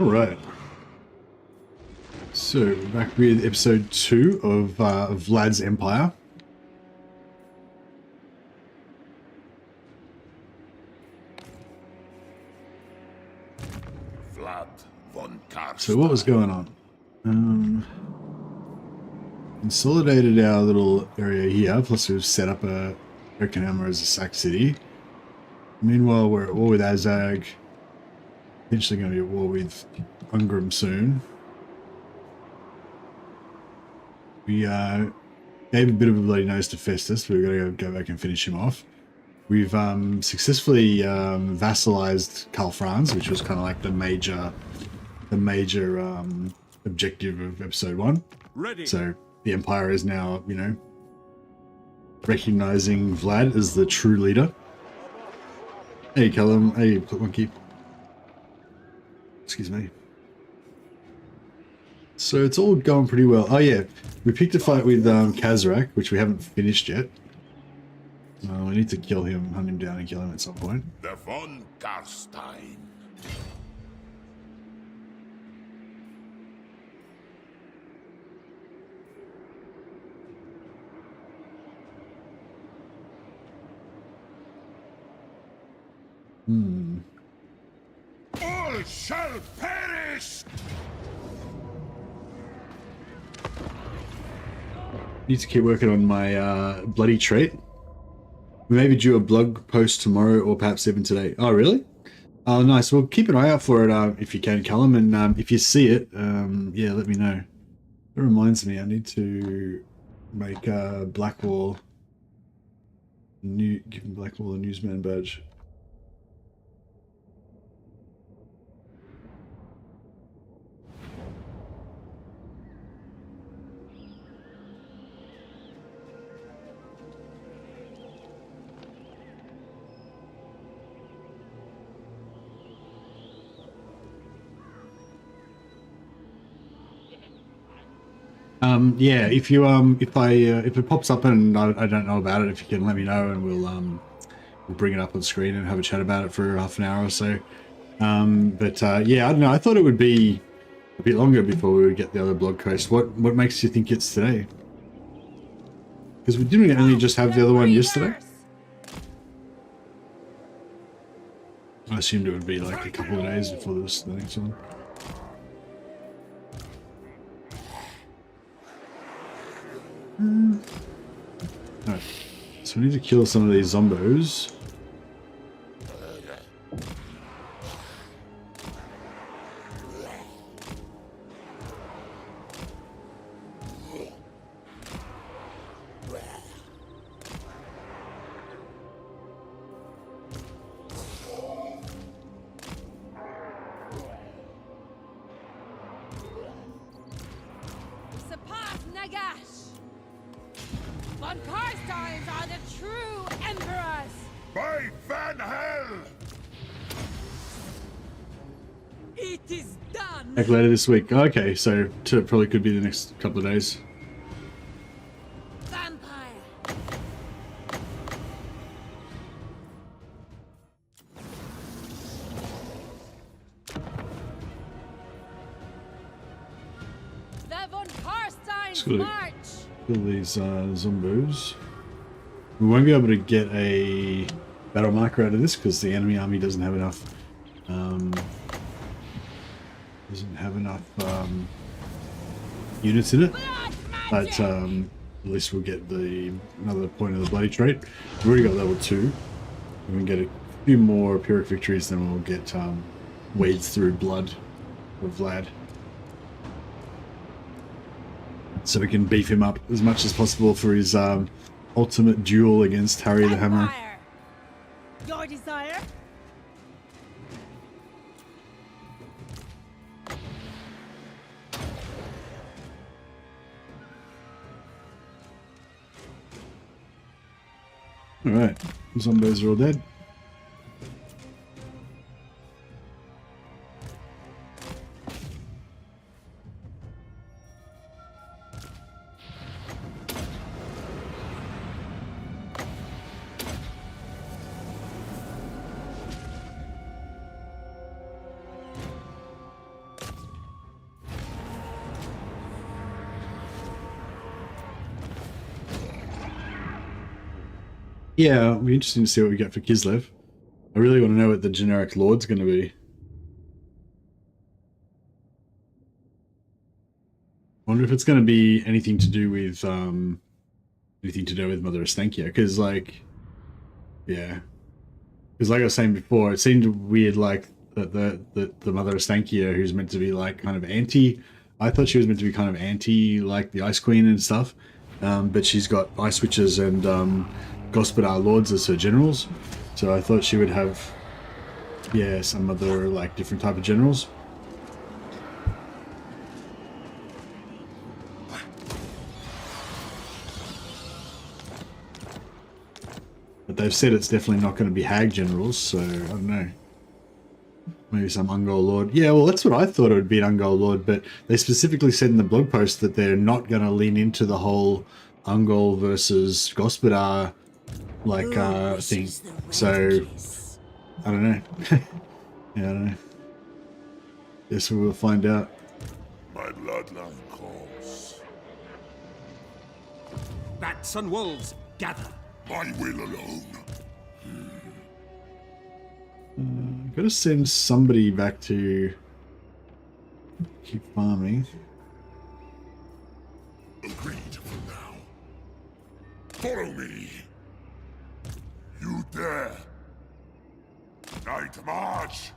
Alright. So, back with episode 2 of Vlad's Empire. Vlad von Karstein. So what was going on? Consolidated our little area here, plus we've set up a Warhammer as a sack city. Meanwhile, we're at war with Azag. Eventually going to be at war with Ungram soon. We gave a bit of a bloody nose to Festus, but we've got to go back and finish him off. We've successfully vassalized Karl Franz, which was kind of like the major objective of episode 1. Ready. So the Empire is now, you know, recognizing Vlad as the true leader. Hey, Callum. Hey, Monkey. Excuse me. So it's all going pretty well. Oh yeah, we picked a fight with Kazrak, which we haven't finished yet. We need to kill him, hunt him down and kill him at some point. The von Karstein. All shall perish. Need to keep working on my bloody trait. We maybe do a blog post tomorrow or perhaps even today. Oh, really? Oh, nice. Well, keep an eye out for it if you can, Callum. And if you see it, yeah, let me know. It reminds me, I need to make Blackwall give Blackwall a newsman badge. Yeah, if you if it pops up and I don't know about it, if you can let me know and we'll bring it up on screen and have a chat about it for half an hour or so. Yeah, I don't know. I thought it would be a bit longer before we would get the other blog post. What makes you think it's today? Because we didn't only just have the other one yesterday. I assumed it would be like a couple of days before the next one. Alright, so we need to kill some of these zombos. Von Karsteins are the true emperors! By Van Hell! It is done! Back later this week. Okay, so probably could be the next couple of days. Vampire! The Von Karsteins march! Kill these zombos. We won't be able to get a battle marker out of this because the enemy army doesn't have enough units in it. But at least we'll get another point of the bloody trait. We've already got level 2. We can get a few more Pyrrhic victories, then we'll get wades through blood of Vlad. So we can beef him up as much as possible for his ultimate duel against Harry the Hammer. Your desire? Alright, zombos are all dead. Yeah, it'll be interesting to see what we get for Kislev. I really want to know what the generic lord's going to be. I wonder if it's going to be anything to do with Mother Estankia, because like, yeah, because like I was saying before, it seemed weird like that the Mother Estankia, who's meant to be like kind of anti. I thought she was meant to be kind of anti like the Ice Queen and stuff, but she's got Ice Witches and Gospodar Lords as her generals, so I thought she would have, yeah, some other like different type of generals. But they've said it's definitely not going to be Hag generals, so I don't know. Maybe some Ungol Lord. Yeah, well, that's what I thought it would be, an Ungol Lord, but they specifically said in the blog post that they're not going to lean into the whole Ungol versus Gospodar like thing. So I don't know. Yeah, I don't know. Guess we will find out. My bloodline calls. Bats and wolves, gather. My will alone. Gotta send somebody back to keep farming. Agreed for now. Follow me. You there. Night march.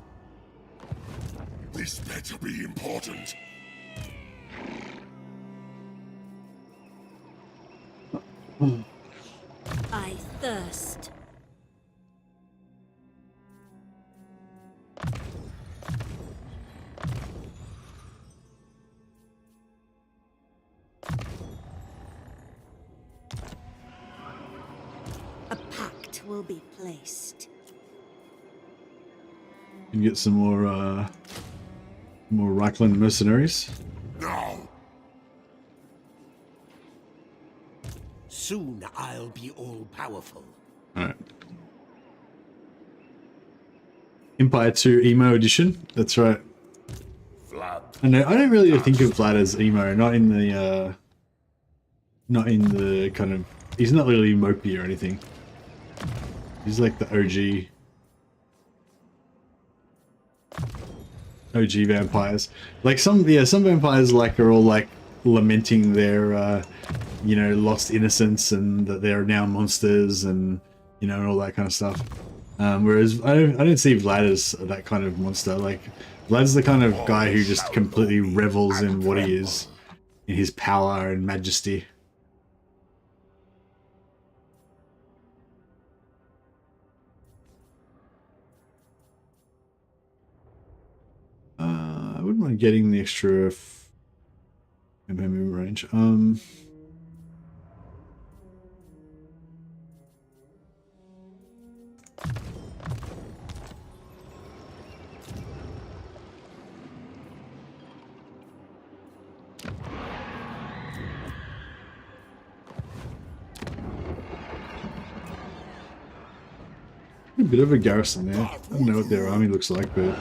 This better be important. I thirst. A pact will be placed. Can get some more Reichland mercenaries. Now. Soon I'll be all-powerful. Alright. Empire 2 Emo Edition. That's right. Vlad. I don't really think of Vlad as emo, not in the kind of, he's not really mopey or anything. He's like the OG vampires. Like some vampires like are all like lamenting their you know, lost innocence and that they're now monsters and, you know, and all that kind of stuff. Whereas I don't see Vlad as that kind of monster. Like, Vlad's the kind of guy who just completely revels in what he is, in his power and majesty. I wouldn't mind getting the extra MM range. A bit of a garrison there. I don't know what their army looks like, but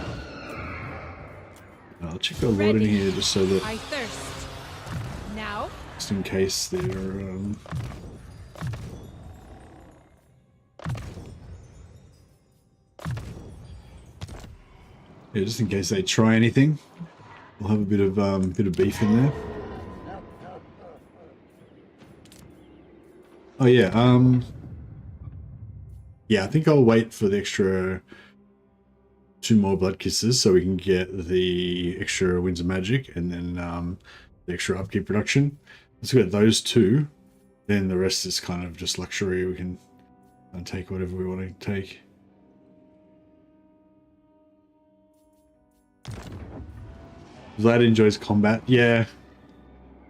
I'll check the lord in here just so that, I thirst. Now? just in case they're yeah, just in case they try anything, we'll have a bit of beef in there. Oh yeah, yeah, I think I'll wait for the extra 2 more blood kisses so we can get the extra winds of magic and then the extra upkeep production. Let's get those 2, then the rest is kind of just luxury. We can take whatever we want to take. Vlad enjoys combat. Yeah.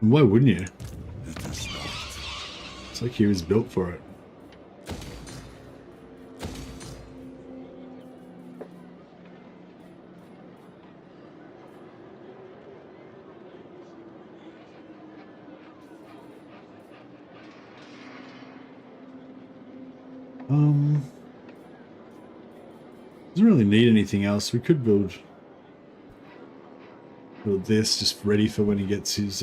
Why wouldn't you? It's like he was built for it. Doesn't really need anything else. We could build this just ready for when he gets his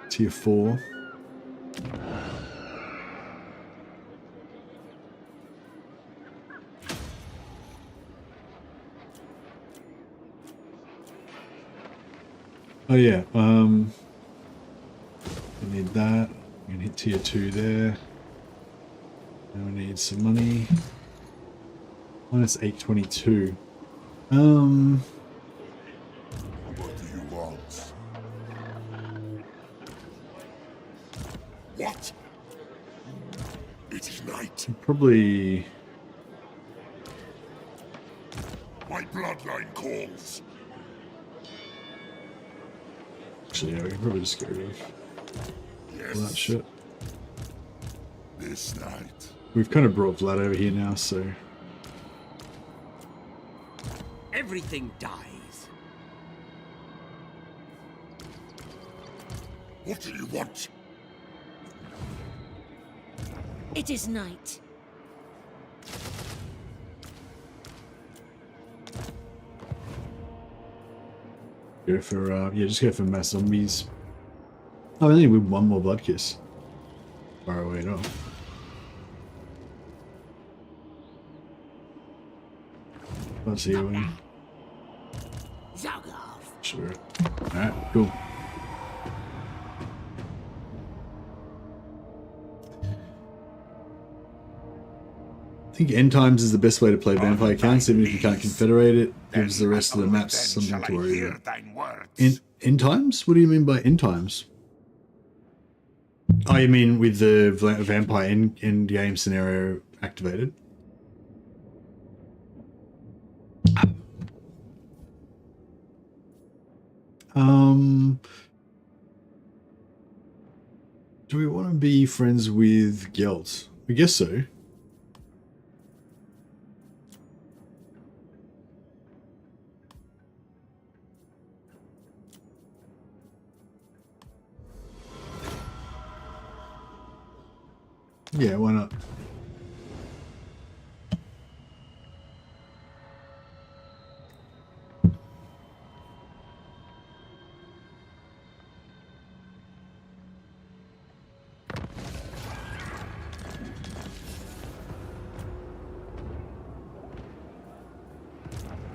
tier 4. Oh yeah, we need that. We can hit tier 2 there. Now we need some money. Minus 822. What do you want? What? It is night. Probably. My bloodline calls. Actually, yeah, we can probably just get rid of all that shit. This night. We've kind of brought Vlad over here now, so. Everything dies. What do you want? It is night. Go for, yeah, just go for mass zombies. Oh, I only need one more blood kiss. Far away at all. Let's see you. Sure. Alright, cool. I think end times is the best way to play vampire accounts, even if you can't confederate it. Gives the rest of the maps something to worry about. End times? What do you mean by end times? Oh, you mean with the vampire end game scenario activated? Do we want to be friends with Gelt? I guess so. Yeah, why not?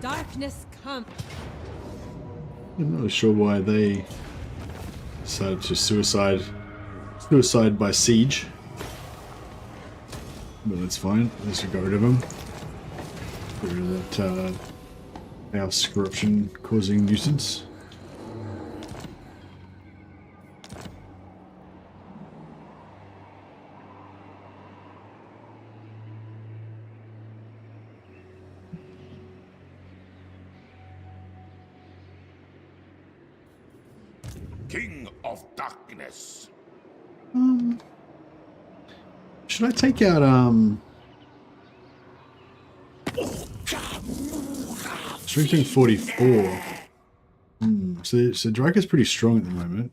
Darkness come. I'm not sure why they decided to suicide by siege. But that's fine. At least we got rid of him. Get rid of that house corruption causing nuisance. King of Darkness. Should I take out strength 44? So Draca's pretty strong at the moment.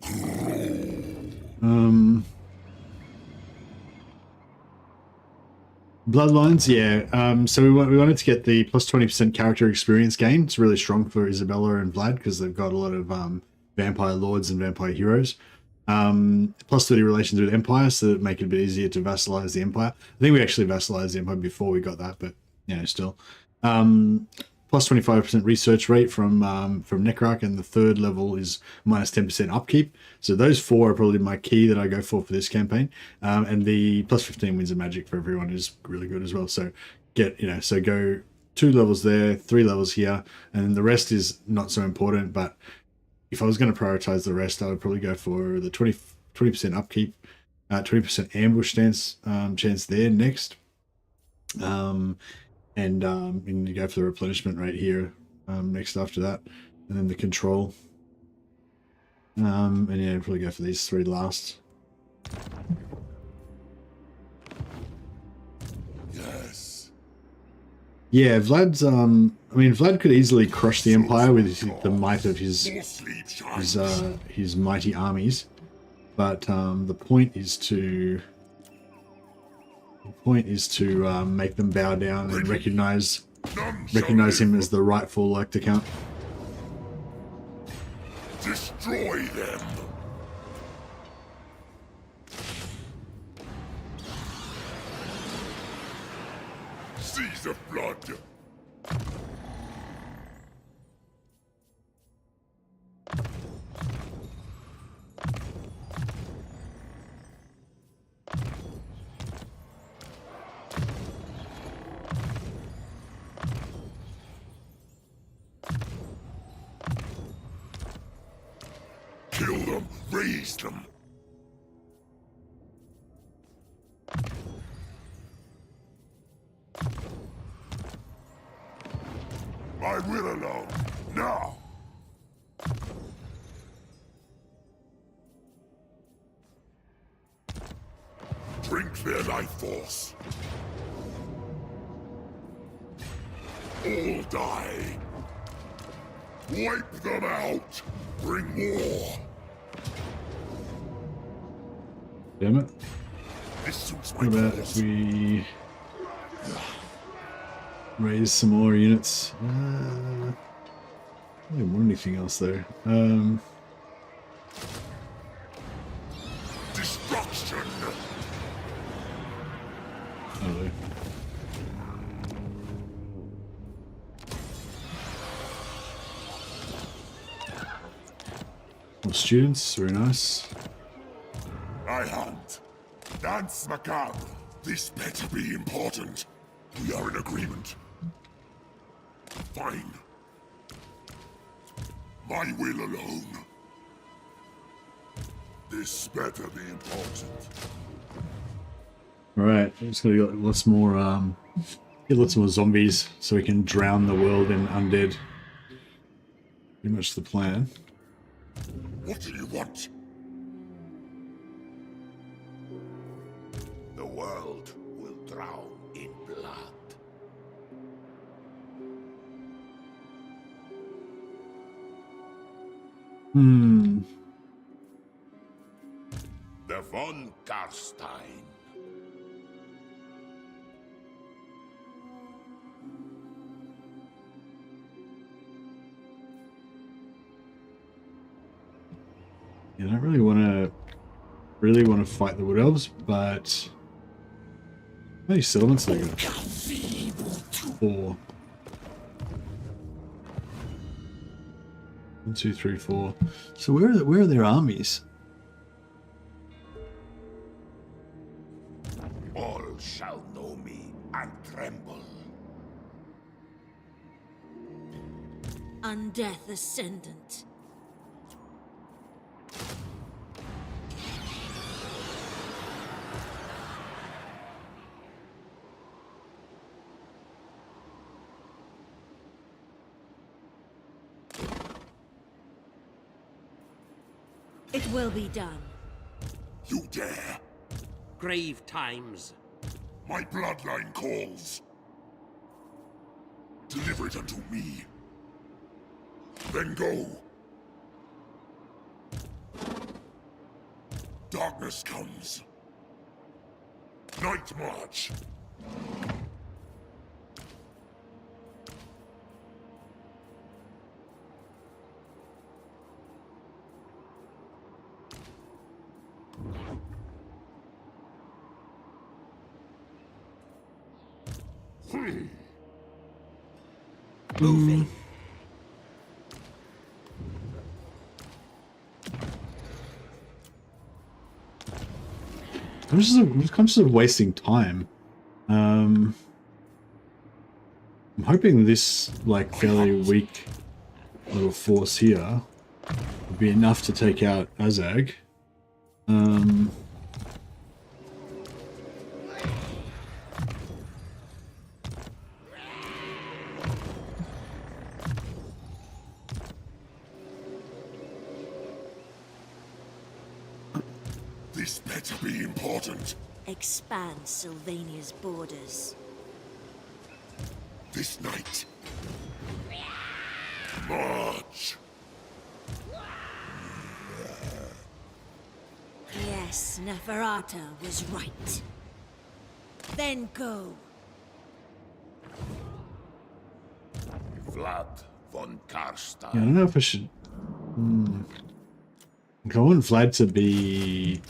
Bloodlines, yeah. So we wanted to get the plus 20% character experience gain. It's really strong for Isabella and Vlad because they've got a lot of vampire lords and vampire heroes. Plus 30 relations with Empire, so that make it a bit easier to vassalize the Empire. I think we actually vassalized the Empire before we got that, but you know, still. Plus 25% research rate from Necrarch, and the third level is minus 10% upkeep. So those four are probably my key that I go for this campaign. And the plus 15 wins of magic for everyone is really good as well. So so go 2 levels there, 3 levels here, and the rest is not so important. But if I was going to prioritize the rest, I would probably go for the 20% upkeep, 20% ambush chance there next. And you go for the replenishment right here next after that, and then the control. And yeah, probably go for these 3 last. Yes. Yeah, Vlad's Vlad could easily crush the Empire with the might of his mighty armies, but the point is to make them bow down and recognize him as the rightful Count. Destroy them. Seas of blood. Raise them. My will alone. Now. Drink their life force. All die. Wipe them out. Bring war. Damn it. This suits What my about cause. if we raise some more units? I don't want anything else though. Destruction. I don't know. More students, very nice. I hunt. Dance macabre. This better be important. We are in agreement. Fine. My will alone. This better be important. Alright, I'm just gonna get lots more get lots more zombies so we can drown the world in undead. Pretty much the plan. What do you want? The world will drown in blood. The von Karstein. Yeah, I don't really want to fight the Wood Elves, but how many settlements they got? 4. 1, 2, 3, 4. So where are their armies? All shall know me and tremble. Undeath Ascendant. It will be done. You dare? Grave times. My bloodline calls. Deliver it unto me. Then go. Darkness comes. Night march. Moving. I'm conscious of wasting time. I'm hoping this like fairly weak little force here will be enough to take out Azag. This better be important. Expand Sylvania's borders. This night. March. Yes, Neferata was right. Then go. Vlad von Yeah, I Karstein. don't know if I should. Like, I want Vlad to be,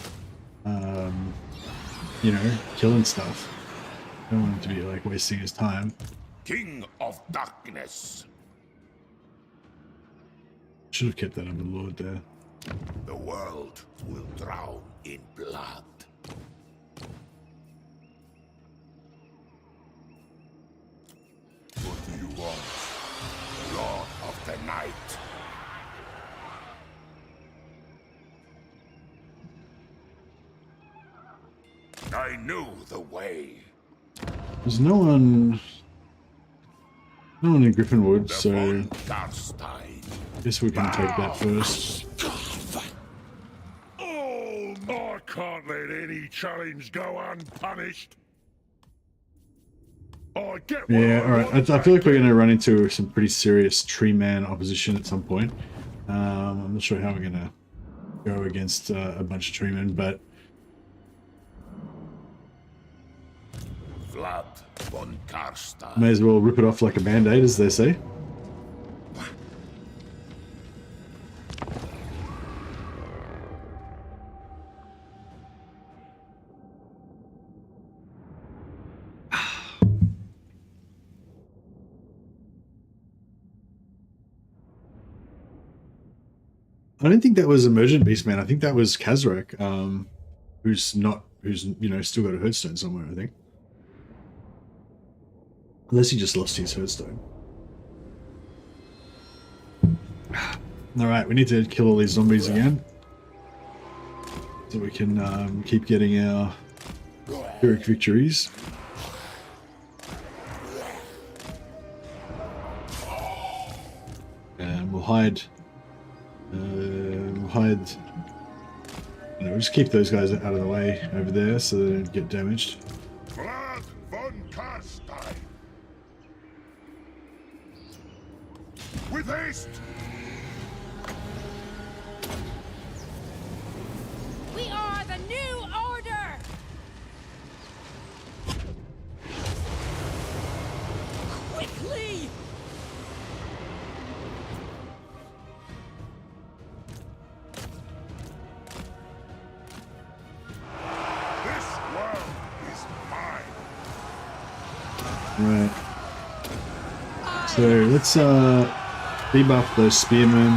you know, killing stuff. I don't want him to be like wasting his time. King of Darkness. Should have kept that Overlord there. The world will drown in blood. What do you want? Lord of the Night. knew the way. There's no one in Griffinwood, so I guess we can take that first. Oh, I can't let any challenge go unpunished. I get what Yeah, I alright. want, I feel like we're going to run into some pretty serious tree man opposition at some point. I'm not sure how we're going to go against a bunch of tree men, but Vlad von Karstein. may as well rip it off like a band-aid, as they say. I don't think that was Emergent Beastman. I think that was Kazrak, who's you know, still got a Hearthstone somewhere, I think. Unless he just lost his Hearthstone. Alright, we need to kill all these zombies again. So we can keep getting our Pyrrhic victories. And we'll hide. We'll just keep those guys out of the way over there so they don't get damaged. Vlad von Karstein. With haste. We are the new order! Quickly! This world is mine. Right. So let's debuff those spearmen,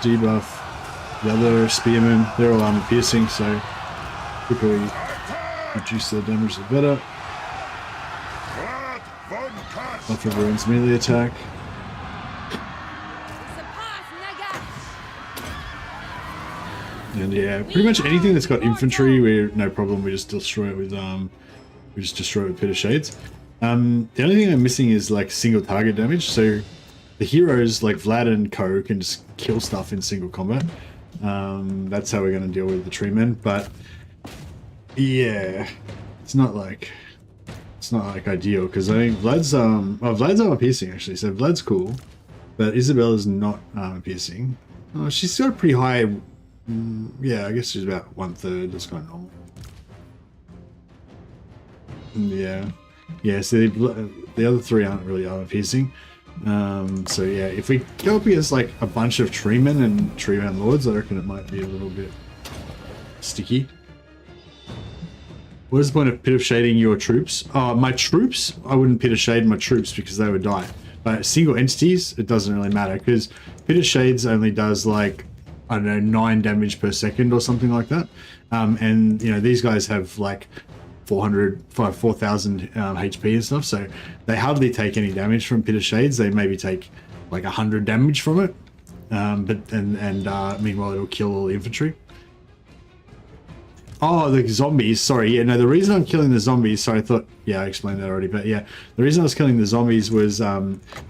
debuff the other spearmen. They're all armor piercing, so quicker we reduce their damage, the better. Vlad von Karstein. Buff everyone's melee attack. Surpass Nagas! And yeah, pretty much anything that's got infantry, we're no problem. We just destroy it with Pit of Shades. The only thing I'm missing is like single target damage. So the heroes like Vlad and Co can just kill stuff in single combat. That's how we're going to deal with the tree men. But yeah, it's not like ideal because I think Vlad's armor piercing actually. So Vlad's cool, but Isabella's not armor piercing. Oh, she's got a pretty high. Yeah, I guess she's about 1/3. That's kind of normal. Yeah. Yeah, so the other three aren't really armor piercing. So yeah, if we go up against like a bunch of treemen and treeman lords, I reckon it might be a little bit sticky. What is the point of Pit of Shading your troops? My troops, I wouldn't Pit of Shade my troops because they would die. But single entities, it doesn't really matter because Pit of Shades only does like, I don't know, 9 damage per second or something like that. And you know, these guys have like 4,000 HP and stuff, so they hardly take any damage from Pit of Shades. They maybe take like 100 damage from it, meanwhile it'll kill all the infantry. Oh, the zombies, sorry, yeah, no, the reason I'm killing the zombies, sorry, I thought, yeah, I explained that already, but yeah, the reason I was killing the zombies was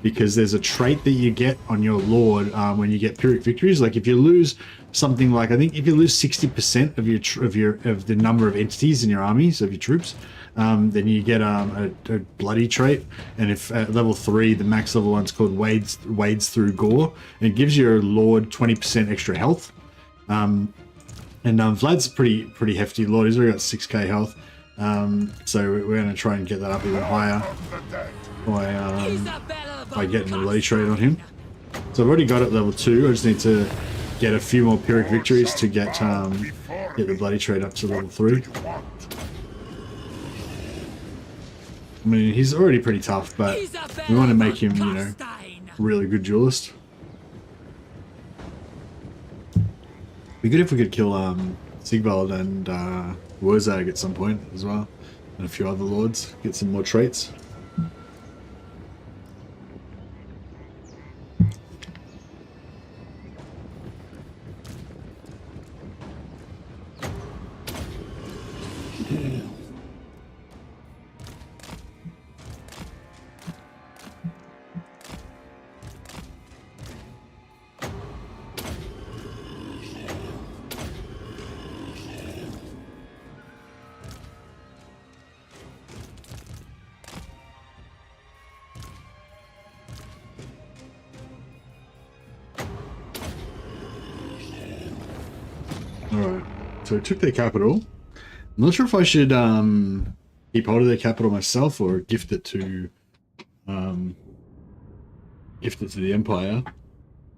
because there's a trait that you get on your lord when you get Pyrrhic victories. Like if you lose something like, I think if you lose 60% of the number of entities in your armies, of your troops, then you get a bloody trait. And if at level 3, the max level one's called wades through gore, and it gives your lord 20% extra health. And Vlad's a pretty hefty lord. He's already got 6k health. So we're going to try and get that up even higher by getting the bloody trait on him. So I've already got it level 2. I just need to get a few more Pyrrhic victories to get the bloody trait up to level 3. I mean, he's already pretty tough, but we want to make him, you know, a really good duelist. Be good if we could kill Sigvald and Wurzag at some point as well, and a few other lords, get some more traits. Yeah. Alright, so I took their capital. I'm not sure if I should keep hold of their capital myself or gift it to the Empire.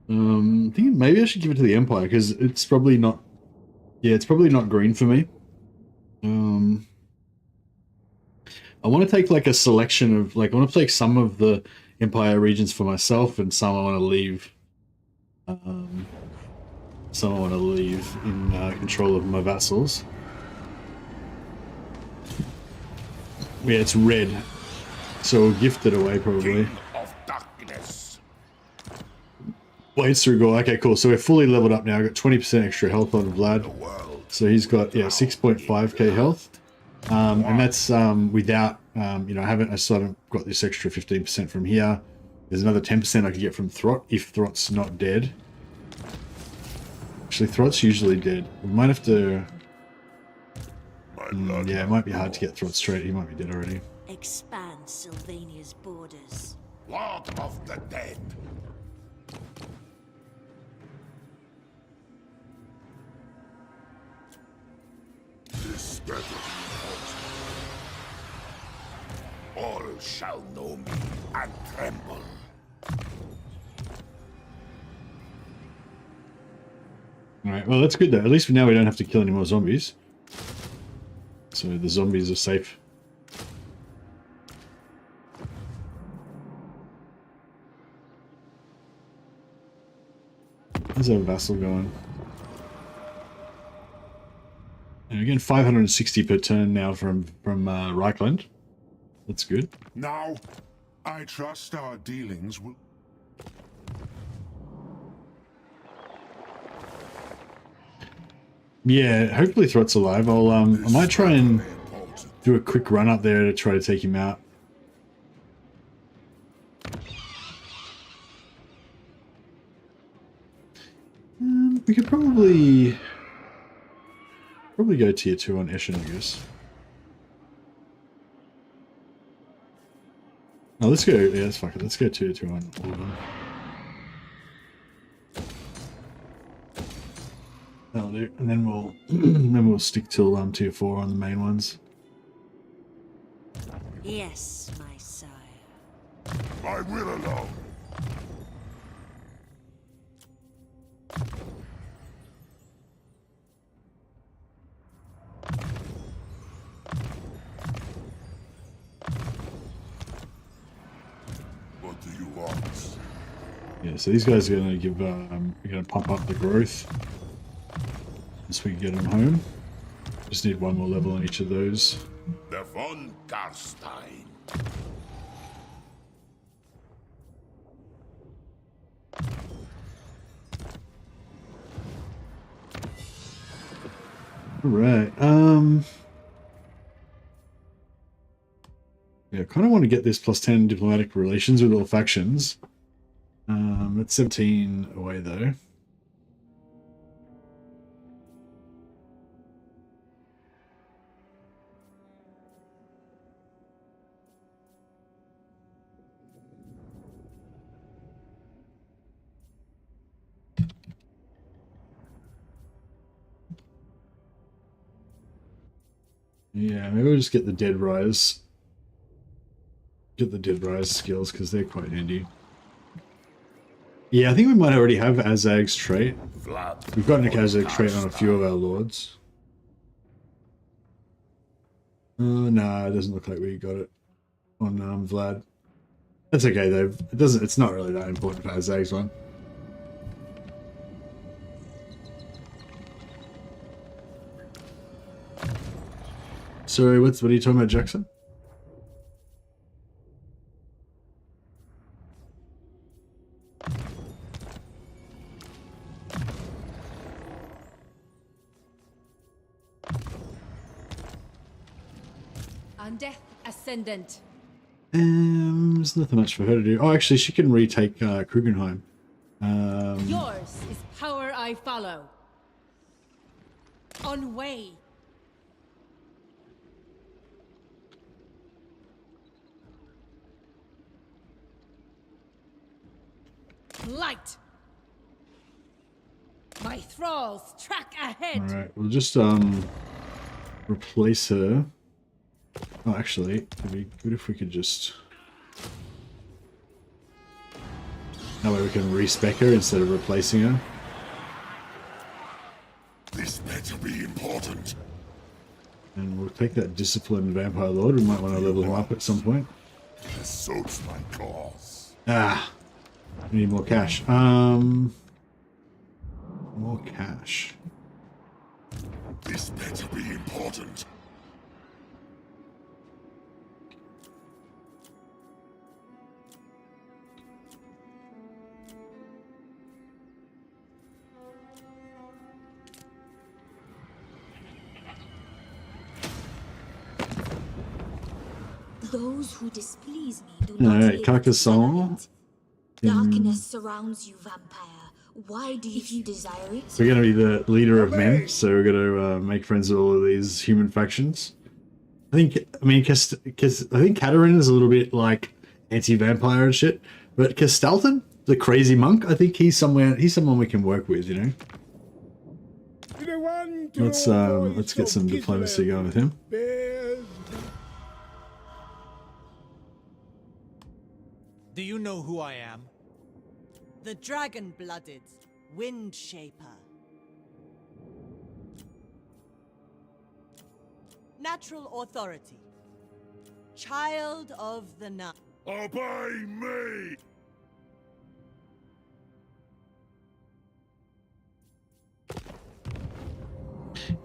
I think maybe I should give it to the Empire because it's probably not. Yeah, it's probably not green for me. I want to take like a selection of like I want to take some of the Empire regions for myself and some I want to leave. Some I want to leave in control of my vassals. Yeah, it's red, so we'll gift it away probably. King of darkness. Blades through gore. Okay, cool. So we're fully leveled up now. I've got 20% extra health on Vlad. The world. So he's got 6.5k health, and that's without I still haven't got this extra 15% from here. There's another 10% I could get from Throt if Throt's not dead. Actually, Throt's usually dead. We might have to. Yeah, it might be hard to get Throt straight. He might be dead already. Expand Sylvania's borders. Lord of the dead. This better be all shall know me and tremble. Alright, well that's good though. At least now we don't have to kill any more zombies. So the zombies are safe. How's our vassal going? And again, 560 per turn now from Reichland. That's good. Now, I trust our dealings will. Yeah, hopefully Throt's alive. I might try and do a quick run up there to try to take him out. We could probably go tier 2 on Eshin, I guess. No, let's go. Yeah, let's fuck it. Let's go tier 2 on all of them. That'll do, and then we'll we'll stick till tier 4 on the main ones. Yes, my sire. My will alone. What do you want? Yeah, so these guys are gonna give we're gonna pump up the growth once we get them home. Just need one more level on each of those. The von Karstein. All right. Yeah, I kind of want to get this +10 diplomatic relations with all factions. That's 17 away though. Yeah, maybe we'll just get the Dead Rise. Get the Dead Rise skills because they're quite handy. Yeah, I think we might already have Azag's trait. Vlad. We've got an Azag trait on a few of our lords. Nah, it doesn't look like we got it on Vlad. That's okay though. It doesn't. It's not really that important for Azag's one. Sorry, what are you talking about, Jackson? Undeath Ascendant. There's nothing much for her to do. Oh, actually, she can retake Krugenheim. Yours is power I follow. On way. Light. My My thralls track ahead. All right, we'll just replace her. Oh, actually, it'd be good if we could just. That way we can respec her instead of replacing her. This better be important. And we'll take that disciplined vampire lord. We might want to level him up at some point. This suits my cause. Ah, we need more cash. More cash. This better be important. Those who displease me do All not right, live to Carcassonne. tolerate. Darkness surrounds you, vampire. Why do you desire it? We're going to be the leader of men, so we're going to make friends with all of these human factions. I mean, because I think Katarin is a little bit like anti-vampire and shit, but Castalton, the crazy monk, I think he's someone we can work with, you know. Let's get some diplomacy going with him. Do you know who I am? The dragon-blooded wind shaper. Natural authority. Child of the night. Obey me!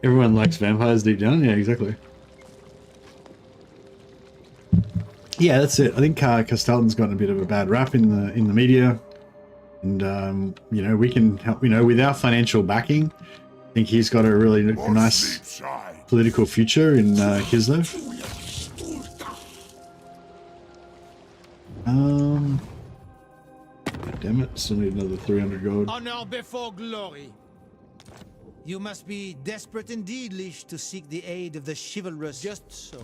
Everyone likes vampires deep down. Yeah, exactly. Yeah, that's it. I think Castalton's gotten a bit of a bad rap in the media, and you know, we can help. You know, with our financial backing, I think he's got a really nice political future in Kislev. Damn it! Still need another 300 gold. Honor before glory. You must be desperate indeed, Lish, to seek the aid of the chivalrous. Just so.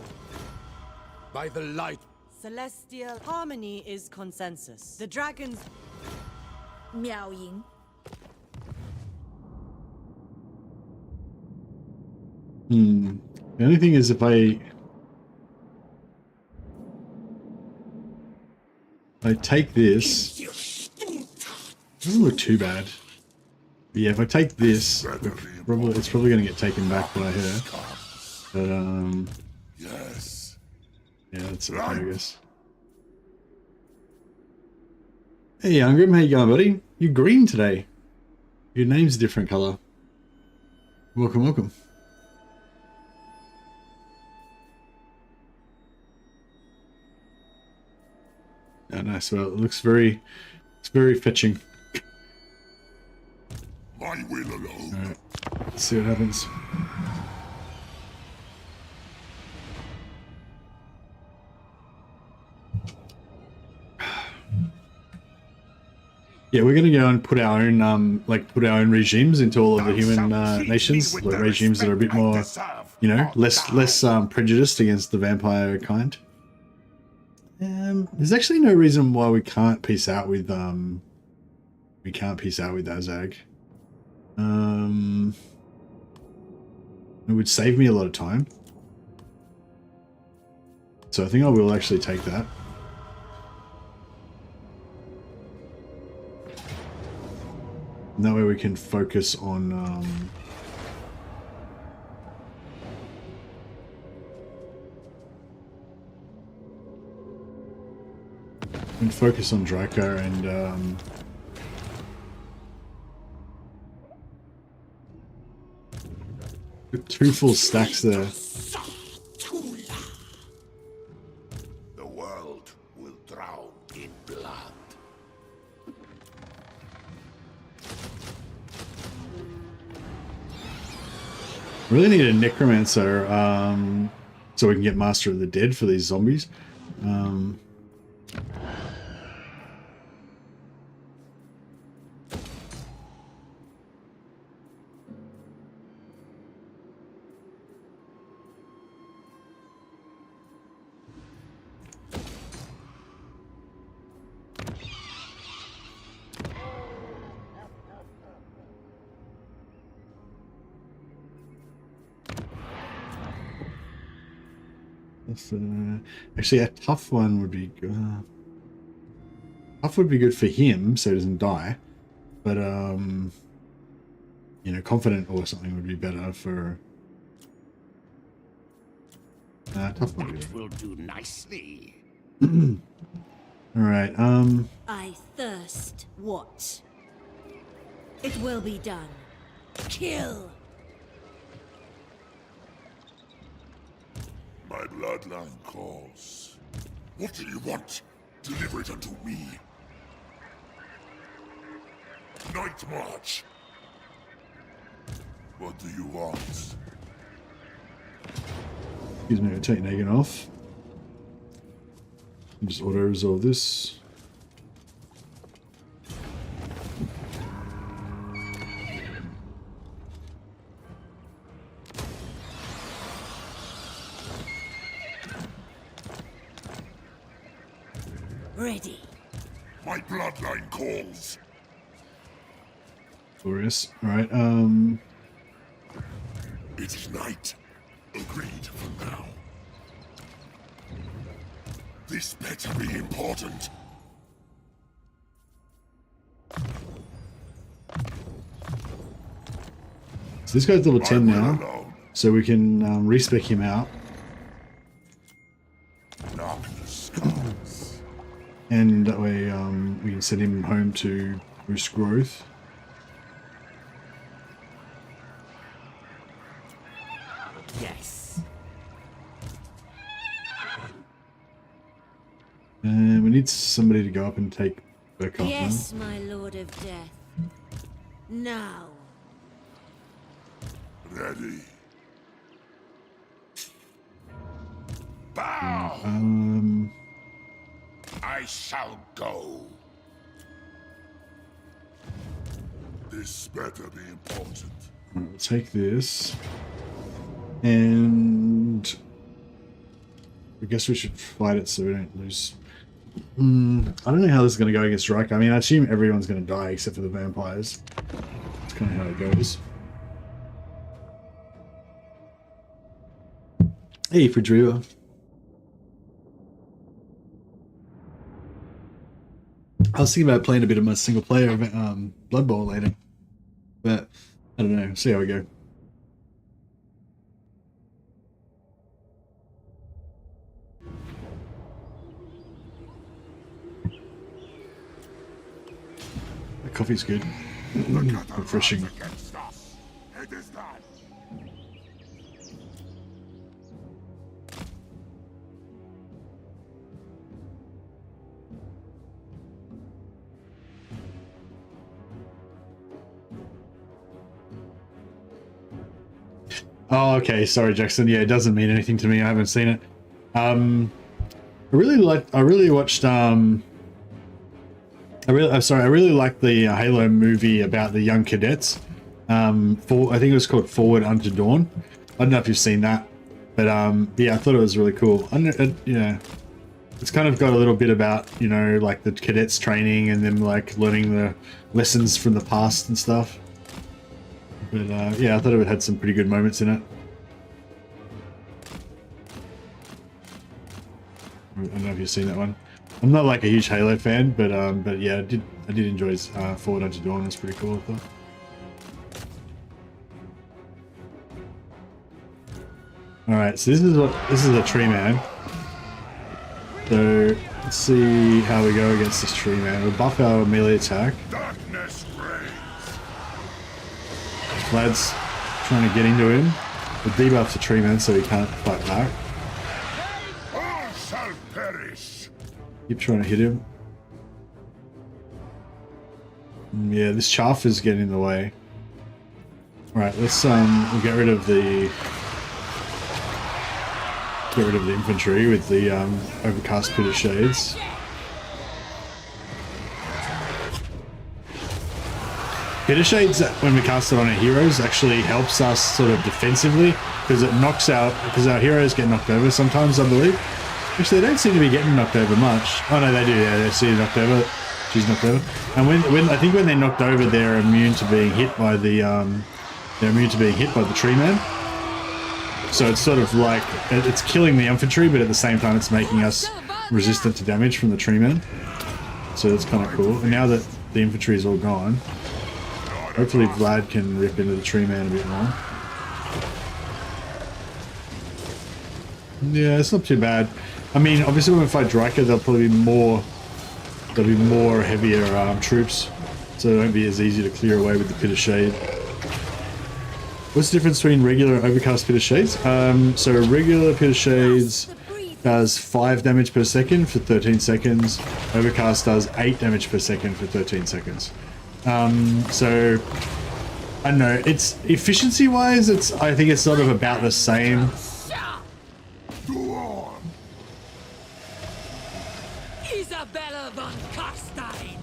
By the light. Celestial harmony is consensus. The dragons. Miao Ying. The only thing is, if I take this, it doesn't look too bad. But yeah, if I take this, it's probably going to get taken back by her. But Yes. yeah, that's okay, I guess. Hey, Youngrim, how you going, buddy? You're green today. Your name's a different color. Welcome, welcome. Oh, nice. Well, it looks very, it's very fetching. My will alone. All right, let's see what happens. Yeah, we're gonna go and put our own, put our own regimes into all of the human nations, like regimes that are a bit more, you know, less prejudiced against the vampire kind. There's actually no reason why we can't peace out with Azag. It would save me a lot of time. So I think I will actually take that. And that way we can focus on Draco and two full stacks there. The world will drown in blood. Really need a necromancer so we can get Master of the Dead for these zombies. Actually, a tough one would be good. Tough would be good for him, so he doesn't die. But you know, confident or something would be better for. Tough one. That will do nicely. All right. I thirst. What? It will be done. Kill. My bloodline calls. What do you want? Deliver it unto me. Night March. What do you want? Excuse me, I'll take Negan off. Just auto resolve this. Ready. My bloodline calls. Glorious. Alright, It is night. Agreed for now. This better be important. so this guy's level 10 I will now, alone. so we can respec him out. Darkness comes. And that way we can send him home to boost growth. Yes. And we need somebody to go up and take back up Yes, my lord of death. Now. Ready. now. Bow! I shall go. This better be important. I'll take this. And I guess we should fight it so we don't lose. I don't know how this is going to go against Riker. I mean, I assume everyone's going to die except for the vampires. That's kind of how it goes. Hey, Fridriva. I was thinking about playing a bit of my single player Blood Bowl later. But I don't know. See how we go. The coffee's good. Refreshing. Against us. It is done. Oh, okay. Sorry, Jackson. Yeah, it doesn't mean anything to me. I haven't seen it. I really watched. I really liked the Halo movie about the young cadets. I think it was called Forward Unto Dawn. I don't know if you've seen that, but yeah, I thought it was really cool. Yeah, it's kind of got a little bit about, you know, like the cadets training and them like learning the lessons from the past and stuff. But yeah, I thought it had some pretty good moments in it. I don't know if you've seen that one. I'm not like a huge Halo fan, but yeah, I did enjoy Forward Unto Dawn. It's pretty cool, I thought. All right, so this is a tree man. So let's see how we go against this tree man. We'll buff our melee attack. Darkness reigns. Vlad's trying to get into him. We'll debuff the tree man so he can't fight back. All shall perish. Keep trying to hit him. Yeah, this chaff is getting in the way. Alright, let's we'll get rid of the infantry with the overcast pit of shades. Pit of shades, when we cast it on our heroes, actually helps us sort of defensively because it knocks out, because our heroes get knocked over sometimes, I believe. Actually, they don't seem to be getting knocked over much. Oh no, they do. Yeah, they see knocked over. She's knocked over. And when I think when they're knocked over, they're immune to being hit by the tree man. So it's sort of like, it's killing the infantry, but at the same time it's making us resistant to damage from the tree men. So that's kind of cool. And now that the infantry is all gone, hopefully Vlad can rip into the tree man a bit more. Yeah, it's not too bad. I mean, obviously when we fight Dryker, there'll probably be more heavier troops, so it won't be as easy to clear away with the Pit of Shade. What's the difference between regular and overcast Pit of Shades? So regular Pit of Shades does 5 damage per second for 13 seconds. Overcast does 8 damage per second for 13 seconds. So I don't know. It's efficiency-wise, I think it's sort of about the same. Go on. Isabella von Karstein.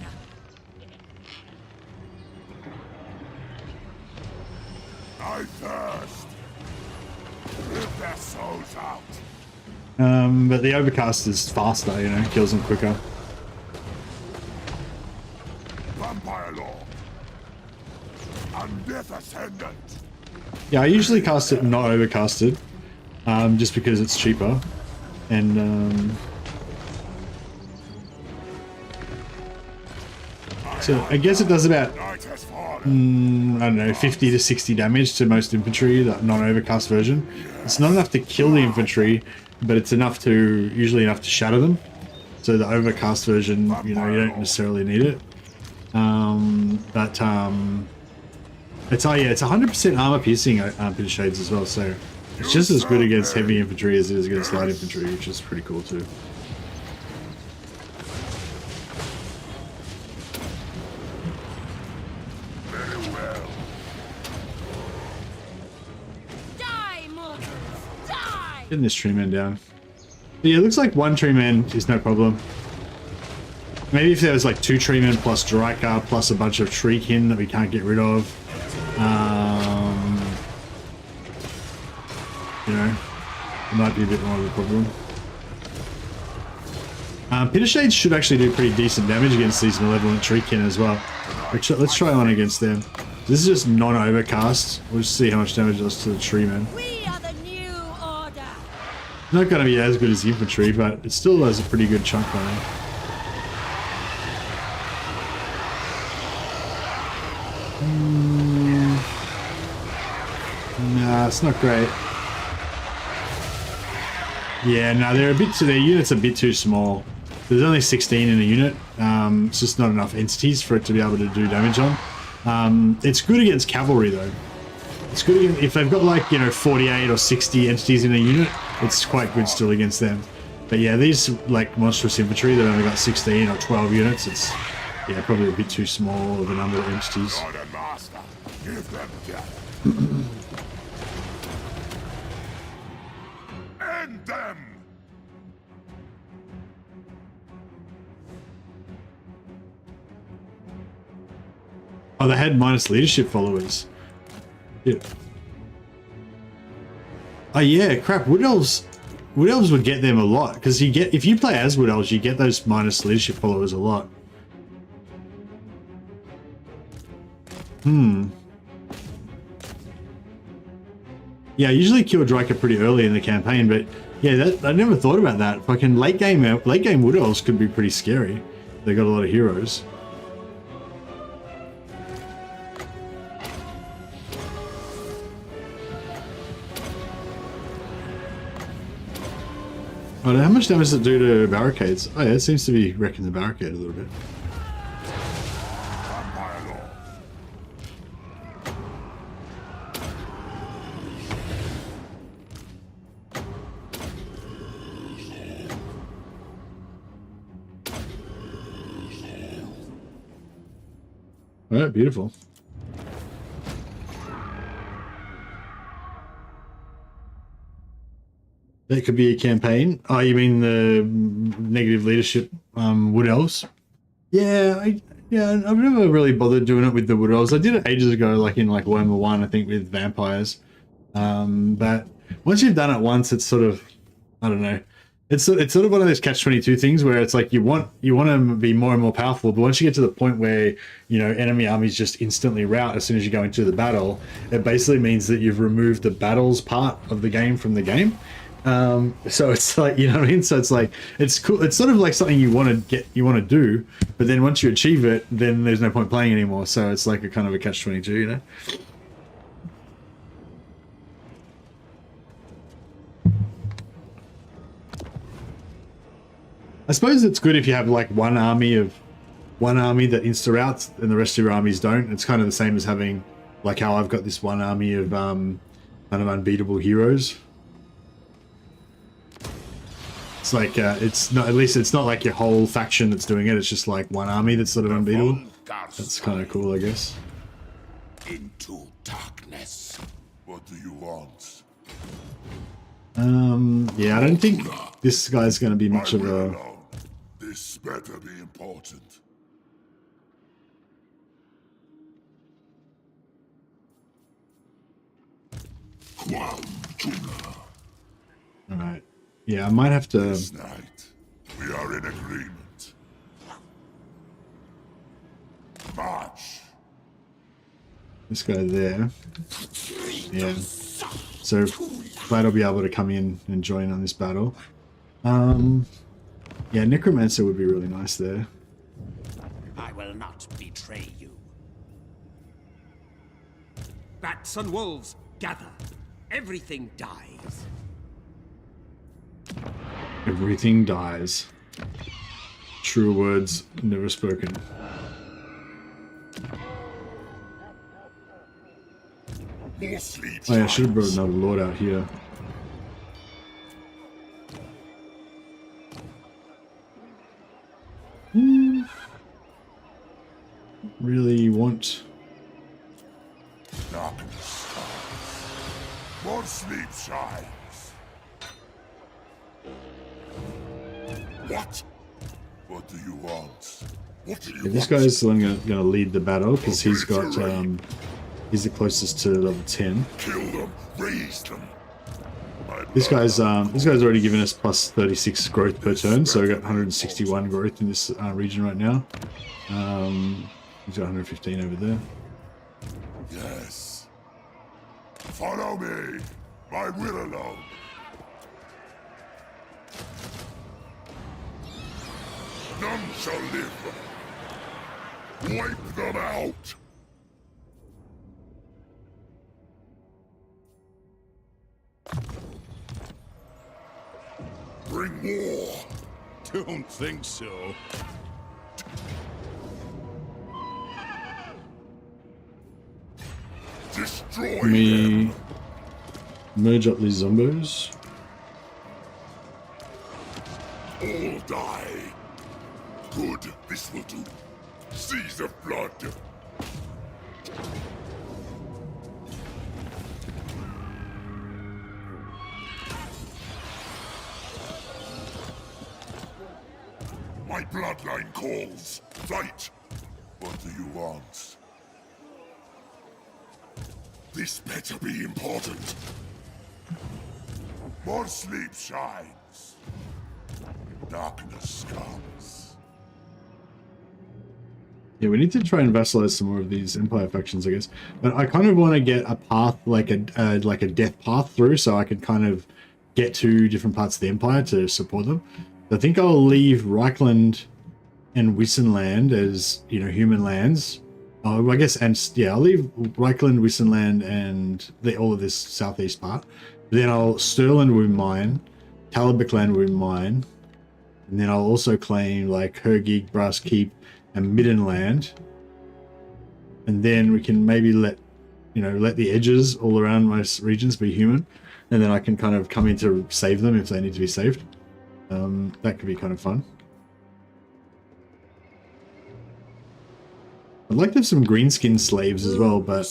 I thirst. Rip their souls out. But the overcast is faster, you know, kills them quicker. Vampire Law. And Death Ascendant. Yeah, I usually cast it not overcasted, just because it's cheaper. And so I guess it does about Night has fallen. I don't know, 50 to 60 damage to most infantry, that non-overcast version. It's not enough to kill the infantry, but it's usually enough to shatter them. So the overcast version, you know, you don't necessarily need it. It's 100% armor piercing Pit of Shades as well, so it's just as good against heavy infantry as it is against light infantry, which is pretty cool too. Very well. Die, mortals! Die! Getting this tree man down. But yeah, it looks like 1 tree man is no problem. Maybe if there was like 2 tree men plus Dryker plus a bunch of tree kin that we can't get rid of. You know, it might be a bit more of a problem. Pit of Shades should actually do pretty decent damage against these malevolent tree kin as well. Let's try one against them. This is just non-overcast. We'll just see how much damage it does to the tree men. We are the new order. It's not going to be as good as the infantry, but it still does a pretty good chunk on it. Nah, it's not great. Yeah, no, their unit's a bit too small. There's only 16 in a unit. It's just not enough entities for it to be able to do damage on. It's good against cavalry though. It's good against, if they've got like, you know, 48 or 60 entities in a unit, it's quite good still against them. But yeah, these like monstrous infantry that only got 16 or 12 units, it's probably a bit too small of a number of entities. Lord and Master, give them death. End them! Oh, they had minus leadership followers. Yeah. Oh yeah, crap. Wood elves would get them a lot because if you play as Wood elves, you get those minus leadership followers a lot. Yeah, I usually kill Dryker pretty early in the campaign, but yeah, I never thought about that. Fucking late game Wood elves could be pretty scary. They got a lot of heroes. Oh, how much damage does it do to barricades? Oh yeah, it seems to be wrecking the barricade a little bit. Vampire Law. Alright, beautiful. That could be a campaign. Oh, you mean the negative leadership Wood Elves? Yeah, I've never really bothered doing it with the Wood Elves. I did it ages ago, like in Warhammer 1, I think, with vampires. But once you've done it once, it's sort of, I don't know. It's sort of one of those catch-22 things where it's like you want to be more and more powerful, but once you get to the point where, you know, enemy armies just instantly rout as soon as you go into the battle, it basically means that you've removed the battles part of the game from the game. So it's like, you know what I mean? So it's like, it's cool. It's sort of like something you want to do, but then once you achieve it, then there's no point playing anymore. So it's like a kind of a catch-22, you know? I suppose it's good if you have like one army that insta-routes and the rest of your armies don't. It's kind of the same as having, like how I've got this one army of kind of unbeatable heroes. It's like, it's not, at least it's not like your whole faction that's doing it. It's just like one army that's sort of unbeatable. That's kind of cool, I guess. Into darkness. What do you want? Yeah, I don't think this guy's going to be much of a... This better be important. Alright. Yeah, I might have to... This night, we are in agreement. March. This guy there. Yeah. So Vlad will be able to come in and join on this battle. Yeah, Necromancer would be really nice there. I will not betray you. Bats and wolves, gather. Everything dies. Everything dies. True words never spoken. More sleep. Oh yeah, I should have brought another lord out here. Really want... Darkness. More sleep shines. What? What do you want? What do you want? This guy's the one gonna lead the battle because he's got he's the closest to level 10. Kill them, raise them. This guy's already given us plus 36 growth per turn, so we got 161 growth in this region right now. He's got 115 over there. Yes. Follow me. My will alone. None shall live. Wipe them out. Bring war. Don't think so. Destroy Let me them. merge up these zombos. All die. Good, this will do. Seas of blood. My bloodline calls. Fight. What do you want? This better be important. More sleep shines. Darkness comes. Yeah, we need to try and vassalize some more of these Empire factions, I guess. But I kind of want to get a path, like a death path through, so I can kind of get to different parts of the Empire to support them. I think I'll leave Reichland and Wissenland as, you know, human lands. Oh, I guess, and yeah, I'll leave Reichland, Wissenland, and all of this southeast part. Then Stirland will be mine, Talabekland will be mine, and then I'll also claim like Hergig, Brass Keep, and Middenland. And then we can maybe let the edges all around most regions be human, and then I can kind of come in to save them if they need to be saved. That could be kind of fun. I'd like to have some greenskin slaves as well, but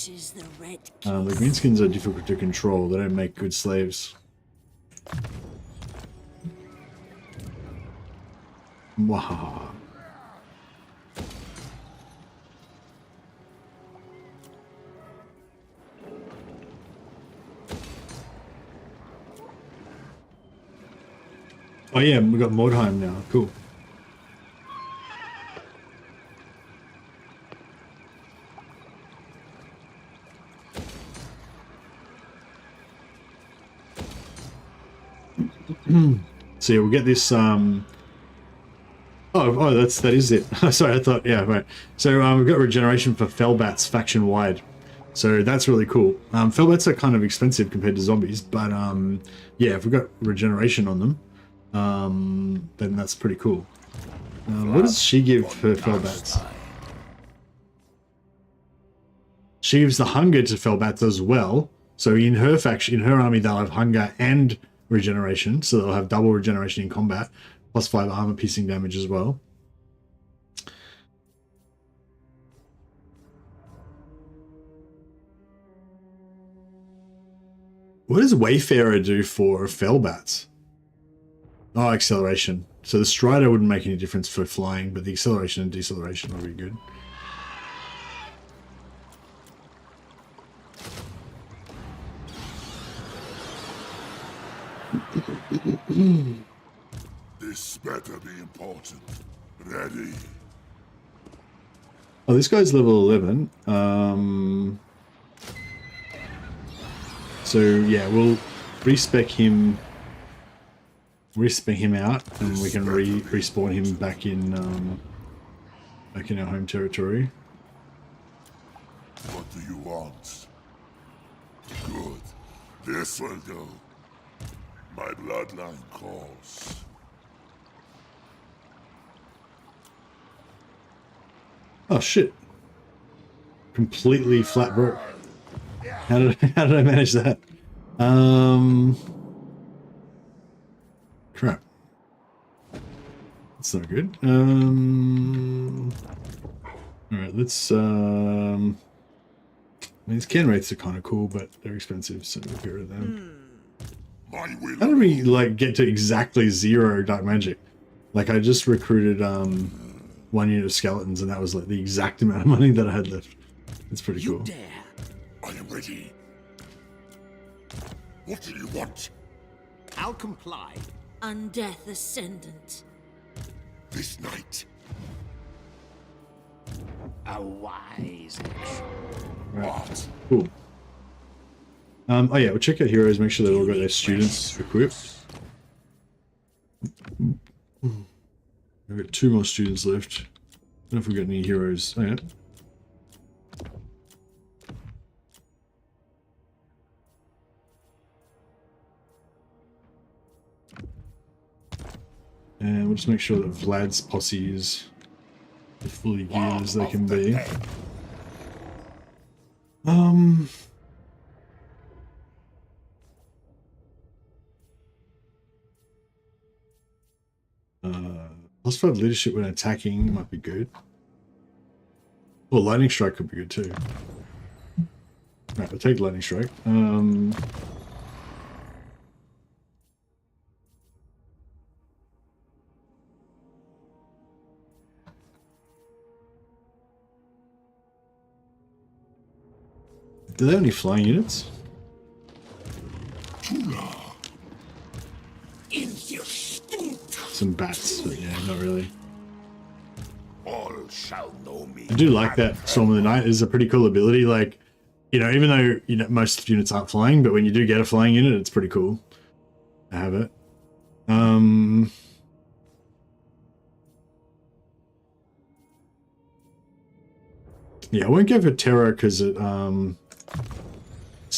the greenskins are difficult to control. They don't make good slaves. Wow. Oh yeah, we got Mordheim now. Cool. So yeah, we'll get this. Oh, that is it. Sorry, I thought. Yeah, right. So we've got regeneration for Fellbats faction wide. So that's really cool. Fellbats are kind of expensive compared to zombies, but yeah, if we've got regeneration on them, then that's pretty cool. What does she give for Fellbats? She gives the hunger to Fellbats as well. So in her faction, in her army, they'll have hunger and regeneration. So they'll have double regeneration in combat, plus 5 armor piercing damage as well. What does Wayfarer do for Fellbats? Oh, acceleration. So the Strider wouldn't make any difference for flying, but the acceleration and deceleration will be good. This better be important. Ready. Oh, this guy's level 11. So yeah, we'll respec him out, and we can respawn him back in our home territory. What do you want? Good. This will do. My bloodline calls. Oh shit! Completely flat broke. How did I manage that? Crap. That's not good. Alright, let's I mean, these can rates are kind of cool, but they're expensive, so we'll get rid of them. How did we like get to exactly 0 dark magic? Like I just recruited 1 unit of skeletons, and that was like the exact amount of money that I had left. It's pretty cool. Dare. I am ready. What do you want? I'll comply. Undeath Ascendant. This night. A wise action. What? Cool. Oh yeah, we'll check out heroes, make sure they've all got their students equipped. We've got 2 more students left. I don't know if we've got any heroes. Oh yeah. And we'll just make sure that Vlad's posse is as fully geared as they can be. Plus 5 leadership when attacking might be good. Well, lightning strike could be good too. Right, we'll take lightning strike. Do they have any flying units? Some bats, but yeah, not really. All shall know me. I do like that Storm of the Night is a pretty cool ability. Like, you know, even though most units aren't flying, but when you do get a flying unit, it's pretty cool to have it. Yeah, I won't go for Terror because it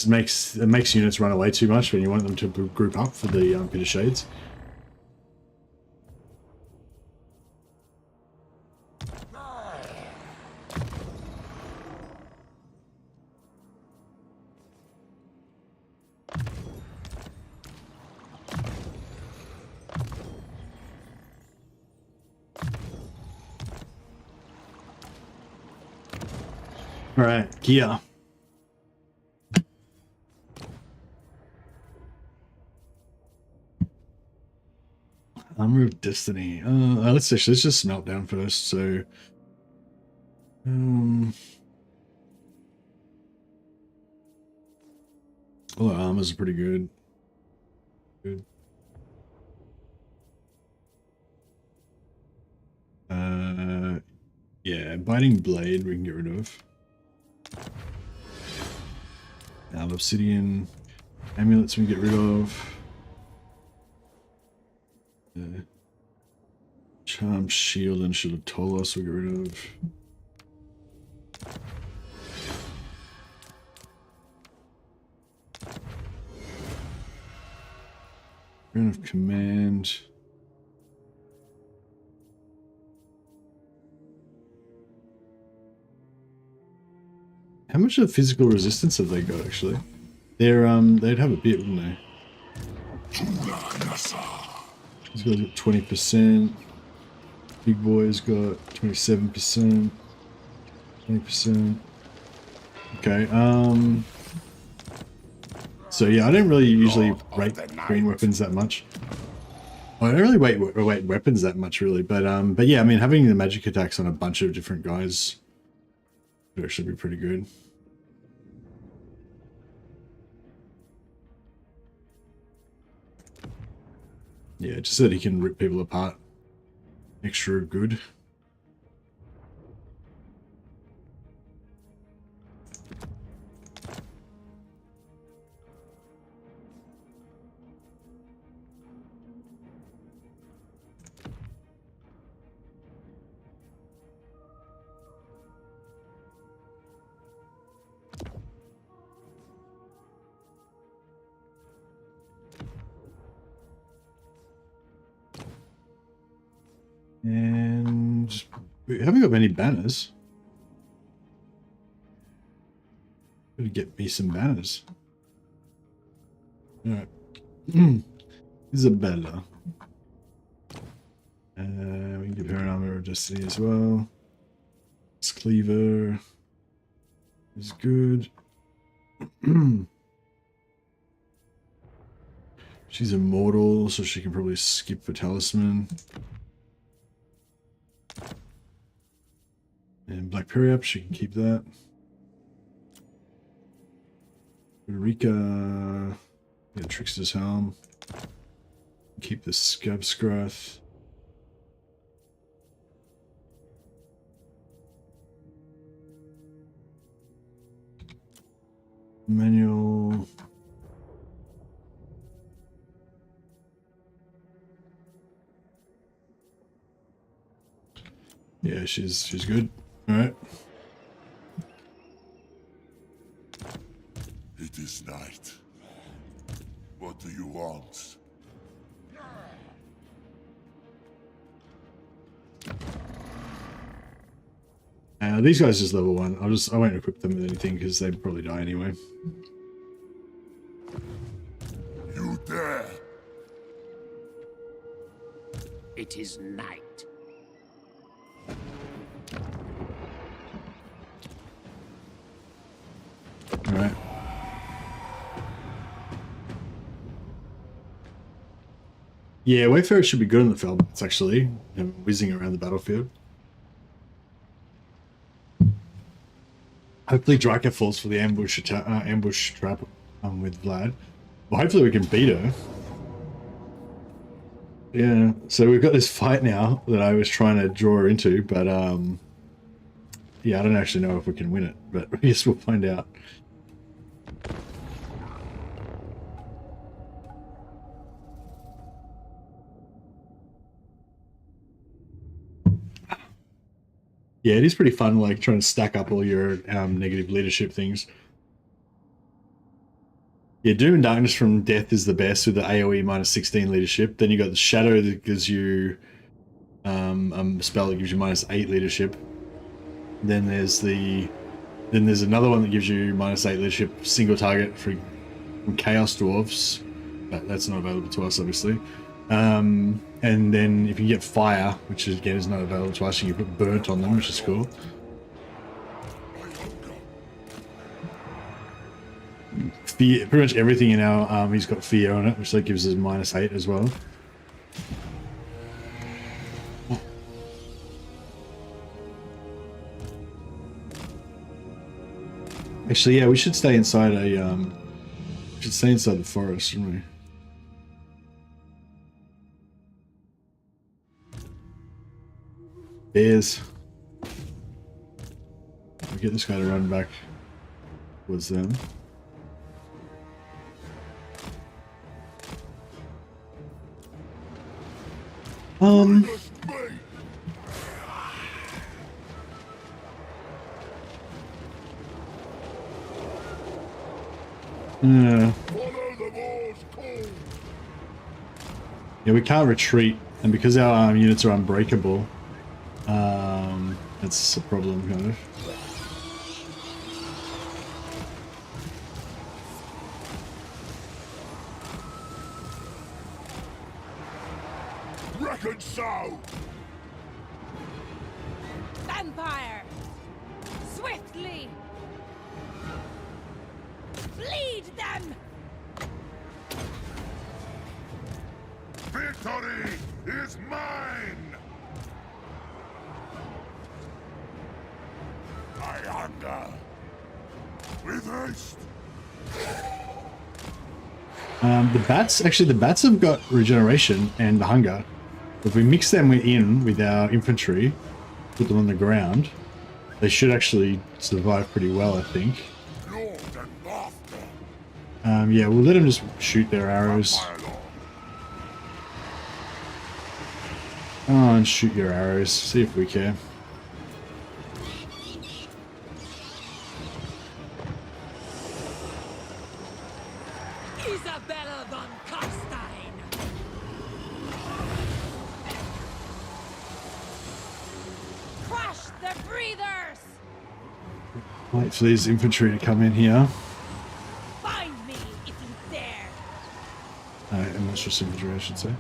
makes units run away too much when you want them to group up for the Bitter Shades. All right, Kia. Armor of Destiny. Let's just smelt down first. So, all the armors are pretty good. Good. Yeah, biting blade we can get rid of. Obsidian amulets we can get rid of. Charm shield and shield of Tolos we get rid of. Rune of command. How much of physical resistance have they got actually? They're they'd have a bit, wouldn't they? He's got 20%. Big boy's got 27%. 20%. Okay, so yeah, I don't really usually rate green weapons that much. I don't really rate weapons that much really, but yeah, I mean having the magic attacks on a bunch of different guys would actually be pretty good. Yeah, just so that he can rip people apart. Extra good. And we haven't got many banners. Gotta get me some banners. Alright. Isabella. We can give her an armor of destiny as well. This cleaver is good. She's immortal, so she can probably skip the talisman. And Black Periap, she can keep that. Eureka, yeah, Trickster's Helm. Keep the Scab Scrath. Manual. Yeah, she's good. All right. It is night. What do you want? These guys just level 1. I won't equip them with anything because they'd probably die anyway. You dare! It is night. All right. Yeah, Wayfarer should be good on the Felbats actually, whizzing around the battlefield. Hopefully Draka falls for the ambush trap with Vlad. Well, hopefully we can beat her. Yeah, so we've got this fight now that I was trying to draw her into, but yeah, I don't actually know if we can win it, but I guess we'll find out. Yeah, it is pretty fun, like trying to stack up all your negative leadership things. Yeah, Doom and Darkness from Death is the best with the AoE minus 16 leadership. Then you got the Shadow that gives you a spell that gives you minus 8 leadership. Then there's another one that gives you minus 8 leadership single target from Chaos Dwarves. That's not available to us, obviously. And then if you get Fire, which again is not available to us, you can put Burnt on them, which is cool. Fear, pretty much everything in our army's got Fear on it, which that gives us minus 8 as well. Actually, yeah, we should stay inside the forest, shouldn't we? Bears. We get this guy to run back towards them. Yeah, we can't retreat, and because our units are unbreakable, that's a problem, kind of. Reconcile! Vampire! Swiftly! Bleed them! Victory is mine! I hunger. With haste. The bats have got regeneration and hunger. If we mix them in with our infantry, put them on the ground, they should actually survive pretty well, I think. Lord and laughter. Yeah, we'll let them just shoot their arrows. Oh, and shoot your arrows. See if we care. Isabella von Karstein! Crush the breathers! Wait for these infantry to come in here. Find me if you dare! Illustrious infantry, I should say.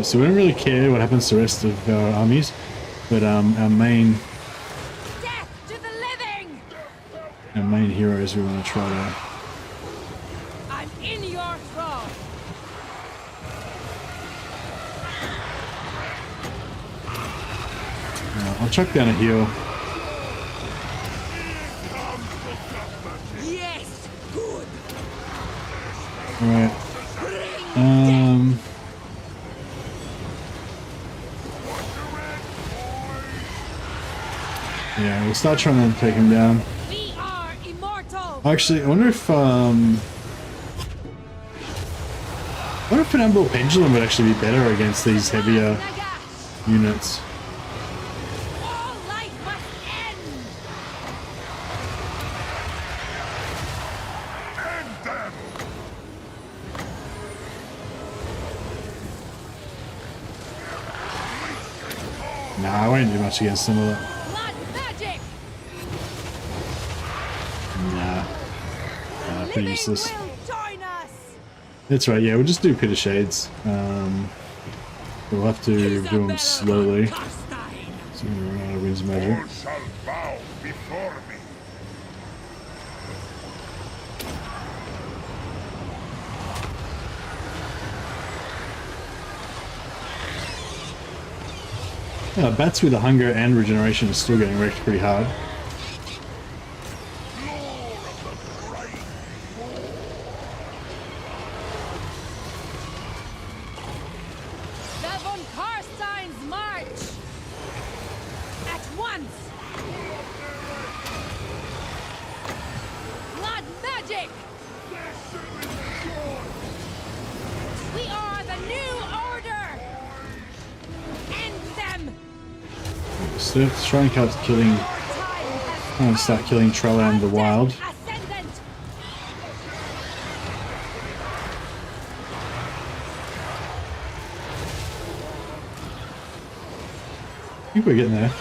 So we don't really care what happens to the rest of our armies, but our main Death to the living! heroes we want to try to. I'm in your thrall! I'll chuck down a heal. Yes! Good! All right. Yeah, we'll start trying to take him down. We are immortal! Actually, I wonder if an Umbral Pendulum would actually be better against these heavier units. All life must end! End them! Nah, I won't do much against some of that. Blood magic! Nah, pretty Living useless. will join us! That's right, yeah, we'll just do Pit of Shades. We'll have to do them slowly. Karstein! So I'm gonna run out of Winds Magic. All shall bow before me. Bats with the hunger and regeneration is still getting wrecked pretty hard. The von Karstein's march! At once! Blood magic! We are the new order! End them! So let's try and start killing Trella in the wild. Ascendant! I think we're getting there.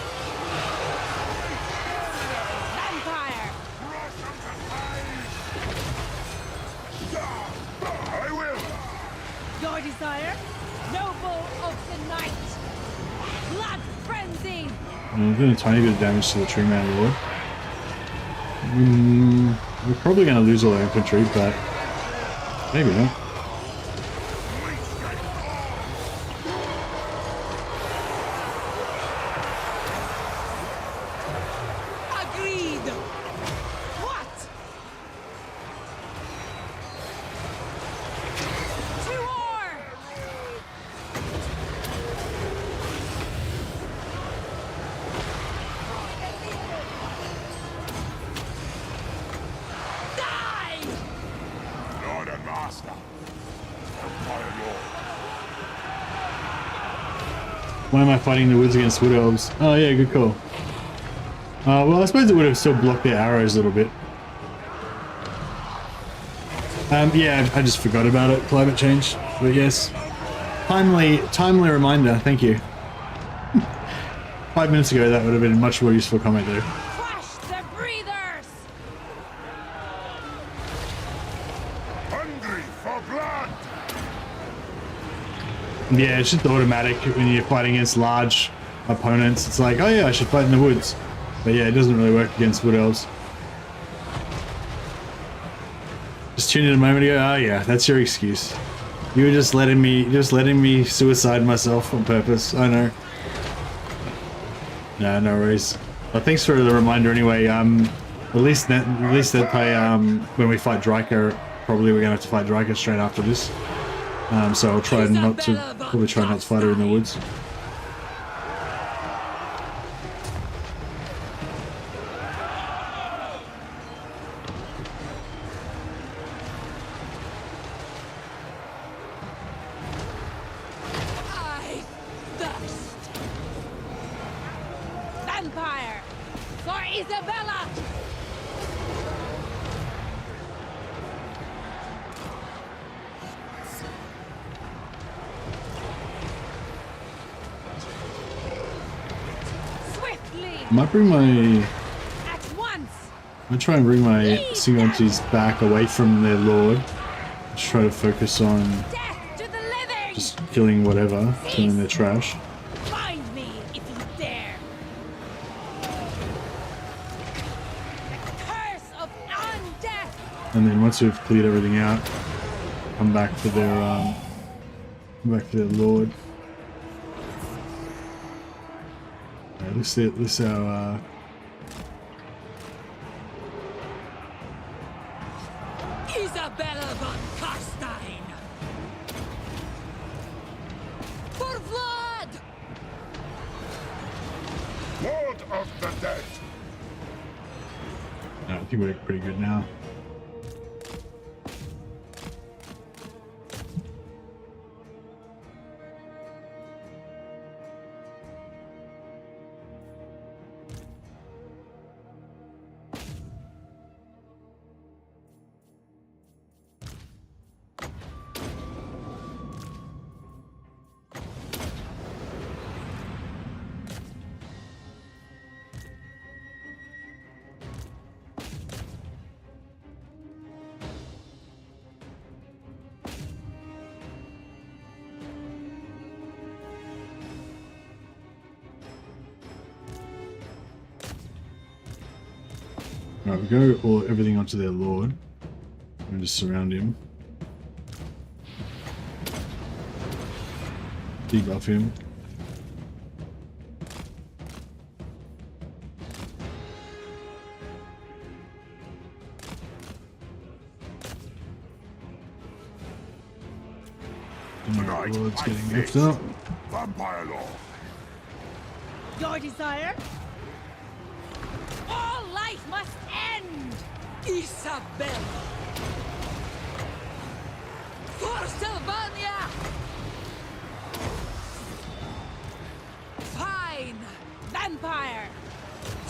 Vampire! I will! Your desire? Noble of the night! Blood frenzy! I'm doing a tiny bit of damage to the Tree Man Lord. We're probably going to lose all our infantry, but maybe not. Agreed. What? To war. Die! Lord and Master. Empire Lord. Why am I fighting the woods against wood elves? Oh yeah, good call. Well, I suppose it would have still blocked their arrows a little bit. Yeah, I just forgot about it. Climate change, but yes, timely reminder. Thank you. 5 minutes ago, that would have been a much more useful comment though. Crush the breathers. Hungry for blood. Yeah, it's just automatic when you're fighting against large opponents. It's like, oh yeah, I should fight in the woods. But yeah, it doesn't really work against wood elves. Just tuned in a moment ago. Oh yeah, that's your excuse. You were just letting me suicide myself on purpose. I know. No, no worries. Well, thanks for the reminder anyway. At least that when we fight Dryker, probably we're gonna have to fight Dryker straight after this. So I'll try probably try not to fight her in the woods. I thirst. Vampire for Isabella. Swiftly I might bring my. at once. I'm try and bring my Singontis back away from their lord. Just try to focus on Death to the living. just killing whatever, killing their trash. Find me if you dare. The curse of undeath. And then once we've cleared everything out, come back to their lord. Alright, this our Isabella von Karstein. For Vlad. Lord of the dead. I think we're pretty good now. Alright, we go everything onto their lord and just surround him. Debuff him. And our lord's getting lifted up. Vampire Lord. Your desire? All life must end! Isabella! For Sylvania! Fine! Vampire!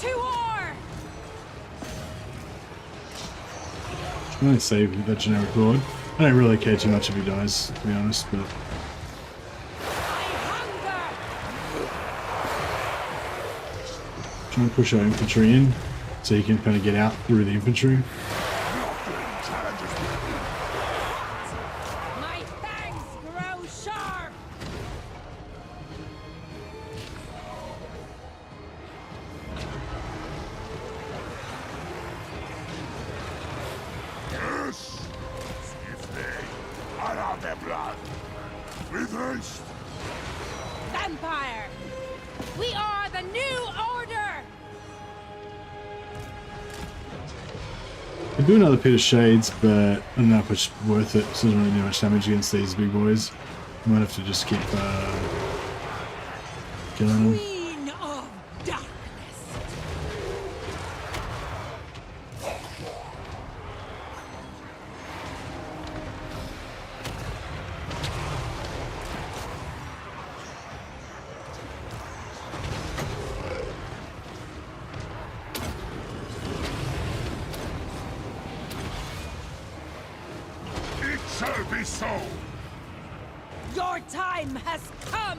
To war! I'm gonna save that generic lord. I don't really care too much if he dies, to be honest, but I hunger! try and push our infantry in so you can kind of get out through the infantry. My fangs grow sharp! their blood. With haste. Vampire! We are the new order! Could do another Pit of Shades, but I don't know if it's worth it. It doesn't really do much damage against these big boys. Might have to just keep killing them. Queen of Darkness! It shall be so. Your time has come!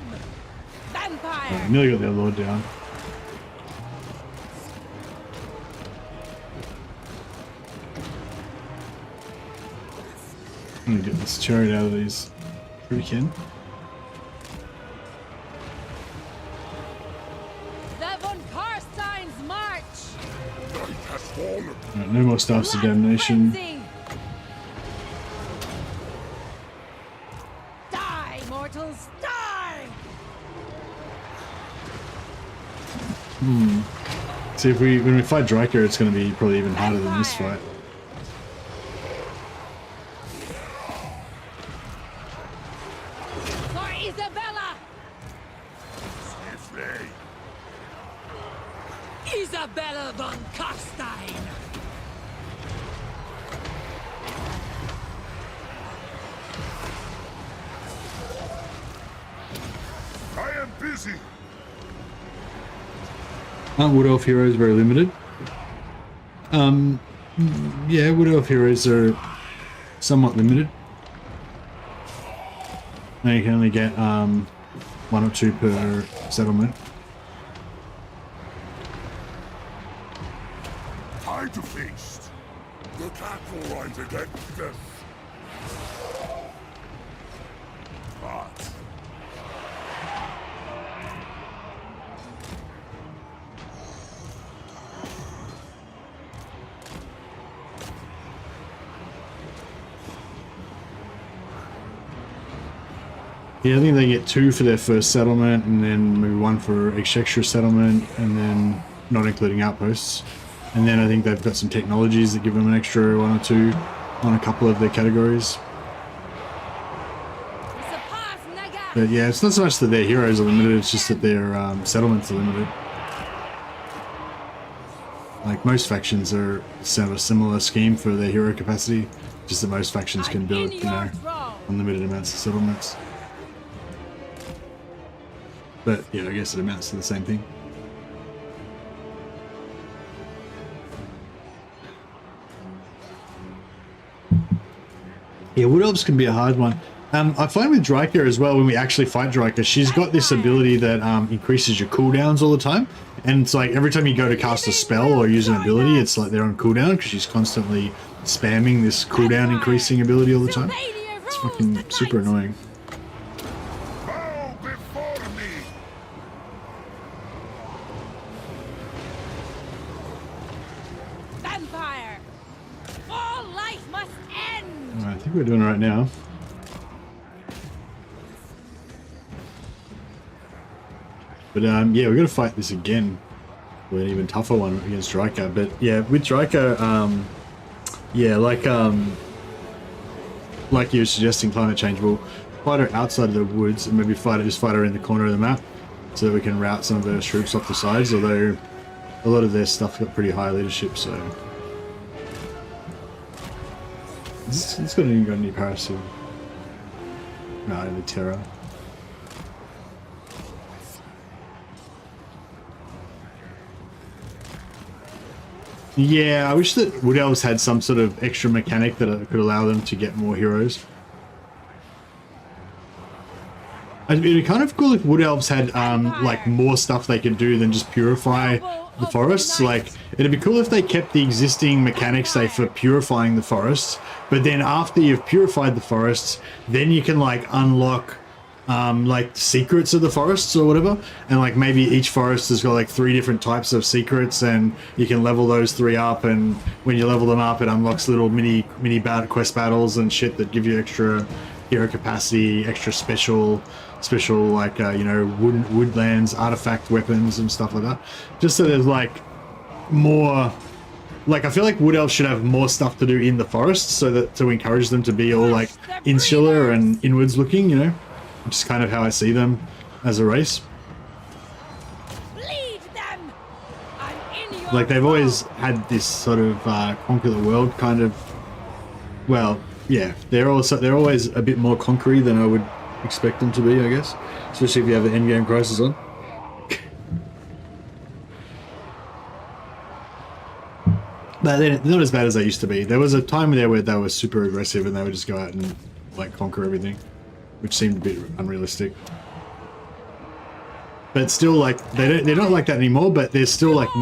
Vampire! Nearly got their lord down. I'm gonna get this chariot out of these freaking. The von Karstein's march! Night has fallen. Alright, no more Staffs of Blood Damnation. frenzy! Die, mortals, die! See if when we fight Dryker, it's gonna be probably even harder than this fight. For Isabella! Swiftly. Isabella von Karstein! I am busy. Wood Elf heroes very limited. Yeah, Wood Elf heroes are somewhat limited. Now you can only get 1 or 2 per settlement. Time to feast. The cat will rise against death. But Yeah, I think they get 2 for their first settlement, and then maybe 1 for each extra settlement, and then not including outposts. And then I think they've got some technologies that give them an extra 1 or 2 on a couple of their categories. But yeah, it's not so much that their heroes are limited, it's just that their settlements are limited. Like most factions are sort of a similar scheme for their hero capacity, just that most factions can build, you know, unlimited amounts of settlements. But yeah, I guess it amounts to the same thing. Yeah, Wood Elves can be a hard one. I find with Dryker as well, when we actually fight Dryker, she's got this ability that increases your cooldowns all the time. And it's like every time you go to cast a spell or use an ability, it's like they're on cooldown because she's constantly spamming this cooldown increasing ability all the time. It's fucking super annoying. bow before me. Vampire! All life must end! I think we're doing it right now. But yeah, we're gonna fight this again with an even tougher one against Dryker. But yeah, with Dryker, yeah, like you were suggesting, climate change, we'll fight her outside of the woods and maybe just fight her in the corner of the map so that we can route some of those troops off the sides, although a lot of their stuff got pretty high leadership, so it's got any Parasil. No, the Terror. Yeah, I wish that Wood Elves had some sort of extra mechanic that could allow them to get more heroes. It'd be kind of cool if Wood Elves had like more stuff they could do than just purify the forests. Like, it'd be cool if they kept the existing mechanics, say, for purifying the forests, but then after you've purified the forests, then you can like unlock like secrets of the forests or whatever, and like maybe each forest has got like 3 different types of secrets, and you can level those 3 up, and when you level them up it unlocks little mini quest battles and shit that give you extra hero capacity, extra special like you know, woodlands, artifact weapons and stuff like that. Just so there's like more, like I feel like wood elves should have more stuff to do in the forest, so that to encourage them to be all like insular and inwards looking, you know, which is kind of how I see them as a race. Bleed them. I'm in your Like they've always had this sort of conquer the world kind of, well, yeah, they're always a bit more conquery than I would expect them to be, I guess, especially if you have the endgame crisis on. But they're not as bad as they used to be. There was a time there where they were super aggressive and they would just go out and like conquer everything, which seemed a bit unrealistic. But still, like they're not like that anymore. But there's still like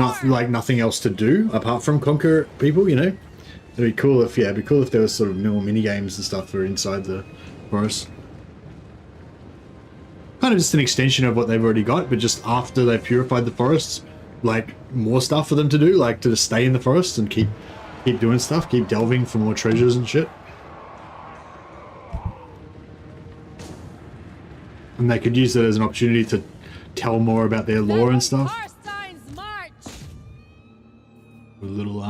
nothing else to do apart from conquer people, you know. It'd be cool if, yeah, it'd be cool if there was sort of more mini games and stuff for inside the forest. Kind of just an extension of what they've already got, but just after they've purified the forests, like more stuff for them to do, like to just stay in the forest and keep doing stuff, keep delving for more treasures and shit. And they could use that as an opportunity to tell more about their lore and stuff. With little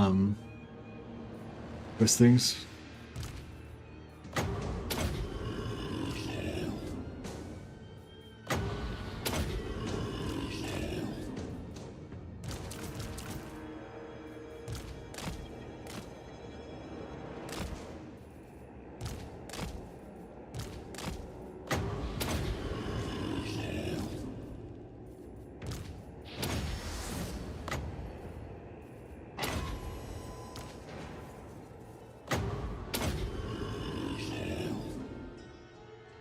those things.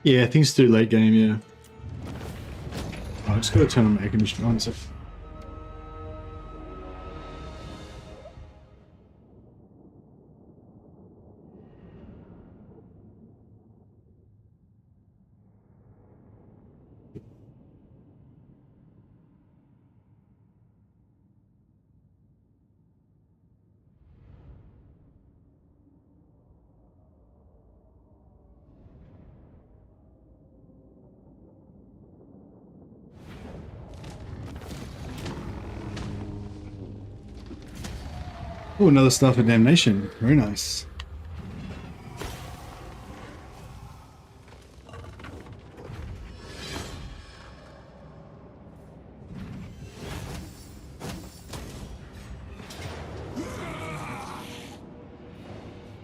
Yeah, things do late game, yeah. Oh, I just gotta turn on my air conditioner on a sec. Oh, another Staff of Damnation. Very nice.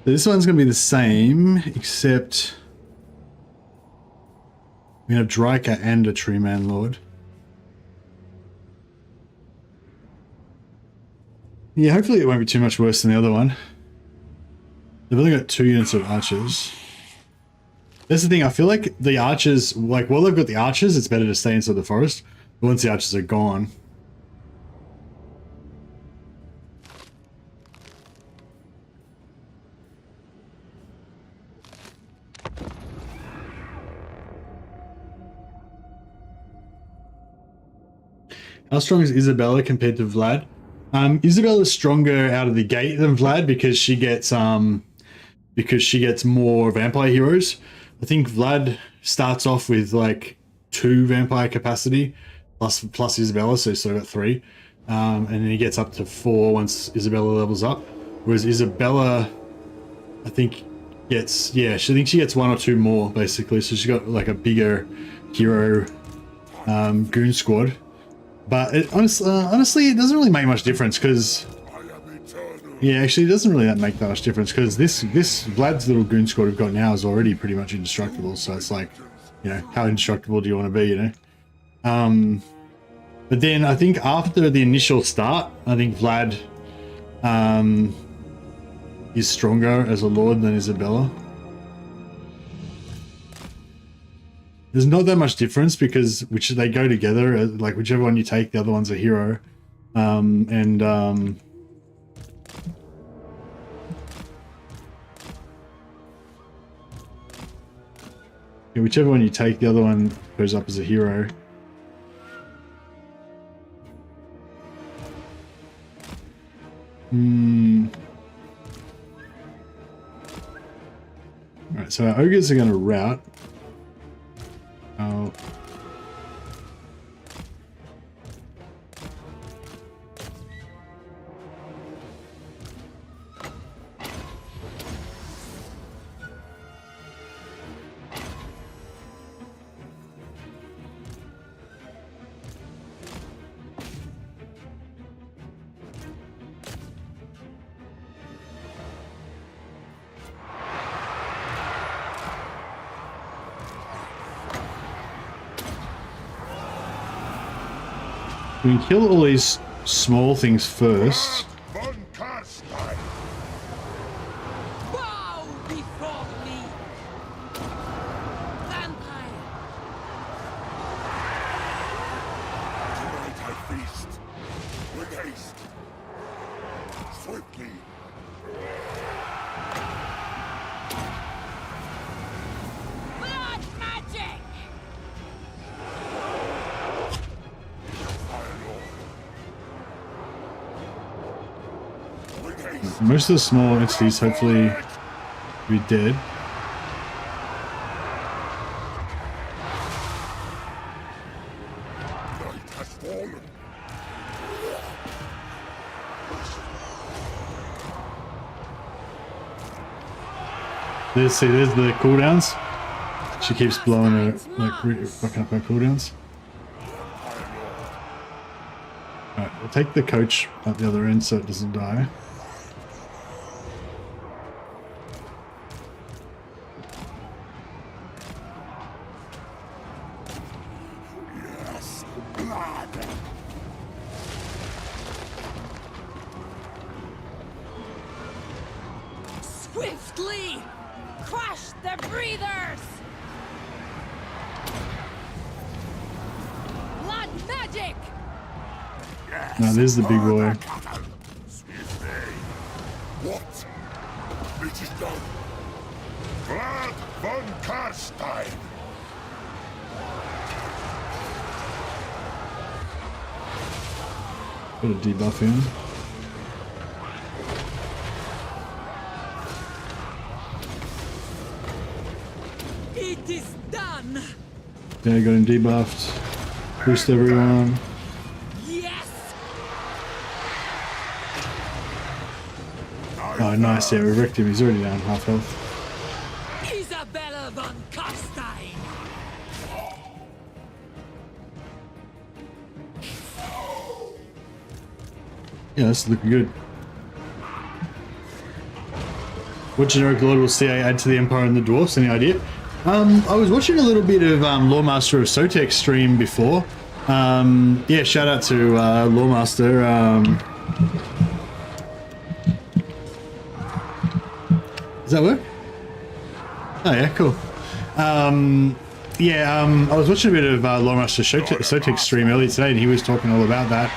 This one's going to be the same, except we have Dryka and a Tree Man Lord. Yeah, hopefully it won't be too much worse than the other one. They've only got 2 units of archers. That's the thing, I feel like the archers, like while they've got the archers, it's better to stay inside the forest. But once the archers are gone... How strong is Isabella compared to Vlad? Isabella's stronger out of the gate than Vlad because she gets more vampire heroes. I think Vlad starts off with like 2 vampire capacity plus Isabella, so he's sort of got 3. And then he gets up to 4 once Isabella levels up. Whereas Isabella, I think gets, yeah, she thinks she gets 1 or 2 more basically. So she's got like a bigger hero goon squad. But it, honestly, it doesn't really make much difference because, yeah, actually, it doesn't really make that much difference because this Vlad's little goon squad we've got now is already pretty much indestructible. So it's like, you know, how indestructible do you want to be, you know? But then I think after the initial start, I think Vlad is stronger as a lord than Isabella. There's not that much difference because they go together, like whichever one you take, the other one's a hero. Yeah, whichever one you take, the other one goes up as a hero. Alright, so our ogres are going to rout. Oh. We can kill all these small things first. Von Karstein. Bow before me! Vampire! Tonight I feast. With haste. Swiftly. Blood magic! With haste. Most of the small entities hopefully be dead. Night has fallen. See, there's the cooldowns. She keeps blowing her, like, fucking up her cooldowns. Alright, we'll take the coach up the other end so it doesn't die. Yes, blood. Swiftly! Crush the breathers! Blood magic! Now there's the big boy. Swiftly. What? It is done. Vlad von Karstein. Put a debuff in. It is done! Yeah, got him debuffed. Boost everyone. Yes! Oh, nice. Yeah, we wrecked him. He's already down half health. Isabella von Karstein! Yeah, that's looking good. What generic lord will CA add to the Empire and the Dwarfs? Any idea? I was watching a little bit of Lawmaster of Sotek stream before. Yeah, shout out to Lawmaster. Does that work? Oh yeah, cool. Yeah, I was watching a bit of Lawmaster Sotek stream earlier today, and he was talking all about that.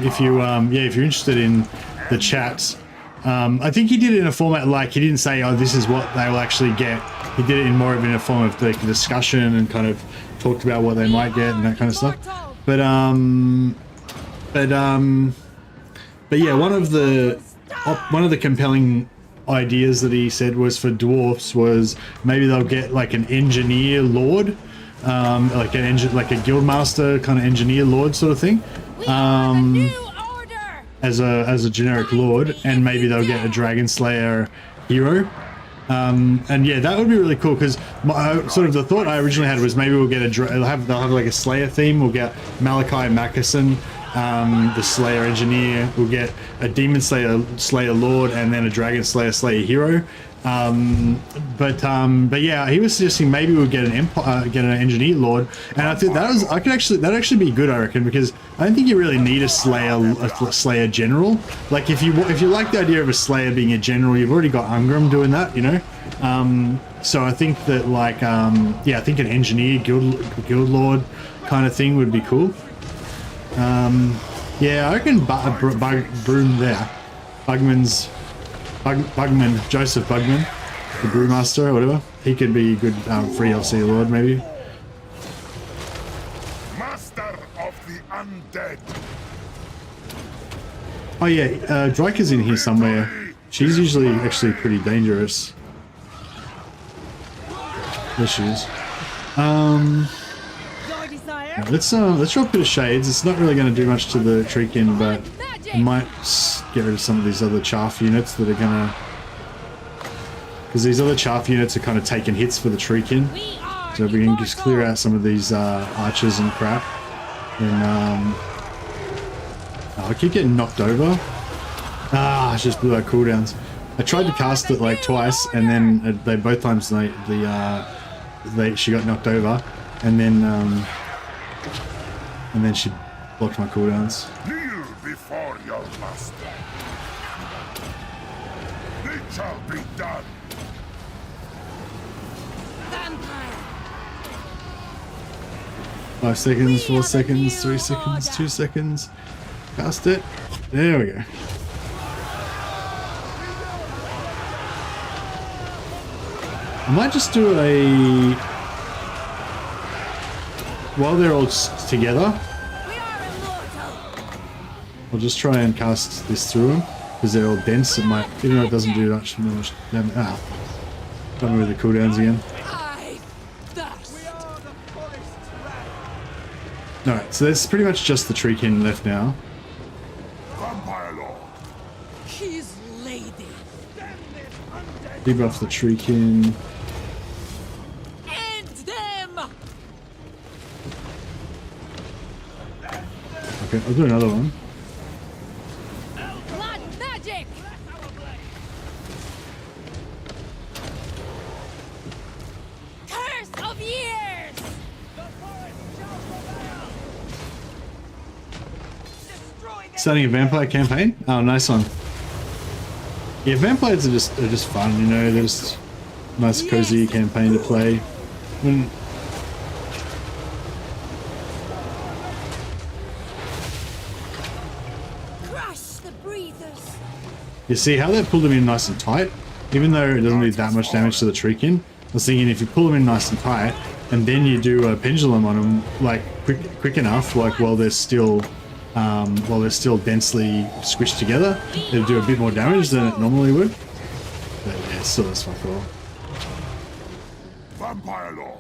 If you're interested in the chats, I think he did it in a format like he didn't say, "Oh, this is what they will actually get." He did it in more of in a form of like a discussion and kind of talked about what they might get and that kind of stuff. But yeah, one of the compelling ideas that he said was for dwarfs was maybe they'll get like an engineer lord, like a guild master kind of engineer lord sort of thing, as a generic lord, and maybe they'll get a dragon slayer hero. And yeah, that would be really cool because sort of the thought I originally had was maybe we'll get they'll have like a Slayer theme. We'll get Malachi Mackerson, the Slayer engineer. We'll get a Demon Slayer Lord, and then a Dragon Slayer hero. But yeah, he was suggesting maybe we'll get an engineer lord, and I think that'd actually be good, I reckon, because I don't think you really need a Slayer general. Like if you like the idea of a Slayer being a general, you've already got Ungram doing that, you know. So I think that like yeah, I think an engineer guild lord kind of thing would be cool. Yeah, I reckon Broom there, Bugman, Joseph Bugman, the Brewmaster or whatever. He could be a good free LC lord, maybe. Master of the undead. Oh yeah, Drika's in here somewhere. She's usually actually pretty dangerous. There she is. Your desire? Let's drop a bit of shades. It's not really going to do much to the Treekin, but I might get rid of some of these other chaff units that are going to... Because these other chaff units are kind of taking hits for the Treekin. So if we can just clear out some of these archers and crap. And I keep getting knocked over. I just blew out cooldowns. I tried to cast it like twice, and then they both times she got knocked over, and then she blocked my cooldowns. Kneel before your master. It shall be done. Vampire. 5 seconds, 4 seconds, 3 seconds, 2 seconds. Cast it. There we go. I might just do a... While they're all together, I'll just try and cast this through them, because they're all dense. It might, even though it doesn't do much damage. Don't move the cooldowns again. Alright, so there's pretty much just the Treekin left now. Vampire Lord. His lady. Debuff the Treekin. End them. Okay, I'll do another one. Blood magic. Curse of years. Starting a vampire campaign? Oh, nice one. Yeah, vampires are just fun, you know. They're just nice, cozy campaign to play. When Crush the breathers. you see how they pulled them in nice and tight, even though it doesn't do that much damage to the Treekin. I was thinking if you pull them in nice and tight, and then you do a pendulum on them, like quick enough, like while they're still densely squished together, it'll do a bit more damage than it normally would. But yeah, still that's fuck all. Vampire Lord.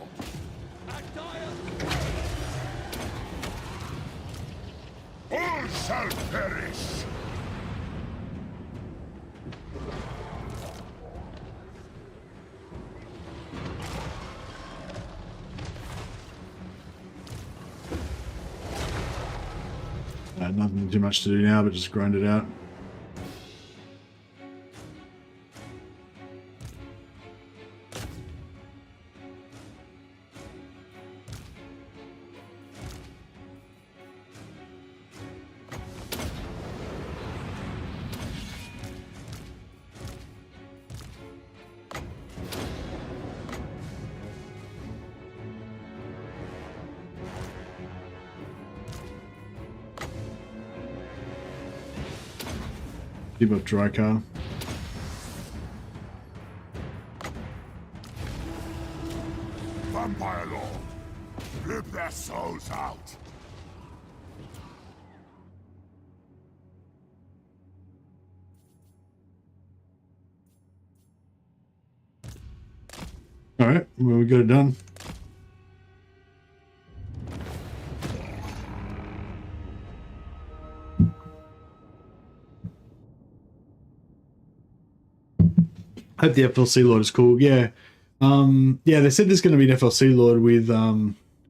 All shall perish. Nothing too much to do now, but just grind it out. Keep up dry car. Vampire Lord. Rip their souls out. Alright, well, we got it done. Hope the FLC Lord is cool. Yeah. Yeah, they said there's going to be an FLC Lord with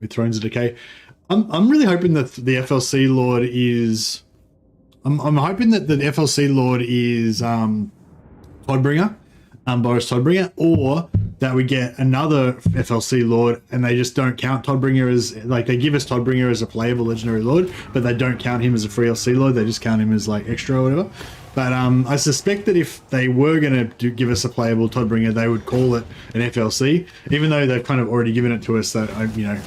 Thrones of Decay. I'm really hoping that the FLC Lord is... I'm hoping that the FLC Lord is Toddbringer, Boris Toddbringer, or that we get another FLC Lord and they just don't count Toddbringer as... Like, they give us Toddbringer as a playable Legendary Lord, but they don't count him as a free LC Lord. They just count him as, like, extra or whatever. But I suspect that if they were going to give us a playable Toddbringer, they would call it an FLC, even though they've kind of already given it to us. That, you know,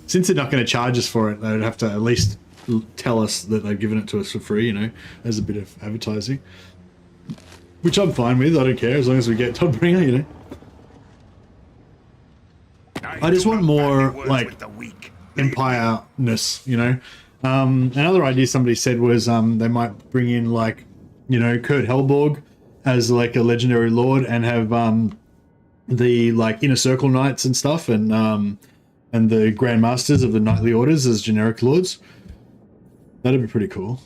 since they're not going to charge us for it, they would have to at least tell us that they've given it to us for free, you know, as a bit of advertising. Which I'm fine with. I don't care as long as we get Toddbringer, you know. I just want more, like, Empire-ness, you know. Another idea somebody said was they might bring in, like, you know, Kurt Hellborg as like a Legendary Lord and have the like inner circle knights and stuff, and the Grand Masters of the knightly orders as generic lords. That'd be pretty cool.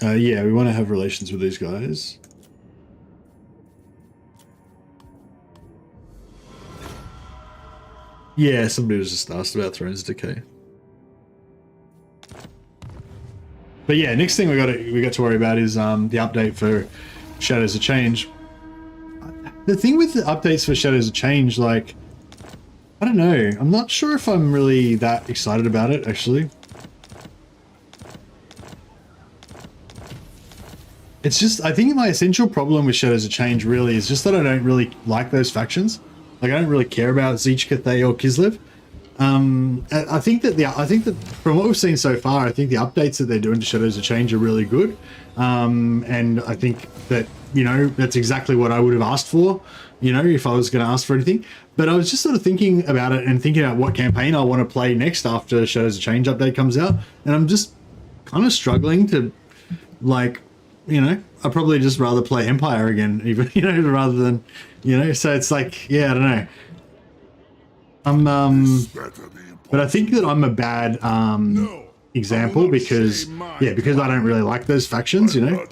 Yeah, we want to have relations with these guys. Yeah, somebody was just asked about Thrones of Decay. But yeah, next thing we got to worry about is the update for Shadows of Change. The thing with the updates for Shadows of Change, like, I don't know. I'm not sure if I'm really that excited about it, actually. It's just, I think my essential problem with Shadows of Change really is just that I don't really like those factions. Like, I don't really care about Zeech, Cathay, or Kislev. I think that from what we've seen so far, I think the updates that they're doing to Shadows of Change are really good. And I think that, you know, that's exactly what I would have asked for, you know, if I was going to ask for anything. But I was just sort of thinking about it and thinking about what campaign I want to play next after Shadows of Change update comes out. And I'm just kind of struggling to, like, you know, I'd probably just rather play Empire again, even, you know, rather than, you know, so it's like, yeah, I don't know. But I think that I'm a bad example because, yeah, because I don't really like those factions, you know.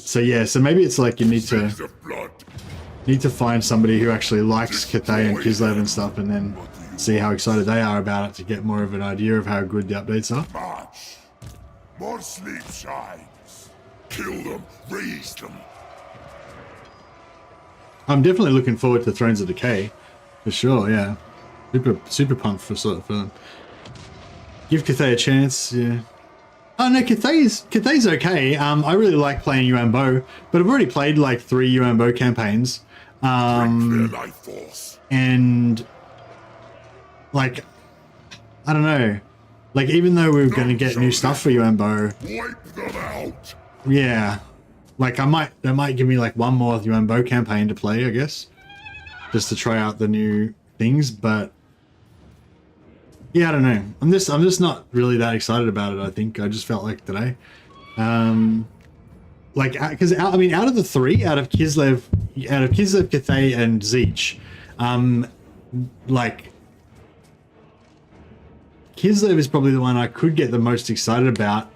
So yeah, so maybe it's like you need to find somebody who actually likes Cathay and Kislev and stuff, and then see how excited they are about it to get more of an idea of how good the updates are. March. More sleep shines. Kill them, raise them. I'm definitely looking forward to Thrones of Decay. For sure, yeah. Super pumped for them. Give Cathay a chance, yeah. Oh no, Cathay's okay. I really like playing Yuan-Bo, but I've already played like 3 Yuan-Bo campaigns. And like, I don't know. Like, even though we're going to get new stuff for Yuan-Bo, Wipe them out. yeah. Like, they might give me like one more Yuan-Bo campaign to play, I guess, just to try out the new things. But yeah, I don't know. I'm just not really that excited about it. I think I just felt like today, like, because I mean, out of the 3, out of Kislev, Cathay, and Zeech, like, Kislev is probably the one I could get the most excited about,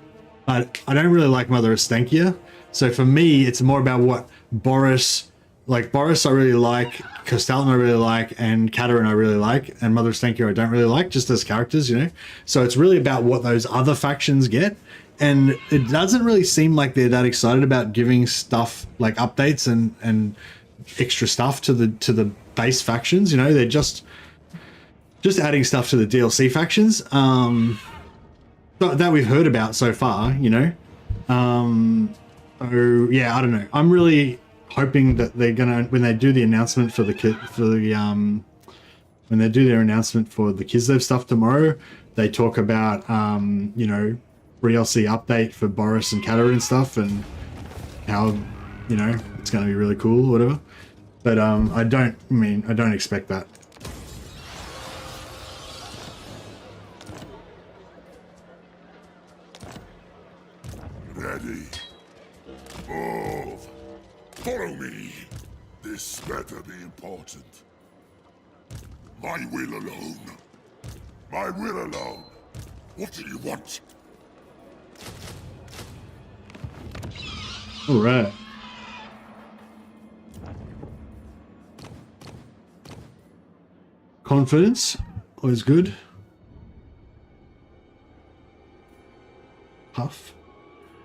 but I don't really like Mother Ostankya. So for me, it's more about what Boris I really like, Kostalin I really like, and Katerin I really like, and Mother Ostankya I don't really like, just as characters, you know? So it's really about what those other factions get, and it doesn't really seem like they're that excited about giving stuff, like updates and extra stuff to the base factions, you know? They're just adding stuff to the DLC factions, that we've heard about so far, you know? So yeah, I don't know. I'm really hoping that they're gonna, when they do the announcement for when they do their announcement for the Kislev stuff tomorrow, they talk about you know, DLC update for Boris and Katerin and stuff, and how, you know, it's gonna be really cool or whatever. But I don't expect that. Ready. Move. Follow me. This better be important. My will alone. My will alone. What do you want? All right. Confidence, always good. Huff.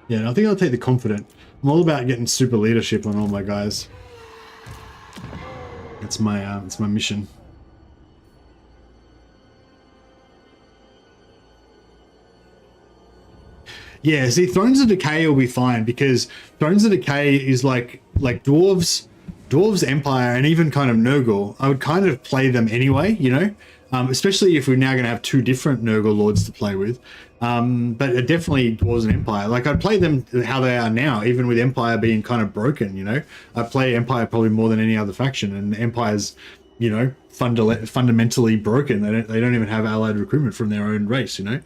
Yeah, I think I'll take the confident. I'm all about getting super leadership on all my guys. It's my mission. Yeah, see, Thrones of Decay will be fine, because Thrones of Decay is like dwarves, Empire, and even kind of Nurgle. I would kind of play them anyway, you know, especially if we're now going to have 2 different Nurgle lords to play with. But definitely Dwarves and Empire. Like, I'd play them how they are now, even with Empire being kind of broken, you know. I play Empire probably more than any other faction, and Empire's, you know, fundamentally broken. They don't even have allied recruitment from their own race, you know.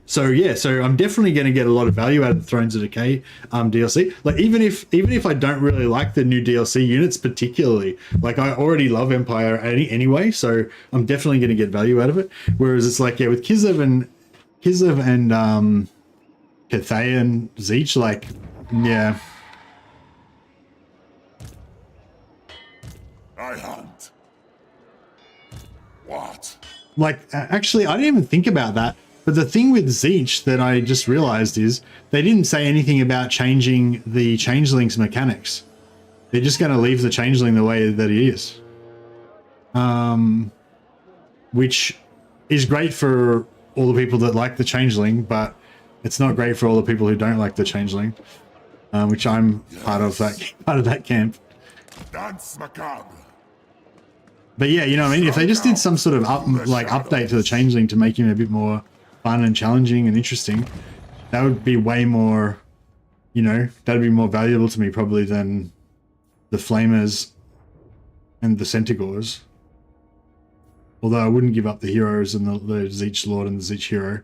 So yeah, so I'm definitely going to get a lot of value out of the Thrones of Decay DLC. Like even if I don't really like the new DLC units particularly, like I already love Empire anyway, so I'm definitely going to get value out of it. Whereas it's like, yeah, with Kislev and Cathay and Zeech, like, yeah. I hunt. What? Like, actually, I didn't even think about that. But the thing with Zeech that I just realized is they didn't say anything about changing the Changeling's mechanics. They're just going to leave the Changeling the way that he is. Which is great for all the people that like the Changeling, but it's not great for all the people who don't like the Changeling. Which I'm part of that camp. Dance macabre. But yeah, you know what I mean? If they just did some sort of update to the Changeling to make him a bit more fun and challenging and interesting, that would be way more, you know, that'd be more valuable to me probably than the Flamers and the Centaurs. Although I wouldn't give up the heroes and the Zeech Lord and the Zeech Hero,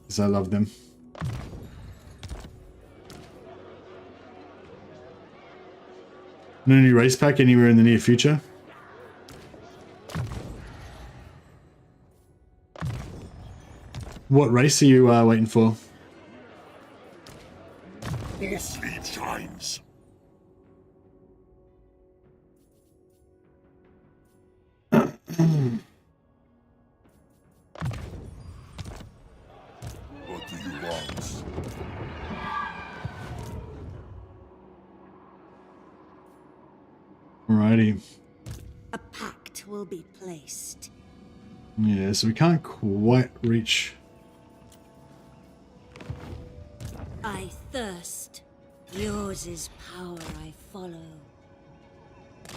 because I love them. No new race pack anywhere in the near future. What race are you waiting for? More sleep shines. What do you want? Alrighty. A pact will be placed. Yeah, so we can't quite reach. I thirst. Yours is power I follow.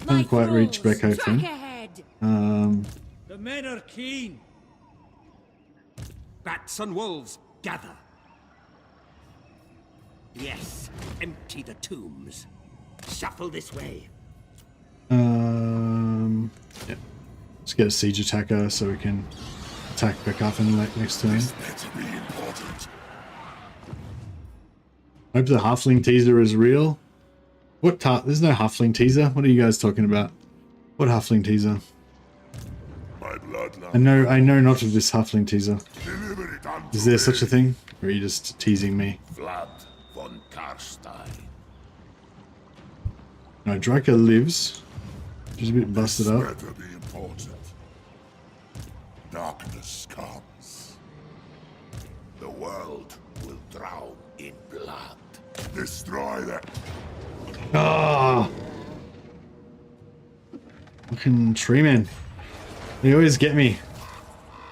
Can't quite reach thralls, Becco track Finn. ahead. The men are keen. Bats and wolves, gather. Yes, empty the tombs. Shuffle this way. Yeah. Let's get a siege attacker so we can attack Beckoffen next turn. This better be important. Hope the halfling teaser is real. What there's no halfling teaser. What are you guys talking about? What halfling teaser? My bloodline. I know not of this halfling teaser. Deliver it unto Is there me. such a thing? Or are you just teasing me? Vlad von Karstein. No, Draco lives. She's a bit busted This up. better be important. Darkness comes. The world will drown in blood. Destroy them. Ah! Fucking tree men. They always get me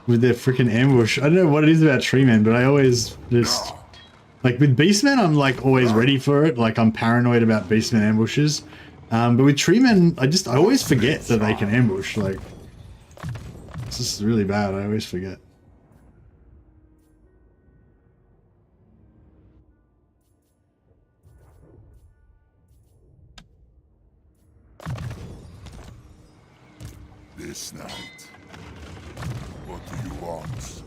with their freaking ambush. I don't know what it is about tree men, but I always just like with beastmen, I'm like always ready for it. Like I'm paranoid about beastmen ambushes. But with tree men, I always forget that they can ambush. Like it's just really bad. I always forget. This night. What do you want?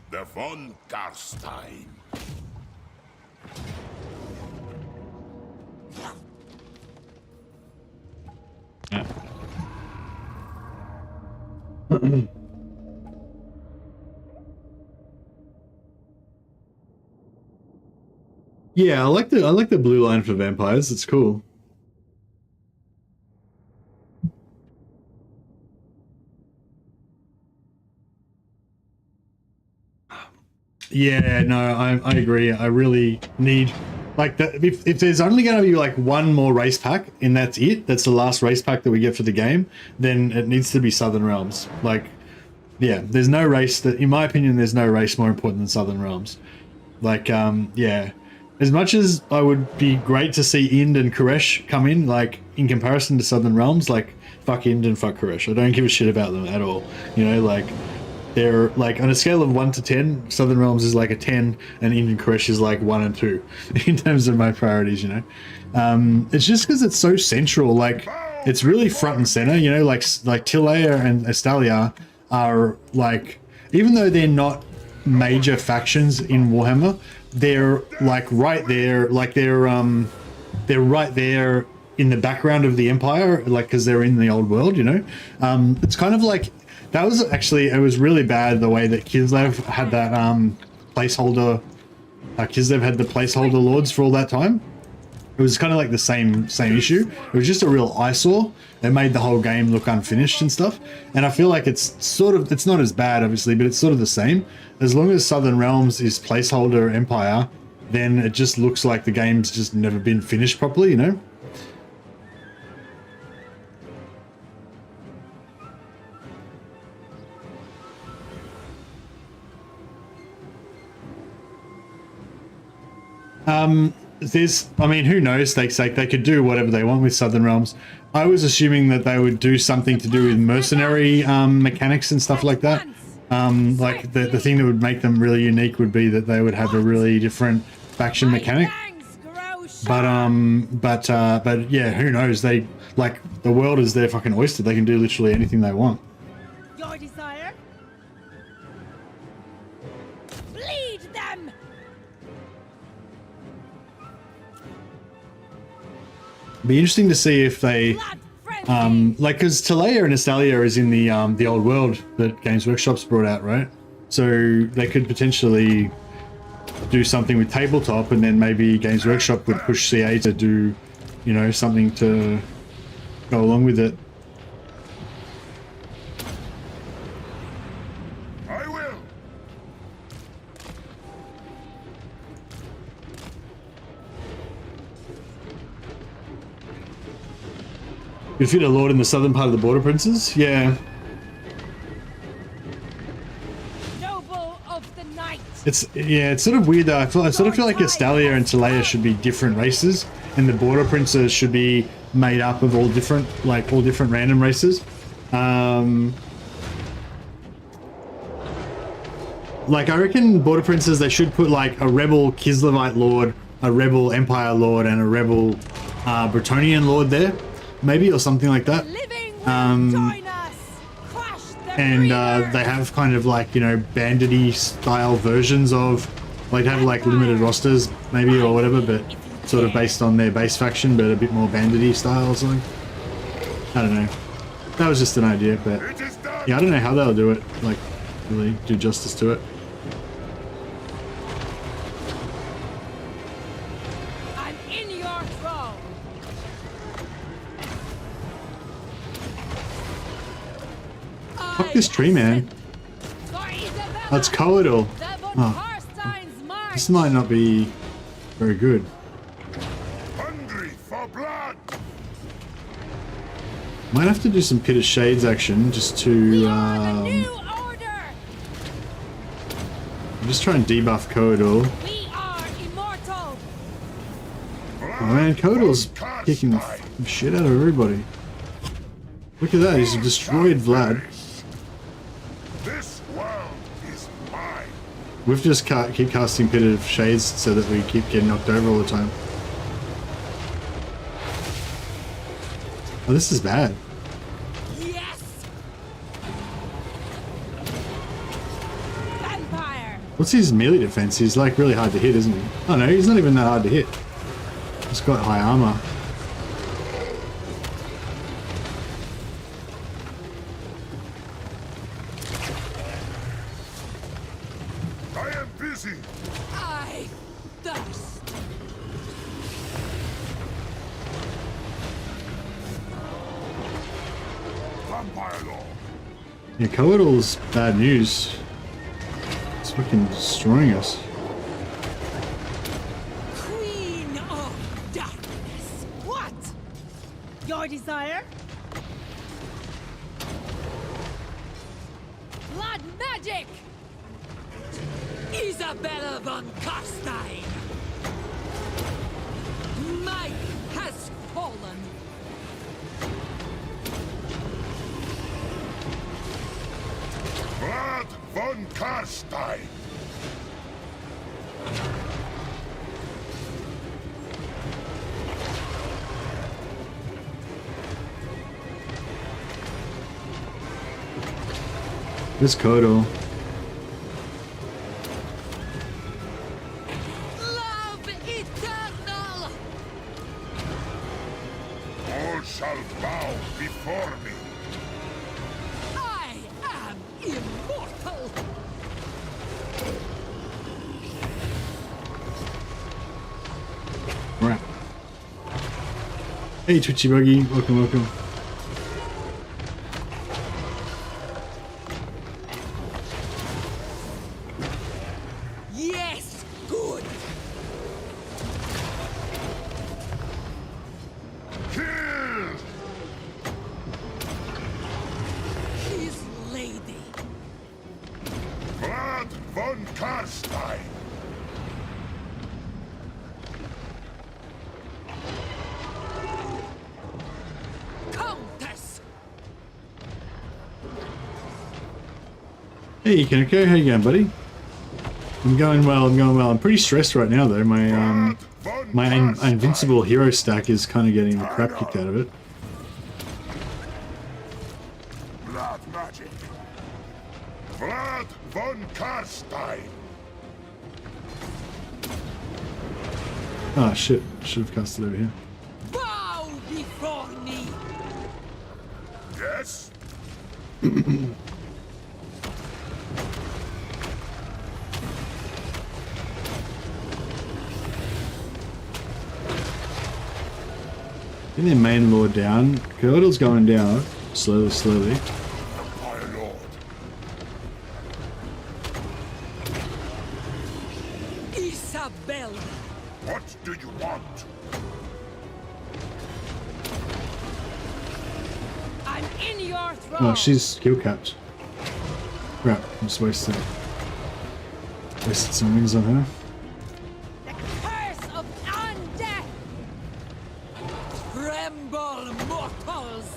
The von Karstein. Yeah. Yeah, I like the blue line for vampires. It's cool. Yeah, no, I agree. I really need like that. If there's only going to be like one more race pack and that's it, that's the last race pack that we get for the game, then it needs to be Southern Realms. Like, yeah, there's no race that, in my opinion, there's no race more important than Southern Realms. Like, yeah. As much as I would be great to see Ind and Koresh come in, like, in comparison to Southern Realms, like, fuck Ind and fuck Koresh. I don't give a shit about them at all. You know, like, they're, like, on a scale of 1 to 10, Southern Realms is like a 10, and Ind and Koresh is like 1 and 2, in terms of my priorities, you know. It's just because it's so central, like, it's really front and center, you know, like Tilea and Estalia are like, even though they're not major factions in Warhammer, they're like right there, like they're right there in the background of the Empire, like because they're in the old world, you know. It's kind of like, that was actually, it was really bad the way that Kislev had that placeholder, Kislev had the placeholder lords for all that time. It was kind of like the same issue. It was just a real eyesore. It made the whole game look unfinished and stuff. And I feel like it's sort of, it's not as bad obviously, but it's sort of the same. As long as Southern Realms is placeholder Empire, then it just looks like the game's just never been finished properly, you know? I mean, who knows? They could do whatever they want with Southern Realms. I was assuming that they would do something to do with mercenary mechanics and stuff like that. Like the thing that would make them really unique would be that they would have a really different faction mechanic. But yeah, who knows? They, like, the world is their fucking oyster. They can do literally anything they want. Your desire? Bleed them! Be interesting to see if they, like, because Tilea and Estalia is in the old world that Games Workshop's brought out, right? So they could potentially do something with tabletop, and then maybe Games Workshop would push CA to do, you know, something to go along with it. I will. You'd fit a lord in the southern part of the Border Princes? Yeah. Noble of the night. It's sort of weird though. I sort of feel like Estalia and Tilea should be different races, and the Border Princes should be made up of all different random races. Like, I reckon Border Princes, they should put like a rebel Kislevite lord, a rebel Empire lord, and a rebel Bretonnian lord there, maybe, or something like that. Join us. Crush the And they have kind of like, you know, bandity style versions of, like, have like limited rosters maybe or whatever, but sort of based on their base faction, but a bit more bandity style or something. I don't know. That was just an idea, but yeah, I don't know how they'll do it, like, really do justice to it. I'm in your throne. Fuck this tree, man. That's Coadal. Oh, this might not be very good. Hungry for blood. Might have to do some Pit of Shades action just to New order. just try and debuff Coadal. We are immortal. Oh man, Coadal's kicking the shit out of everybody. Look at that, he's destroyed Vlad. This world is mine. We've just keep casting Pit of Shades so that we keep getting knocked over all the time. Oh, this is bad. Yes. Vampire. What's his melee defense? He's like really hard to hit, isn't he? Oh no, he's not even that hard to hit. He's got high armor. I am busy. I thirst. Vampire Lord. Yeah, Coadal's bad news. It's fucking destroying us. Queen of darkness. What? Your desire? Blood magic. Isabella von Karstein! Mike has fallen! Vlad von Karstein. This Kodo. Love eternal! All shall bow before me. I am immortal! Right. Hey, Twitchy Buggy. Welcome, welcome. Yes, good! Kill! His lady! Vlad von Karstein. Countess! Hey, Kaneko. How you going, buddy? I'm going well. I'm going well. I'm pretty stressed right now, though. My invincible hero stack is kind of getting the crap kicked out of it. Blood magic. Vlad von Karstein. Ah, shit. Should have cast it over here. Bow before me! Yes? Getting their main lord down. Curdle's going down. Slowly, slowly. My lord. Isabella! What do you want? I'm in your throne! Oh, she's skill capped. Crap, I'm just wasted some wings on her. The curse of undeath! Tremble, mortals!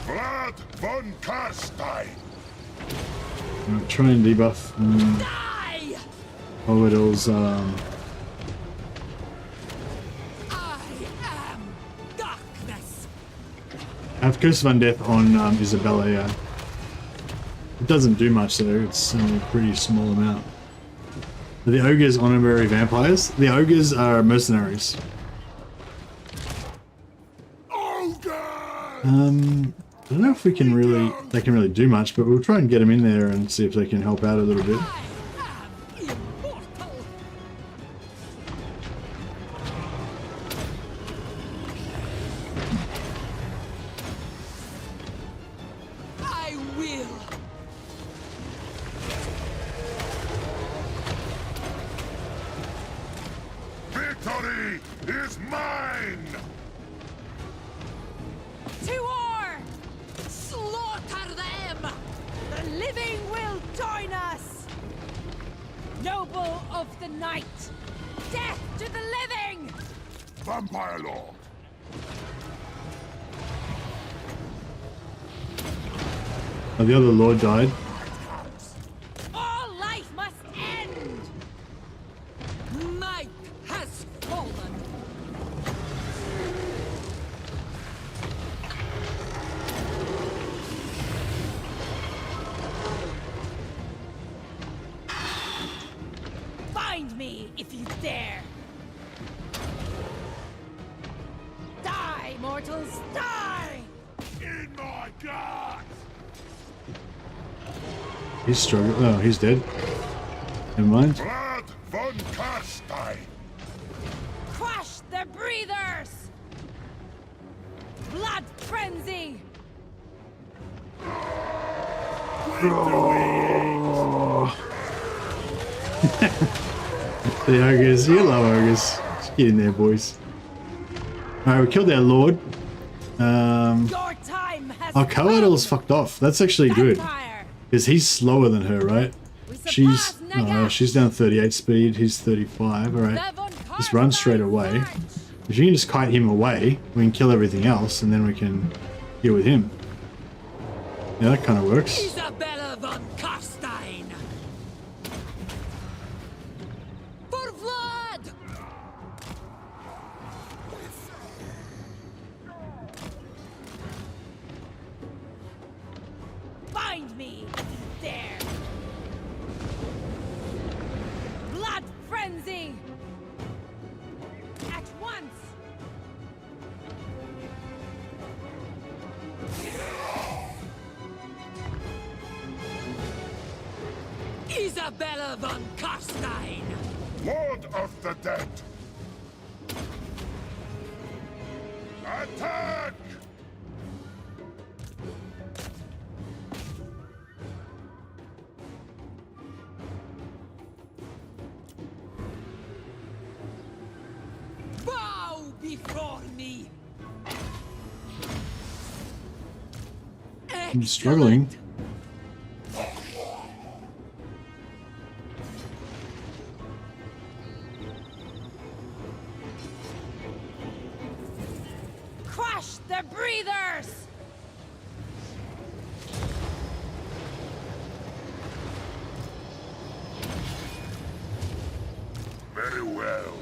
Vlad von Karstein. I'll try and debuff Die! Orbital's I am darkness! I have Curse of Undeath on Isabella, yeah. It doesn't do much though, it's only a pretty small amount. Are the ogres honorary vampires? The ogres are mercenaries. Ogre! I don't know if we can really, they can really do much, but we'll try and get them in there and see if they can help out a little bit. I am immortal! I will! Victory is mine! To war! Slaughter them! The living will join us! Noble of the night! Death to the living! Vampire Lord. Oh, the other lord died. All life must end! Night has fallen! Find me if you dare! Die, mortals, die! In my guts! He's struggling. Oh, he's dead. Never mind. Vlad von Karstein. Crush the breathers! Blood frenzy! The ogres, you love ogres. Just get in there, boys. Alright, we killed our lord. Your time has Our Coadle's fucked off. That's actually good. Vampire! Because he's slower than her, right? We She's surpass Naga! she's down 38 speed, he's 35. Alright. Levon Just run straight away. March! If you can just kite him away, we can kill everything else and then we can deal with him. Yeah, that kind of works. Isabella von Karstein! For Vlad! find me if you dare. Blood frenzy! At once! Isabella von Karstein! Lord of the Dead! Attack! Bow before me! I'm struggling. Crush the breathers! Very well.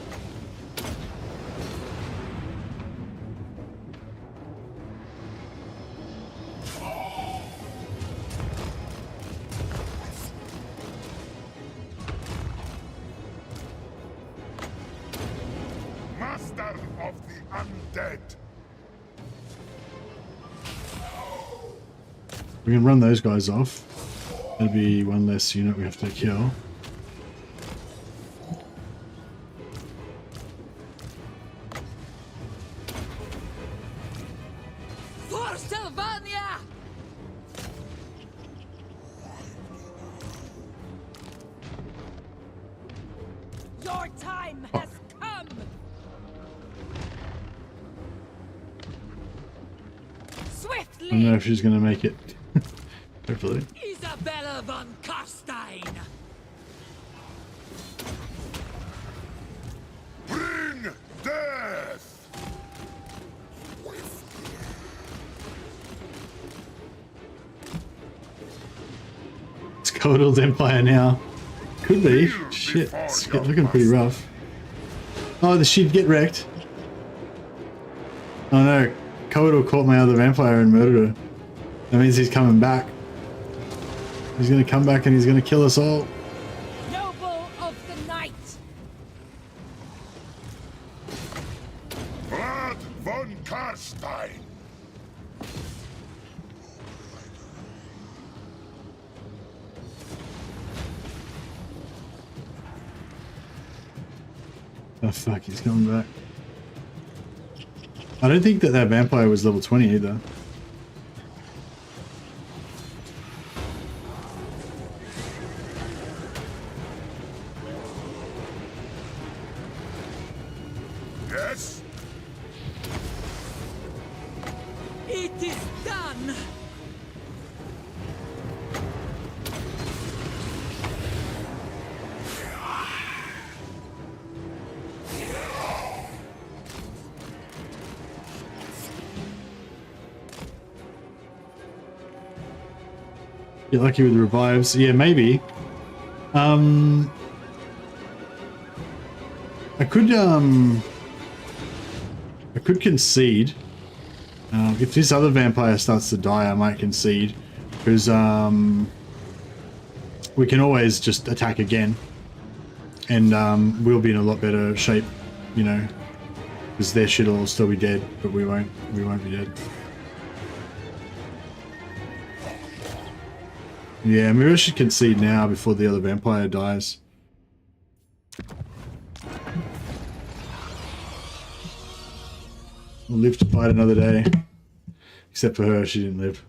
Master of the Undead! We can run those guys off. That'll be one less unit we have to kill. For Sylvania! Your time has come! I don't know Swiftly! if she's gonna make it. Hopefully. Isabella von Karstein! Bring death! It's Coldall's Empire now. Could be. Shit, it's looking pretty rough. Oh, she'd get wrecked. Oh no, Coldall caught my other vampire and murdered her. That means he's coming back. He's gonna come back and he's gonna kill us all. Noble of the night! Vlad von Karstein! Oh fuck, he's coming back. I don't think that vampire was level 20 either. Yes? It is done! Get lucky with the revives. Yeah, maybe. I could concede. If this other vampire starts to die, I might concede. Because we can always just attack again. And we'll be in a lot better shape, you know. Because their shit will still be dead, but we won't be dead. Yeah, maybe I should concede now before the other vampire dies. We'll live to fight another day. Except for her, she didn't live.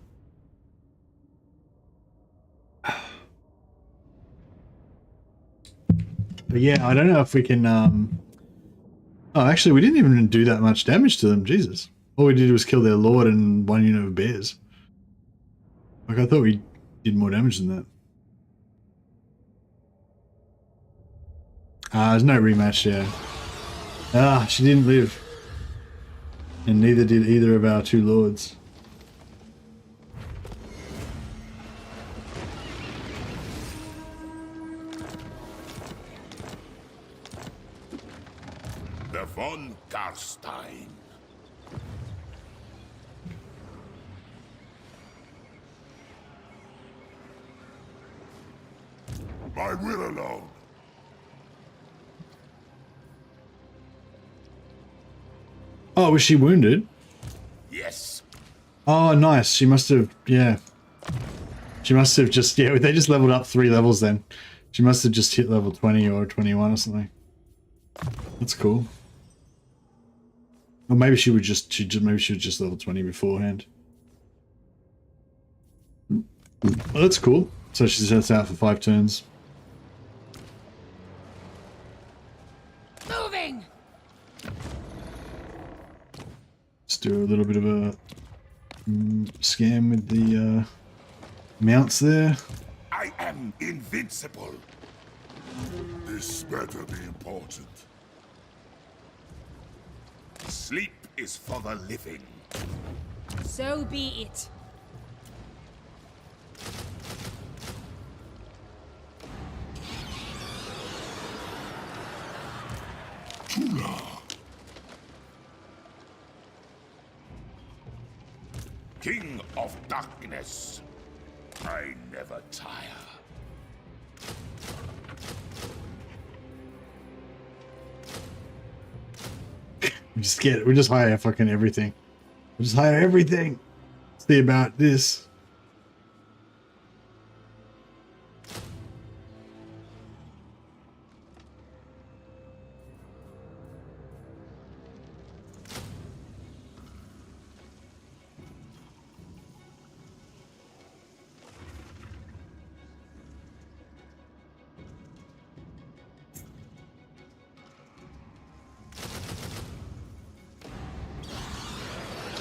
But yeah, I don't know if we can... Oh, actually, we didn't even do that much damage to them. Jesus. All we did was kill their lord and one unit of bears. Like, I thought we did more damage than that. There's no rematch there. She didn't live. And neither did either of our two lords. The von Karstein. My will alone. Oh, was she wounded? Yes. Oh, nice. She must have, yeah. She must have just, yeah, they just leveled up 3 levels then. She must have just hit level 20 or 21 or something. That's cool. Or maybe she was just level 20 beforehand. Well, that's cool. So she sets out for 5 turns. Moving. Let's do a little bit of a scam with the mounts there. I am invincible. This better be important. Sleep is for the living. So be it. King of darkness. I never tire. We just hire fucking everything. We just hire everything. See about this.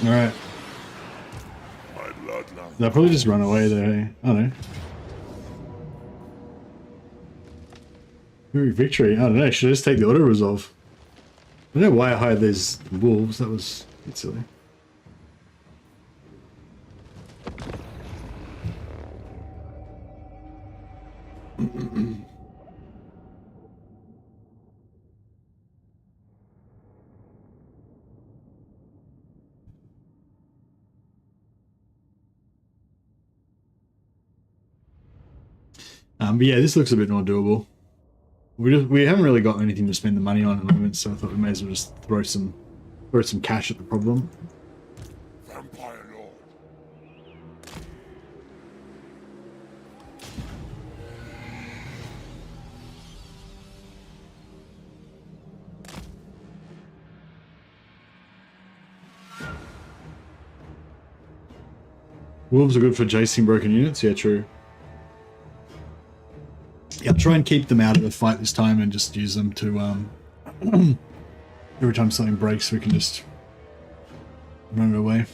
All right. My bloodline. They'll probably just run away there. Hey? I don't know. Ooh, victory. I don't know. Should I just take the auto resolve? I don't know why I hired these wolves. That was a bit silly. But yeah, this looks a bit more doable. We haven't really got anything to spend the money on at the moment, so I thought we may as well just throw some cash at the problem. Vampire Lord. Wolves are good for chasing broken units. Yeah, true. Yeah, I'll try and keep them out of the fight this time and just use them to, every time something breaks, we can just run it away.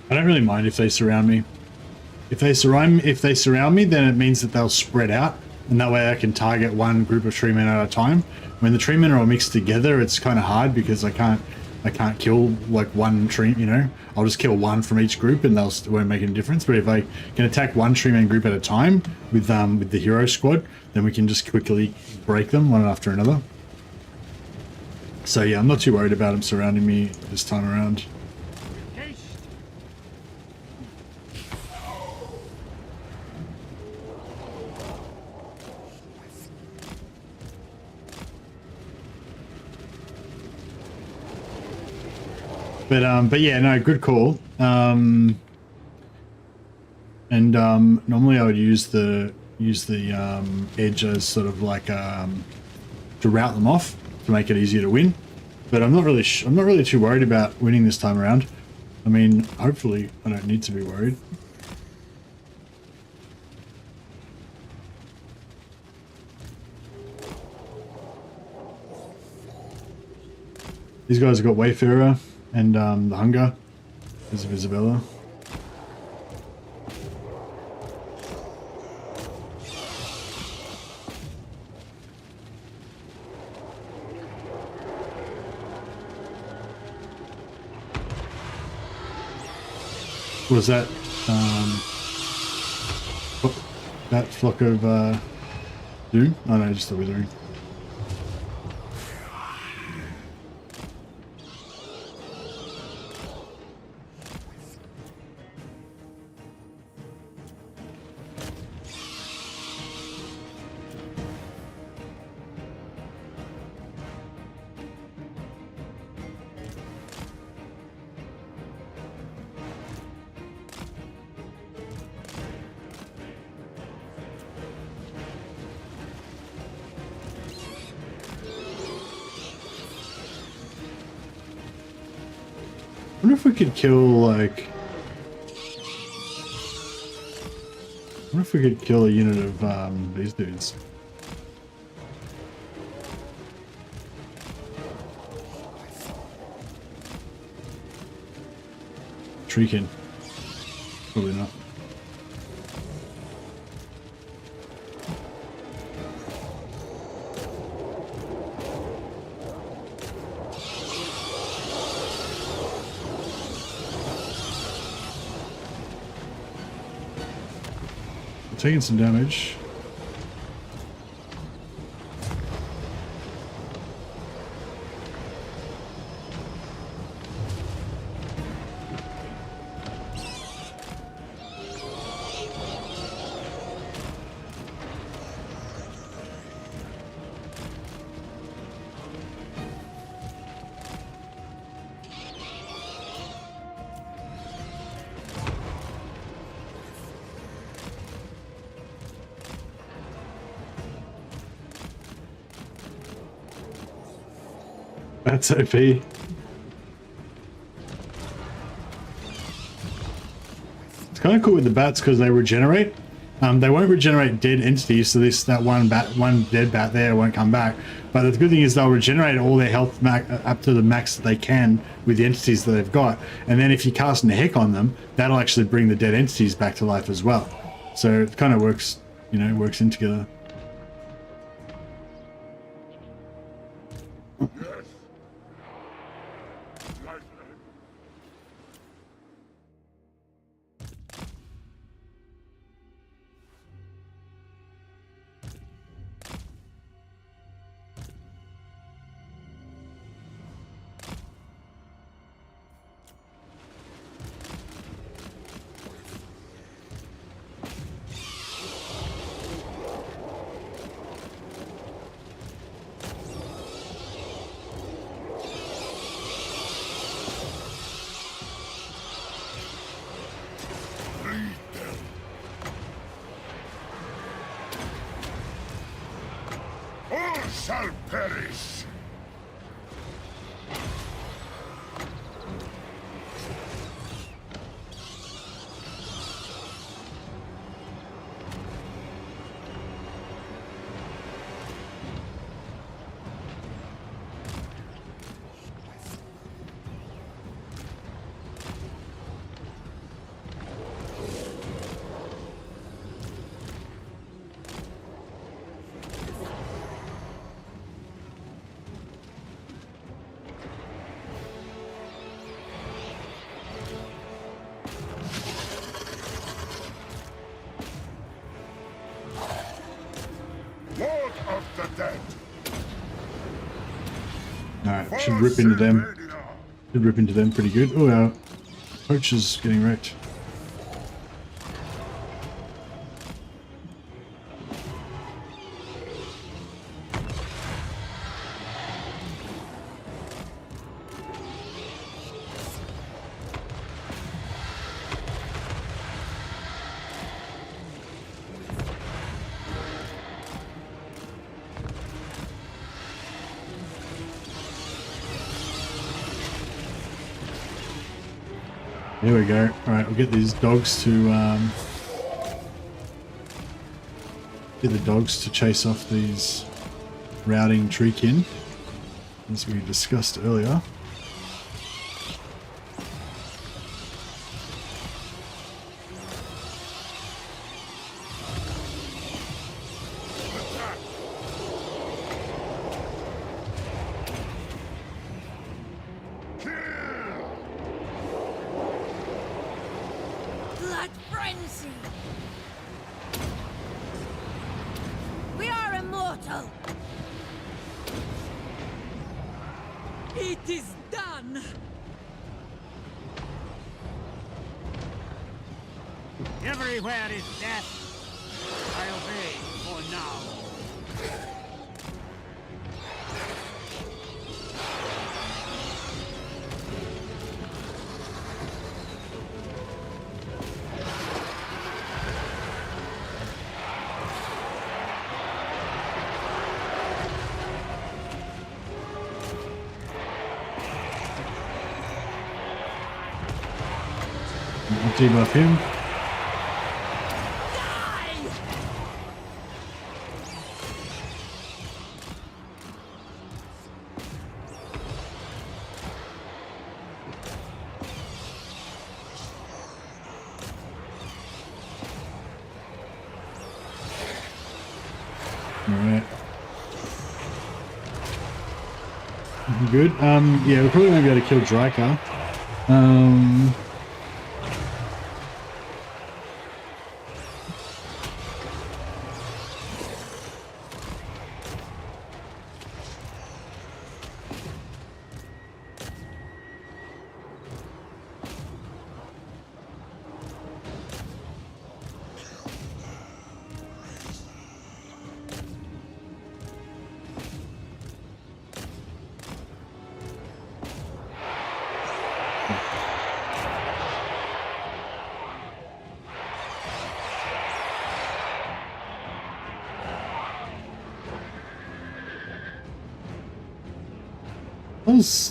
I don't really mind if they surround me. If they surround me, then it means that they'll spread out, and that way I can target one group of tree men at a time. When the tree men are all mixed together, it's kind of hard because I can't kill like one tree. You know, I'll just kill one from each group, and it won't make any difference. But if I can attack one tree man group at a time with the hero squad, then we can just quickly break them one after another. So yeah, I'm not too worried about them surrounding me this time around. But yeah, no, good call. Normally I would use the edge as sort of like to route them off. to make it easier to win. But I'm not really too worried about winning this time around. I mean, hopefully I don't need to be worried. These guys have got Wayfarer and the Hunger. There's a Isabella. What was that? That flock of doom? Oh no, just the withering. I wonder if we could kill, like... I wonder if we could kill a unit of these dudes. Shrieking. Probably not. Taking some damage. That's OP. It's kind of cool with the bats because they regenerate. They won't regenerate dead entities, so that one dead bat there won't come back. But the good thing is they'll regenerate all their health up to the max that they can with the entities that they've got. And then if you cast a heck on them, that'll actually bring the dead entities back to life as well. So it kind of works, you know, works in together. Shall perish. Lord of the dead. Alright, should rip into them. Should rip into them pretty good. Oh, our poach is getting wrecked. Here we go. Alright, we'll get these dogs to get the dogs to chase off these routing treekin, as we discussed earlier. Blood frenzy! We are immortal! It is done! Everywhere is death. I obey for now. We'll debuff him. Alright. Good. Yeah, we're probably gonna be able to kill Dryker.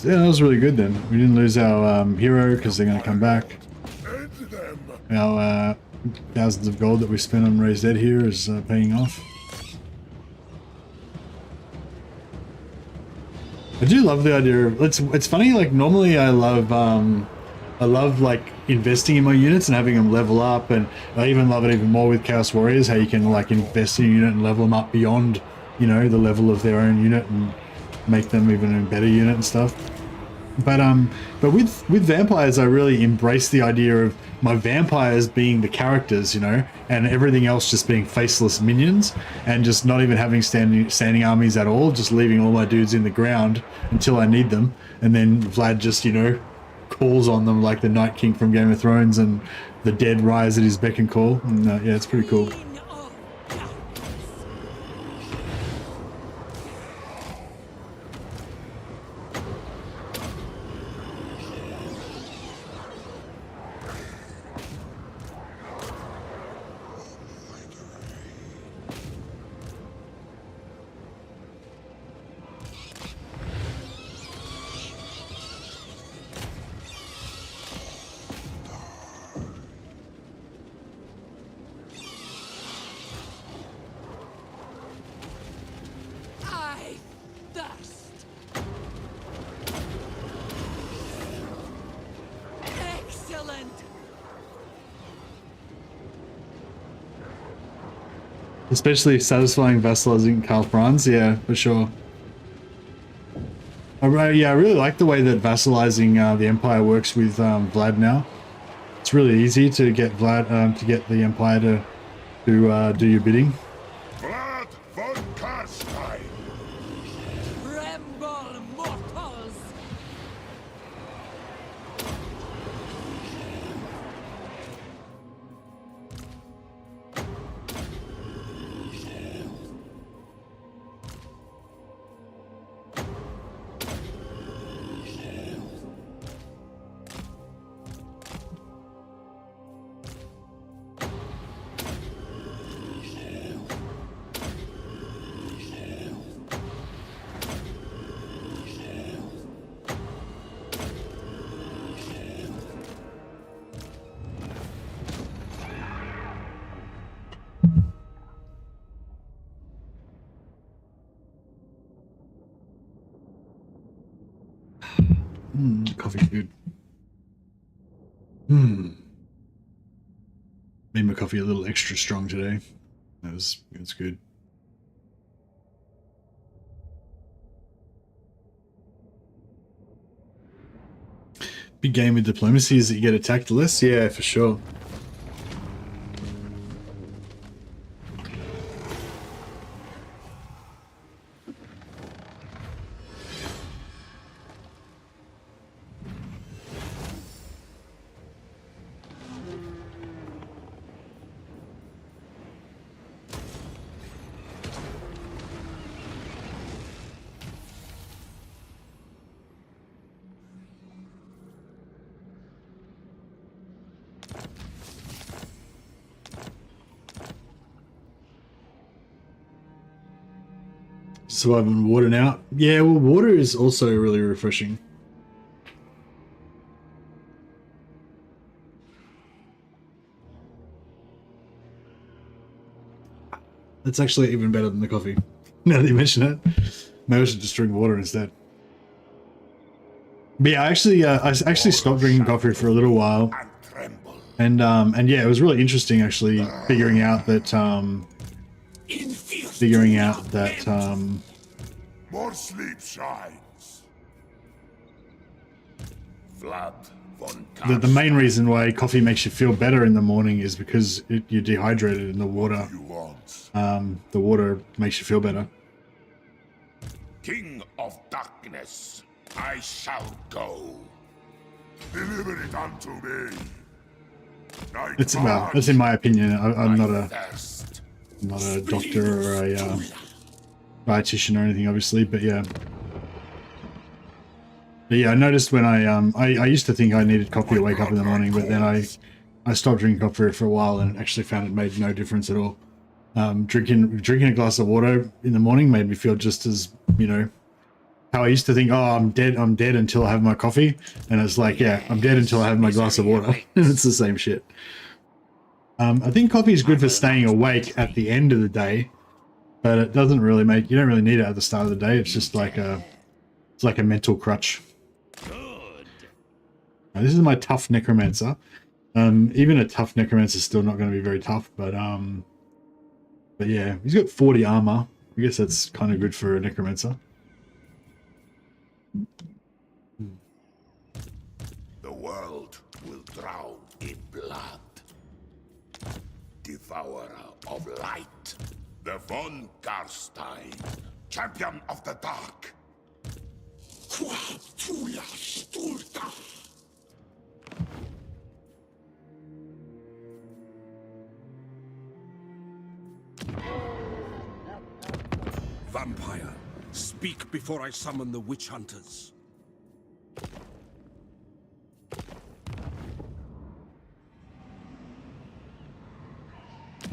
That was really good then. We didn't lose our hero because they're going to come back. End them. Our thousands of gold that we spent on Raised Dead here is paying off. I do love the idea of it's funny, like normally I love like investing in my units and having them level up, and I even love it even more with Chaos Warriors, how you can like invest in a unit and level them up beyond, you know, the level of their own unit and make them even a better unit and stuff. But with vampires, I really embrace the idea of my vampires being the characters, you know, and everything else just being faceless minions, and just not even having standing armies at all, just leaving all my dudes in the ground until I need them, and then Vlad just, you know, calls on them like the Night King from Game of Thrones, and the dead rise at his beck and call. And yeah, it's pretty cool. Especially satisfying vassalizing Karl Franz, yeah, for sure. Yeah, I really like the way that vassalizing the Empire works with Vlad now. It's really easy to get Vlad to get the Empire to do your bidding. Vlad von Karstein. Tremble, mortals! Coffee's good. Made my coffee a little extra strong today. That's good. Big game with diplomacy is that you get attacked less. Yeah, for sure. Surviving water now. Yeah, well, water is also really refreshing. That's actually even better than the coffee. Now that you mention it, maybe I should just drink water instead. But yeah, I actually stopped drinking coffee for a little while, and yeah, it was really interesting actually figuring out that more sleep shines. Vlad von the main reason why coffee makes you feel better in the morning is because you're dehydrated in the water. The water makes you feel better. King of darkness, I shall go. Deliver it unto me. Well, that's in my opinion. I'm not a doctor or a dietitian or anything, obviously, but yeah. But yeah, I noticed when I used to think I needed coffee to wake up in the morning, but then I stopped drinking coffee for a while and actually found it made no difference at all. Drinking a glass of water in the morning made me feel just as, you know, how I used to think, oh, I'm dead until I have my coffee, and it's like, yeah, I'm dead until I have my glass of water. It's the same shit. I think coffee is good for staying awake at the end of the day, but it doesn't really you don't really need it at the start of the day. It's just like it's like a mental crutch. Now, this is my tough necromancer. Even a tough necromancer is still not going to be very tough, but yeah, he's got 40 armor. I guess that's kind of good for a necromancer. The world will drown in blood. Devourer of light. The von Garstein, champion of the dark. Vampire, speak before I summon the witch hunters.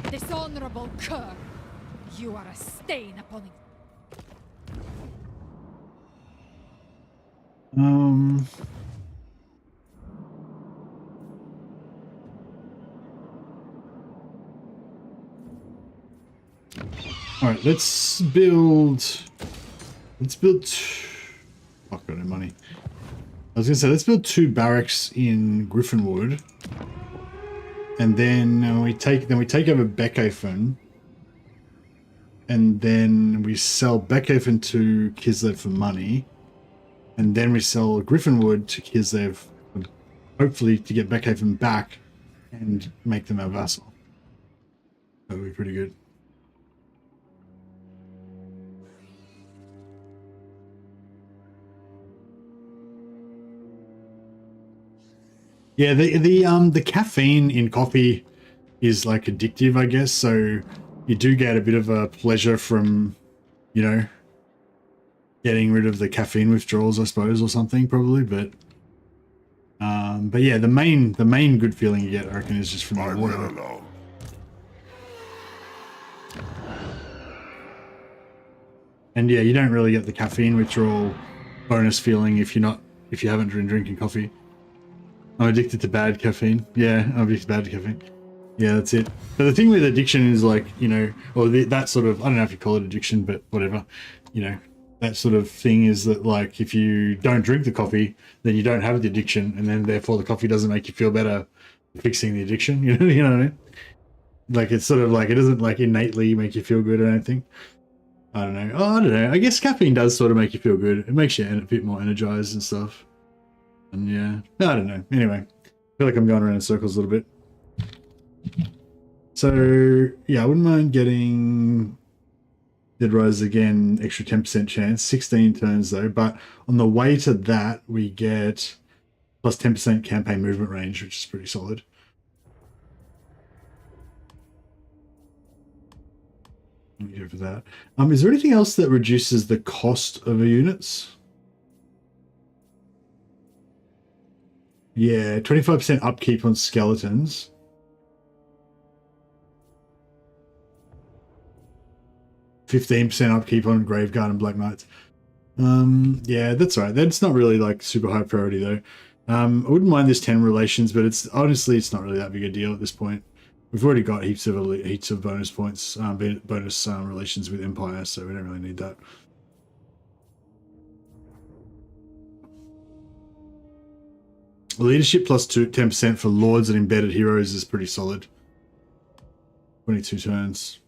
Dishonorable cur! You are a stain upon it. All right, let's build. Fuck, got no money. I was gonna say let's build 2 barracks in Griffinwood, and then we take over Beckhaven, and then we sell Beckhaven to Kislev for money, and then we sell Griffinwood to Kislev, hopefully to get Beckhaven back and make them our vassal. That would be pretty good. Yeah, the caffeine in coffee is like addictive, I guess. So you do get a bit of a pleasure from, you know, getting rid of the caffeine withdrawals, I suppose, or something probably. But yeah, the main good feeling you get, I reckon, is just from the water. And yeah, you don't really get the caffeine withdrawal bonus feeling if you haven't been drinking coffee. I'm addicted to bad caffeine. Yeah, I'm addicted to bad caffeine. Yeah, that's it. But the thing with addiction is like, you know, or that sort of, I don't know if you call it addiction, but whatever, you know, that sort of thing is that, like, if you don't drink the coffee, then you don't have the addiction, and then therefore the coffee doesn't make you feel better fixing the addiction. You know what I mean? Like, it's sort of like, it doesn't like innately make you feel good or anything. I don't know. Oh, I don't know. I guess caffeine does sort of make you feel good. It makes you a bit more energized and stuff. And yeah, I don't know. Anyway, I feel like I'm going around in circles a little bit. So yeah, I wouldn't mind getting Dead Rise again, extra 10% chance, 16 turns though. But on the way to that, we get plus 10% campaign movement range, which is pretty solid. Go for that. Is there anything else that reduces the cost of the units? Yeah, 25% upkeep on skeletons. 15% upkeep on Graveguard and Black Knights. Yeah, that's right. That's not really like super high priority though. I wouldn't mind this 10 relations, but it's honestly it's not really that big a deal at this point. We've already got heaps of bonus points, bonus relations with Empire, so we don't really need that. Leadership plus 10% for Lords and Embedded Heroes is pretty solid. 22 turns.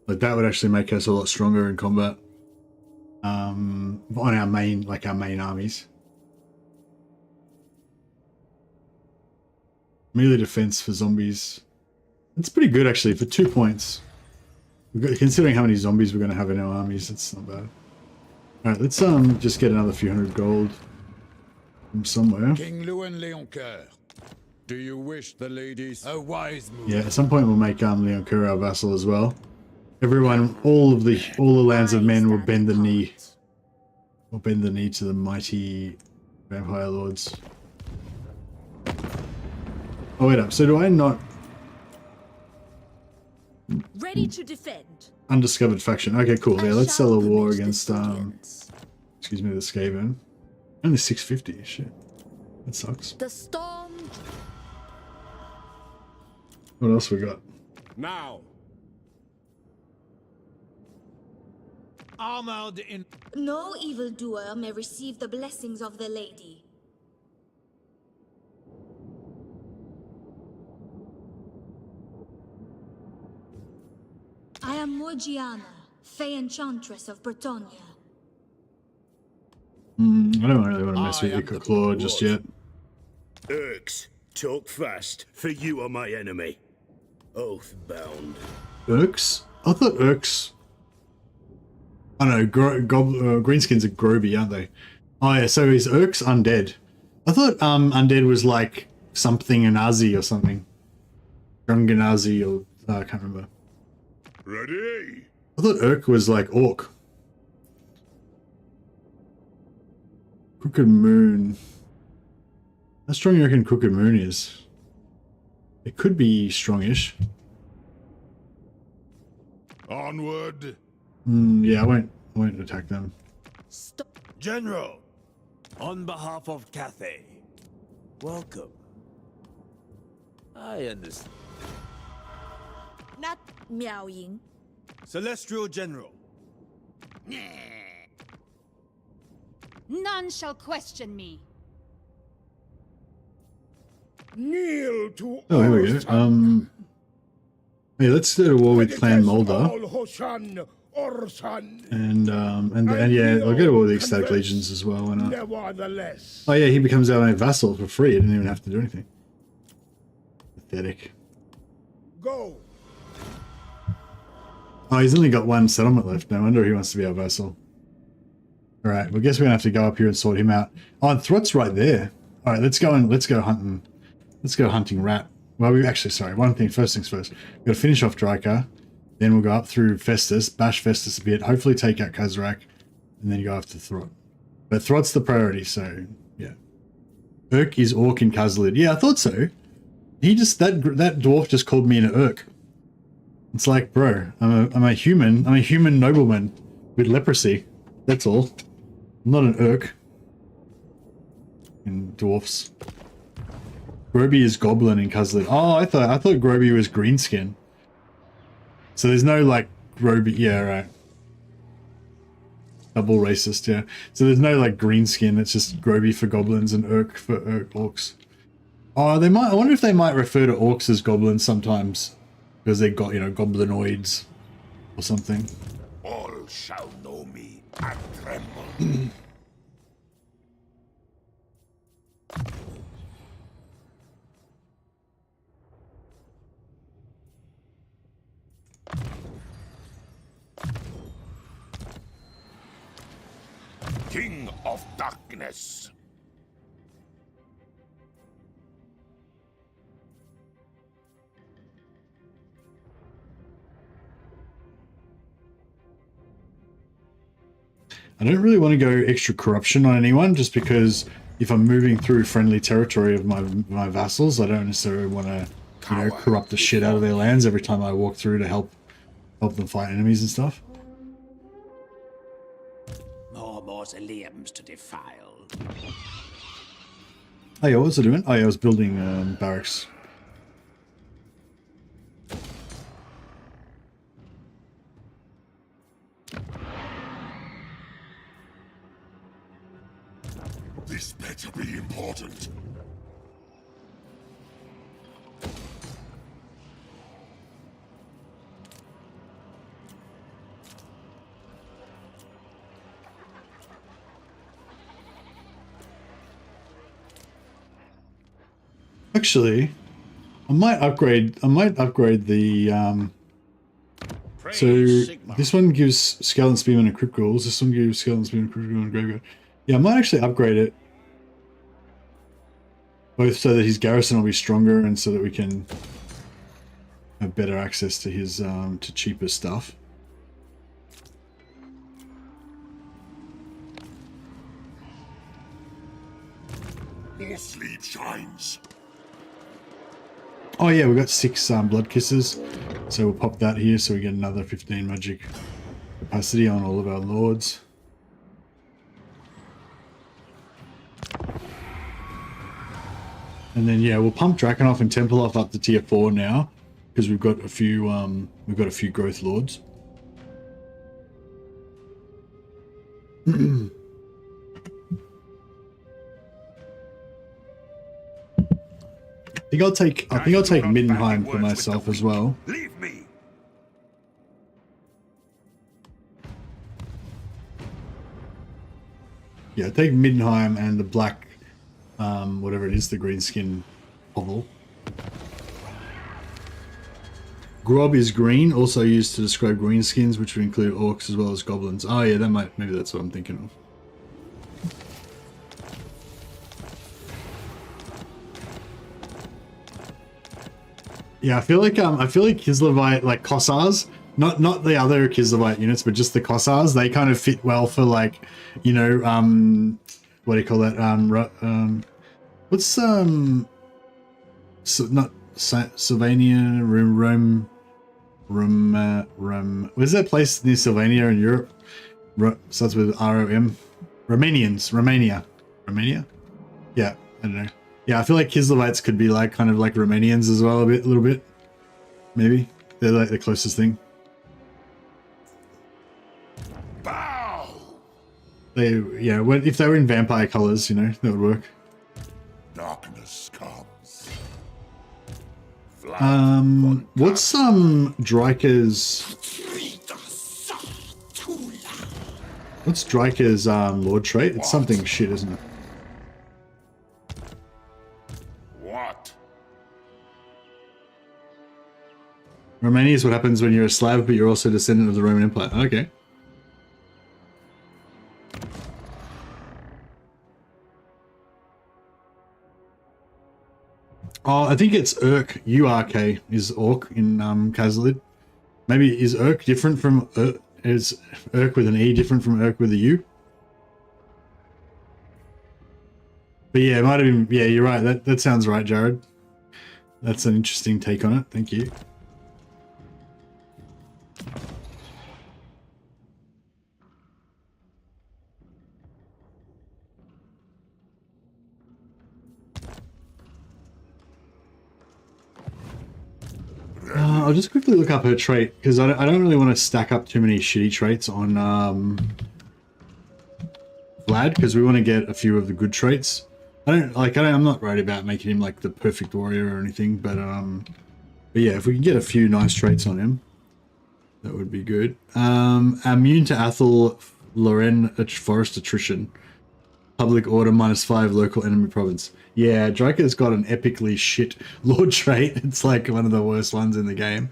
Like that would actually make us a lot stronger in combat. On our main, like our main armies. Melee defense for zombies. It's pretty good actually for 2 points. Considering how many zombies we're going to have in our armies, it's not bad. Alright, let's just get another few hundred gold from somewhere. King Lewin Leoncoeur, do you wish the ladies a wise move? Yeah, at some point we'll make Leoncoeur our vassal as well. Everyone, all the lands of men will bend the knee. Will bend the knee to the mighty vampire lords. Oh wait up, so do I not... Ready to defend. Undiscovered faction. Okay, cool. Yeah, let's sell a war against excuse me, the Skaven. Only 650. Shit. That sucks. The storm. What else we got? Now. Armored in. No evildoer may receive the blessings of the lady. I am Morgiana, Fey Enchantress of Bretonia. I don't really want to mess with your claw just yet. Urks, talk fast, for you are my enemy. Oath-bound. Urks? I thought Urks... I don't know, greenskins are Groby, aren't they? Oh yeah, so is Urks undead? I thought undead was like something Anazi or something. Drunganazi or... I can't remember. Ready? I thought Urk was like Orc. Crooked Moon. How strong do you reckon Crooked Moon is? It could be strongish. Onward. Yeah, I won't attack them. Stop. General, on behalf of Cathay, welcome. I understand. Not Miao Ying. Celestial General. None shall question me. Kneel to Oh, here we go. Hey, let's go to war with Clan Mulder. And yeah, I'll go to war with the Ecstatic Legions as well. Why not? Nevertheless. Oh yeah, he becomes our vassal for free. I didn't even have to do anything. Pathetic. Go. Oh, he's only got one settlement left. No wonder he wants to be our vassal. Alright, well, I guess we're gonna have to go up here and sort him out. Oh, and Throt's right there. Alright, let's go hunting. Let's go hunting Rat. Well, first things first. We've got to finish off Dryka. Then we'll go up through Festus, bash Festus a bit, hopefully take out Kazrak, and then go after Throt. But Throt's the priority, so yeah. Urk is Orc in Kazlid. Yeah, I thought so. He just that dwarf just called me an Urk. It's like, bro, I'm a human nobleman with leprosy. That's all. I'm not an Urk. In dwarfs. Groby is Goblin in Kazlid. Oh, I thought Groby was Greenskin. So there's no like Groby. Yeah, right. Double racist, yeah. So there's no like green skin, it's just Groby for goblins and Urk for orcs. Oh, they might, I wonder if they might refer to orcs as goblins sometimes. Because they got, you know, goblinoids or something. All shall know me and tremble. King of Darkness. I don't really want to go extra corruption on anyone, just because if I'm moving through friendly territory of my vassals, I don't necessarily want to, you know, corrupt the shit out of their lands every time I walk through to help them fight enemies and stuff. More mausoleums to defile. Oh yeah, what was I doing? Oh yeah, I was building barracks. This better be important. Actually, I might upgrade the so this one gives Skeleton Spearman and Crypt Ghouls, this one gives Skeleton Spearman, Crypt Ghoul and Graveyard. Yeah, I might actually upgrade it. Both so that his garrison will be stronger and so that we can have better access to his to cheaper stuff. More sleep shines. Oh yeah, we got 6 blood kisses, so we'll pop that here so we get another 15 magic capacity on all of our lords. And then yeah, we'll pump Drakenhof and Templehof up to tier 4 now, because we've got a few growth lords. I think I'll take Middenheim for myself as well. Leave me. Yeah, take Middenheim and the black, whatever it is, the green skin hovel. Grob is green, also used to describe green skins, which would include orcs as well as goblins. Oh yeah, maybe that's what I'm thinking of. Yeah, I feel like Kislevite, like Kossars, not the other Kislevite units, but just the Kossars, they kind of fit well for, like, you know, what do you call that? What's not Sylvania, where's that place near Sylvania in Europe? Starts with R-O-M. Romania. Yeah, I don't know. Yeah, I feel like Kislevites could be like kind of like Romanians as well, a little bit. Maybe they're like the closest thing. Bow. Yeah, if they were in vampire colors, you know, that would work. Darkness comes. What's Dryker's lord trait? It's something shit, isn't it? What? Romania is what happens when you're a Slav, but you're also a descendant of the Roman Empire. Okay. Oh, I think it's Urk. U-R-K is Orc in Khazalid. Maybe is Urk different from is Urk with an E different from Urk with a U? But yeah, it might have been. Yeah, you're right. That sounds right, Jared. That's an interesting take on it. Thank you. I'll just quickly look up her trait, because I don't really want to stack up too many shitty traits on Vlad because we want to get a few of the good traits. I'm not worried about making him like the perfect warrior or anything, but yeah, if we can get a few nice traits on him, that would be good. Immune to Athel, Loren, Forest Attrition. Public order -5, local enemy province. Yeah, Draker's got an epically shit lord trait. It's like one of the worst ones in the game.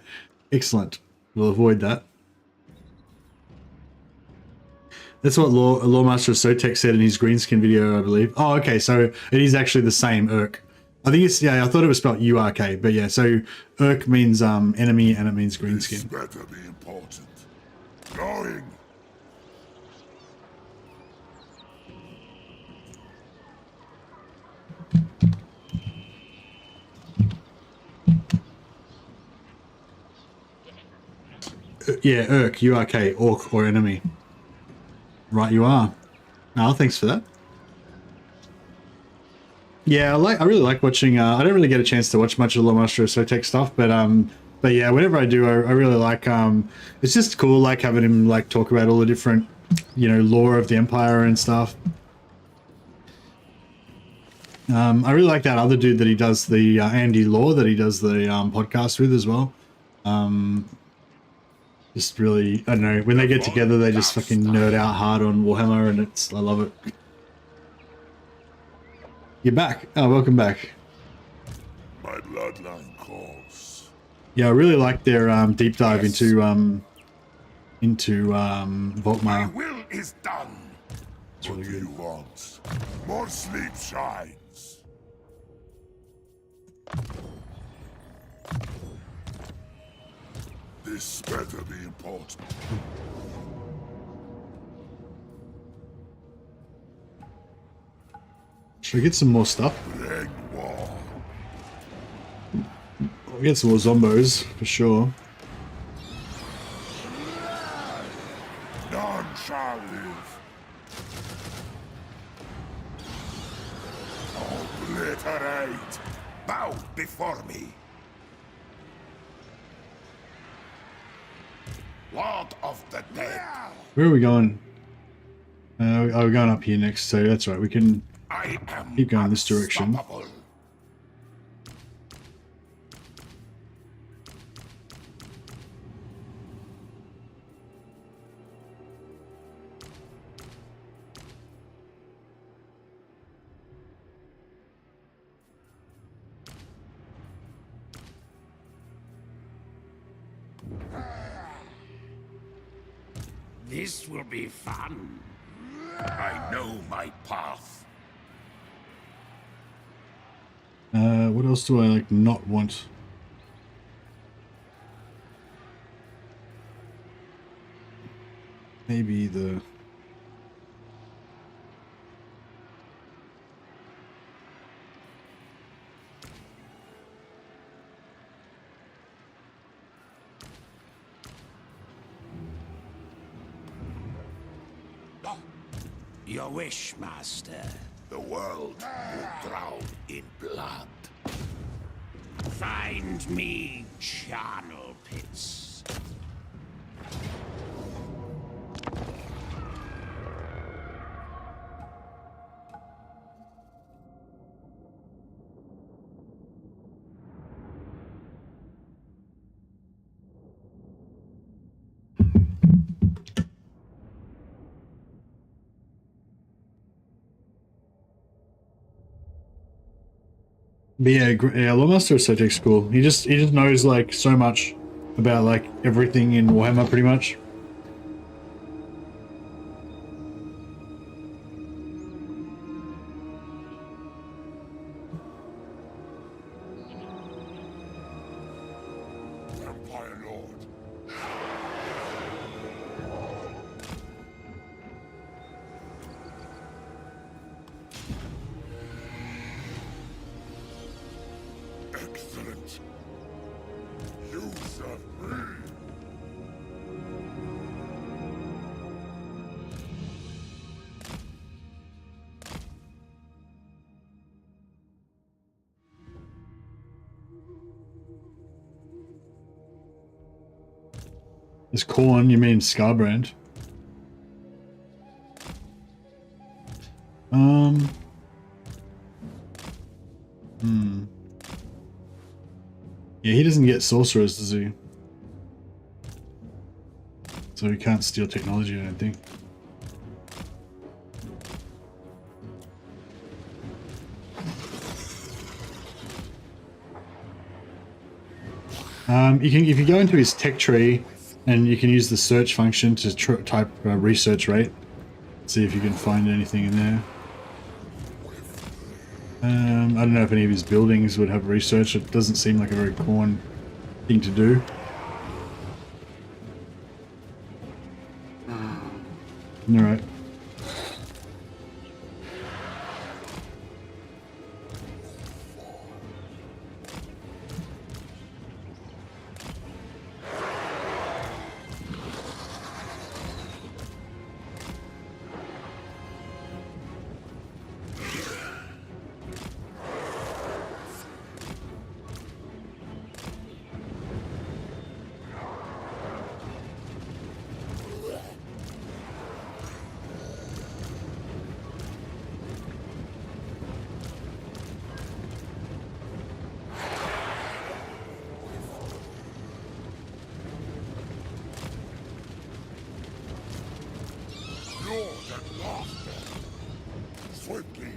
Excellent. We'll avoid that. That's what Lawmaster Sotek said in his greenskin video, I believe. Oh, okay, so it is actually the same Urk. I think it's, yeah, I thought it was spelled URK, but yeah, so Urk means enemy and it means greenskin. This better be important. Going. Yeah, Urk, URK, orc or enemy. Right, you are. No, thanks for that. Yeah, I really like watching. I don't really get a chance to watch much of Lawmaster Sotek stuff, but yeah, whenever I do, I really like. It's just cool, like having him like talk about all the different, you know, lore of the Empire and stuff. I really like that other dude that he does the Andy Law that he does the podcast with as well. Just really, I don't know, when they get together, they just fucking nerd out hard on Warhammer, and I love it. You're back. Oh, welcome back. My bloodline calls. Yeah, I really like their deep dive into Volkmar. My will is done. It's really What do good. you want? More sleep shines. This better be important. Should we get some more stuff? Bring war. We'll get some more zombos, for sure. None shall live. Obliterate. Bow before me. Lord of the dead. Where are we going? Oh, we're going up here next, so that's right. We can I am keep going this direction. unstoppable. This will be fun. I know my path. What else do I like not want? Maybe the... Your wish, Master. The world will drown in blood. Find me charnel pits. But yeah, Lawmaster Sotek's cool. He just knows like so much about like everything in Warhammer, pretty much. Empire Lord. Excellent. You serve me. Is corn, you mean Scarbrand? Yeah, he doesn't get sorcerers, does he? So he can't steal technology, I don't think. You can, if you go into his tech tree, and you can use the search function to type research rate, see if you can find anything in there. I don't know if any of his buildings would have research. It doesn't seem like a very common thing to do. All right. Swiftly.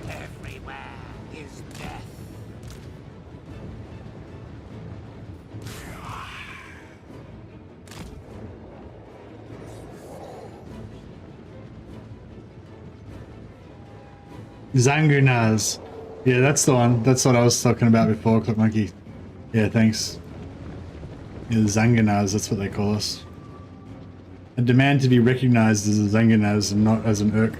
Everywhere is death. Zangunaz. Yeah, that's the one. That's what I was talking about before, Clip Monkey. Yeah, thanks. Yeah, Zangunaz, that's what they call us. A demand to be recognized as a Zangunaz and not as an Urk.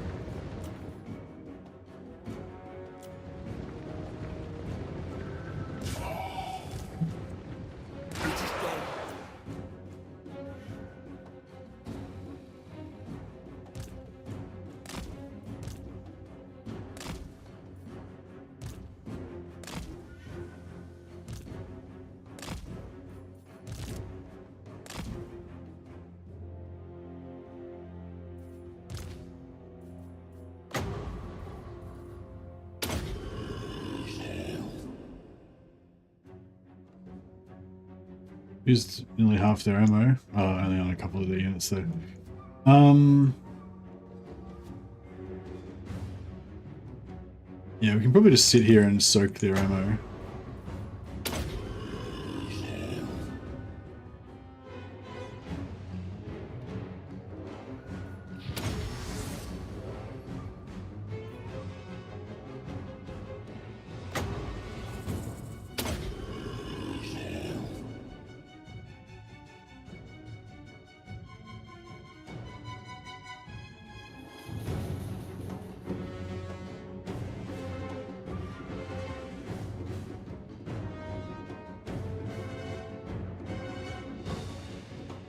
Used nearly half their ammo. Oh, only on a couple of the units though. Yeah, we can probably just sit here and soak their ammo.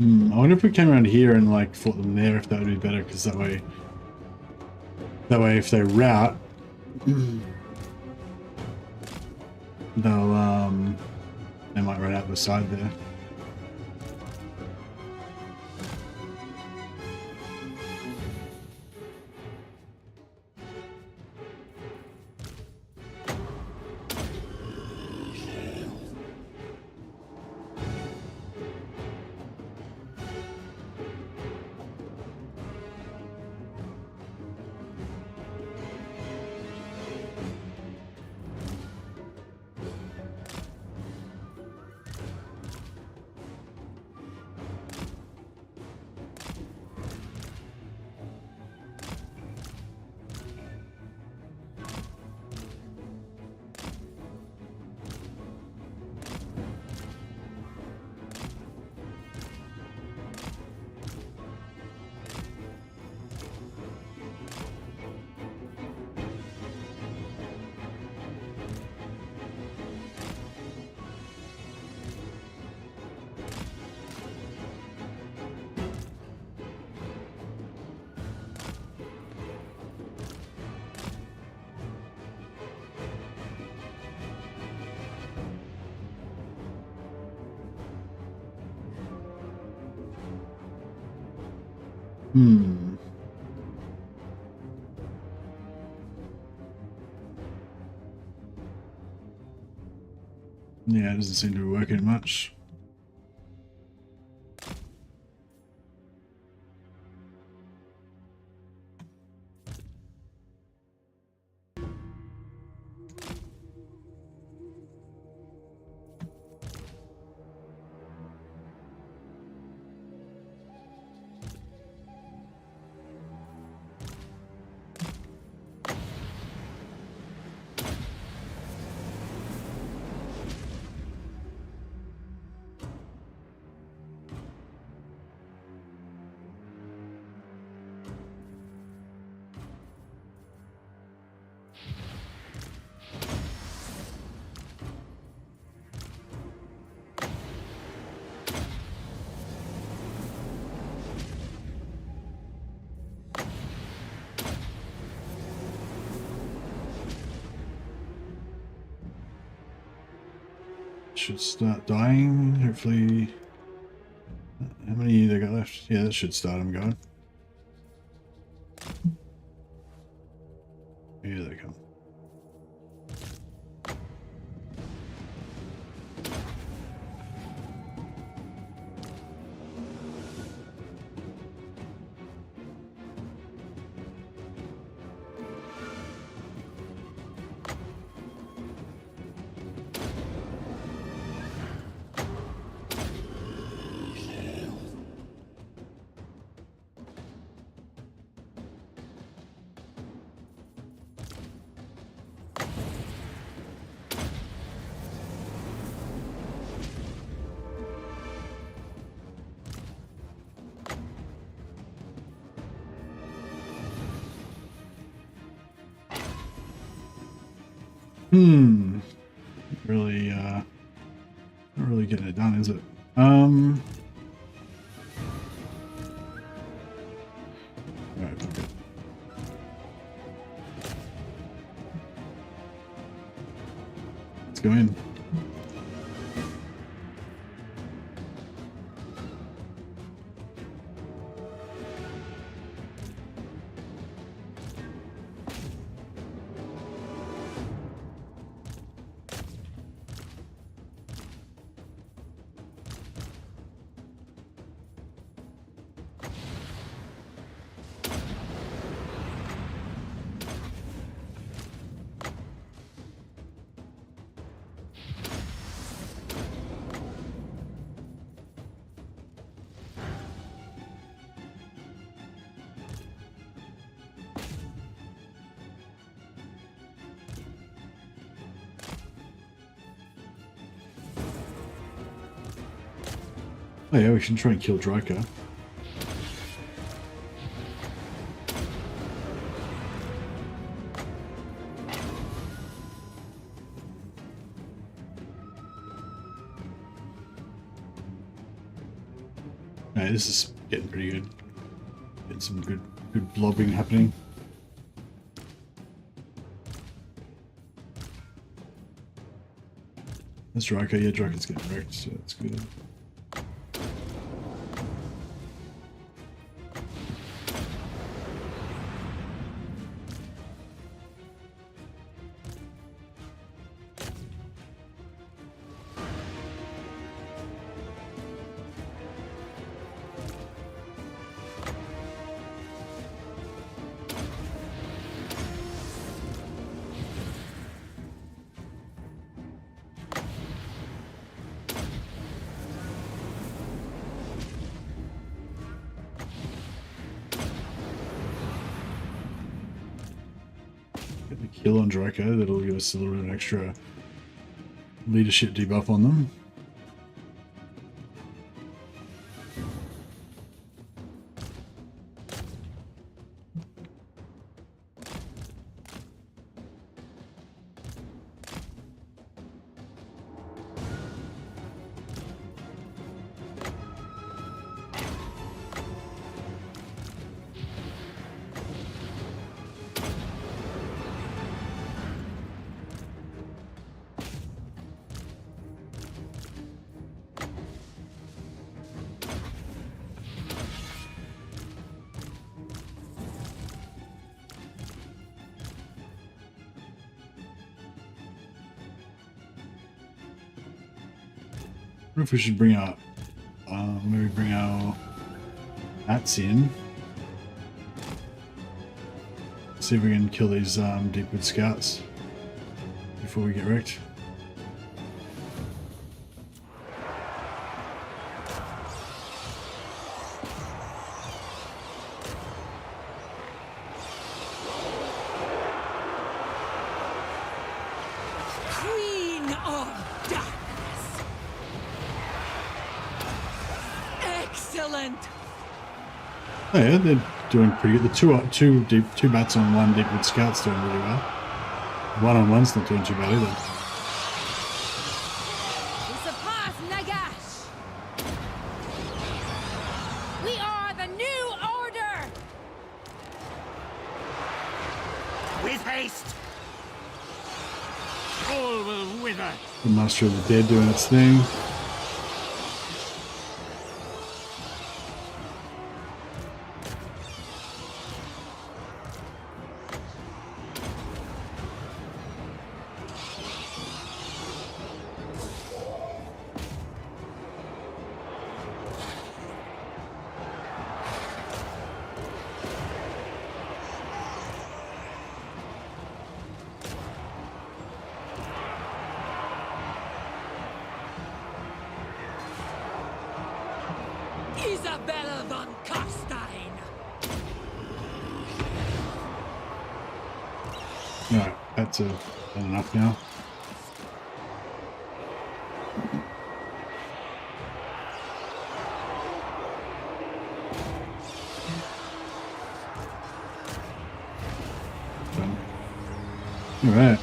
I wonder if we came around here and like fought them there, if that would be better, because that way if they rout, they'll they might run out the side there. Yeah, it doesn't seem to be working much. Should start dying, hopefully. How many they got left? Yeah, that should start them going. Here they come. Really, not really getting it done, is it? Alright, okay. Let's go in. Oh yeah, we should try and kill Dryker. Alright, this is getting pretty good. Getting some good blobbing happening. That's Dryker. Yeah, Dryker's getting wrecked, so that's good. Get the kill on Dryker, that'll give us a little bit of extra leadership debuff on them. wonder if we should bring our maybe bring our bats in. See if we can kill these Deepwood scouts before we get wrecked. Queen of Darkness. Excellent. Oh yeah, they're doing pretty good. The two bats on one Deepwood scout's doing really well. One-on-one's not doing too bad either. We surpass Nagash. We are the new order. With haste! All will wither. The Master of the Dead doing its thing. Isabella von Karstein. Alright, that's enough now. Alright.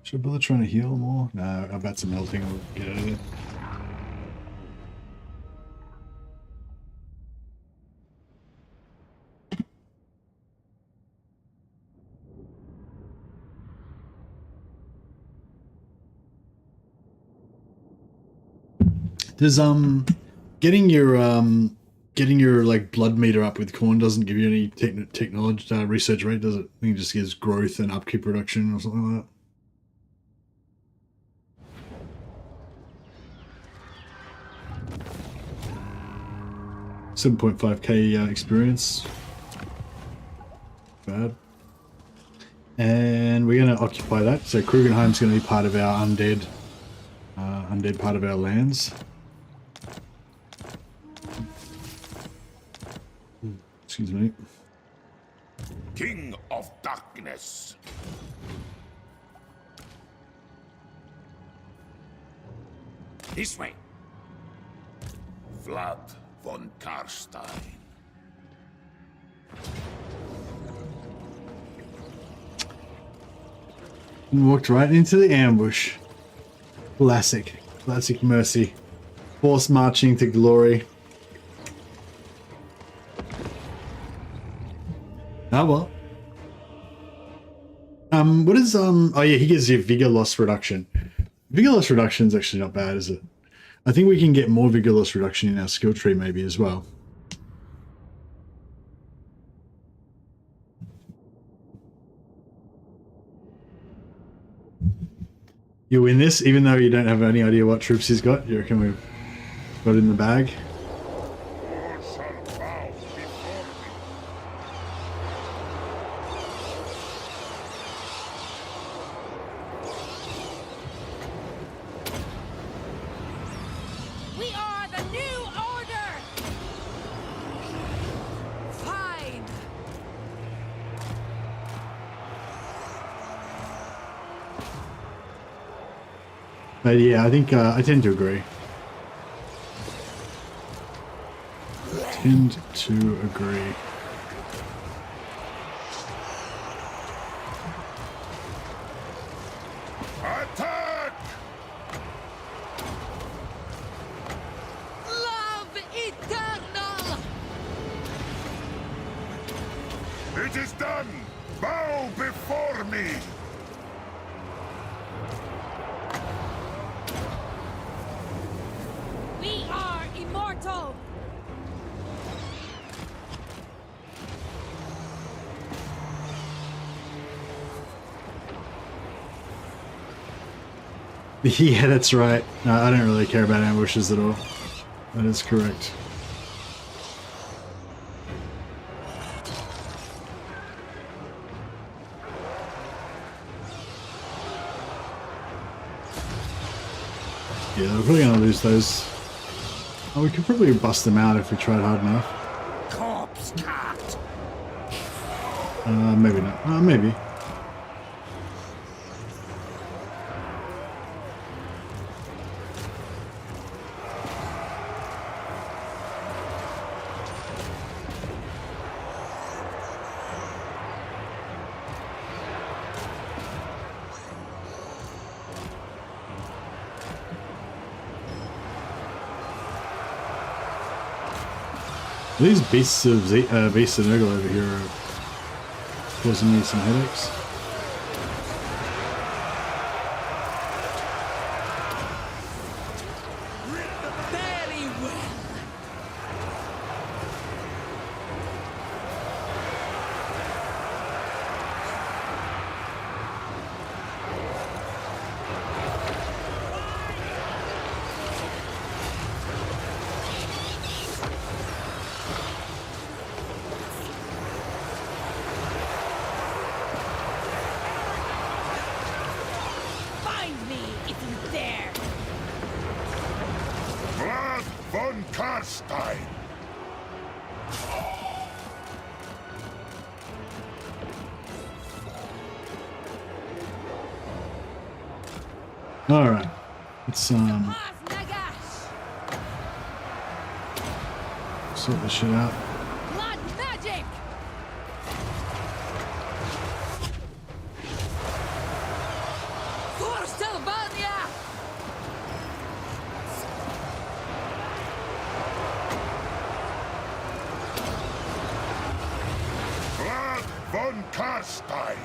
Should I bother trying to heal more? No, I bet some melting will get out of it. Does getting your like blood meter up with corn doesn't give you any technology research rate, does it? I think it just gives growth and upkeep reduction or something like that. 7.5k experience. Bad. And we're going to occupy that. So Krugenheim's going to be part of our undead part of our lands. Excuse me. King of Darkness. This way. Vlad von Karstein. And walked right into the ambush. Classic mercy. Force marching to glory. Oh well. What is oh yeah, he gives you vigor loss reduction. Vigor loss reduction is actually not bad, is it? I think we can get more vigor loss reduction in our skill tree maybe as well. You win this, even though you don't have any idea what troops he's got. You reckon we've got it in the bag? All shall bow before me. We are the new order. Fine. But yeah, I think I tend to agree. Tend to agree. Attack! Love eternal. It is done! Bow before me! We are immortal. Yeah, that's right. No, I don't really care about ambushes at all. That is correct. Yeah, we're probably gonna lose those. Oh, we could probably bust them out if we tried hard enough. Corpse cat. Maybe not. Maybe. These beasts of Nurgle over here are causing me some headaches. Very well. Find me if you dare. Vlad von Karstein! All right, let's Paz Nagash! sort this shit out. Blood magic! For SYLVANIA! Vlad von Karstein!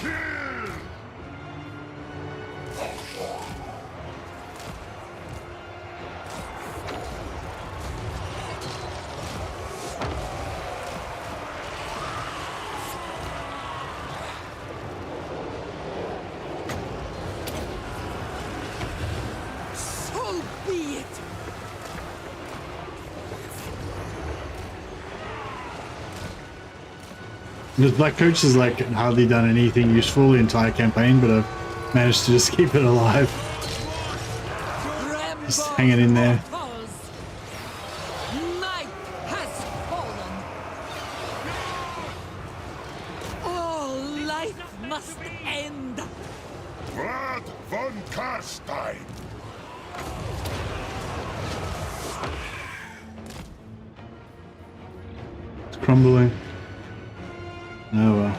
Kill! So be it. This Black Coach has like hardly done anything useful the entire campaign, but I've managed to just keep it alive. Just hanging in there. Night has fallen. All life must end. Vlad von Karstein! It's crumbling. Oh well.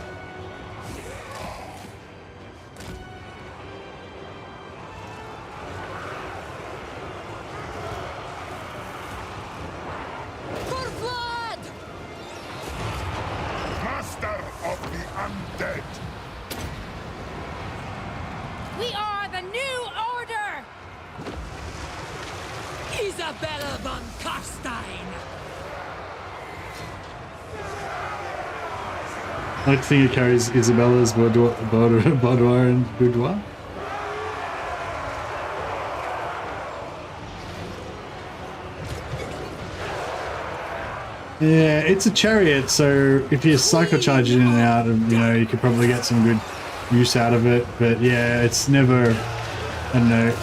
For Vlad! Master of the undead! We are the new order! Isabella von Karstein! I like to think it carries Isabella's boudoir and boudoir. Yeah, it's a chariot, so if you cycle charge in and out, you know, you could probably get some good use out of it. But yeah, it's never, I don't know.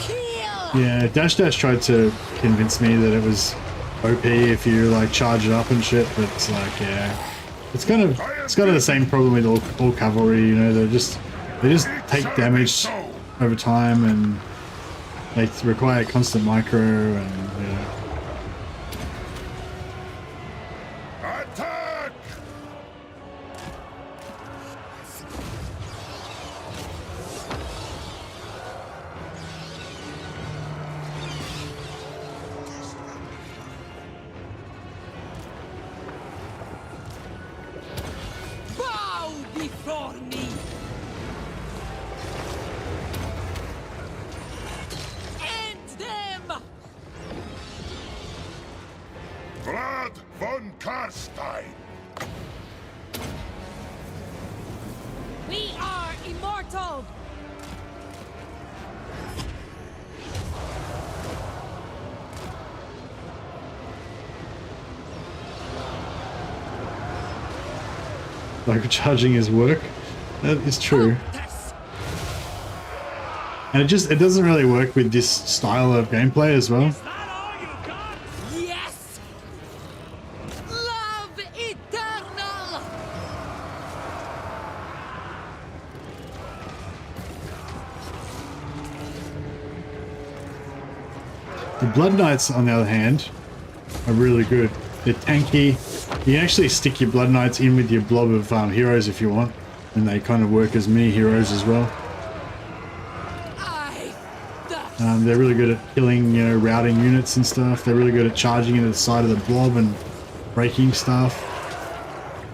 Yeah, Dash tried to convince me that it was OP if you like charge it up and shit, but it's like, yeah, it's kind of the same problem with all cavalry. You know, they just take damage over time, and they require constant micro, and you know. Attack! Bow before me! End them! von Karstein! We are immortal! Like charging his work. That is true. And it doesn't really work with this style of gameplay as well. Yes! Love eternal! The Blood Knights, on the other hand, are really good. They're tanky. You can actually stick your Blood Knights in with your blob of heroes if you want, and they kind of work as mini heroes as well. They're really good at killing, you know, routing units and stuff. They're really good at charging into the side of the blob and breaking stuff.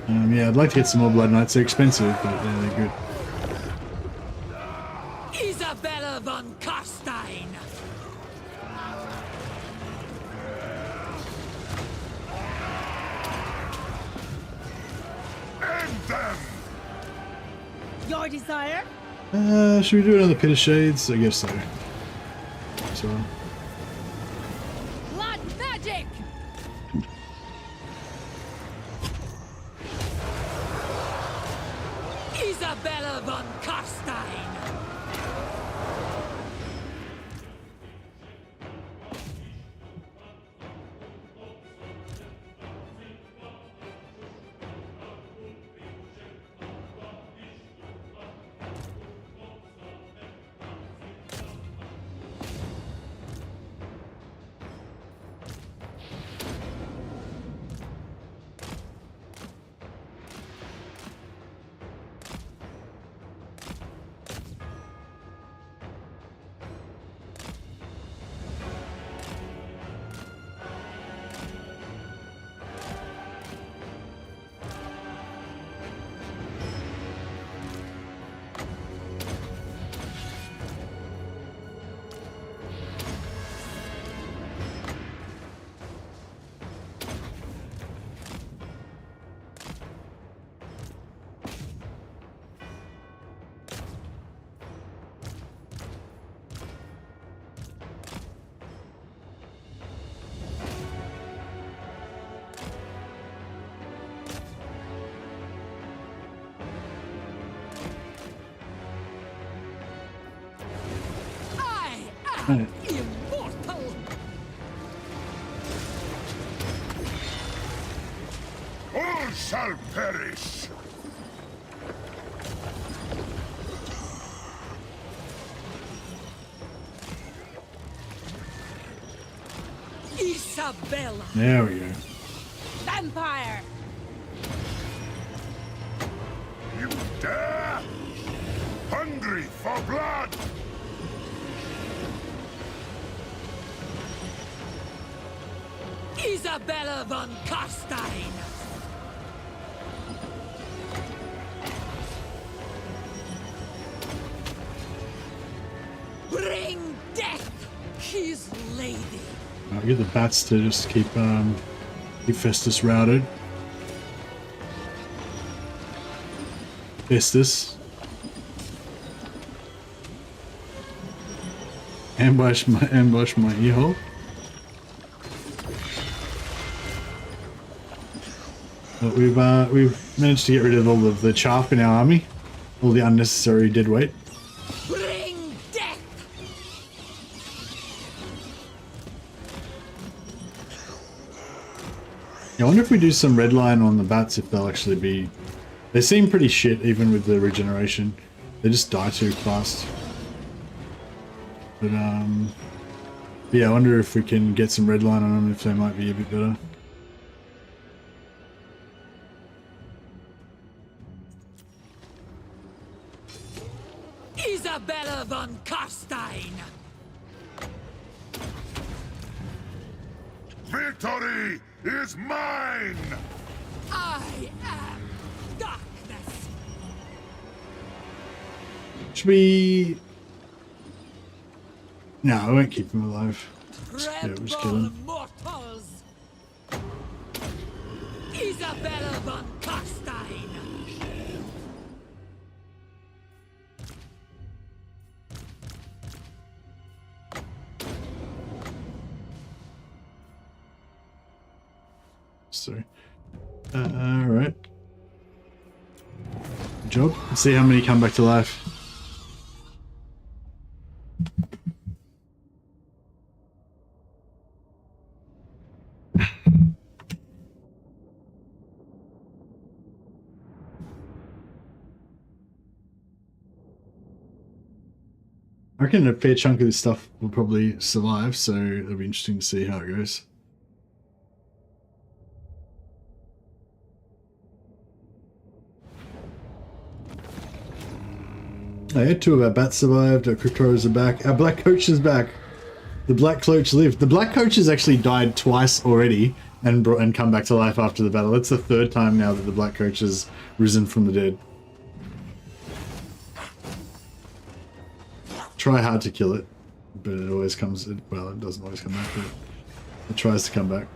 Yeah, I'd like to get some more Blood Knights. They're expensive, but yeah, they're good. Isabella von Karstein! End them! Your desire? Should we do another Pit of Shades? I guess so. So. Blood magic! Isabella von Karstein! Immortal! All shall perish! Isabella! There we go. Vampire! You dare? Hungry for blood! Isabella von Karstein! Bring death, his lady! I'll get the bats to just keep Festus routed. Festus. Ambush my ear hole. But we've managed to get rid of all of the chaff in our army, all the unnecessary dead weight. Bring death! Yeah, I wonder if we do some red line on the bats, if they'll actually be... They seem pretty shit even with the regeneration. They just die too fast. But yeah, I wonder if we can get some red line on them, if they might be a bit better. Isabella von Karstein! Victory is mine! I am darkness! Should we... No, I won't keep him alive. Yeah, we'll just kill him. Mortals! Isabella von Karstein! So, all right. Good job. Let's see how many come back to life. I reckon a fair chunk of this stuff will probably survive, so it'll be interesting to see how it goes. Oh, yeah, 2 of our bats survived, our cryptos are back, our black coach is back. The black coach lived. The black coach has actually died twice already and come back to life after the battle. It's the 3rd time now that the black coach has risen from the dead. Try hard to kill it, but it always comes, well, it doesn't always come back, but it tries to come back.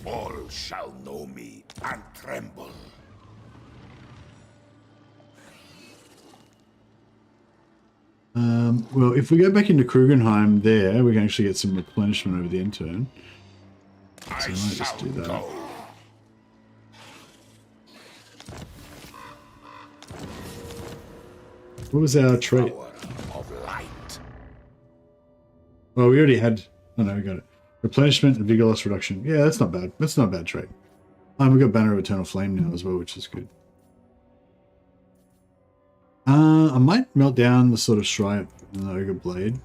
All shall know me and tremble. Well, if we go back into Krugenheim there, we can actually get some replenishment over the end turn. So I might just do that. Go. What was our trait? Power of light. Well, we already had... Oh no, we got it. Replenishment and vigor loss reduction. Yeah, that's not bad. That's not a bad trait. We got Banner of Eternal Flame now as well, which is good. I might melt down the sort of Stripe and the Ogre Blade.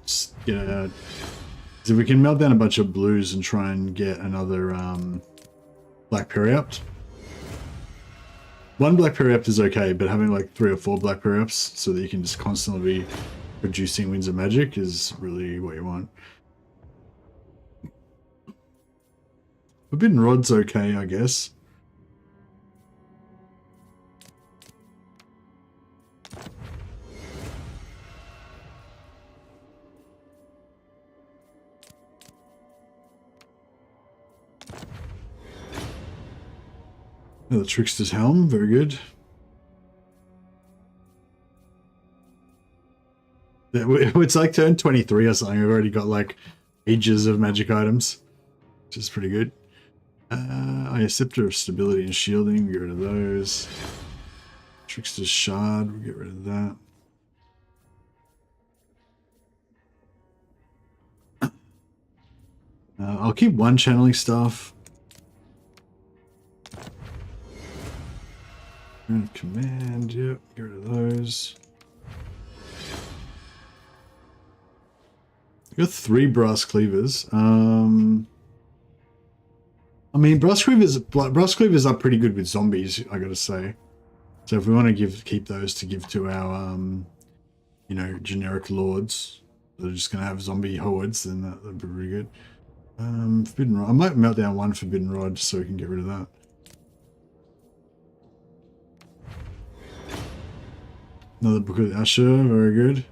Yeah. So we can melt down a bunch of blues and try and get another Black Periapt. 1 Black Periapt is okay, but having like 3 or 4 Black Periapts so that you can just constantly be producing Winds of Magic is really what you want. Forbidden Rod's okay, I guess. Oh, the Trickster's Helm, very good. It's like turn 23 or something. I've already got like ages of magic items, which is pretty good. Yeah, Scepter of Stability and Shielding, get rid of those. Trickster's Shard, we'll get rid of that. I'll keep 1 channeling staff. Command, yep, get rid of those. Got 3 brass cleavers. I mean, brass cleavers are pretty good with zombies, I gotta say. So if we want to keep those to give to our, you know, generic lords that are just gonna have zombie hordes, then that'd be pretty good. Forbidden Rod. I might melt down 1 Forbidden Rod so we can get rid of that. Another Book of Asher, very good.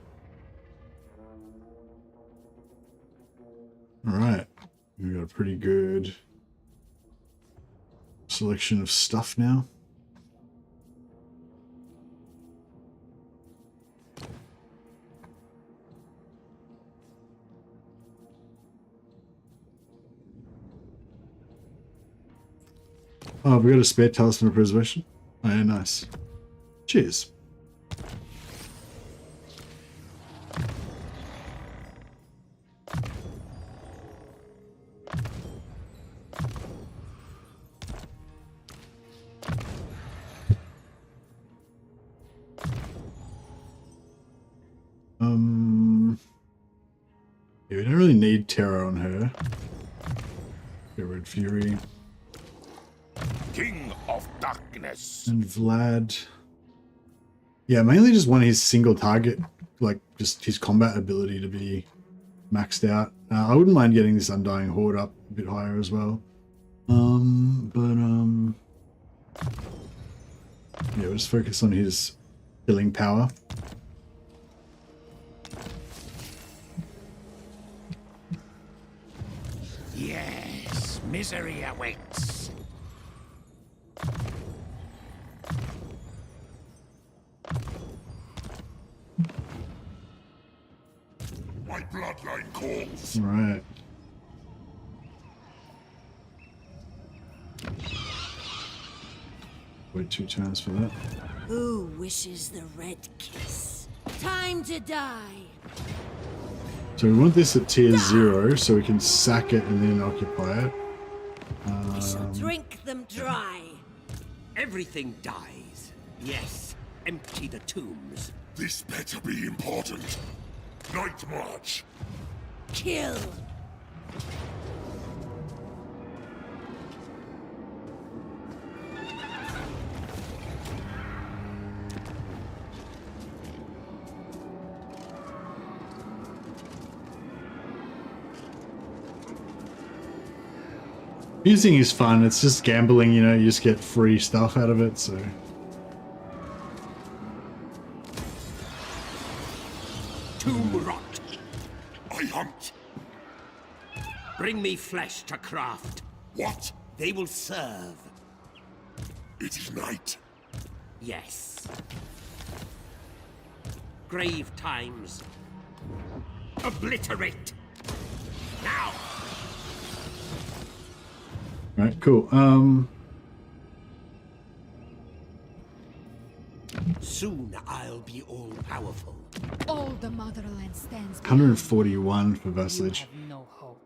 Alright, we've got a pretty good selection of stuff now. Oh, we got a spare Talisman of Preservation. Oh yeah, nice. Cheers. Yeah, we don't really need Terror on her. Get Red Fury. King of Darkness. And Vlad. Yeah, mainly just want his single target, like just his combat ability to be maxed out. I wouldn't mind getting this Undying Horde up a bit higher as well. Yeah, we'll just focus on his killing power. Misery awaits. My bloodline calls. Right. Wait 2 turns for that. Who wishes the red kiss? Time to die. So we want this at tier 0 so we can sack it and then occupy it. We shall drink them dry. Everything dies. Yes, empty the tombs. This better be important. Night march. Kill. Using is fun, it's just gambling, you know, you just get free stuff out of it, so... Tomb rot. I hunt. Bring me flesh to craft. What? They will serve. It is night. Yes. Grave times. Obliterate. Now. Right, cool. Soon I'll be all-powerful. All the motherland stands. 141 for vassalage. Have no hope.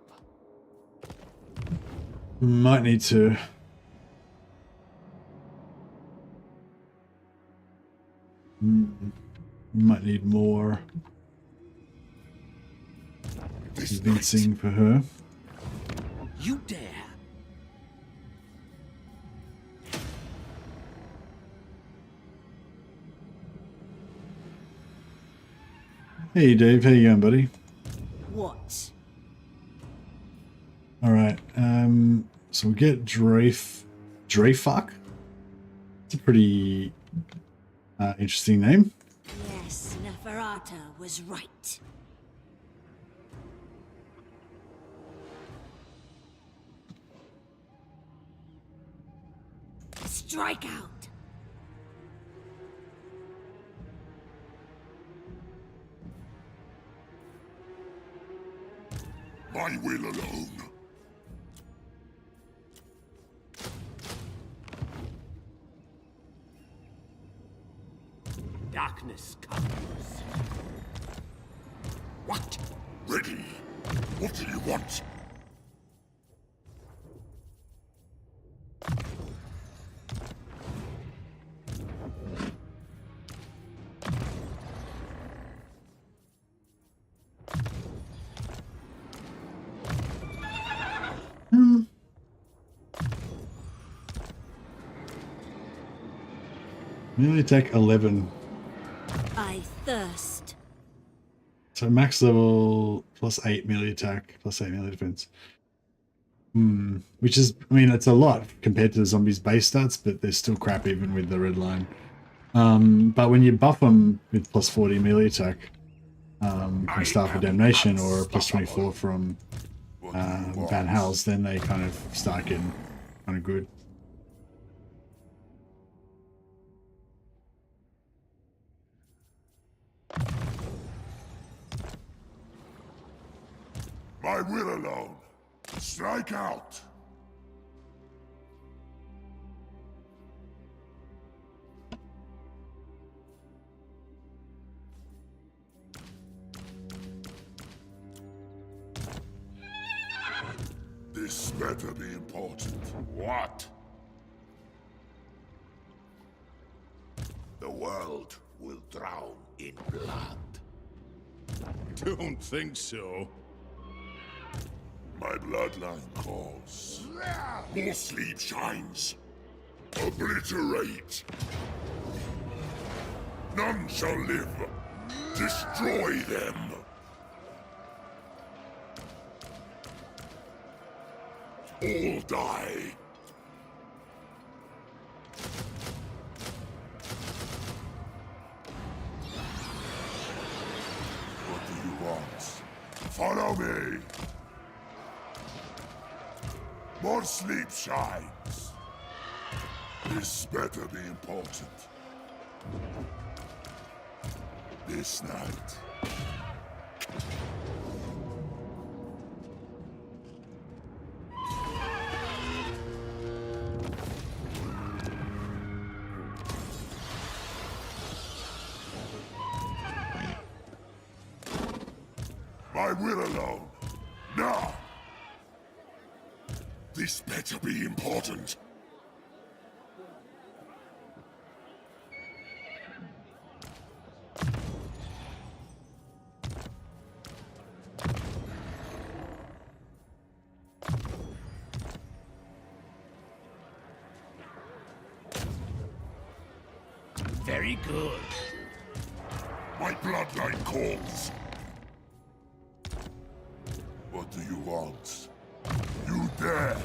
Might need to... Might need more convincing for her. You dare. Hey Dave, how you going, buddy? What? Alright, so we get Dreyfuck? It's a pretty interesting name. Yes, Neferata was right. Strike out. My will alone. Darkness comes. What? Ready. What do you want? Melee attack 11. I thirst. So max level plus 8 melee attack, plus 8 melee defense. Which is, I mean, it's a lot compared to the zombies' base stats, but they're still crap even with the red line. But when you buff them with plus 40 melee attack from Staff of Damnation or plus 24 from Van Hals, then they kind of start getting kind of good. My will alone. Strike out. This better be important. What? The world will drown in blood. Don't think so. My bloodline calls. More sleep shines. Obliterate. None shall live. Destroy them. All die. What do you want? Follow me. More sleep shines. This better be important. This night. My will alone. Now. This better be important. Very good. My bloodline calls. What do you want? You dare!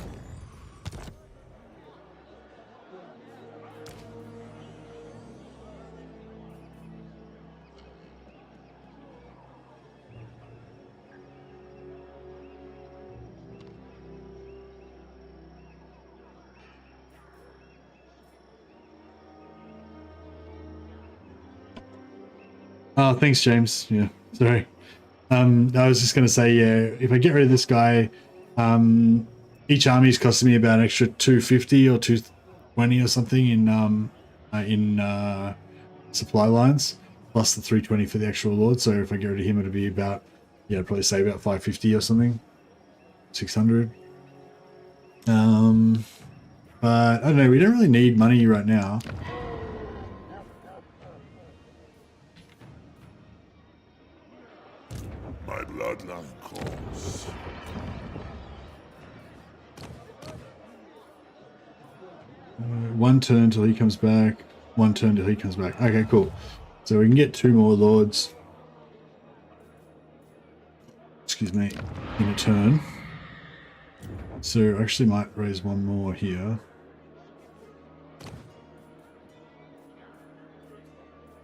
Oh, thanks, James. Yeah, sorry. I was just going to say, yeah, if I get rid of this guy, each army is costing me about an extra 250 or 220 or something in supply lines, plus the 320 for the actual lord. So if I get rid of him, it'll be about, yeah, I'd probably say about 550 or something, 600. But I don't know, we don't really need money right now. My bloodline calls. One turn till he comes back. One turn till he comes back. Okay, cool. So we can get 2 more lords. Excuse me. In a turn. So I actually might raise 1 more here.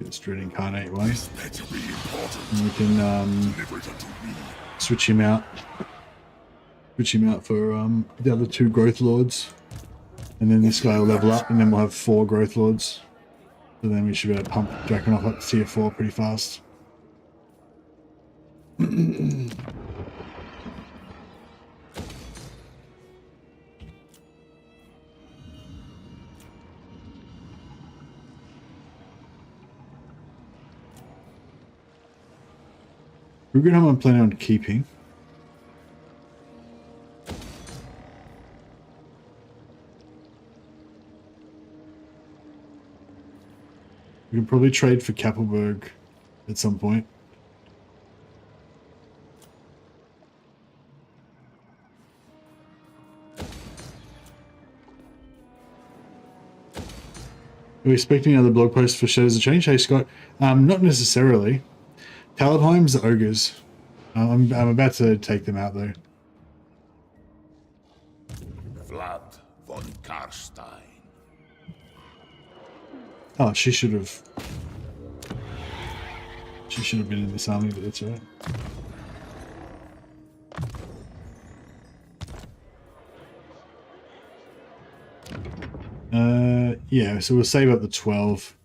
It's Dread Incarnate way. And we can switch him out. Switch him out for the other 2 growth lords. And then this guy will level up, and then we'll have 4 growth lords. So then we should be able to pump Draconov up to tier 4 pretty fast. Warhammer I'm planning on keeping. We can probably trade for Kappelberg at some point. Are we expecting another blog post for Shadows of Change? Hey Scott, not necessarily. Talabheim's the ogres. I'm about to take them out though. Vlad von Karstein. Oh, she should have been in this army, but that's alright. Yeah, so we'll save up the 12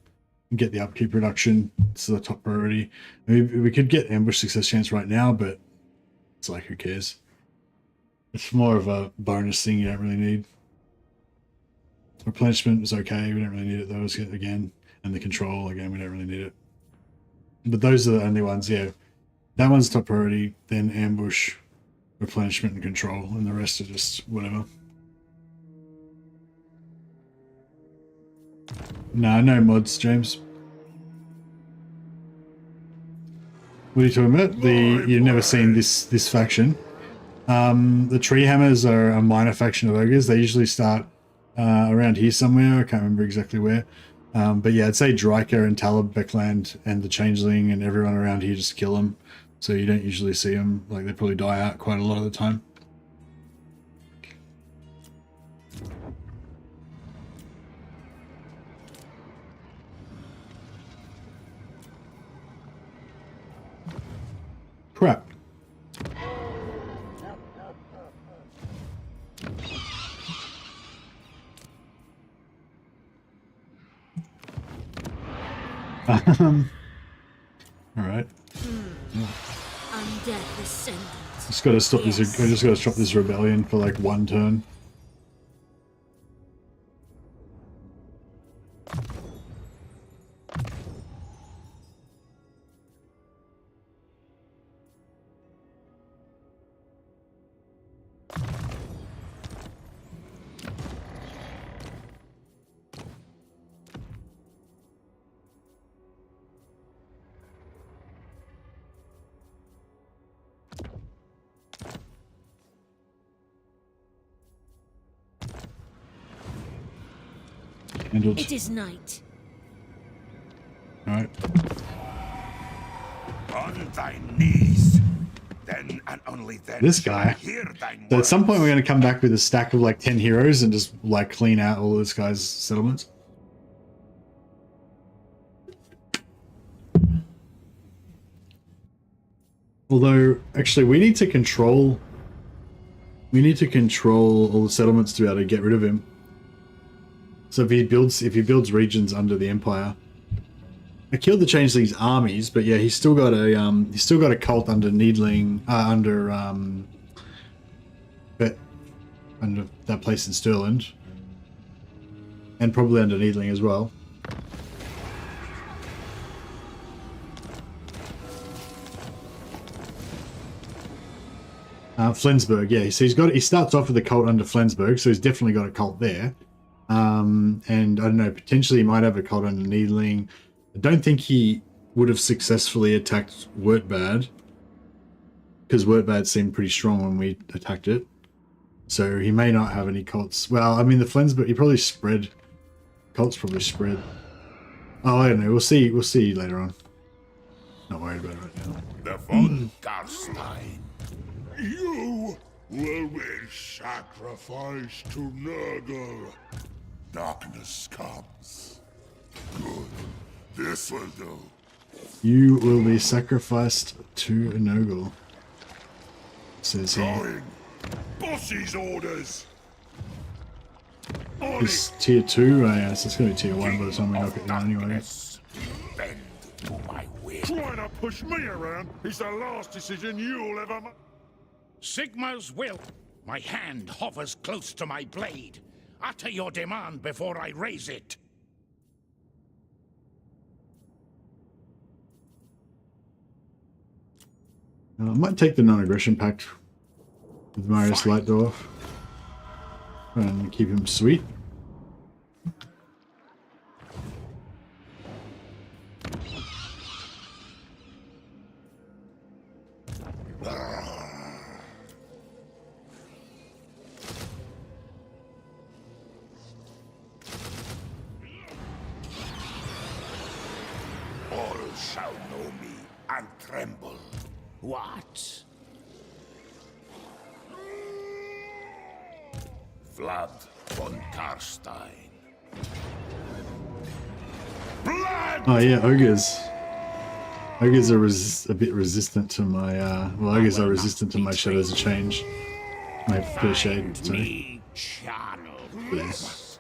and get the upkeep reduction. It's the top priority. I mean, we could get ambush success chance right now, but it's like, who cares? It's more of a bonus thing you don't really need. Replenishment is okay, we don't really need it those again. And the control, again, we don't really need it. But those are the only ones, yeah. That one's top priority, then ambush, replenishment, and control, and the rest are just whatever. No, no mods, James. What are you talking about? You've never seen this faction. The Tree Hammers are a minor faction of ogres. They usually start around here somewhere. I can't remember exactly where. But yeah, I'd say Dryker and Talab, Beckland, and the Changeling and everyone around here just kill them. So you don't usually see them. Like, they probably die out quite a lot of the time. Crap. All right. Undead descendant. Just gotta stop this. I just gotta stop this rebellion for like one turn. Handled. It is night. All right. On thy knees. Then and only then. This guy. Hear thine So at some point words. we're going to come back with a stack of like 10 heroes and just like clean out all this guy's settlements. Although, actually, we need to control all the settlements to be able to get rid of him. So if he builds regions under the Empire, I killed the Changeling's armies, but yeah, he's still got a cult under Needling, under that place in Stirland, and probably under Needling as well. Flensburg, yeah. So he starts off with a cult under Flensburg, so he's definitely got a cult there. And I don't know, potentially he might have a cult under Needling. I don't think he would have successfully attacked Wurtbad, because Wurtbad seemed pretty strong when we attacked it. So he may not have any cults. Well, I mean, the Flensburg, he probably spread. Cults probably spread. Oh, I don't know. We'll see later on. Not worried about it right now. The von Karstein. You will be sacrificed to Nurgle. Darkness comes. Good. This will do. You will be sacrificed to a Nurgle, says he. Going. Boss's orders. It's tier 2? Oh, yeah, so it's going to be tier 1 by the time we knock it down anyway. Bend to my will. Trying to push me around is the last decision you'll ever make. Sigma's will. My hand hovers close to my blade. Utter your demand before I raise it. I might take the non-aggression pact with Marius Lightdorf and keep him sweet. All shall know me and tremble. What? Vlad von Karstein. Oh yeah, ogres. Ogres are a bit resistant to my, well, ogres are resistant to my Shadows of Change. My Clear Shade, sorry. Me channel. Please.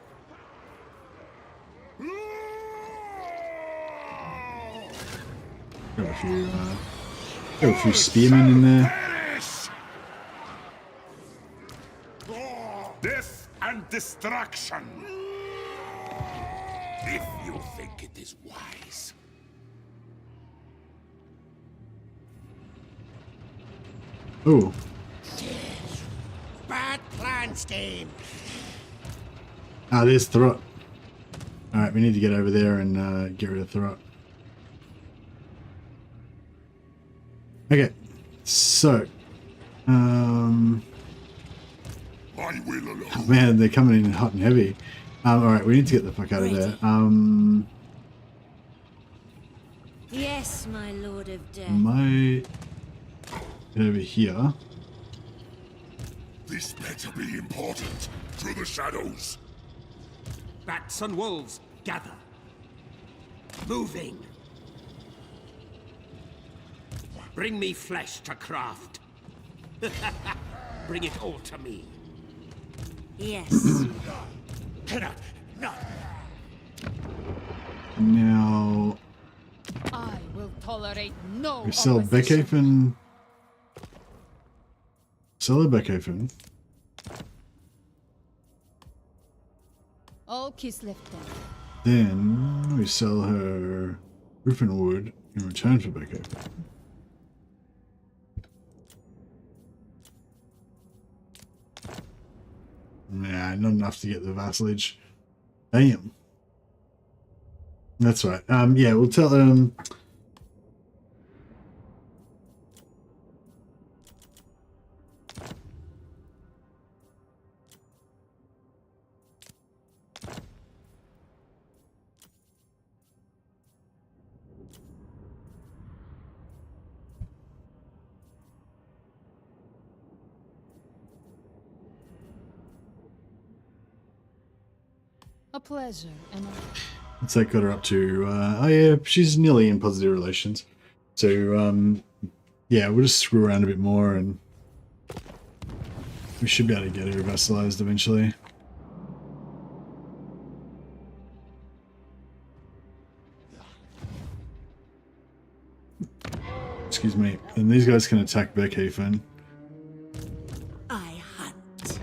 Got a few spearmen in there. Death and destruction. If you think it is wise. Oh, Bad plans, game. there's Throt. Alright, we need to get over there and get rid of Throt. Okay, so, I will alone. oh man, they're coming in hot and heavy. Alright, we need to get the fuck out of there. Yes, my lord of death. Might get over here. This better be important. Through the shadows. Bats and wolves, gather. Moving. Bring me flesh to craft. Bring it all to me. Yes. No. Now, tolerate no We sell opposition. Beckhaven. Sell a Beckhaven. All Kislev then. Then we sell her Griffin Wood in return for Beckhaven. Nah, not enough to get the vassalage. Damn. That's right. Yeah, we'll tell A pleasure, and what's that got her up to? Oh yeah, she's nearly in positive relations. So yeah, we'll just screw around a bit more and we should be able to get her vassalized eventually. Excuse me. And these guys can attack Beckhaven. I hunt.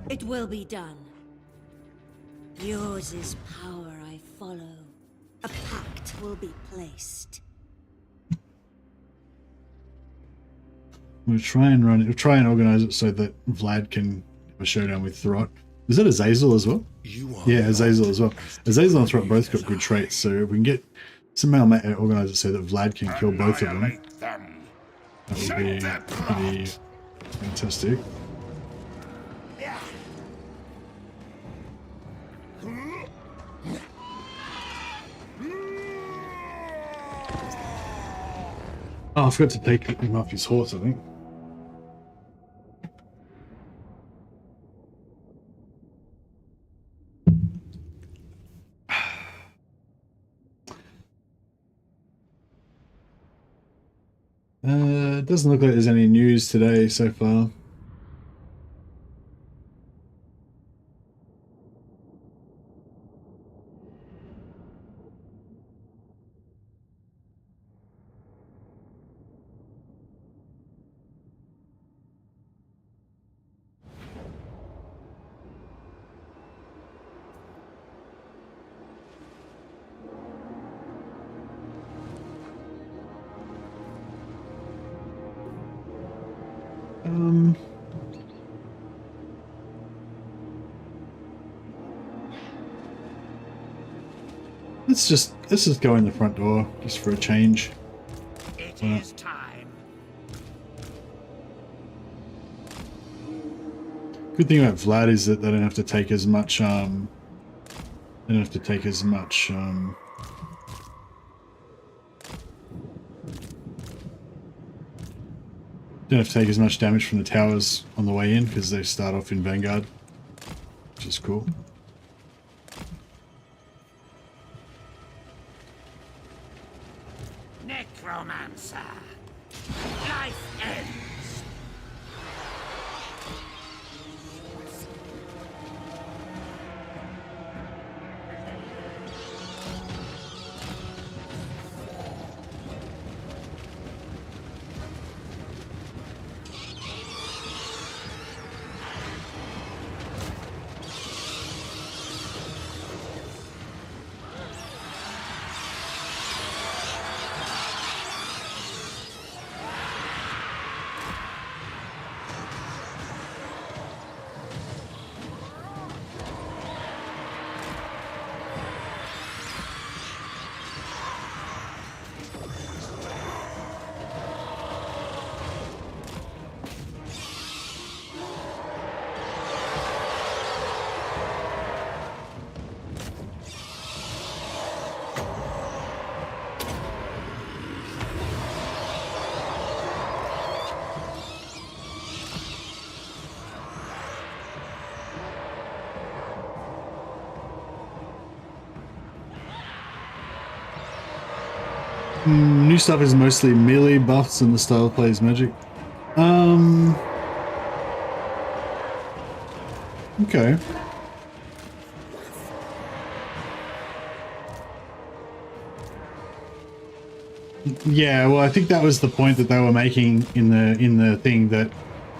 It will be done. Yours is power I follow. A pact will be placed. We'll try and organize it so that Vlad can have a showdown with Throt. Is that Azazel as well? Yeah, Azazel as well. Azazel and Throt both got good traits, so if we can get somehow organize it so that Vlad can kill both of them, that would be pretty fantastic. Oh, I forgot to take him off his horse, I think. It doesn't look like there's any news today so far. Let's just go in the front door just for a change. It is time. Good thing about Vlad is that they don't have to take as much they don't have to take as much don't have to take as much damage from the towers on the way in because they start off in Vanguard, which is cool. Necromancer. Life ends. New stuff is mostly melee buffs and the style of play is magic. Okay. Yeah, well, I think that was the point that they were making in the thing, that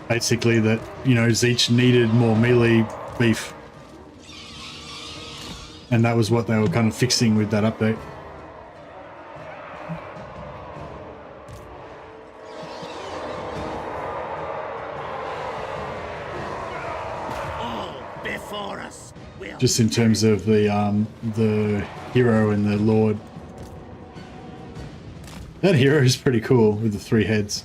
basically that, you know, Zeech needed more melee beef. And that was what they were kind of fixing with that update. All before us will. Just in terms of the hero and the lord. That hero is pretty cool with the 3 heads.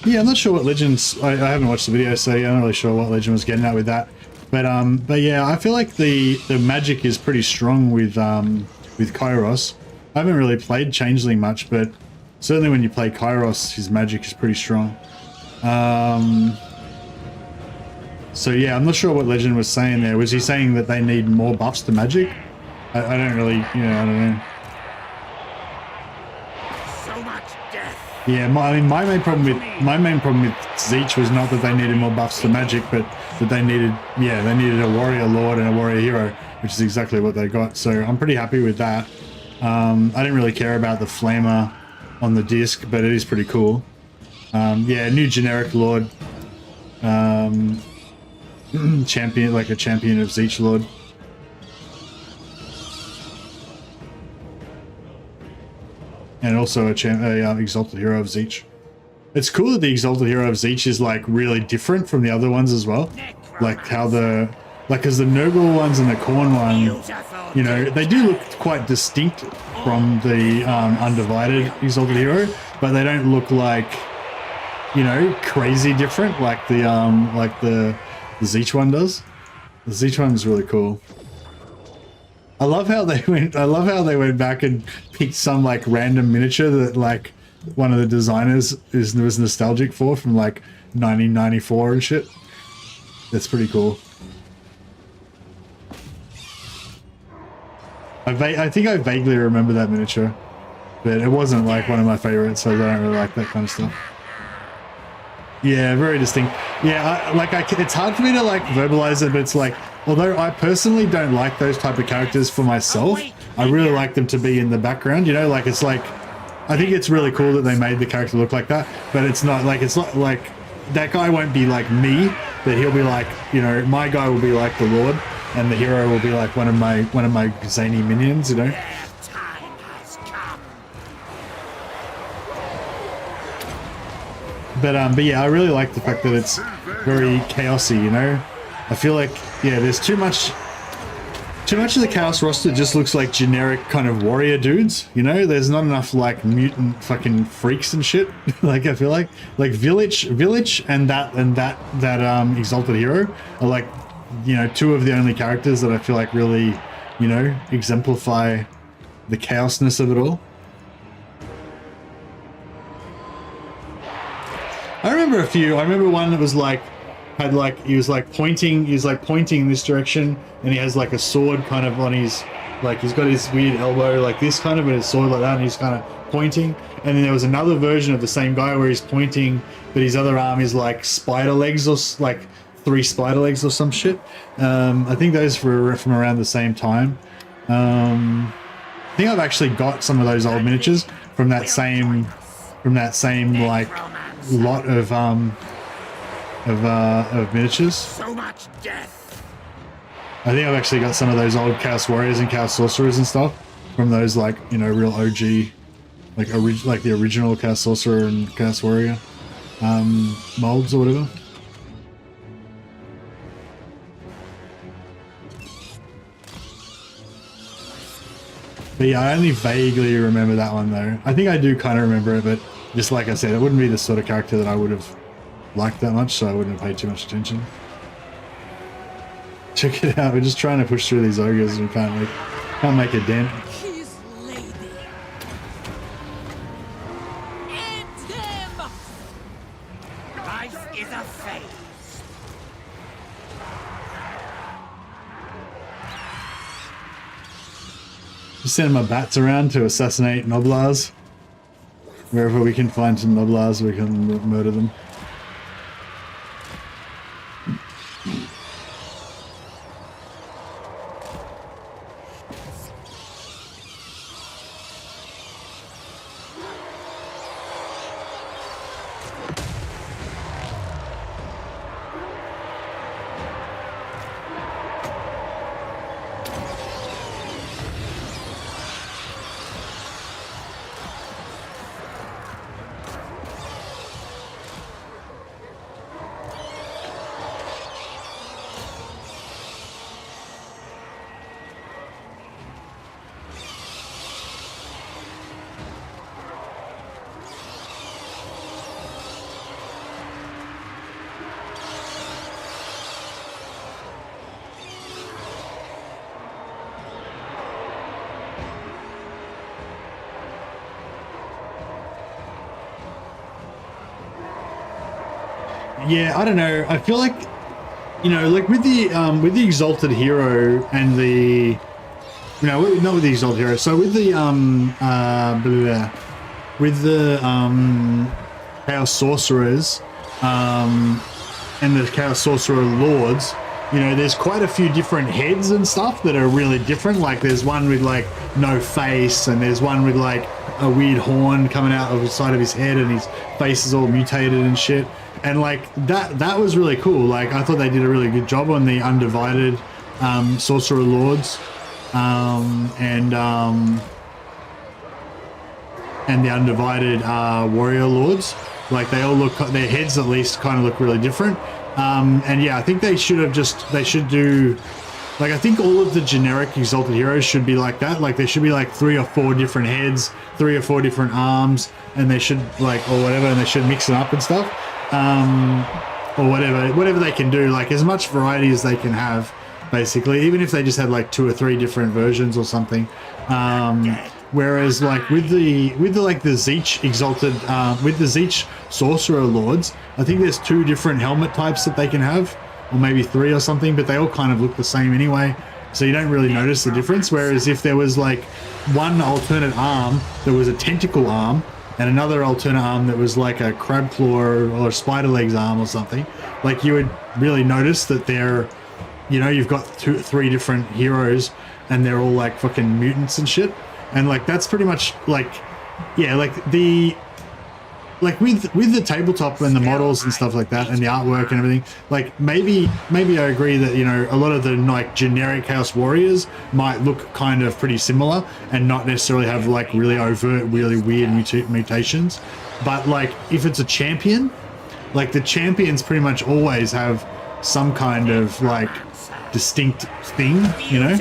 Yeah, I'm not sure what Legends. I haven't watched the video, so I'm not really sure what Legend was getting at with that. But yeah, I feel like the magic is pretty strong with Kairos. I haven't really played Changeling much, but certainly when you play Kairos, his magic is pretty strong. So yeah, I'm not sure what Legend was saying there. Was he saying that they need more buffs to magic? I don't really, I don't know. So much death. Yeah, my main problem with Zeech was not that they needed more buffs to magic, but that they needed a warrior lord and a warrior hero, which is exactly what they got. So I'm pretty happy with that. I didn't really care about the flamer on the disc, but it is pretty cool. Yeah, new generic lord. Champion, like a champion of Zeech lord. And also a exalted hero of Zeech. It's cool that the exalted hero of Zeech is like really different from the other ones as well. Like how because the Nurgle ones and the Khorne one, you know, they do look quite distinct from the undivided exalted hero, but they don't look like, you know, crazy different like the Zeech one does. The Zeech one is really cool. I love how they went back and picked some like random miniature that like one of the designers was nostalgic for from like 1994 and shit. That's pretty cool. I think I vaguely remember that miniature, but it wasn't like one of my favorites, so I don't really like that kind of stuff. Yeah, very distinct. Yeah, it's hard for me to like verbalize it, but it's like, although I personally don't like those type of characters for myself, I really like them to be in the background, you know, like it's like, I think it's really cool that they made the character look like that, but it's not like that guy won't be like me, but he'll be like, you know, my guy will be like the Lord, and the hero will be like one of my zany minions, you know. But yeah, I really like the fact that it's very chaosy, you know. I feel like, yeah, there's too much of the Chaos roster just looks like generic kind of warrior dudes, you know. There's not enough like mutant fucking freaks and shit. Like I feel like Village and that exalted hero are like, you know, 2 of the only characters that I feel like really, you know, exemplify the chaosness of it all. I remember one that was like, he was pointing in this direction, and he has like a sword kind of on his, like he's got his weird elbow like this kind of, and his sword like that, and he's kind of pointing. And then there was another version of the same guy where he's pointing, but his other arm is like spider legs, or like 3 spider legs or some shit. I think those were from around the same time. I think I've actually got some of those old miniatures from that same like lot of miniatures. So much death. I think I've actually got some of those old Chaos Warriors and Chaos Sorcerers and stuff from those, like, you know, real OG, like the original Chaos Sorcerer and Chaos Warrior molds or whatever. But yeah, I only vaguely remember that one though. I think I do kind of remember it, but just like I said, it wouldn't be the sort of character that I would have liked that much, so I wouldn't have paid too much attention. Check it out, we're just trying to push through these ogres and we can't make a dent. His lady. End him! Life is a phase. Just sending my bats around to assassinate Noblars. Wherever we can find some Noblars, we can murder them. yeah, I don't know. I feel like, you know, like with the exalted hero and the, you know, not with the exalted hero. So with the chaos sorcerers, and the chaos sorcerer lords, you know, there's quite a few different heads and stuff that are really different. Like there's one with like no face, and there's one with like a weird horn coming out of the side of his head, and his face is all mutated and shit. And like that was really cool. Like I thought they did a really good job on the undivided sorcerer lords, and the undivided warrior lords. Like they all look, their heads at least kind of look really different. And yeah, I think they should do, like, I think all of the generic exalted heroes should be like that. Like there should be like 3 or 4 different heads, 3 or 4 different arms, and they should like, or whatever, and they should mix it up and stuff. Or whatever they can do, like as much variety as they can have, basically, even if they just had like 2 or 3 different versions or something. Whereas like with the like the Zeech exalted, with the Zeech sorcerer lords, I think there's 2 different helmet types that they can have, or maybe 3 or something, but they all kind of look the same anyway, so you don't really notice the difference. Whereas if there was like one alternate arm that was a tentacle arm, and another alternate arm that was like a crab claw or a spider legs arm or something, like you would really notice that they're, you know, you've got 2 or 3 different heroes and they're all like fucking mutants and shit. And like that's pretty much like, yeah, like with the tabletop and the models and stuff like that and the artwork and everything, like maybe I agree that, you know, a lot of the like generic Chaos Warriors might look kind of pretty similar and not necessarily have like really overt, really weird mutations. But like if it's a champion, like the champions pretty much always have some kind of like distinct thing, you know?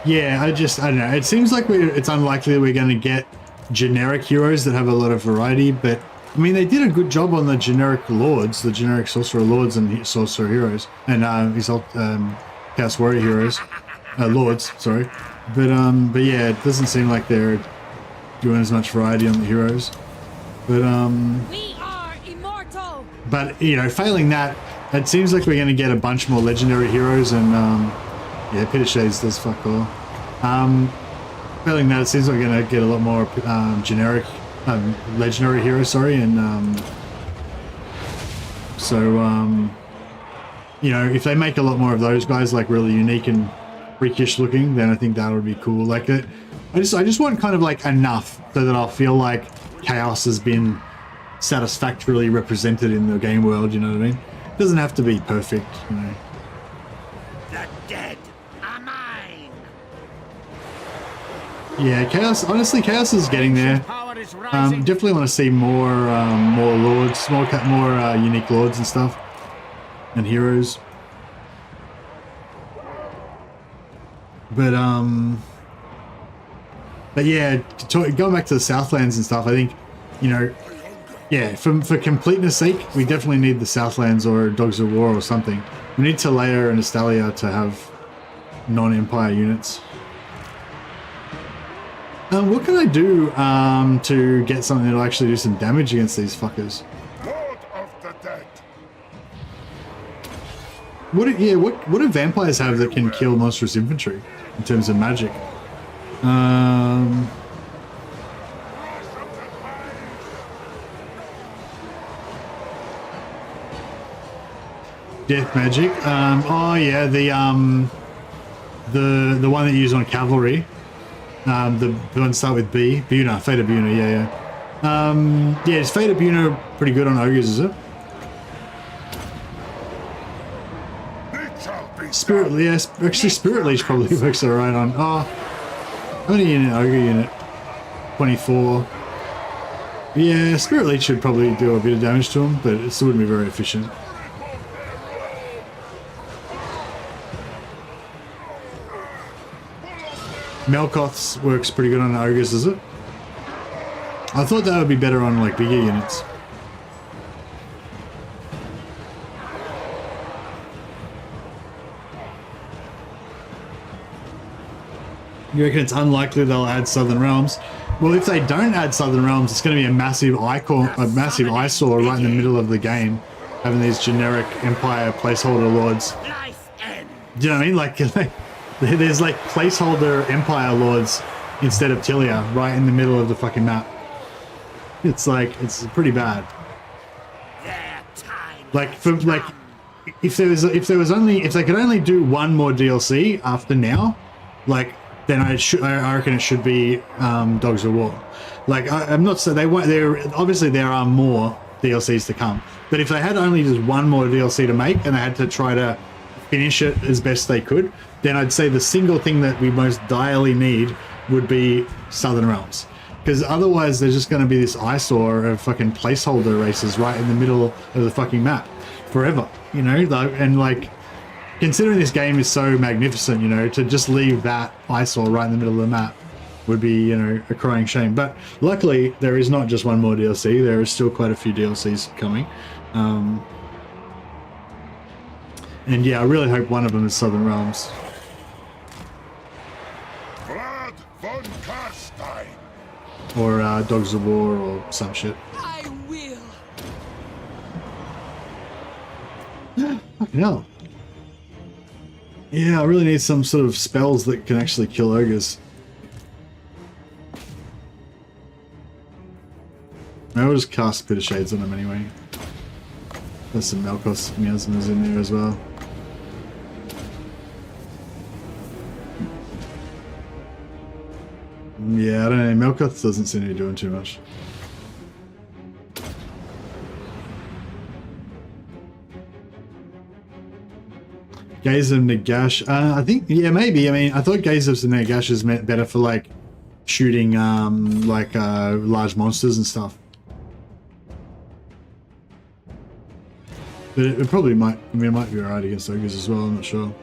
Yeah, I don't know. It seems like it's unlikely that we're going to get generic heroes that have a lot of variety, but I mean, they did a good job on the generic lords, the generic sorcerer lords and sorcerer heroes, and Chaos Warrior heroes, lords, sorry. But yeah, it doesn't seem like they're doing as much variety on the heroes. But We are immortal. But you know, failing that, it seems like we're going to get a bunch more legendary heroes and. Yeah, Pt.2 does fuck all. Failing that, it seems like we're going to get a lot more generic, legendary heroes, sorry, and you know, if they make a lot more of those guys, like really unique and freakish looking, then I think that would be cool. Like I just want kind of like enough so that I'll feel like Chaos has been satisfactorily represented in the game world, you know what I mean? It doesn't have to be perfect, you know. Yeah, Chaos. Honestly, Chaos is getting there. Definitely want to see more lords, more unique lords and stuff, and heroes. But yeah, going back to the Southlands and stuff, I think, you know, yeah, for completeness sake, we definitely need the Southlands or Dogs of War or something. We need Talea and Estalia to have non-Empire units. What can I do to get something that'll actually do some damage against these fuckers? Lord of the Dead. What do vampires have that can kill monstrous infantry in terms of magic? Death magic. Oh yeah, the one that you use on cavalry. The one start with B. Buna, Fate of Buna, yeah. Yeah, is Fate of Buna pretty good on ogres, is it? Spirit, yes, actually Spirit Leech probably works alright on. Oh, only in an ogre unit. 24. Yeah, Spirit Leech should probably do a bit of damage to him, but it still wouldn't be very efficient. Melkoth's works pretty good on ogres, is it? I thought that would be better on like bigger units. You reckon it's unlikely they'll add Southern Realms? Well, if they don't add Southern Realms, it's going to be a massive eyesore right in the middle of the game, having these generic Empire placeholder lords. Do you know what I mean? Like, there's like placeholder Empire lords instead of Tilia right in the middle of the fucking map. It's like, it's pretty bad. Like, if they could only do one more DLC after now, like, then I reckon it should be Dogs of War. Like, I'm not saying they won't. Obviously there are more DLCs to come, but if they had only just one more DLC to make and they had to try to finish it as best they could, then I'd say the single thing that we most direly need would be Southern Realms, because otherwise there's just going to be this eyesore of fucking placeholder races right in the middle of the fucking map forever, you know. And like, considering this game is so magnificent, you know, to just leave that eyesore right in the middle of the map would be, you know, a crying shame. But luckily there is not just one more DLC, there is still quite a few DLCs coming. And yeah, I really hope one of them is Southern Realms. Vlad von Karstein. Or Dogs of War or some shit. I will. Fucking hell. Yeah, I really need some sort of spells that can actually kill ogres. I'll just cast Pit of Shades on them anyway. There's some Melkos miasmas in there as well. Yeah, I don't know. Melkoth doesn't seem to be doing too much. Gaze of Nagash. I think, yeah, maybe. I mean, I thought Gaze of Nagash is meant better for like shooting large monsters and stuff. But it probably might. I mean, it might be alright against ogres as well. I'm not sure.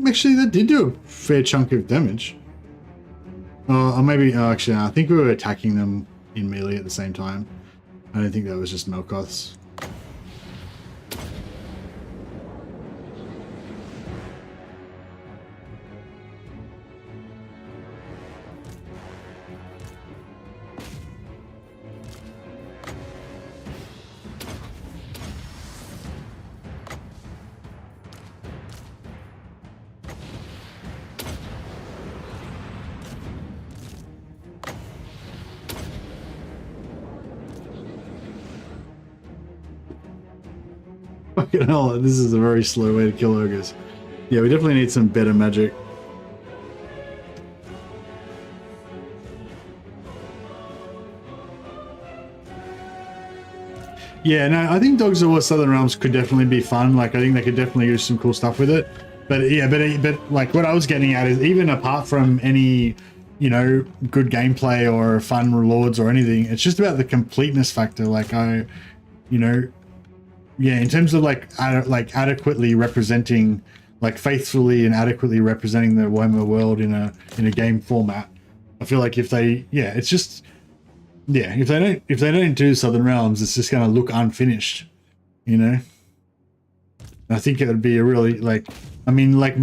Actually, that did do a fair chunk of damage. Or maybe, actually, I think we were attacking them in melee at the same time. I don't think that was just Melkoths. Fucking hell, this is a very slow way to kill ogres. Yeah, we definitely need some better magic. Yeah, no, I think Dogs of War Southern Realms could definitely be fun. Like, I think they could definitely do some cool stuff with it. But yeah, but like what I was getting at is, even apart from any, you know, good gameplay or fun lords or anything, it's just about the completeness factor. Like, you know, yeah, in terms of like adequately representing, like faithfully and adequately representing the Warhammer world in a game format. I feel like if they, yeah, it's just, yeah, if they don't do Southern Realms, it's just going to look unfinished, you know. I think it would be a really, like, I mean, like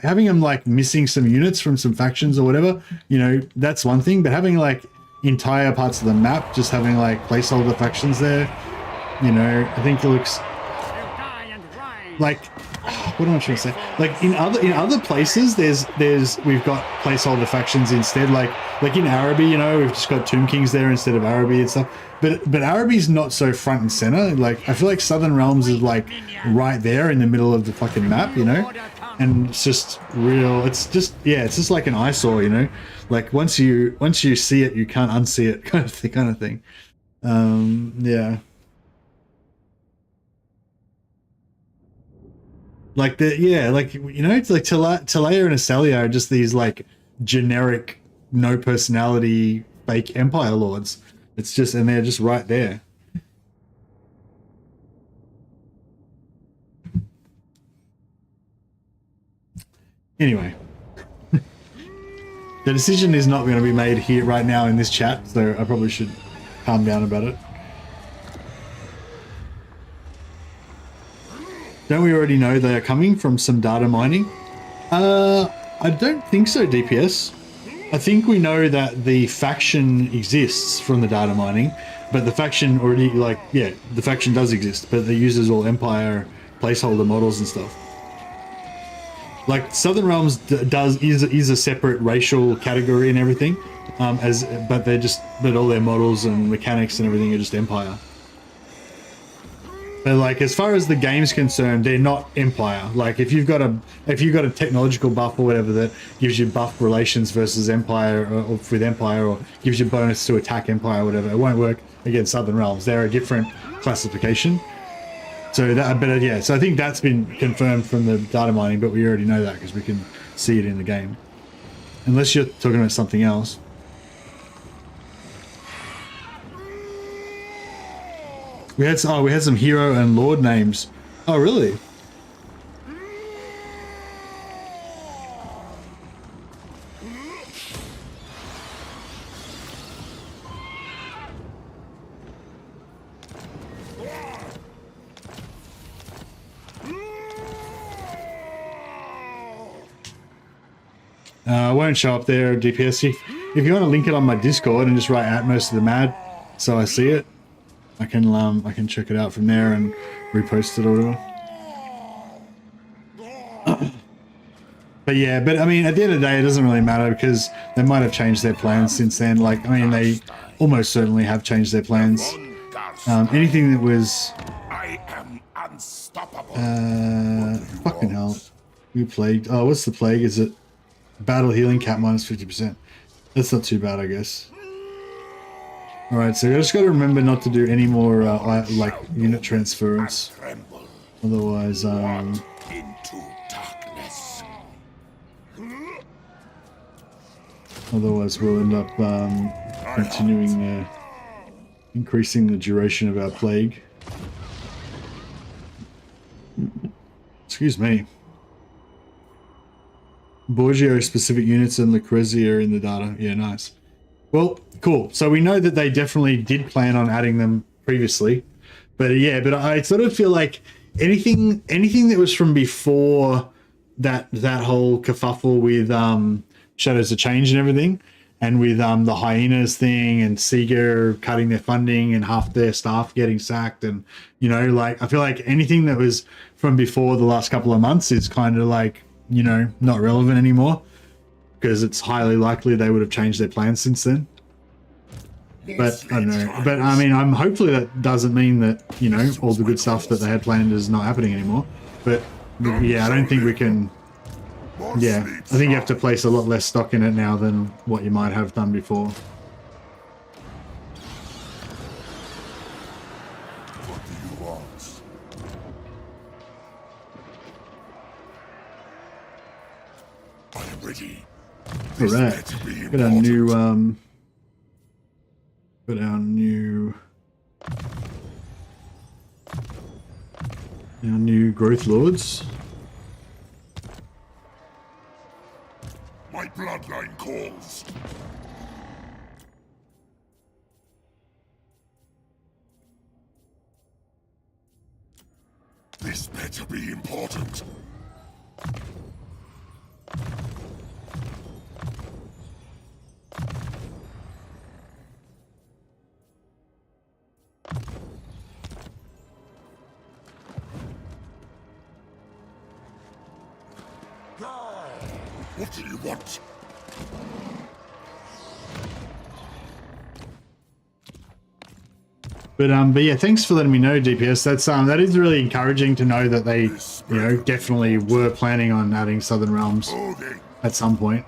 having them like missing some units from some factions or whatever, you know, that's one thing. But having like entire parts of the map, just having like placeholder factions there, you know, I think it looks like, what am I trying to say? Like in other places, we've got placeholder factions instead. Like in Araby, you know, we've just got Tomb Kings there instead of Araby and stuff. But Araby's not so front and center. Like, I feel like Southern Realms is like right there in the middle of the fucking map, you know, and it's just real. It's just, yeah, it's just like an eyesore, you know. Like once you see it, you can't unsee it, kind of thing. Yeah. Like like, you know, it's like Talea and Acelia are just these like generic, no personality, fake Empire lords. It's just, and they're just right there. Anyway. The decision is not going to be made here right now in this chat, so I probably should calm down about it. Don't we already know they are coming from some data mining? I don't think so, DPS. I think we know that the faction exists from the data mining, but the faction already, like, yeah, the faction does exist, but it uses all Empire placeholder models and stuff. Like Southern Realms is a separate racial category and everything, but all their models and mechanics and everything are just Empire. But like as far as the game's concerned, they're not Empire. Like if you've got a technological buff or whatever that gives you buff relations versus Empire or with Empire, or gives you bonus to attack Empire or whatever, it won't work against Southern Realms. They're a different classification. So that, but yeah, so I think that's been confirmed from the data mining, but we already know that because we can see it in the game. Unless you're talking about something else. We had some hero and lord names. Oh, really? I won't show up there, DPS. If you want to link it on my Discord and just write Atmos to the Mad, so I see it, I can check it out from there and repost it or whatever. But yeah, but I mean, at the end of the day, it doesn't really matter because they might have changed their plans since then. Like, I mean, they almost certainly have changed their plans. Anything that was, fucking hell, new plague. Oh, what's the plague? Is it battle healing cap minus 50%? That's not too bad, I guess. All right, so I just got to remember not to do any more like unit transference. Otherwise, we'll end up continuing increasing the duration of our plague. Excuse me. Borgio specific units and Lucrezia are in the data. Yeah, nice. Well, cool. So we know that they definitely did plan on adding them previously, but yeah, but I sort of feel like anything that was from before that whole kerfuffle with Shadows of Change and everything, and with the Hyenas thing and Seeger cutting their funding and half their staff getting sacked, and you know, like I feel like anything that was from before the last couple of months is kind of like, you know, not relevant anymore. Because it's highly likely they would have changed their plans since then. But I don't know. But I mean, hopefully that doesn't mean that, you know, all the good stuff that they had planned is not happening anymore. But yeah, I don't think we can. Yeah, I think you have to place a lot less stock in it now than what you might have done before. What do you want? I am ready. Alright, got our new growth lords. My bloodline calls. This better be important. What do you want? But yeah, thanks for letting me know, DPS. That is really encouraging to know that they, you know, definitely were planning on adding Southern Realms at some point,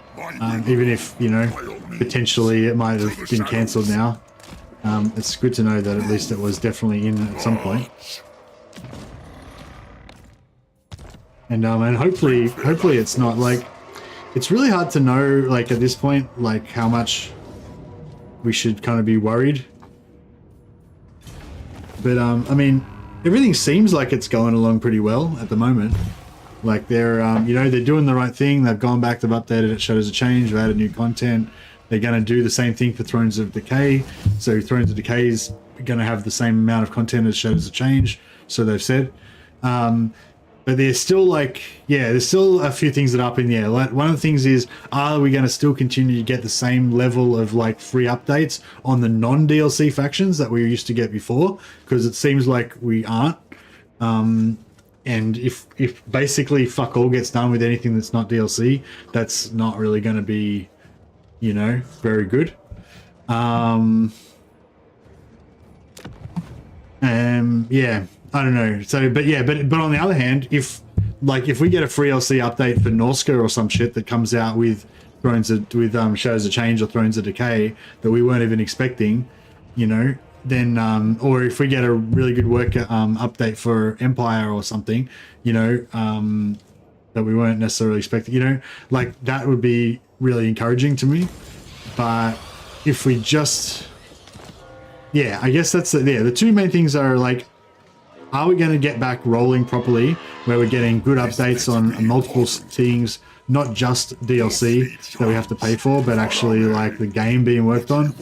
even if, you know, potentially it might have been cancelled now. It's good to know that at least it was definitely in at some point. And hopefully it's not like, it's really hard to know, like at this point, like how much we should kind of be worried. But I mean, everything seems like it's going along pretty well at the moment. Like they're, you know, they're doing the right thing. They've gone back, they've updated it, Shadows of Change, they've added new content. They're going to do the same thing for Thrones of Decay. So Thrones of Decay is going to have the same amount of content as Shadows of Change. So they've said. But there's still like, yeah, there's still a few things that are up in the air. Like one of the things is, are we going to still continue to get the same level of like free updates on the non-DLC factions that we used to get before? Because it seems like we aren't. And if basically fuck all gets done with anything that's not DLC, that's not really going to be, you know, very good. Yeah, I don't know. So, but yeah, but on the other hand, if we get a free DLC update for Norska or some shit that comes out with Shadows of Change or Thrones of Decay that we weren't even expecting, you know, then or if we get a really good update for Empire or something, you know, that we weren't necessarily expecting, you know, like that would be really encouraging to me. But if we just, yeah, I guess that's the two main things are like, are we going to get back rolling properly where we're getting good updates on multiple things, not just DLC that we have to pay for, but actually like the game being worked on?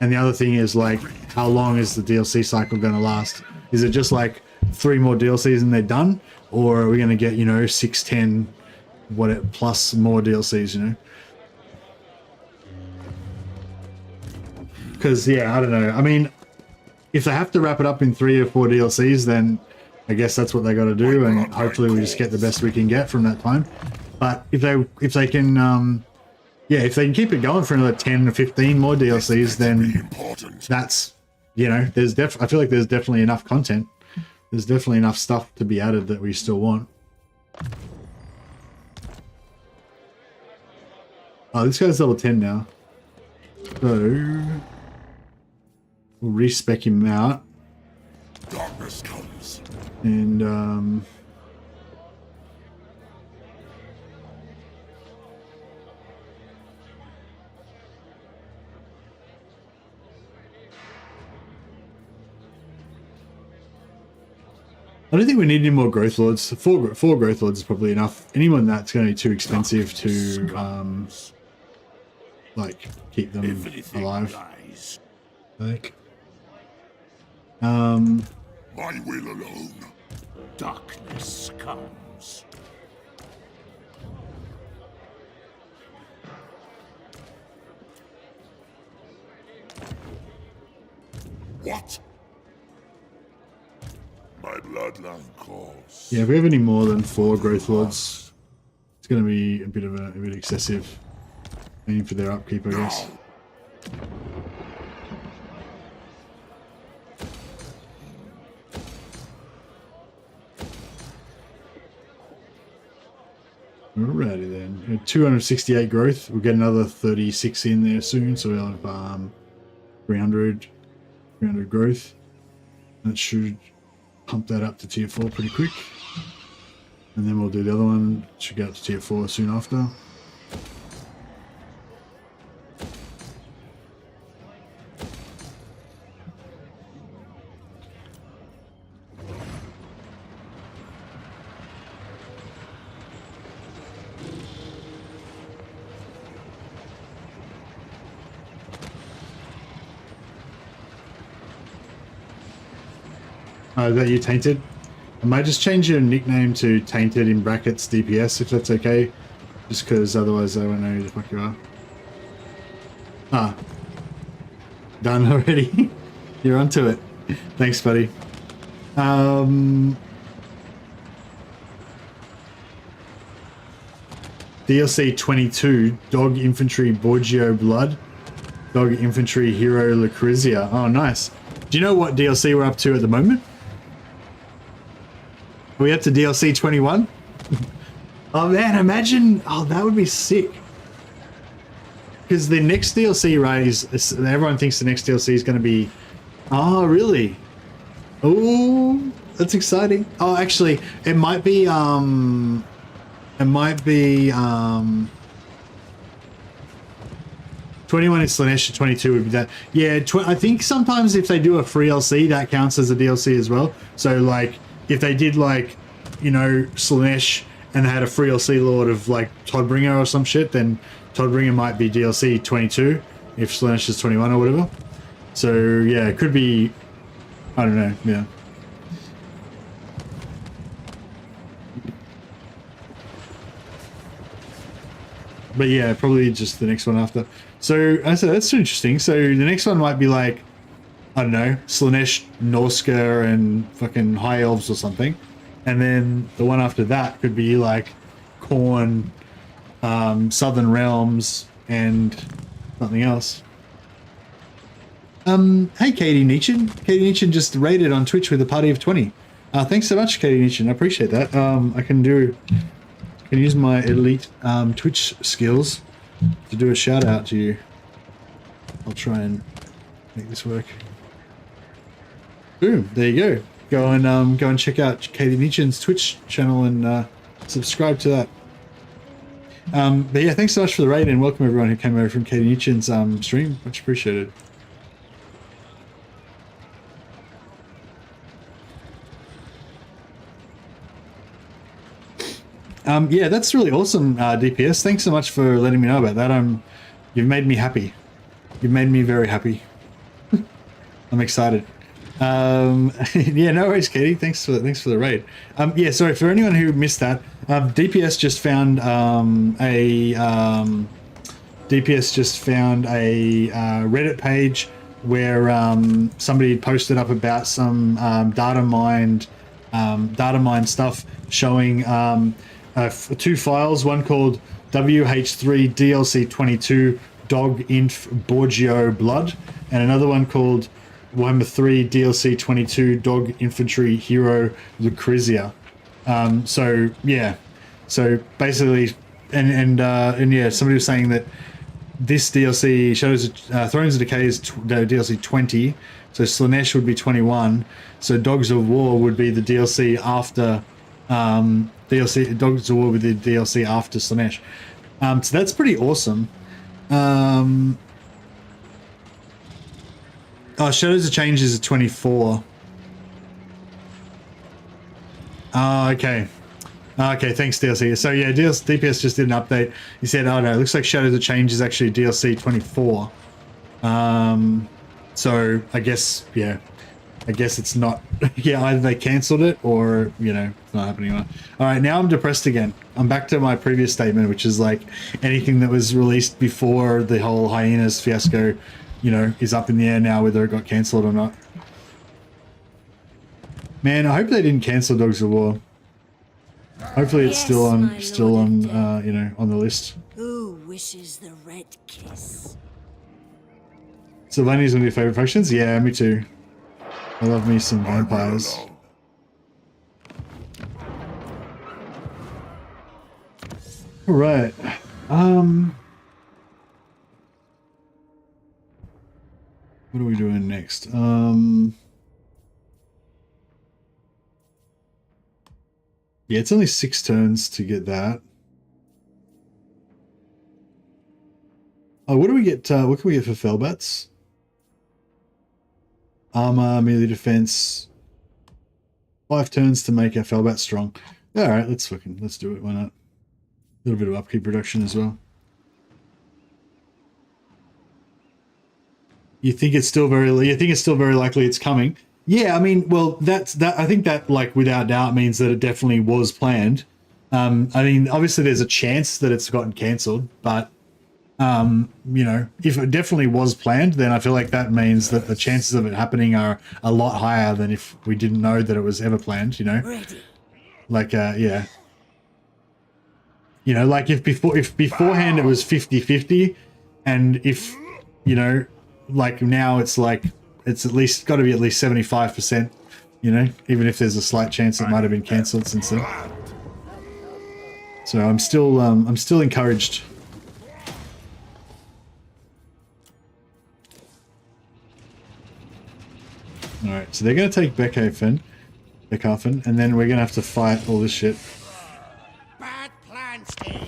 And the other thing is like, how long is the DLC cycle going to last? Is it just like 3 more DLCs and they're done? Or are we going to get, you know, 6, 10, plus more DLCs, you know? Because, yeah, I don't know. I mean, if they have to wrap it up in 3 or 4 DLCs, then I guess that's what they got to do, and hopefully we just get the best we can get from that time. But if they can, yeah, if they can keep it going for another 10 or 15 more DLCs, then that's, you know, I feel like there's definitely enough content. There's definitely enough stuff to be added that we still want. Oh, this guy's level 10 now. So we'll respec him out. Darkness comes. And I don't think we need any more Growth Lords. Four Growth Lords is probably enough. Anyone that's going to be too expensive to like keep them alive. Like my will alone. Darkness comes. What? My bloodline calls. yeah, if we have any more than 4 Growth Lords, it's going to be a bit excessive. Aiming for their upkeep, I guess. Alrighty then. 268 growth. We'll get another 36 in there soon, so we'll have 300 growth. That should pump that up to tier 4 pretty quick. And then we'll do the other one. Should get up to tier 4 soon after. Is that you, Tainted? I might just change your nickname to Tainted in brackets DPS if that's okay. Just because otherwise I won't know who the fuck you are. Ah. Done already? You're onto it. Thanks, buddy. DLC 22, Dog Infantry Borgio Blood. Dog Infantry Hero Lucrezia. Oh, nice. Do you know what DLC we're up to at the moment? Are we up to DLC 21? Oh man, imagine, oh that would be sick. Because the next DLC, right, is everyone thinks the next DLC is going to be, oh really? Oh, that's exciting. Oh, actually, it might be 21 is Slanesh, 22 would be that. Yeah, I think sometimes if they do a free DLC, that counts as a DLC as well. So like, if they did like, you know, Slanesh and they had a free DLC Lord of like Toddbringer or some shit, then Toddbringer might be DLC 22 if Slaanesh is 21 or whatever. So yeah, it could be, I don't know, yeah. But yeah, probably just the next one after. So I said that's interesting. So the next one might be like, I don't know, Slaanesh, Norska, and fucking High Elves or something. And then the one after that could be like Khorne, Southern Realms, and something else. Hey Katie Nietzsche. Katie Nietzsche just raided on Twitch with a party of 20. Thanks so much, Katie Nietzsche. I appreciate that. I can use my elite Twitch skills to do a shout out to you. I'll try and make this work. Boom, there you go. Go and check out Katie Nietzsche's Twitch channel and subscribe to that. But yeah, thanks so much for the raid and welcome everyone who came over from Katie Nietzsche's stream. Much appreciated. Yeah, that's really awesome, DPS. Thanks so much for letting me know about that. You've made me happy. You've made me very happy. I'm excited. Yeah, no worries, Katie. Thanks for the raid. Yeah, sorry for anyone who missed that. DPS just found a Reddit page where somebody posted up about some data mined stuff showing two files, one called WH3 DLC 22 Dog Inf Borgio Blood, and another one called Warhammer 3 DLC 22 Dog Infantry Hero Lucrezia. So yeah, so basically, and yeah, somebody was saying that this DLC shows Thrones of Decay is DLC 20, so Slaanesh would be 21, so Dogs of War would be the DLC after Dogs of War with the DLC after Slaanesh. So that's pretty awesome. Oh, Shadows of Change is a 24. Oh, okay. Okay, thanks, DLC. So yeah, DPS just did an update. He said, oh no, it looks like Shadows of Change is actually DLC 24. So I guess, yeah. I guess it's not, yeah, either they cancelled it or, you know, it's not happening anymore. All right, now I'm depressed again. I'm back to my previous statement, which is like anything that was released before the whole Hyenas fiasco, you know, is up in the air now whether it got cancelled or not. Man, I hope they didn't cancel Dogs of War. Hopefully it's still on, you know, on the list. Who wishes the red kiss? Sylvania's one of your favourite factions? Yeah, me too. I love me some vampires. All right. What are we doing next? Yeah, it's only 6 turns to get that. Oh, what do we get? What can we get for Felbats? Armor, melee defense. 5 turns to make our Felbat strong. All right, let's do it. Why not? A little bit of upkeep reduction as well. You think it's still very likely it's coming? Yeah, I mean, well, I think that like without doubt means that it definitely was planned. I mean, obviously there's a chance that it's gotten cancelled, but you know, if it definitely was planned, then I feel like that means that the chances of it happening are a lot higher than if we didn't know that it was ever planned, you know? Like, yeah. You know, like if beforehand it was 50-50, and if, you know, like now it's like, it's at least got to be at least 75%, you know, even if there's a slight chance it might have been cancelled since then. So I'm still encouraged. Alright, so they're going to take Beckhafen, and then we're going to have to fight all this shit. Bad plan, Steve.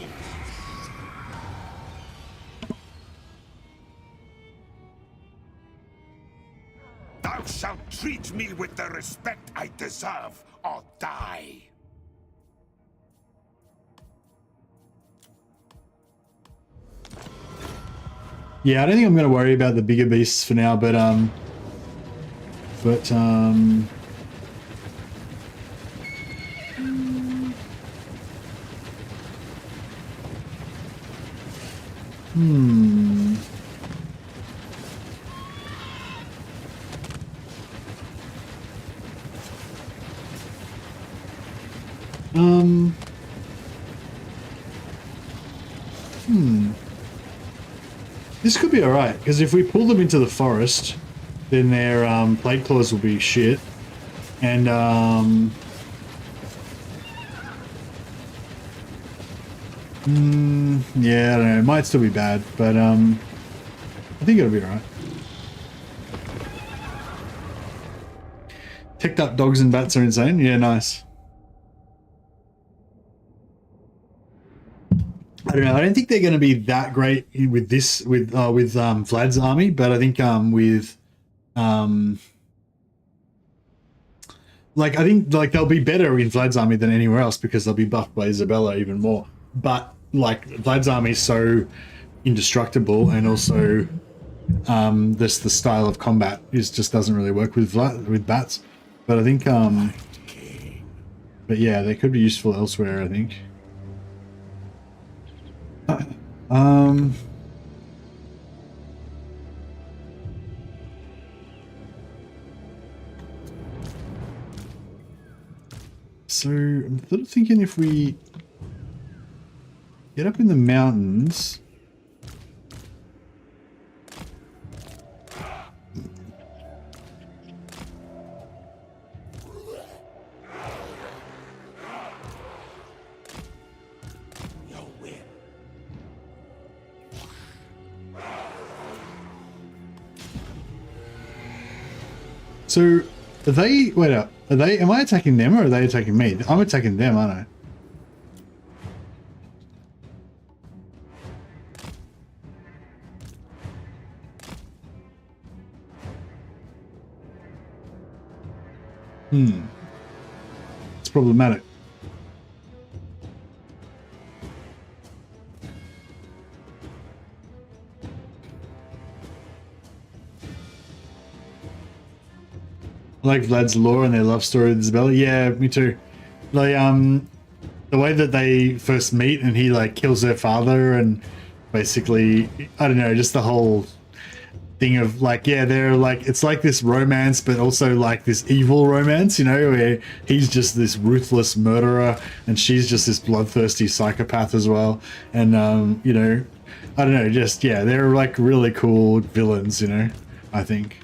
Thou shalt treat me with the respect I deserve, or die. Yeah, I don't think I'm going to worry about the bigger beasts for now, but this could be alright, because if we pull them into the forest, then their plague claws will be shit. And yeah, I don't know, it might still be bad, but I think it'll be alright. Picked up dogs and bats are insane. Yeah, nice. I don't know. I don't think they're going to be that great with this with Vlad's army, but I think like they'll be better in Vlad's army than anywhere else because they'll be buffed by Isabella even more. But like Vlad's army is so indestructible, and also this the style of combat just doesn't really work with bats. But I think but yeah, they could be useful elsewhere, I think. So I'm sort of thinking if we get up in the mountains. So, are they, wait up, are they, am I attacking them or are they attacking me? I'm attacking them, aren't I? It's problematic. I like Vlad's lore and their love story with Isabella. Yeah, me too. Like, the way that they first meet and he like kills their father and basically, I don't know, just the whole thing of like, yeah, they're like, it's like this romance, but also like this evil romance, you know, where he's just this ruthless murderer and she's just this bloodthirsty psychopath as well. And, you know, I don't know, just, yeah, they're like really cool villains, you know, I think.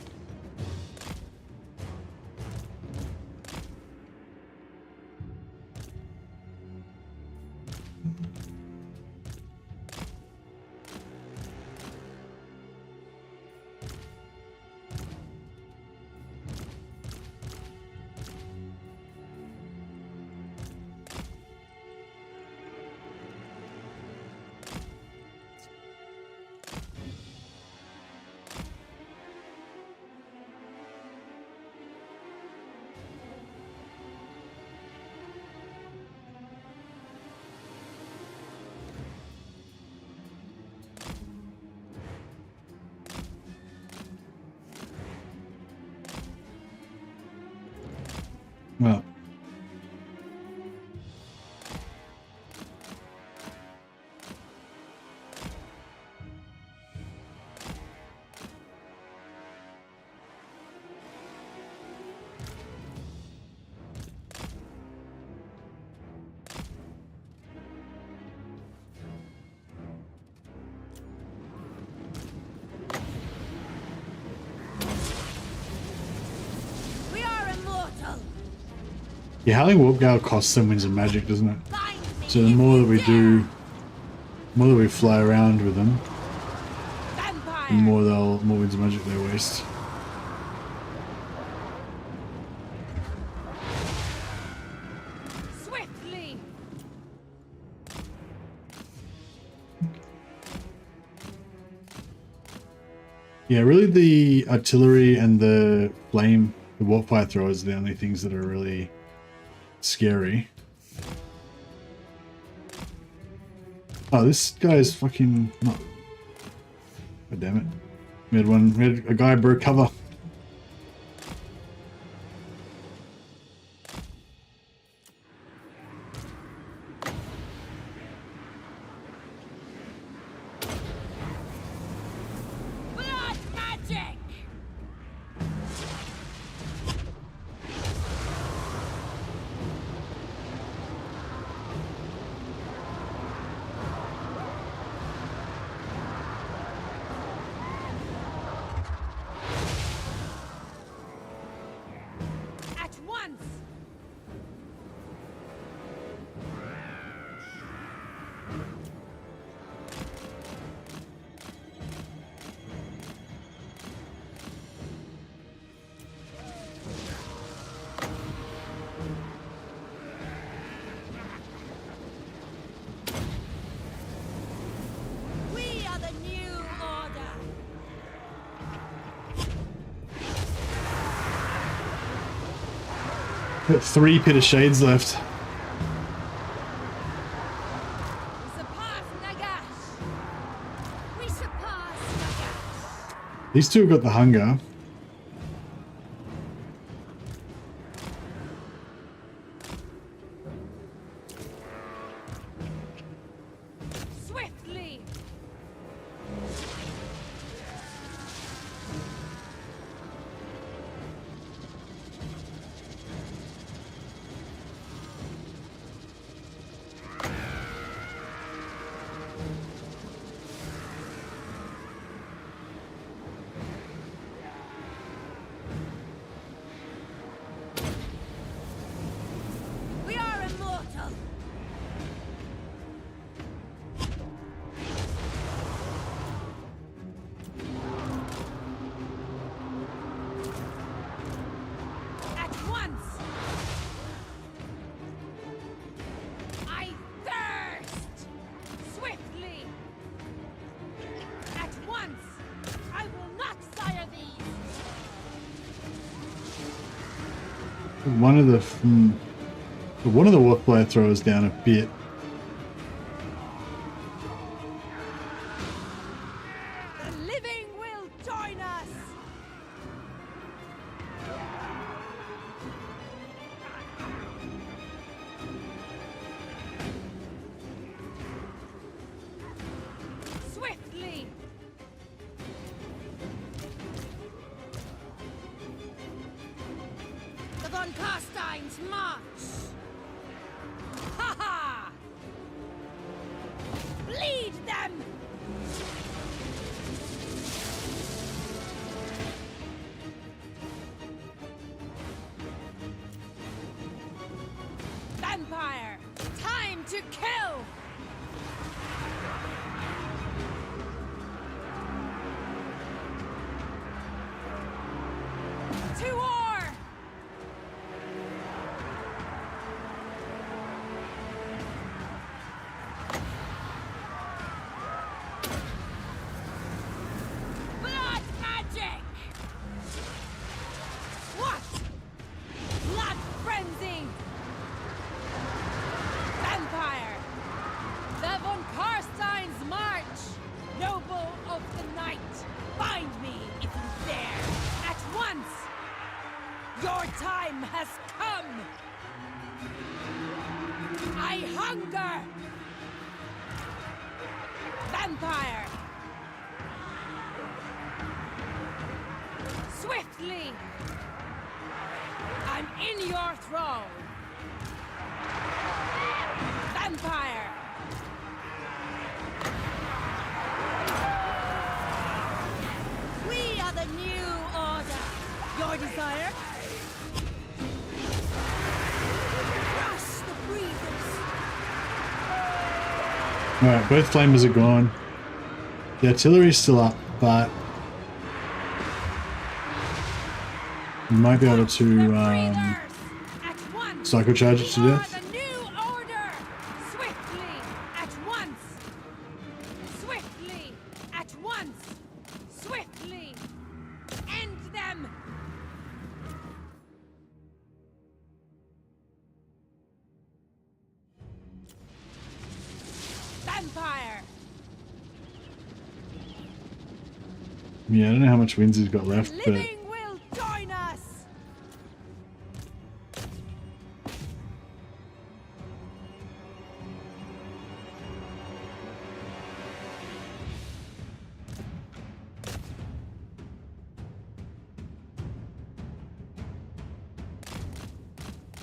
Well, We are immortal. yeah, having Warp Gale costs some Winds of Magic, doesn't it? So the more that we do, the more that we fly around with them, the more Winds of Magic they waste. Swiftly. Yeah, really the artillery and the warp fire throwers are the only things that are really scary. Oh, this guy is fucking not a God damn it. We had a guy broke cover. Blood magic! At once! We are the new order! 3 Pit of Shades left. We surpass Nagash! We surpass Nagash! These two have got the hunger. Swiftly! We are immortal! At once! I thirst! Swiftly! At once! I will not sire these! One of the warp player throws down a bit. The living will join us! Swiftly! The Von Carsteins march! Ha ha! Bleed them! Vampire! Time to kill! To war! Blood magic! What? Blood frenzy! Vampire! The Von Carstein's march! Noble of the night! Find me if you dare! At once! Your time has come! I hunger! Vampire! Swiftly! I'm in your thrall! Vampire! We are the new order! Your desire? Crush the breathers! Alright, both flamers are gone. The artillery's still up, but you might be able to At once! cycle charge it to You are death. the new order! Swiftly! At once! Swiftly! At once! Swiftly! End them! Vampire! Yeah, I don't know how much winds he's got left, but Living will join us.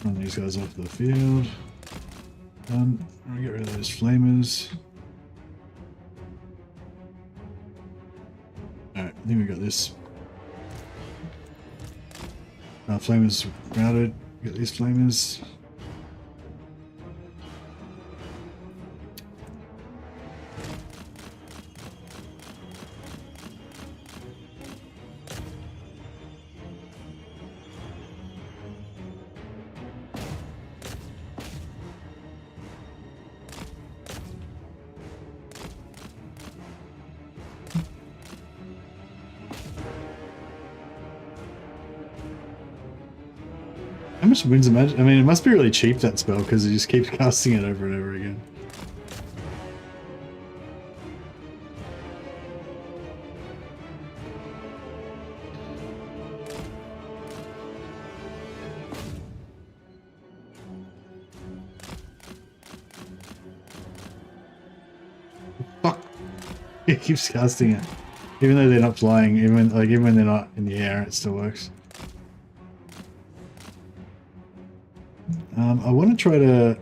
run these guys off the field. I'll get rid of those flamers. Alright, I think we got this. Flamers routed. Get these flamers. How much Winds of Magic? I mean, it must be really cheap, that spell, because he just keeps casting it over and over again. Fuck! He keeps casting it. Even though they're not flying, even when they're not in the air, it still works. I want to try to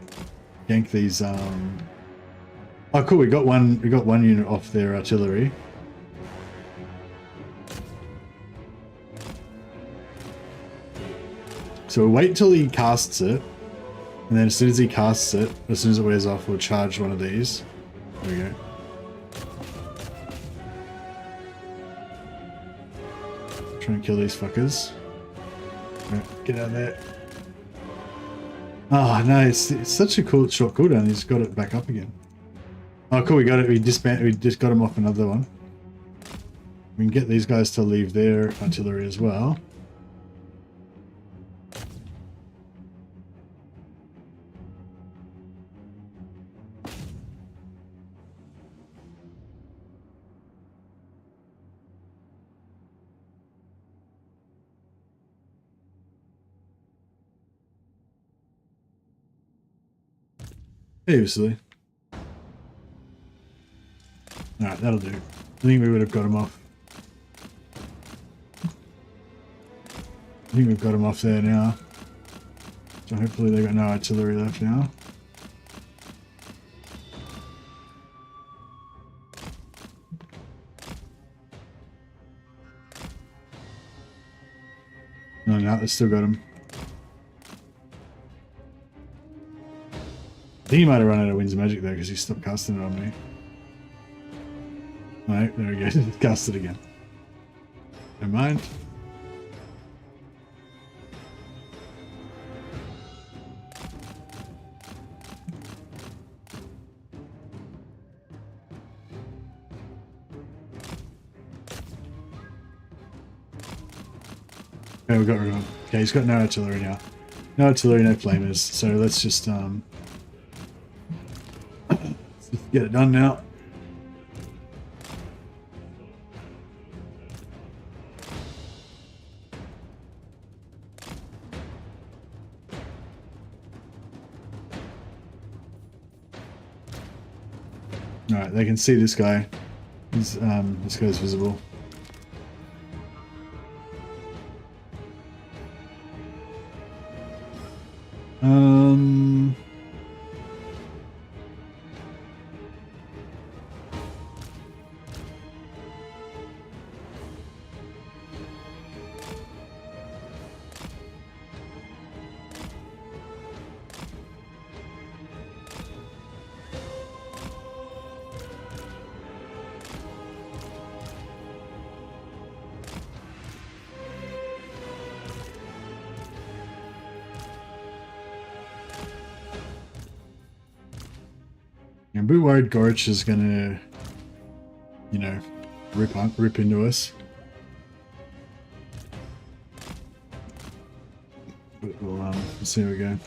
gank these. Oh, cool! We got one unit off their artillery. So we'll wait until he casts it, and then as soon as he casts it, as soon as it wears off, we'll charge one of these. There we go. Try and kill these fuckers. Right, get out of there. Oh no, it's such a cool short cooldown. He's got it back up again. Oh cool, we got it. We just got him off another one. We can get these guys to leave their artillery as well. Obviously. Alright, that'll do. I think we would have got him off. I think we've got him off there now. So hopefully they've got no artillery left now. No, they've still got him. I think he might have run out of Winds of Magic though, because he stopped casting it on me. Alright, there we go. He's cast it again. Never mind. Okay, we got rid of him. Okay, he's got no artillery now. No artillery, no flamers. So let's just get it done now. Alright, they can see this guy. He's this guy's visible. I'm a bit worried Gorch is gonna, you know, rip into us. But we'll see how we go.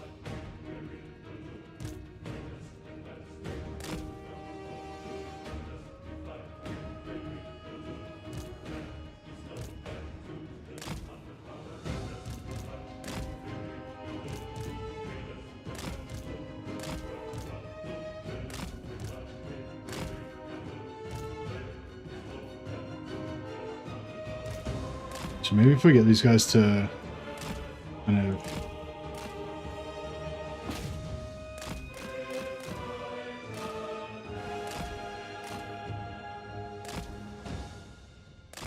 So maybe if we get these guys to kind of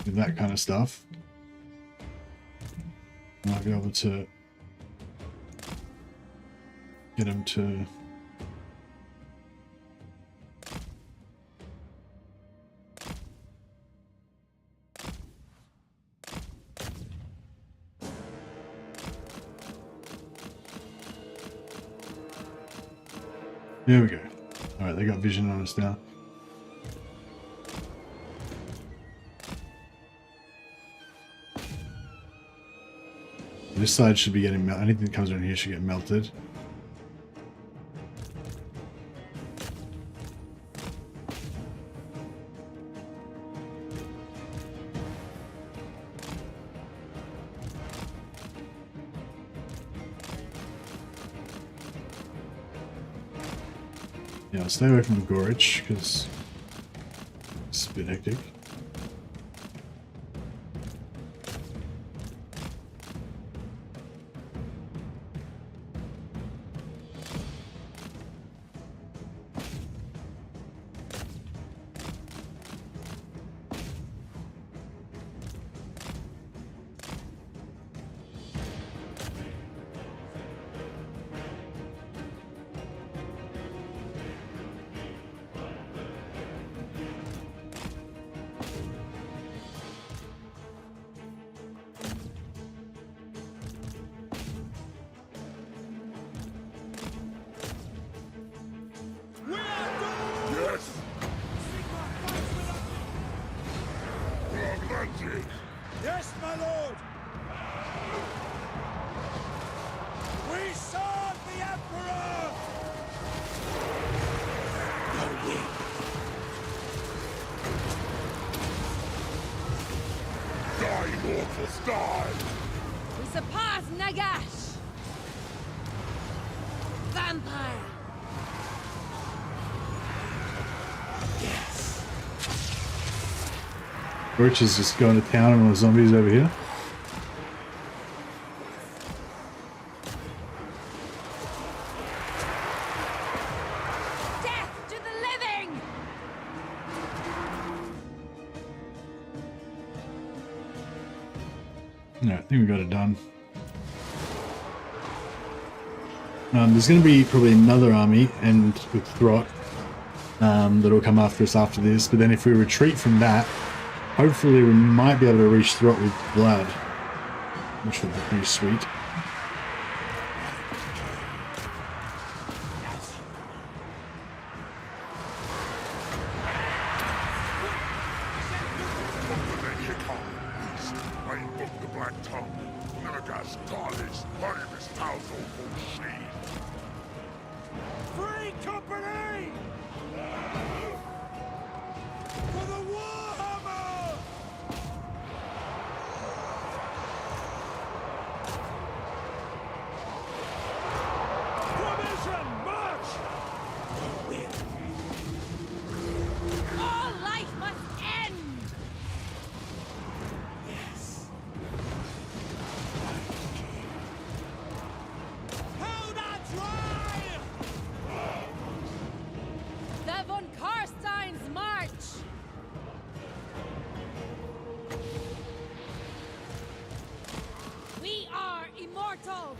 do that kind of stuff, I might be able to get them to there we go. Alright, they got vision on us now. This side should be getting melted. Anything that comes around here should get melted. Yeah, I'll stay away from the gorge because it's a bit hectic. Yes, my lord! We serve the Emperor! Die, mortals, die! We surpass Nagash! Vampire! Birch is just going to town on the zombies over here. Death to the living! Yeah, I think we got it done. There's going to be probably another army and with Throt that'll come after us after this, but then if we retreat from that, hopefully we might be able to reach Throt with Vlad, which would be pretty sweet. Free company! For the Warhammer! Provision, march! All life must end! How that drive! The von Karstein's march! We are immortal!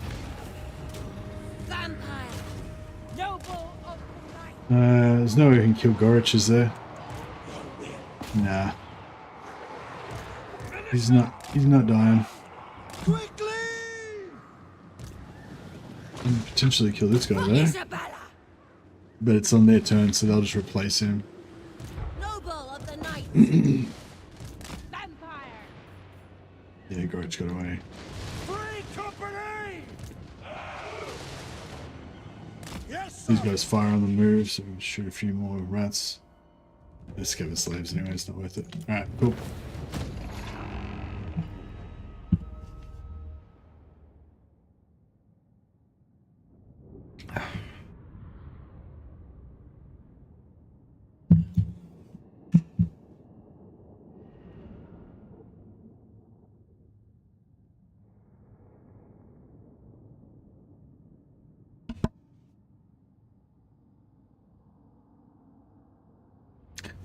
Vampire! Noble of the night! There's no way we can kill Gorich, is there? Nah. He's not dying. Quickly! Can potentially kill this guy there. Isabella! But it's on their turn, so they'll just replace him. Noble of the night! Vampire! Yeah, Gorich got away. Free company! Yes, sir! These guys fire on the move, so we can shoot a few more rats. Let's get the slaves anyway, it's not worth it. Alright, cool.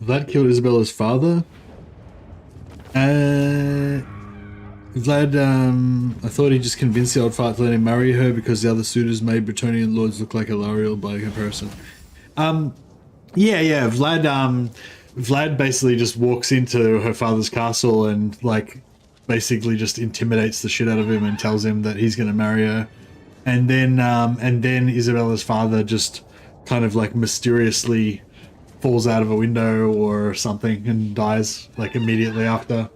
Vlad killed Isabella's father. Vlad, I thought he just convinced the old fart to let him marry her because the other suitors made Bretonnian lords look like Elariel by comparison. Yeah, Vlad basically just walks into her father's castle and like basically just intimidates the shit out of him and tells him that he's going to marry her. And then Isabella's father just kind of like mysteriously falls out of a window or something and dies like immediately after.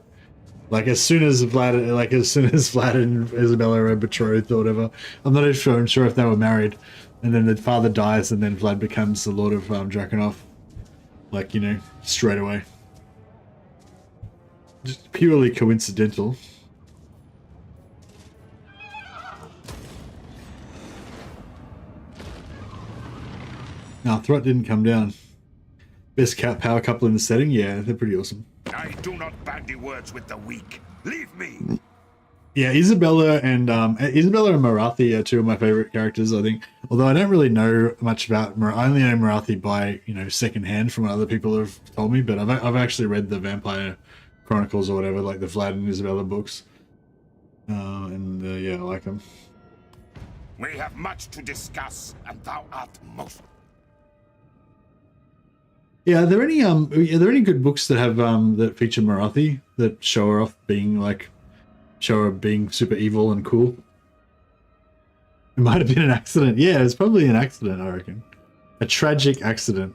Like as soon as Vlad and Isabella are betrothed or whatever. I'm not even sure if they were married. And then the father dies and then Vlad becomes the Lord of Drakenhof. Like, you know, straight away. Just purely coincidental. No, Throt didn't come down. Best power couple in the setting? Yeah, they're pretty awesome. I do not bandy words with the weak. Leave me. Yeah, Isabella and Marathi are two of my favorite characters, I think. Although I don't really know much about I only know Marathi by, you know, secondhand from what other people have told me, but I've actually read the Vampire Chronicles or whatever, like the Vlad and Isabella books. Yeah, I like them. We have much to discuss, and thou art most. Yeah, are there any good books that have that feature Marathi that show her off being super evil and cool? It might have been an accident. Yeah, it's probably an accident, I reckon. A tragic accident.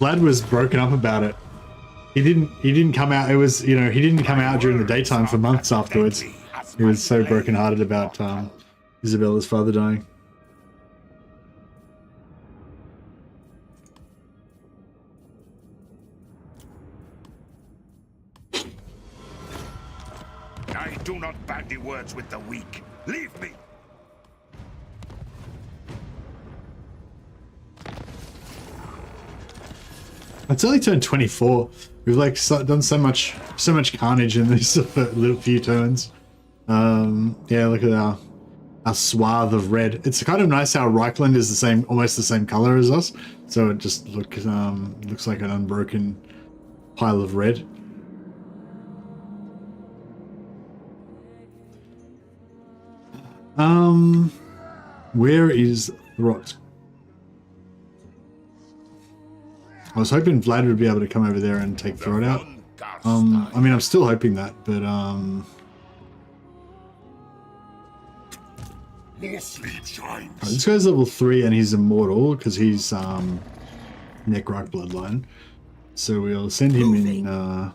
Vlad was broken up about it. He didn't come out. It was, you know, he didn't come out during the daytime for months afterwards. He was so brokenhearted about Isabella's father dying. I do not bandy words with the weak. Leave me. It's only turned 24. We've like done so much carnage in these little few turns. Yeah, look at our swath of red. It's kind of nice how Reichland is the same, almost the same color as us. So it just looks like an unbroken pile of red. Where is Throt? I was hoping Vlad would be able to come over there and take Throt out. I mean, I'm still hoping that, but this guy's level 3 and he's immortal because he's Necroc bloodline. So we'll send him in.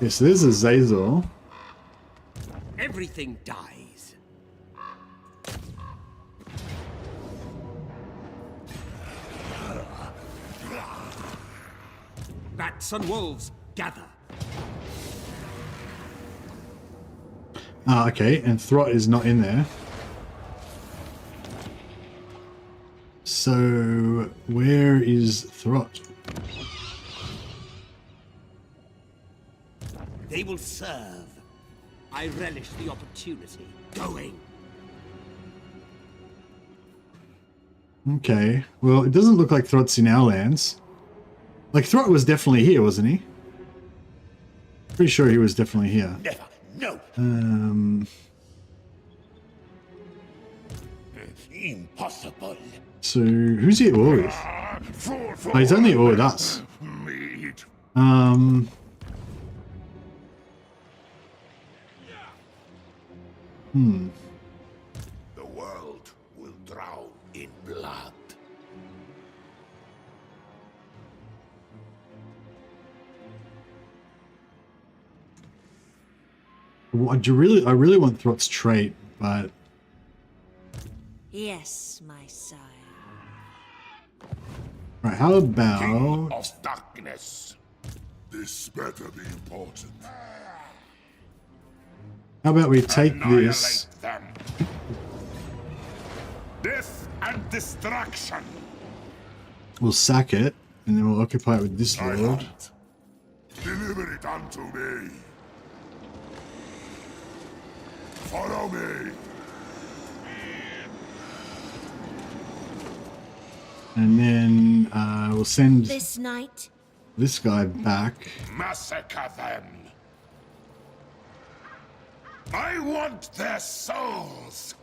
Yes, so there's a Zazel. Everything dies. Bats and wolves gather. Okay, and Throt is not in there. So where is Throt? They will serve. I relish the opportunity. Going. Okay. Well, it doesn't look like Throt's in our lands. Like, Throt was definitely here, wasn't he? Pretty sure he was definitely here. Never. No. Impossible. So, who's he at war with? Oh, he's only at war with us. The world will drown in blood. I really want Throt's trait, but Yes, my sire. right, how King about of darkness. This better be important. we take this? Them. Death and destruction. We'll sack it, and then we'll occupy it with this I lord. hunt. Deliver Deliver it unto me. Follow me. And then we'll send This night, this guy back. Massacre them. I want their souls.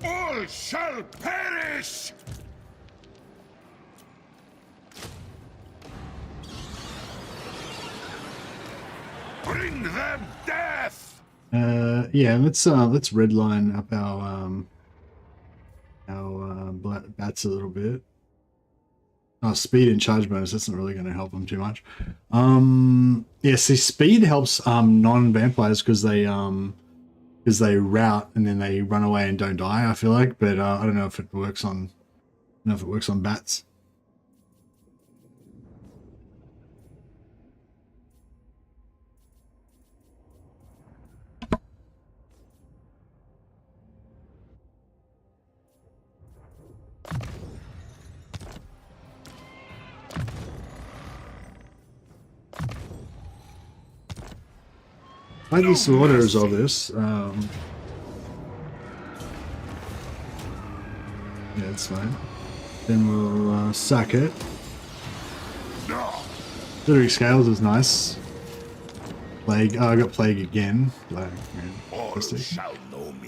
All shall perish! Bring them death! Yeah, let's redline up our bats a little bit. Oh, speed and charge bonus, that's not really going to help them too much. Yeah, see, speed helps non-vampires because they rout and then they run away and don't die, I feel like, but I don't know if it works on bats. I just order resolve this. Yeah, it's fine. Then we'll sack it. Literary Scales is nice. Plague. Oh, I got Plague again. Plague.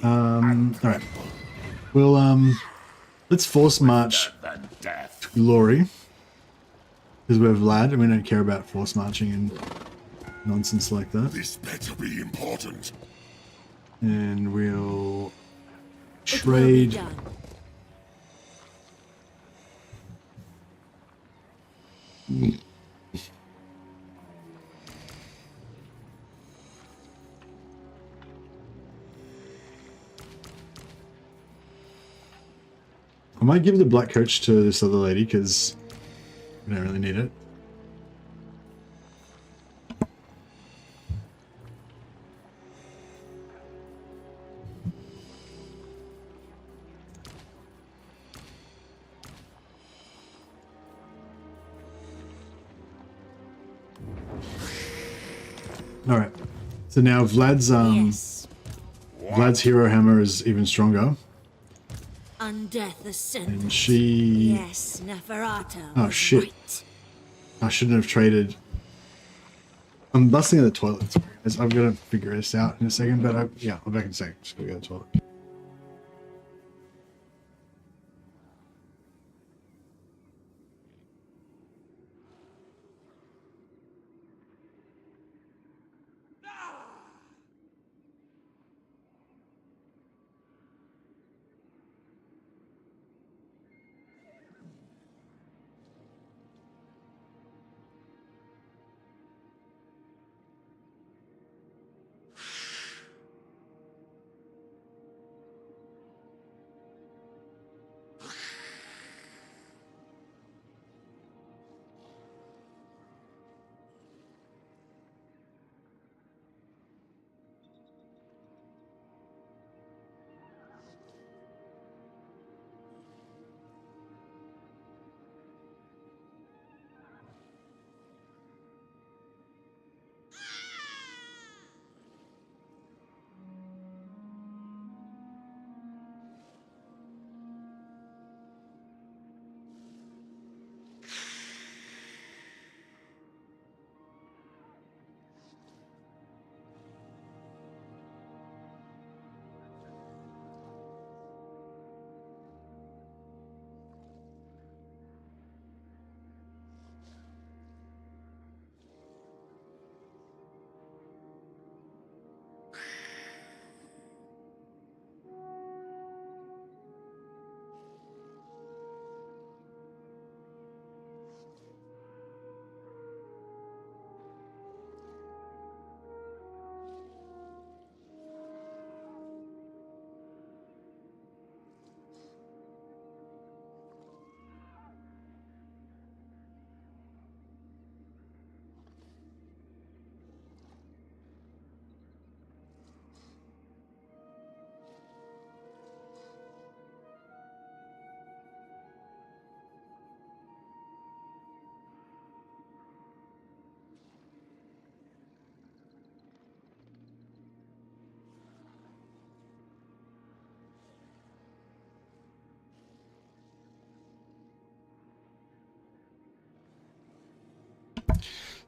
Alright. We'll let's force march to Glory. Because we're Vlad and we don't care about force marching and nonsense like that. This better be important. And we'll trade. I might give the black coach to this other lady because we don't really need it. All right, so now Vlad's Vlad's hero hammer is even stronger. Undeath ascendant. And she... Yes, Neferata. Oh shit! Right. I shouldn't have traded. I'm busting at the toilet. Sorry, guys. I've got to figure this out in a second, but yeah, I'll be back in a second. Just go to the toilet.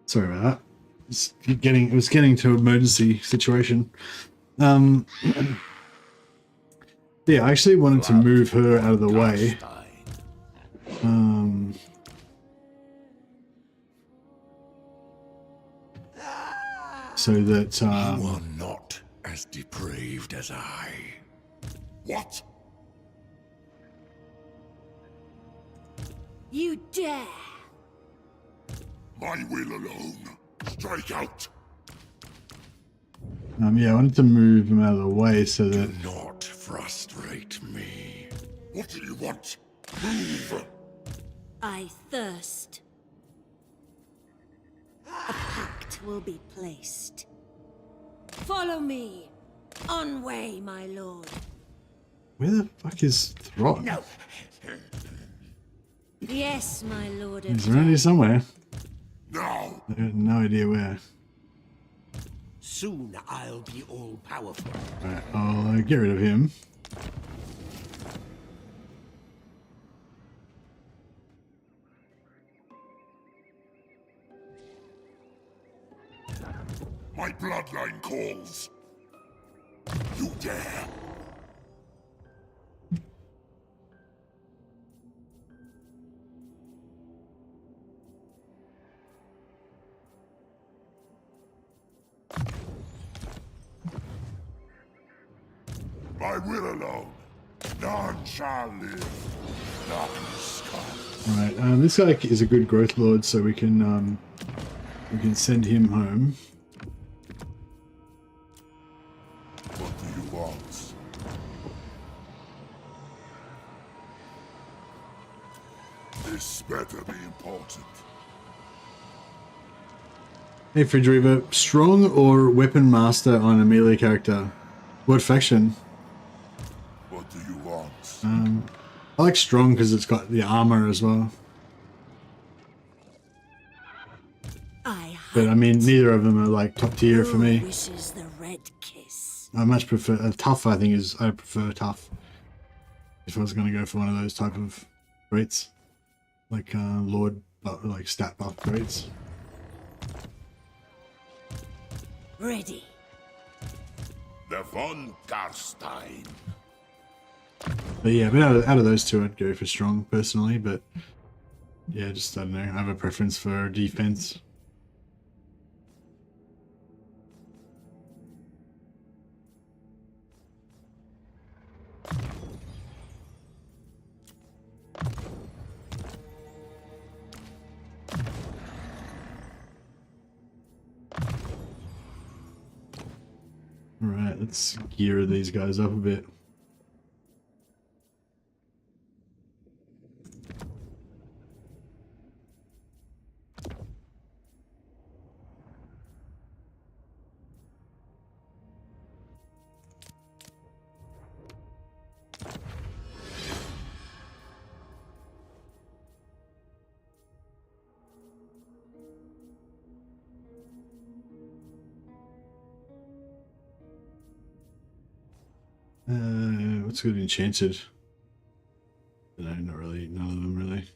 Sorry about that. It was getting to an emergency situation. Yeah, I actually wanted to move her out of the way. So that You are not as depraved as I. What? You dare! My will alone. Strike out. yeah, I wanted to move him out of the way so Do that not frustrate me. What do you want? Move. I thirst. A pact will be placed. Follow me. On way, my lord. where the fuck is Throt? No. Yes, my lord of He's around here somewhere. Now. I have no idea where. Soon I'll be all powerful. Alright, I'll get rid of him. My bloodline calls. You dare. My will alone. None shall live. Darkness come. Alright, this guy is a good growth lord, so we can send him home. What do you want? This better be important. Hey Fridge Reaver, strong or weapon master on a melee character? What faction? What do you want? I like strong because it's got the armor as well. But I mean, neither of them are like top tier for me. Wishes the red kiss. I much prefer tough. I think I prefer tough. If I was going to go for one of those type of traits, like Lord, like stat buff traits. Ready. The von Karstein. But yeah, but out of those two, I'd go for strong personally. But yeah, just I don't know. I have a preference for defense. Alright, let's gear these guys up a bit. What's good enchanted? No, not really. None of them really.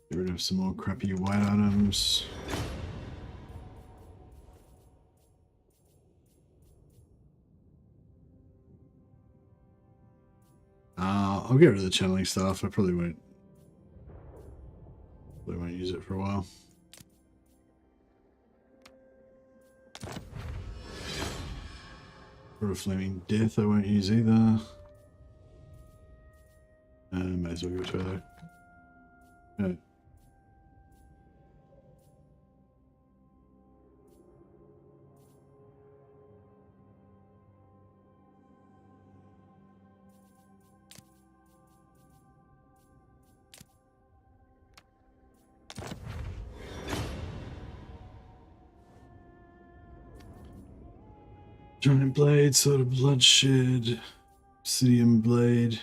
Get rid of some more crappy white items. I'll get rid of the channeling stuff. I probably won't use it for a while. For a flaming death, I won't use either. Might as well give it to her though. No. Giant blade, sort of bloodshed, obsidian blade.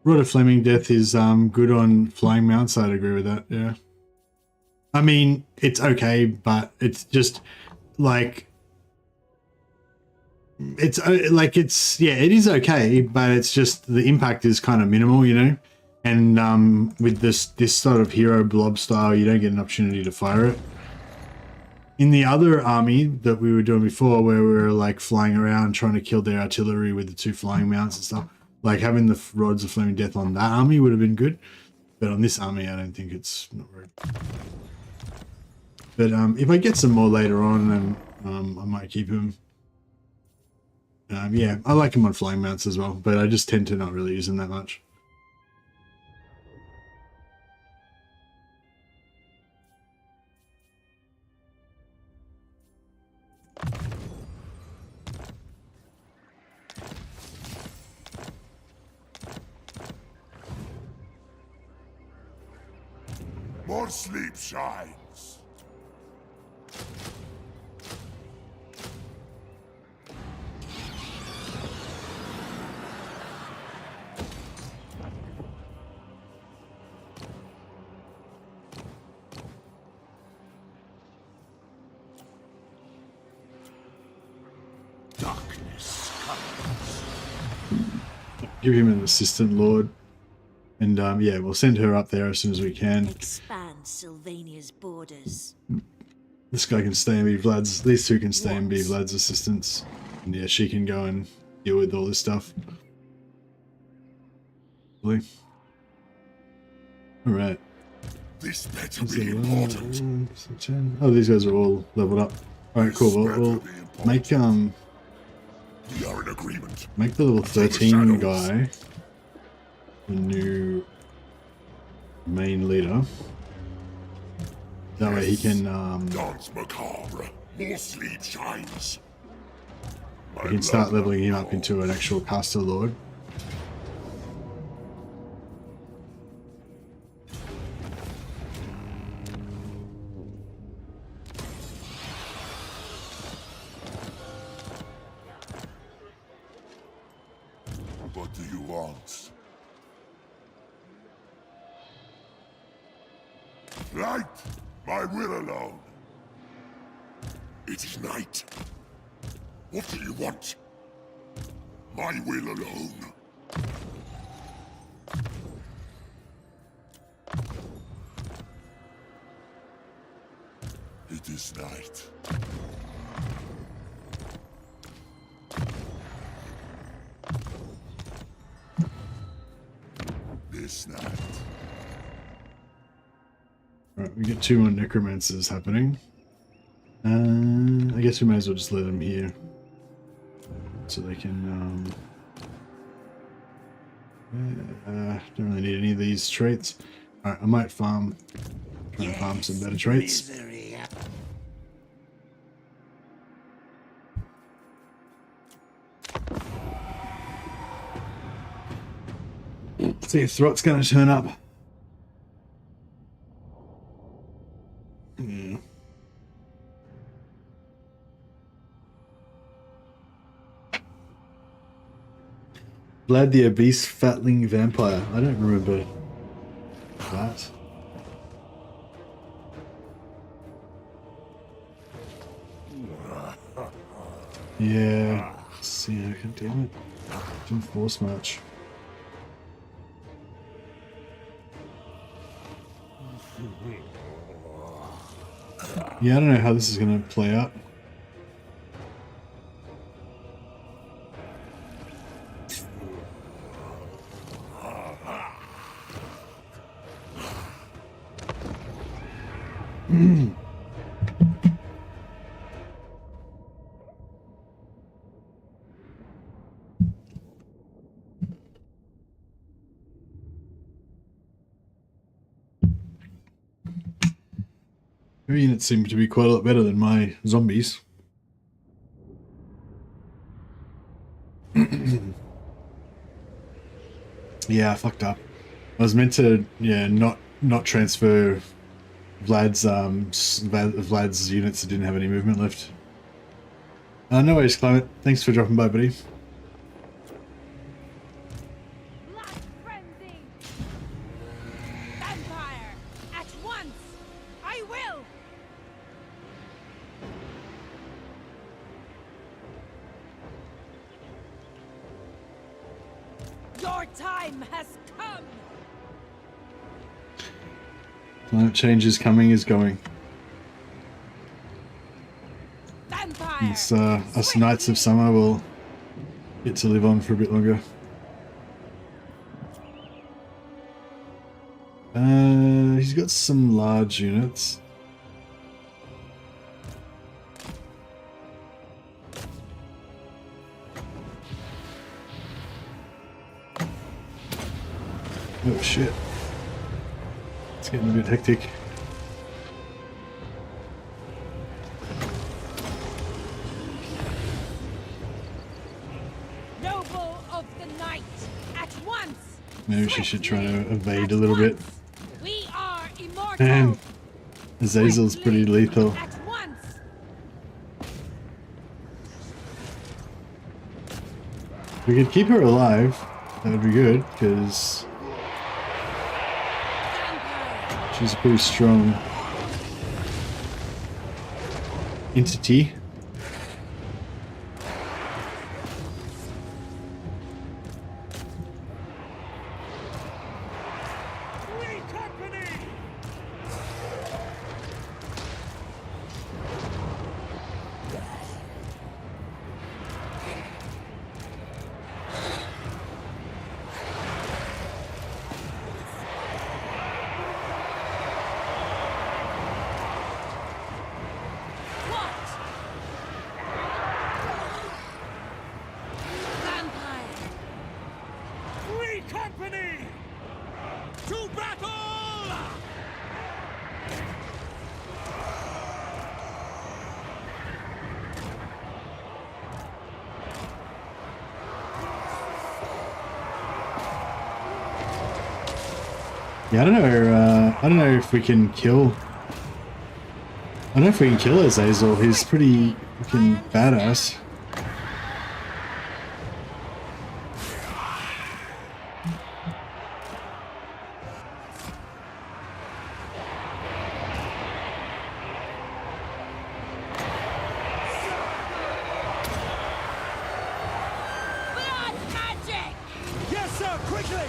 Rod of Flaming Death is good on flying mounts. I'd agree with that. Yeah. I mean, it's okay, but it's just like it's yeah, it is okay, but it's just the impact is kind of minimal, you know. And with this sort of hero blob style, you don't get an opportunity to fire it. In the other army that we were doing before, where we were like flying around trying to kill their artillery with the 2 flying mounts and stuff, like having the rods of flaming death on that army would have been good, but on this army, I don't think it's not very. But if I get some more later on, then I might keep him. Yeah, I like him on flying mounts as well, but I just tend to not really use him that much. More sleep shines. Darkness comes. Give him an assistant lord. And yeah, we'll send her up there as soon as we can. Expand Sylvania's borders. This guy can stay and be Vlad's. These two can stay and be Vlad's assistants. And yeah, she can go and deal with all this stuff. Really? All right. This better be important. Oh, these guys are all leveled up. All right, cool. We'll make We are in agreement. make the level 13 guy the new main leader. That way he can Dance macabre. More sleep shines. we can start leveling him up into an actual caster lord. What do you want? Light, my will alone. It is night. What do you want? My will alone. It is night. This night. Alright, we get 2 more necromancers happening. I guess we might as well just let them here. So they can, don't really need any of these traits. Alright, I might try and farm some better traits. See if Throt's gonna turn up. Yeah. Vlad the obese fatling vampire. I don't remember that. Yeah. See, I can damn it. Didn't force much. Yeah, I don't know how this is going to play out. Your units seem to be quite a lot better than my zombies. Yeah, I fucked up. I was meant to, yeah, not transfer Vlad's units that didn't have any movement left. No worries, Climate. Thanks for dropping by, buddy. Blood frenzy! Vampire! At once! I will! Your time has come! Climate change is coming, is going. Vampire! It's, us Knights of Summer will get to live on for a bit longer. He's got some large units. Oh shit. It's getting a bit hectic. Noble of the night, at once! Maybe she should try to evade a little bit. We are immortal! Man, Azazel's pretty lethal. At once! If we could keep her alive, that would be good, because she's a pretty strong entity. Yeah, I don't know if we can kill. I don't know if we can kill Azazel. He's pretty fucking badass. Blood magic! Yes, sir, quickly!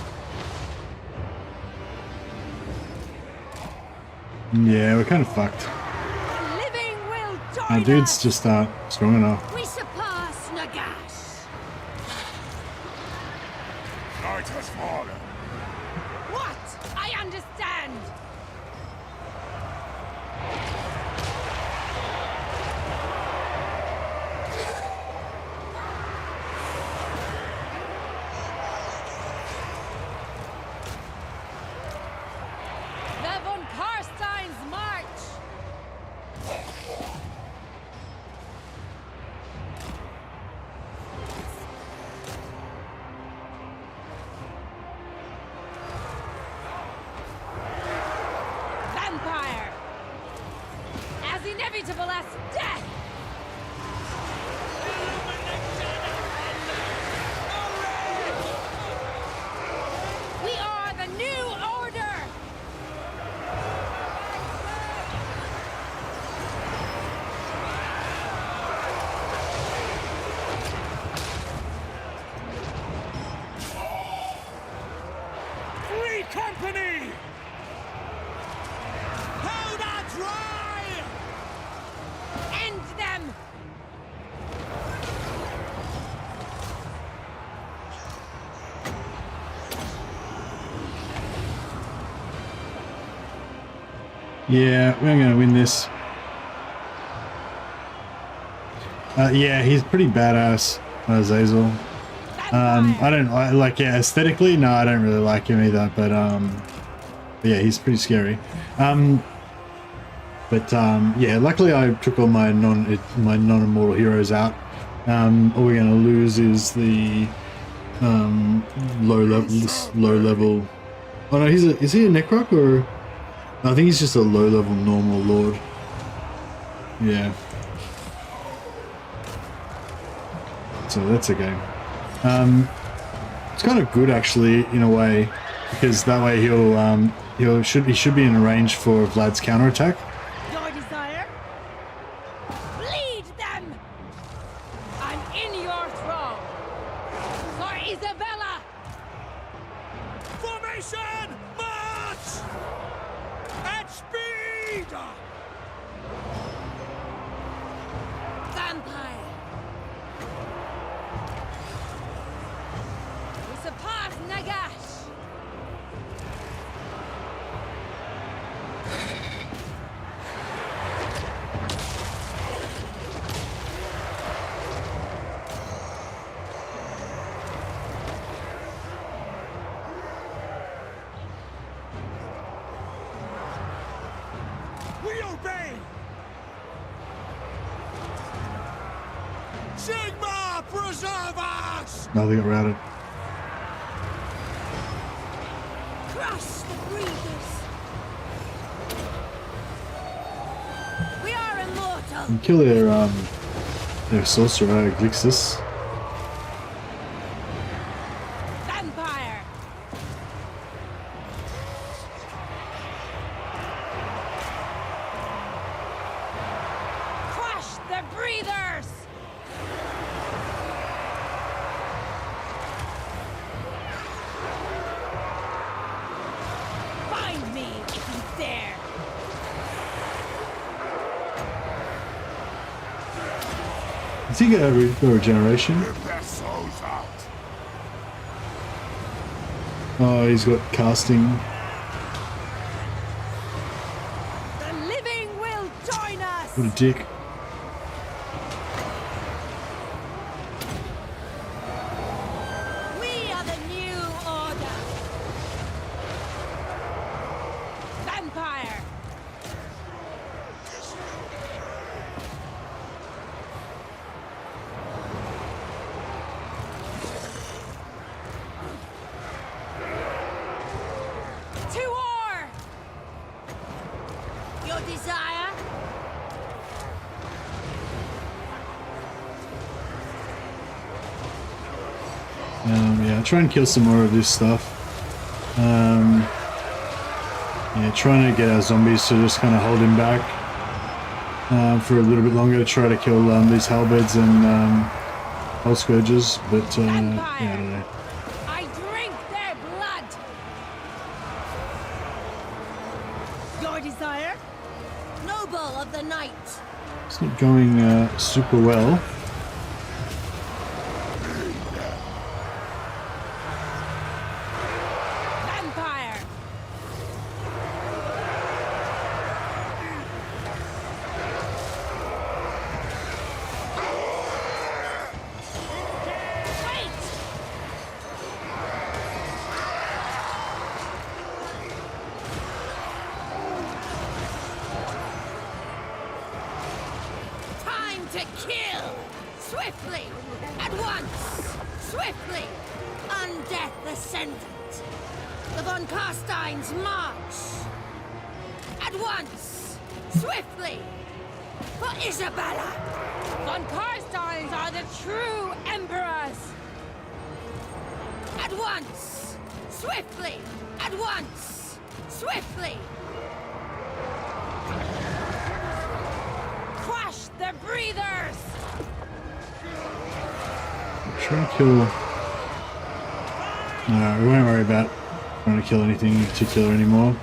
Yeah, we're kind of fucked. The living will join Our dudes us! just aren't strong enough. We surpass Nagash! Night has fallen. What? I understand! The von Karstein's march! Vampire! As inevitable as death! We are the new order! Free company! Powder dry! End them! Yeah, we're gonna win this. Yeah, he's pretty badass, Azazel. I don't like, yeah, aesthetically, no, I don't really like him either, but yeah, he's pretty scary. But yeah, luckily I took all my non-immortal heroes out. All we're going to lose is the low level. Oh no, is he a Necroc or? I think he's just a low level normal lord. Yeah. So that's okay. It's kind of good actually in a way, because that way he should be in range for Vlad's counterattack. Your desire? Bleed them! I'm in your thrall. For Isabella! Formation! March! At speed! Vampire! We surpass Nagash! We obey! Sigma, preserve us! No, they got routed. Crush the breathers! We are immortal! And kill their sorcerer, Glixus. Vampire! Crush the breathers! Find me if you dare! Does he get a regeneration? Rip their souls out. Oh, he's got casting. The living will join us! What a dick. We are the new order! Vampire! To war! Your desire? Yeah, try and kill some more of this stuff. Yeah, trying to get our zombies to just kind of hold him back for a little bit longer to try to kill these halberds and hull scourges, but yeah, I don't know. I drink their blood! Your desire? Noble of the night! It's not going super well. Vampire! Wait! Time to kill! Swiftly! At once! Swiftly! Undeath ascendant! The Von Carsteins march! At once! Swiftly! For Isabella! Von Carsteins are the true emperors! At once! Swiftly! At once! Swiftly! Crush the breathers! Try and kill. No, we won't worry about trying to kill anything in particular anymore.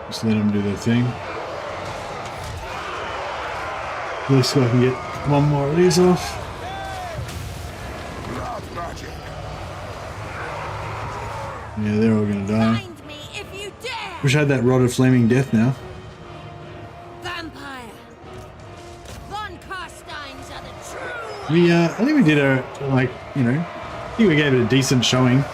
Just let them do their thing. At least so I can get one more of these off. Blood magic. Yeah, they're all gonna die. Find me if you dare! Wish I had that rod of flaming death now. Vampire! Von Carsteins are the true... I think we did a, like, you know, I think we gave it a decent showing.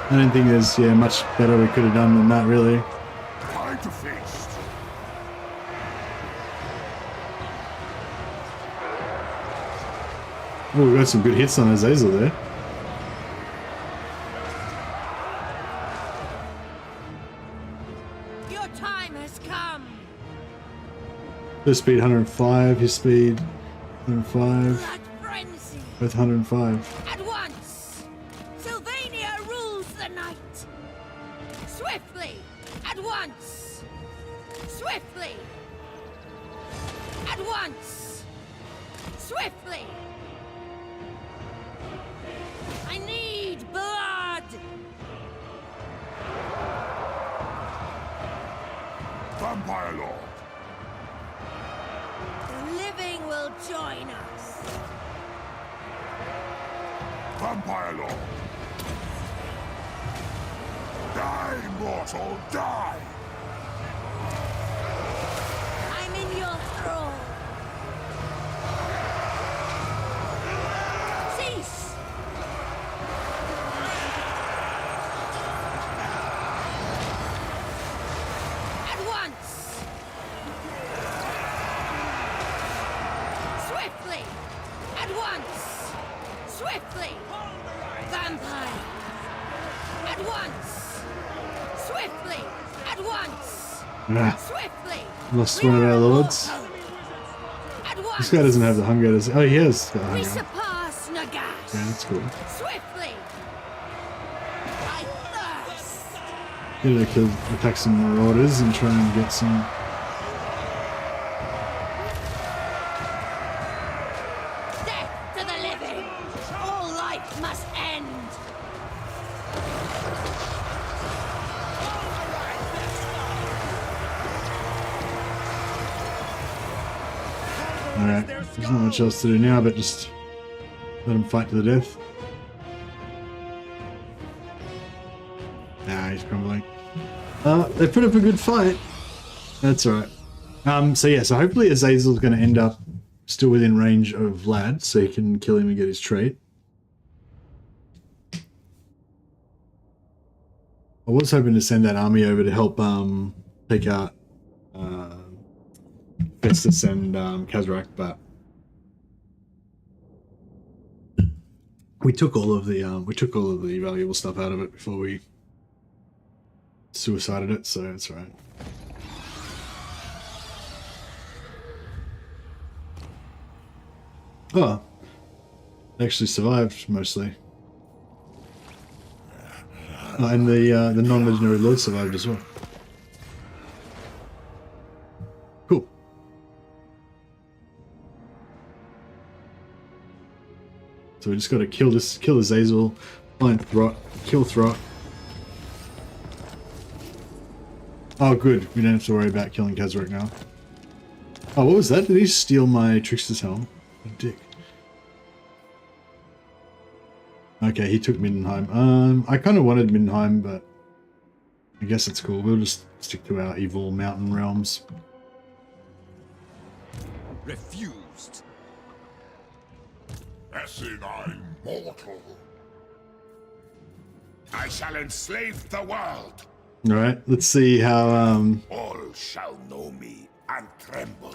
I don't think there's, much better we could have done than that, really. Time to feast. Oh, we got some good hits on Azazel there. Your time has come. Her speed 105, his speed 105. Blood frenzy. Both 105. At once. Sylvania rules the night. Swiftly. At once. Swiftly. At once. Swiftly. I need blood. Vampire Lord. The living will join us. Vampire Lord. Die, mortal, die! I'm in your thrall. Cease. At once. Swiftly. At once. Swiftly. Vampire. At once. Swiftly. At once. Ah, Swiftly. lost one of our lords. At once. This guy doesn't have the hunger, does he? Oh, he has got the We hunger. surpass Nagash. Yeah, that's cool. Swiftly. I thirst. Get to attack some marauders and try and get some. Death to the living. All life must end. Alright, there's not much else to do now, but just let him fight to the death. Nah, he's crumbling. They put up a good fight. That's alright. So yeah, so hopefully Azazel's going to end up still within range of Vlad, so he can kill him and get his trait. I was hoping to send that army over to help take out Festus and Kazrak, but we took all of the valuable stuff out of it before we suicided it, so it's alright. Oh, they actually survived mostly. Oh, and the non-legendary lord survived as well. Cool. So we just got to kill Azazel, find Throt, kill Throt. Oh, good. We don't have to worry about killing Kazrak now. Oh, what was that? Did he steal my Trickster's helm? What a dick. Okay, he took Middenheim. I kind of wanted Middenheim, but I guess it's cool. We'll just stick to our evil mountain realms. Refused. Essing I'm mortal. I shall enslave the world. Alright, let's see how, All shall know me and tremble.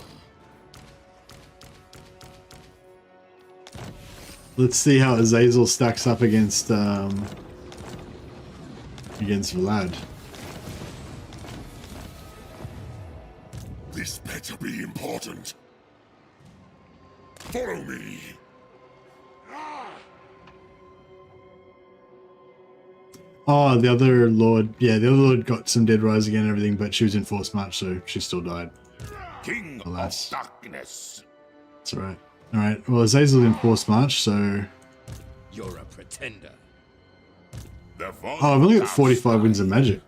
let's see how Azazel stacks up against Vlad. This better be important. Follow me. Oh, the other lord, yeah, the other lord got some dead rise again and everything, but she was in force march, so she still died. King Alas. of darkness. That's alright. Alright, well, Azazel's in force march, so... You're a pretender. The Oh, I've only got 45 wins of magic.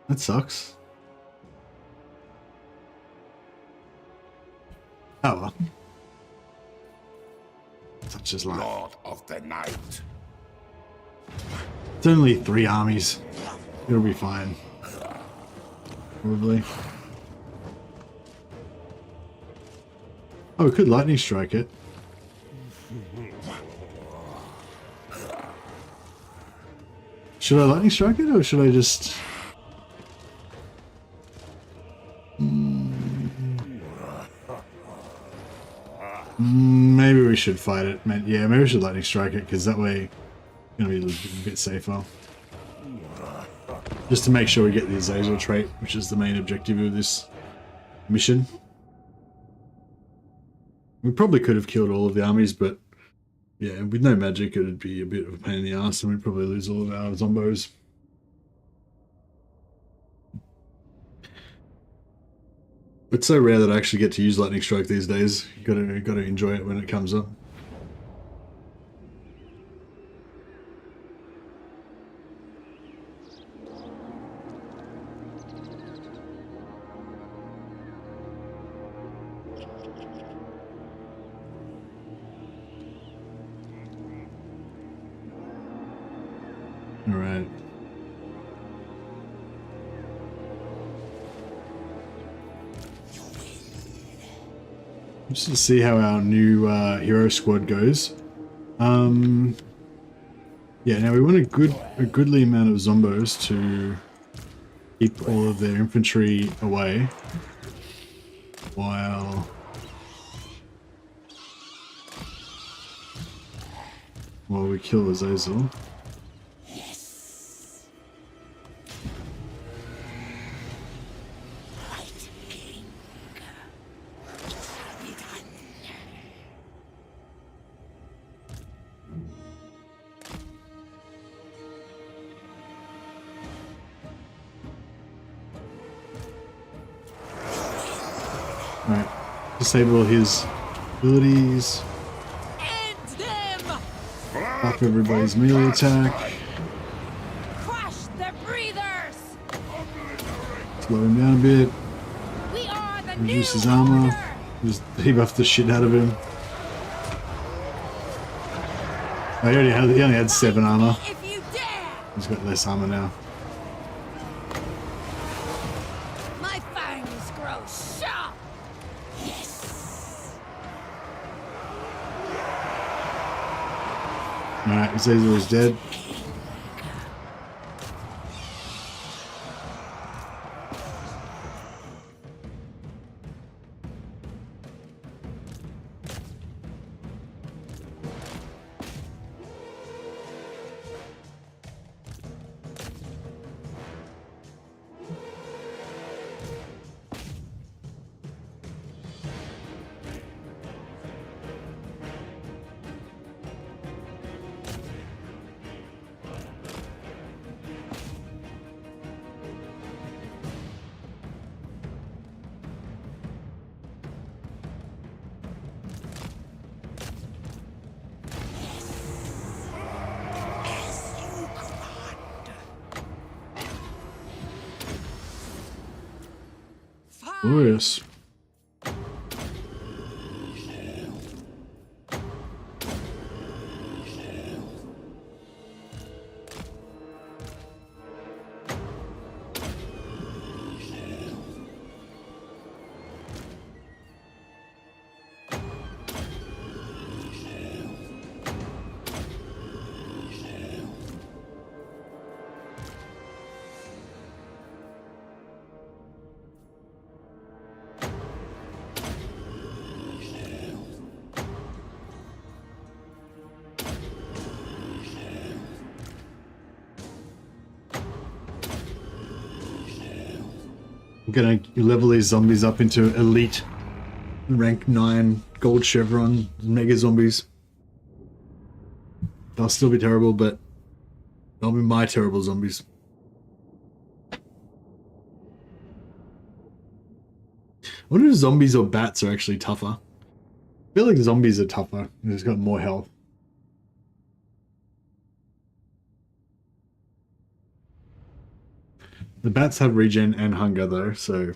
That sucks. Oh well. Such is life. Lord of the night. It's only 3 armies. It'll be fine. Probably. Oh, we could lightning strike it. Should I lightning strike it, or should I just... Maybe we should fight it. Yeah, maybe we should lightning strike it, because that way it's going to be a bit safer. Just to make sure we get the Azazel trait, which is the main objective of this mission. We probably could have killed all of the armies, but yeah, with no magic it would be a bit of a pain in the ass and we'd probably lose all of our zombos. It's so rare that I actually get to use lightning strike these days. You gotta enjoy it when it comes up. All right. Just to see how our new hero squad goes. Yeah, now we want a goodly amount of zombos to keep all of their infantry away while we kill Azazel. Alright, disable his abilities. Buff everybody's melee attack. Crush their breathers. Slow him down a bit. We are the Reduce his new armor. order. Just debuff the shit out of him. Oh, he only had 7 armor. If you dare. He's got less armor now. My fangs grow sharp. Yes. Alright, Azazel is dead. Glorious. I'm gonna level these zombies up into elite rank 9 gold chevron mega zombies. They'll still be terrible, but they'll be my terrible zombies. I wonder if zombies or bats are actually tougher. I feel like zombies are tougher. They've got more health. The bats have regen and hunger though, so...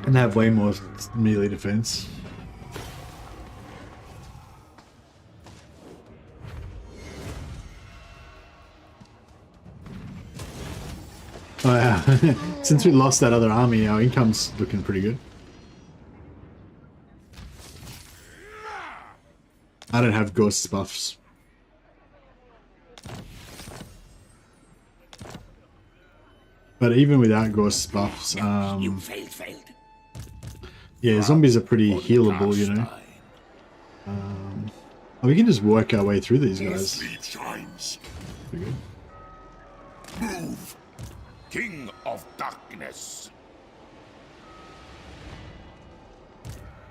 And they have way more melee defense. Oh yeah, since we lost that other army, our income's looking pretty good. I don't have ghost buffs. But even without Ghost's buffs, You failed. yeah, zombies are pretty healable, you know. We can just work our way through these guys. Sleep shines. Pretty good. Move, King of Darkness.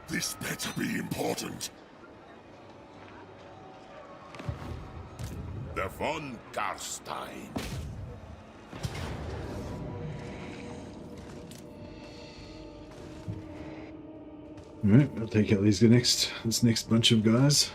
This better be important. The von Karstein. Alright, I'll take out this next bunch of guys.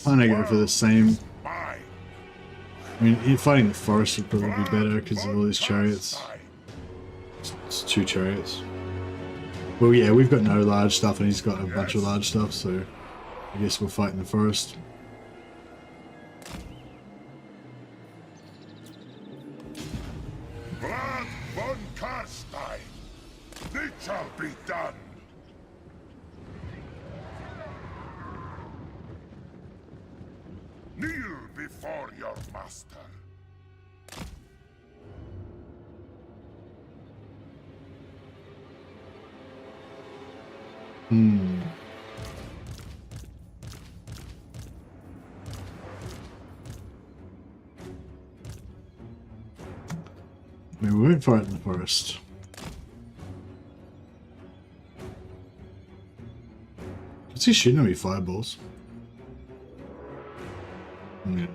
Kind of go for the same. I mean, fighting the forest would probably be better because of all these chariots. It's 2 chariots. Well, yeah, we've got no large stuff and he's got a bunch of large stuff, so I guess we'll fight in the forest. Vlad von Karstein. It shall be done. Kneel before your master. We won't fight in the forest. What's he shooting at me? Fireballs? Yeah.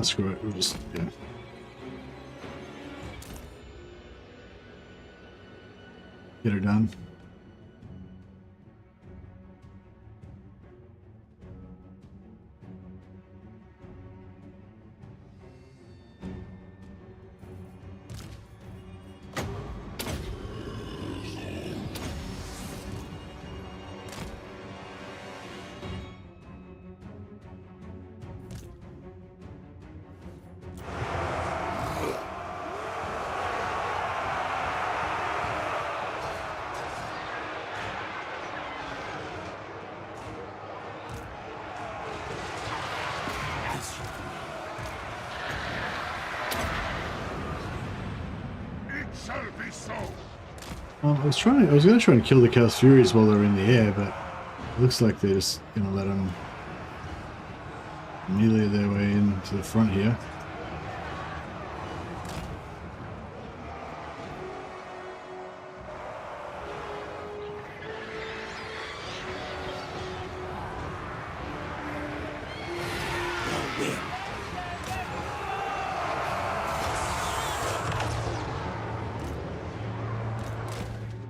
Screw it. We'll just, yeah. Get her done. I was going to try and kill the Chaos Furies while they're in the air, but it looks like they're just going to let them melee their way into the front here.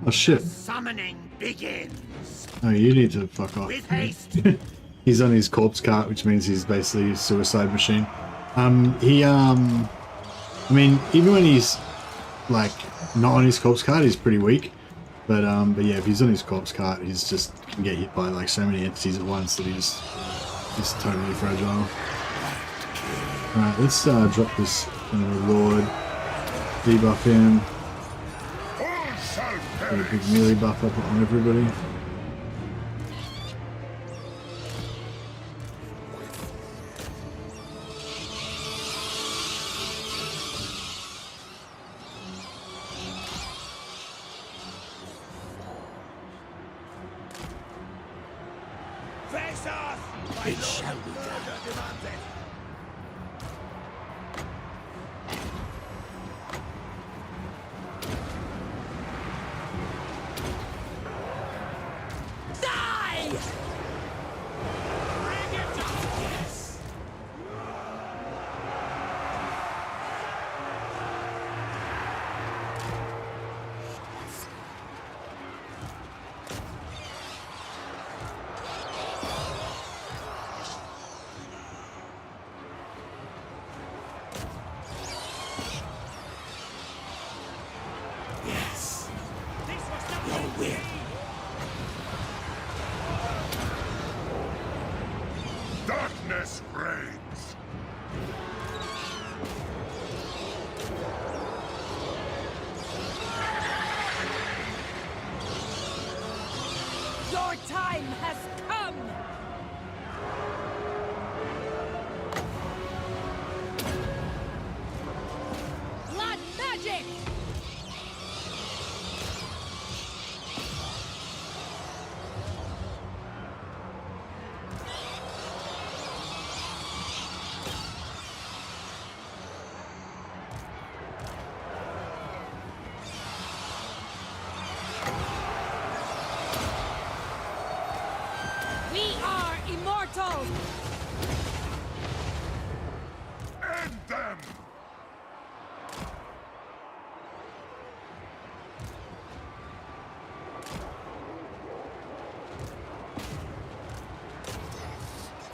Oh shit. Summoning begins. Oh, you need to fuck off. With haste. He's on his corpse cart, which means he's basically a suicide machine. I mean, even when he's like not on his corpse cart, he's pretty weak. But yeah, if he's on his corpse cart, he's just can get hit by like so many entities at once that he's totally fragile. Alright, let's drop this Lord, debuff him. Got a big melee buff up on everybody. Face off! It shall be done.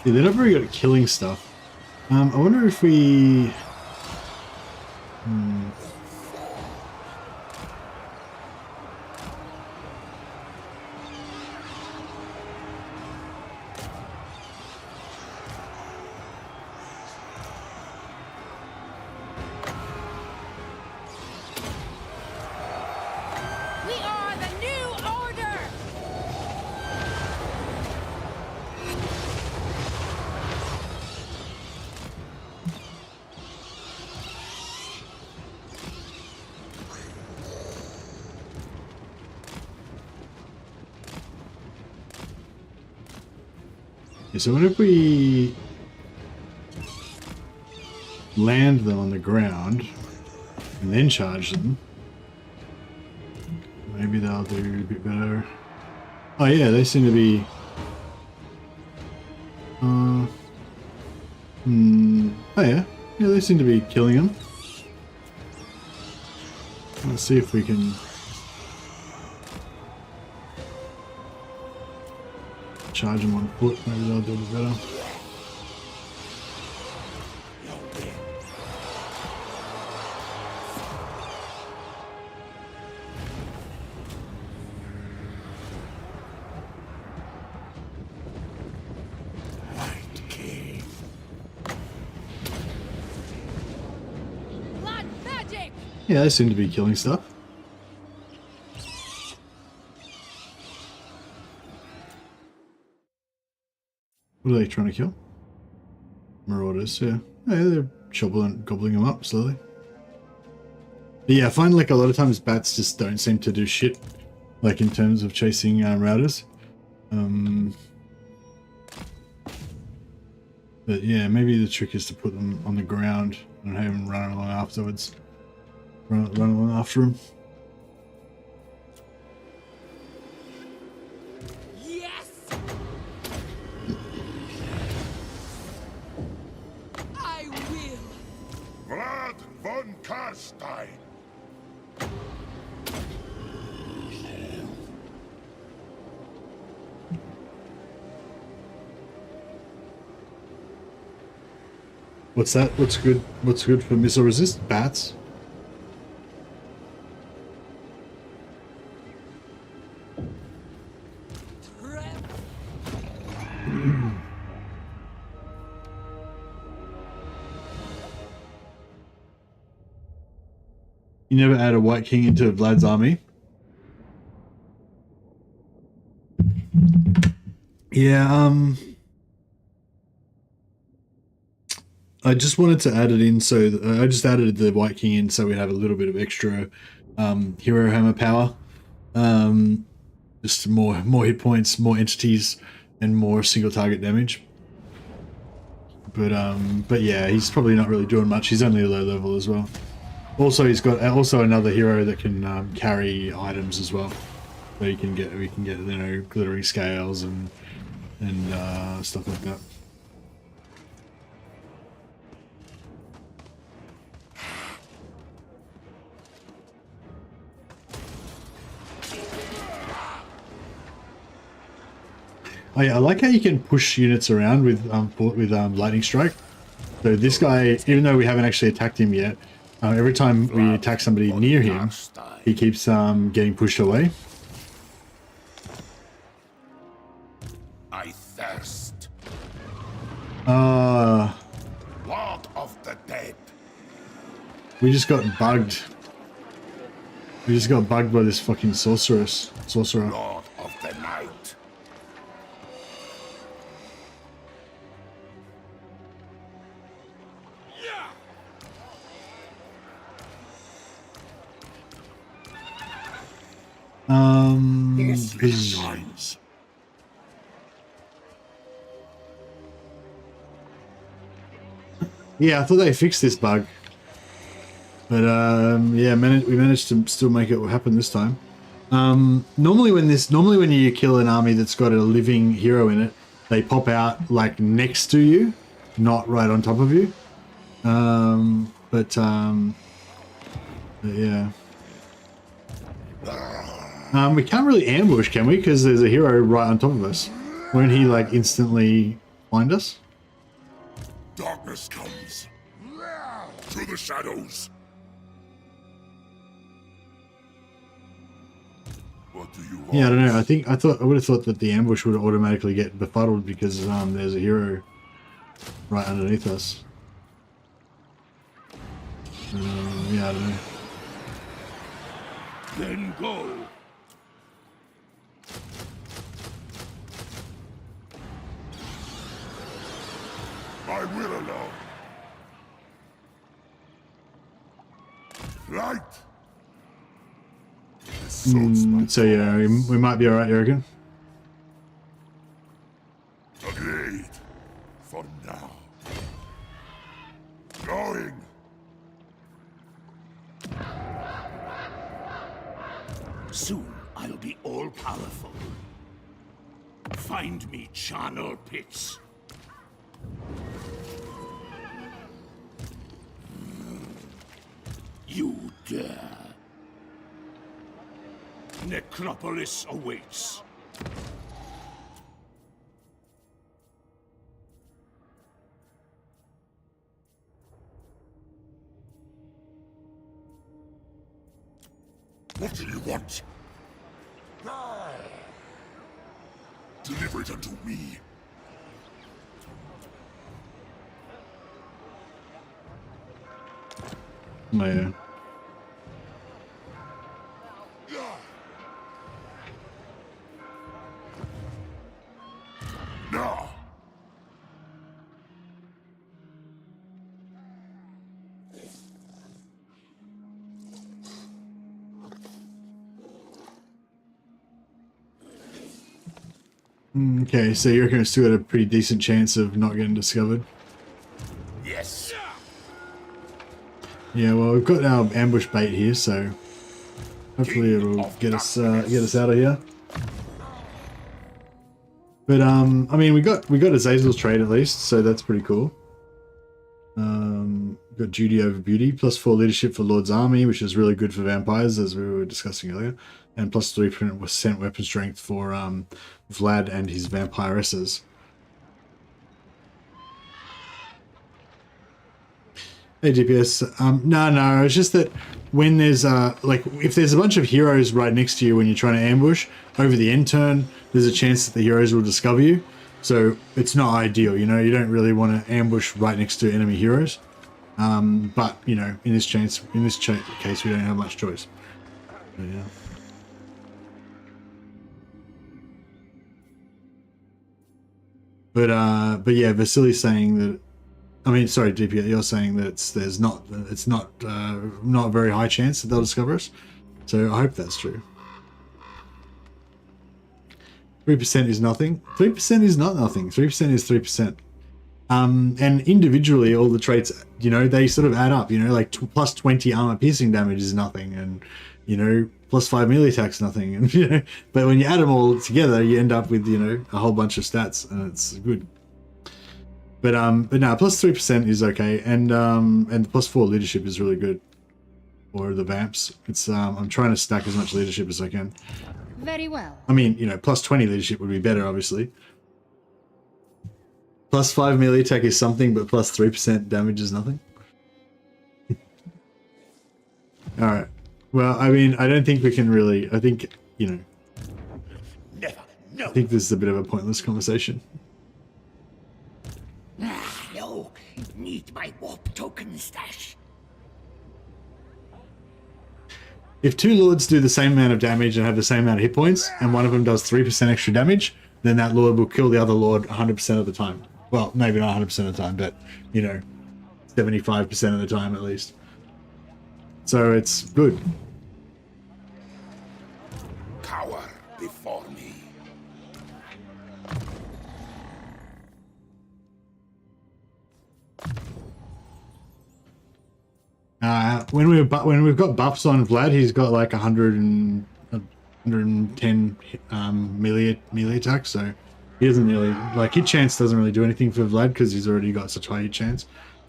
Yeah, they're not very good at killing stuff. I wonder if we... We are the new order! Yeah, so what if we land them on the ground and then charge them? Maybe they'll do a bit better. Oh yeah, they seem to be... Oh yeah. Yeah, they seem to be killing them. Let's see if we can... charge them on foot. Maybe they'll do a bit better. Blood magic! Yeah, they seem to be killing stuff. What are they trying to kill? Marauders, yeah. Yeah, they're gobbling them up slowly. But yeah, I find like a lot of times bats just don't seem to do shit, like in terms of chasing routers. But yeah, maybe the trick is to put them on the ground and have them run along afterwards. Run along after them. Yes! I will! Vlad von Karstein! What's that? What's good? What's good for missile resist? Bats. You never add a White King into Vlad's army? Yeah, I just wanted to add it in, so I just added the White King in so we have a little bit of extra hero hammer power. Just more hit points, more entities, and more single target damage. But yeah, he's probably not really doing much. He's only a low level as well. Also, he's got another hero that can carry items as well. So we can get you know, glittering scales and stuff like that. Oh yeah, I like how you can push units around with lightning strike. So this guy, even though we haven't actually attacked him yet, every time we attack somebody near him, he keeps getting pushed away. I thirst. Uh, Lord of the dead. We just got bugged. We just got bugged by this fucking sorcerer. Lord of the night. Yeah, I thought they fixed this bug, but yeah, we managed to still make it happen this time. Normally when you kill an army that's got a living hero in it, they pop out like next to you, not right on top of you. But yeah. We can't really ambush, can we? Because there's a hero right on top of us. Won't he like instantly find us? Darkness comes. To the shadows. What do you want? Yeah, I don't know. I would have thought that the ambush would automatically get befuddled because there's a hero right underneath us. Yeah, I don't know. Then go. I will alone. Light. So yeah, we might be alright, you reckon? Agreed. For now. Going. Soon I'll be all-powerful. Find me charnel pits. You dare. Necropolis awaits. What do you want? Deliver it unto me. Oh, yeah. Now. Okay, so you reckon it's still got a pretty decent chance of not getting discovered? Yes. Yeah, well, we've got our ambush bait here, so hopefully it'll get us out of here. But I mean, we got Azazel's trade at least, so that's pretty cool. Got duty over beauty, +4 leadership for Lord's army, which is really good for vampires, as we were discussing earlier, and +3% weapon strength for Vlad and his vampiresses. Hey DPS, no, it's just that when there's like if there's a bunch of heroes right next to you when you're trying to ambush over the end turn, there's a chance that the heroes will discover you. So it's not ideal, you know. You don't really want to ambush right next to enemy heroes. But you know, in this case, we don't have much choice. So, yeah. But yeah, Vasily's saying that. I mean, sorry, DP, you're saying that it's not a very high chance that they'll discover us. So I hope that's true. 3% is nothing. 3% is not nothing. 3% is 3%. And individually, all the traits, you know, they sort of add up. You know, like plus 20 armor piercing damage is nothing, and you know, plus 5 melee attacks nothing, and you know. But when you add them all together, you end up with, you know, a whole bunch of stats, and it's good. But no, plus 3% is okay, and +4 leadership is really good for the vamps. It's I'm trying to stack as much leadership as I can. Very well. I mean, you know, plus 20 leadership would be better, obviously. Plus 5 melee attack is something, but plus 3% damage is nothing. All right. Well, I mean, I don't think we can really. I think, you know. Never. No. I think this is a bit of a pointless conversation. No, need my warp token stash. If two lords do the same amount of damage and have the same amount of hit points, and one of them does 3% extra damage, then that lord will kill the other lord 100% of the time. Well, maybe not 100% of the time, but, you know, 75% of the time at least. So it's good. Cower before me. When we've got buffs on Vlad, he's got like 110 melee attack, so he doesn't really like hit chance. Doesn't really do anything for Vlad because he's already got such high hit chance.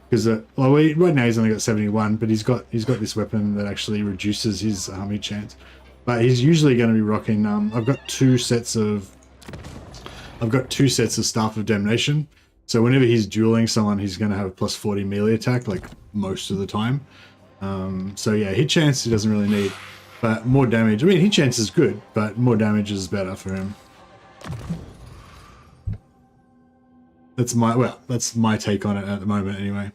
Because right now he's only got 71, but he's got this weapon that actually reduces his hit chance. But he's usually going to be rocking. I've got two sets of Staff of Damnation, So whenever he's dueling someone, he's going to have plus 40 melee attack, like most of the time. So yeah, hit chance he doesn't really need, but more damage. I mean, hit chance is good, but more damage is better for him. That's my take on it at the moment, anyway.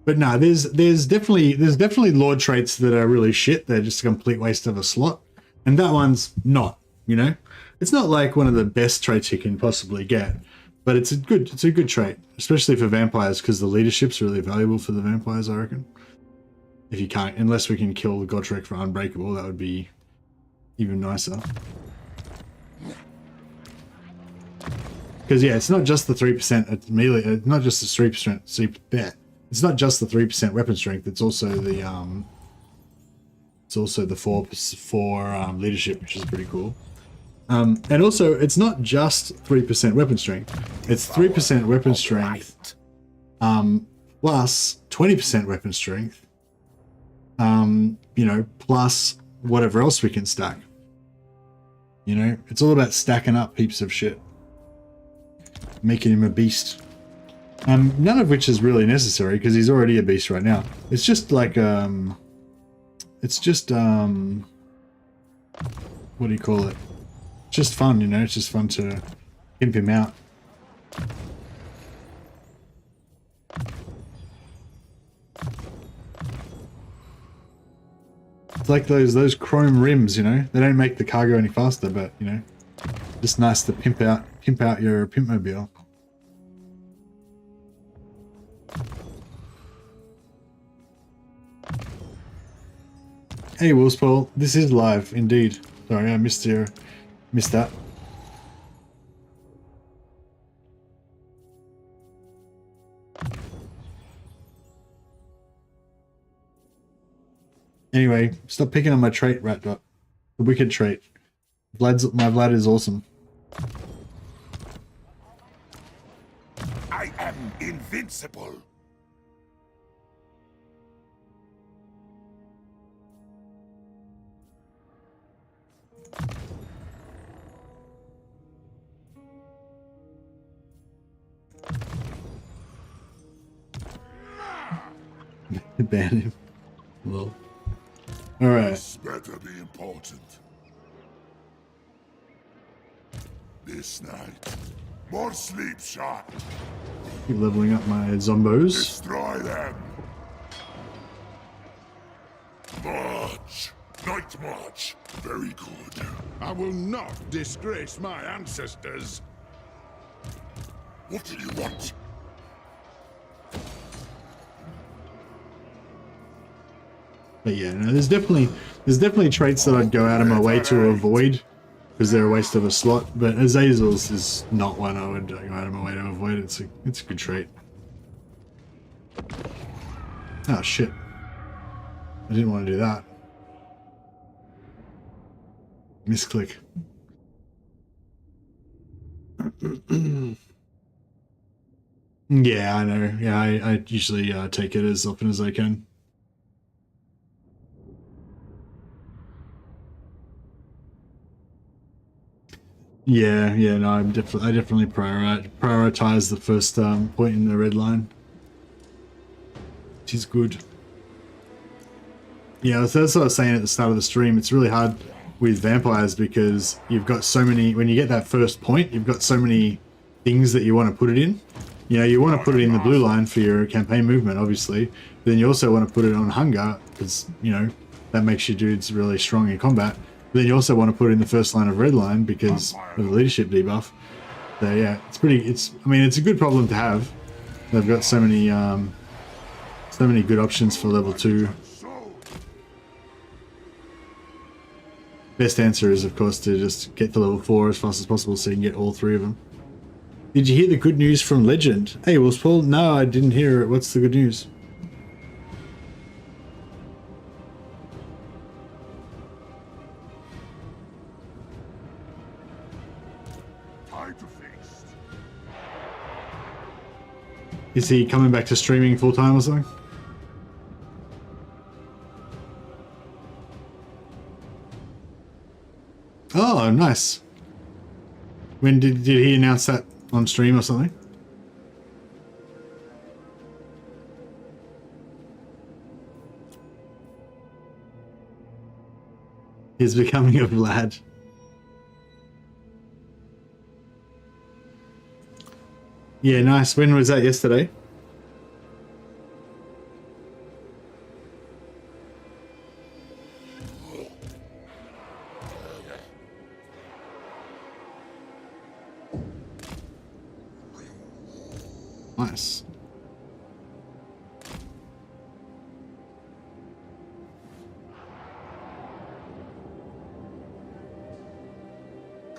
But no, there's definitely lord traits that are really shit. They're just a complete waste of a slot, and that one's not. You know, it's not like one of the best traits you can possibly get, but it's a good trait, especially for vampires, because the leadership's really valuable for the vampires, I reckon. If you can't, unless we can kill the Godric for unbreakable, that would be even nicer. Because yeah, it's not just the 3% melee, not just the 3%. It's not just the 3% weapon strength. It's also the 4 leadership, which is pretty cool. And also, it's not just 3% weapon strength. It's 3% weapon strength, plus 20% weapon strength. You know, plus whatever else we can stack. You know, it's all about stacking up heaps of shit, making him a beast. None of which is really necessary because he's already a beast right now. It's just like, what do you call it? It's just fun, you know, it's just fun to pimp him out. It's like those chrome rims, you know, they don't make the cargo any faster, but you know, just nice to pimp out your pimpmobile. Hey Willspaul, this is live indeed. Sorry, I missed that. Anyway, stop picking on my trait, Ratdot. The wicked trait. My Vlad is awesome. I am invincible. Ban him. Well. Alright. This better be important. This night. More sleep shot. Keep leveling up my zombos. Destroy them. March. Night march. Very good. I will not disgrace my ancestors. What do you want? But yeah, no, there's definitely traits that I'd go out of my way to avoid because they're a waste of a slot. But Azazel's is not one I would go out of my way to avoid. It's a good trait. Oh shit! I didn't want to do that. Misclick. Yeah, I know. Yeah, I usually take it as often as I can. Yeah, no, I definitely prioritize the first point in the red line, which is good. Yeah, that's what I was saying at the start of the stream. It's really hard with vampires because you've got so many. When you get that first point, you've got so many things that you want to put it in. You know, you want to put it in the blue line for your campaign movement, obviously. But then you also want to put it on hunger because you know that makes your dudes really strong in combat. But then you also want to put in the first line of red line because of the leadership debuff. So yeah, I mean, it's a good problem to have. They've got so many good options for level 2. Best answer is, of course, to just get to level 4 as fast as possible so you can get all 3 of them. Did you hear the good news from Legend? Hey, Willspaul, no, I didn't hear it. What's the good news? Is he coming back to streaming full time or something? Oh, nice. When did he announce that on stream or something? He's becoming a Vlad. Yeah, nice. When was that? Yesterday? Nice.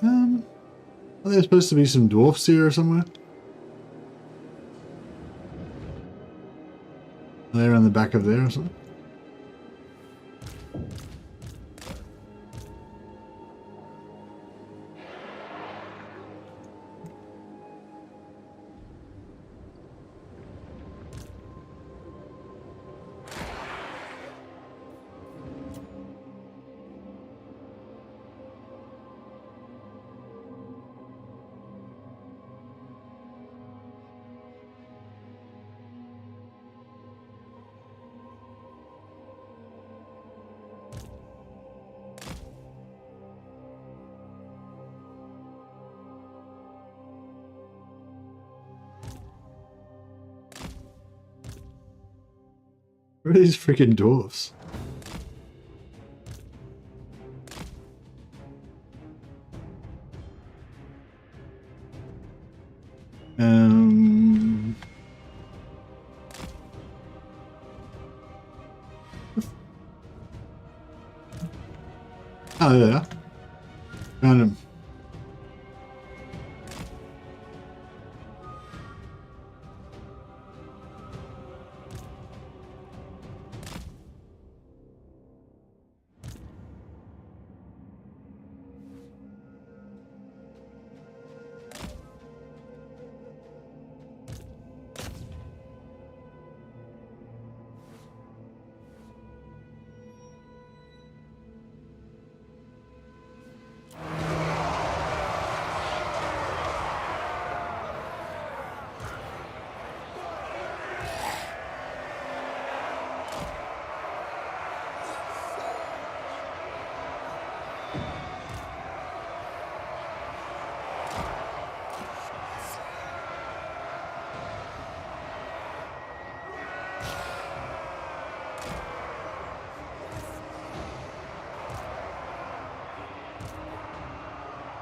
Are there supposed to be some dwarfs here or somewhere? Are they around the back of there or something? Where are these freaking dwarfs? Oh, yeah. Found him.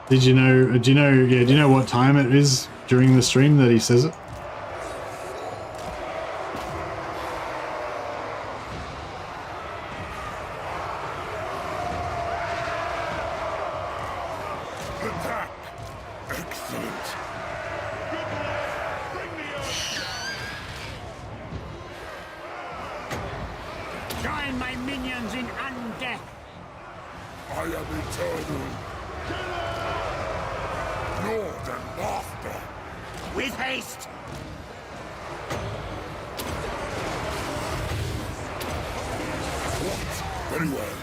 Did you know, do you know what time it is during the stream that he says it? Attack! Excellent! Join my minions in undeath. I am eternal. Lord and master. With haste. What? Very well.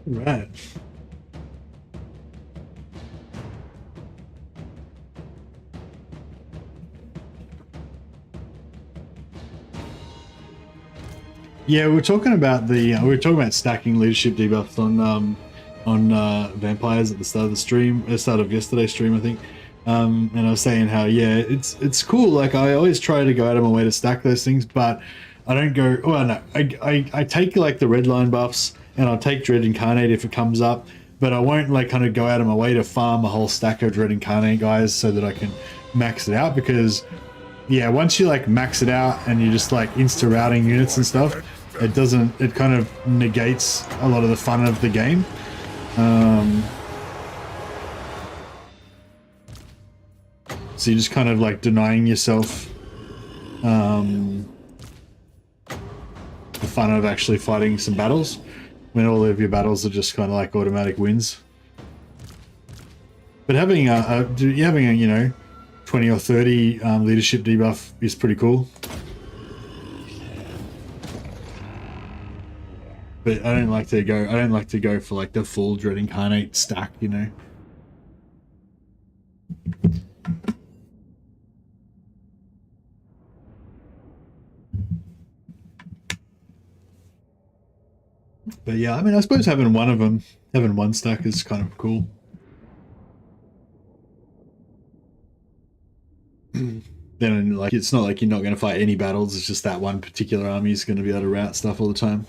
Right. Yeah, we're talking about stacking leadership debuffs on vampires at the start of the stream, start of yesterday's stream, I think. And I was saying how, yeah, it's cool. Like, I always try to go out of my way to stack those things, but I don't go. Well, no, I take like the red line buffs, and I'll take Dread Incarnate if it comes up, but I won't like kind of go out of my way to farm a whole stack of Dread Incarnate guys so that I can max it out, because yeah, once you like max it out and you're just like insta routing units and stuff, it kind of negates a lot of the fun of the game. So you're just kind of like denying yourself the fun of actually fighting some battles when all of your battles are just kind of like automatic wins. But having a you know 20 or 30 leadership debuff is pretty cool. But I don't like to go for like the full Dread Incarnate stack, you know. But yeah, I mean, I suppose having one stack is kind of cool. Then like it's not like you're not going to fight any battles, it's just that one particular army is going to be able to route stuff all the time,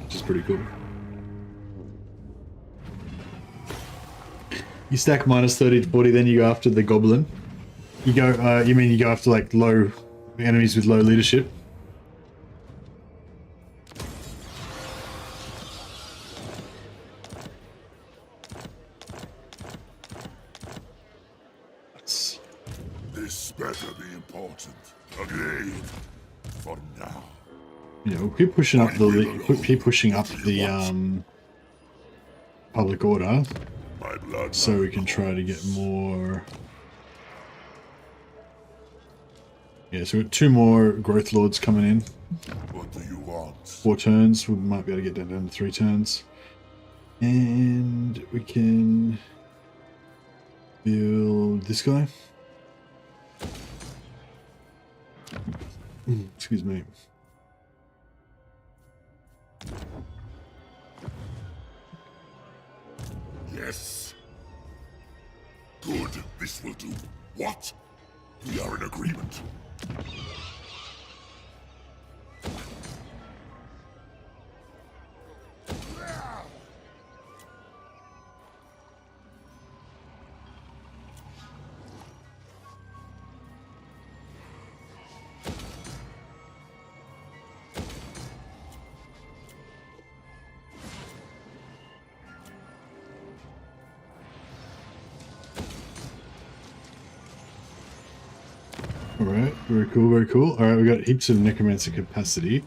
which is pretty cool. You stack minus 30 to 40, then you go after the goblin. You go you go after like low enemies with low leadership. This better be important. Agreed. For now. Yeah, we'll keep pushing up the public order, so we can try to get more. Yeah, so we've got 2 more growth lords coming in. What do you want? 4 turns. We might be able to get that down to 3 turns, and we can build this guy. Excuse me. Yes. Good. This will do. What? We are in agreement. Alright, very cool, very cool. Alright, we got heaps of necromancer capacity.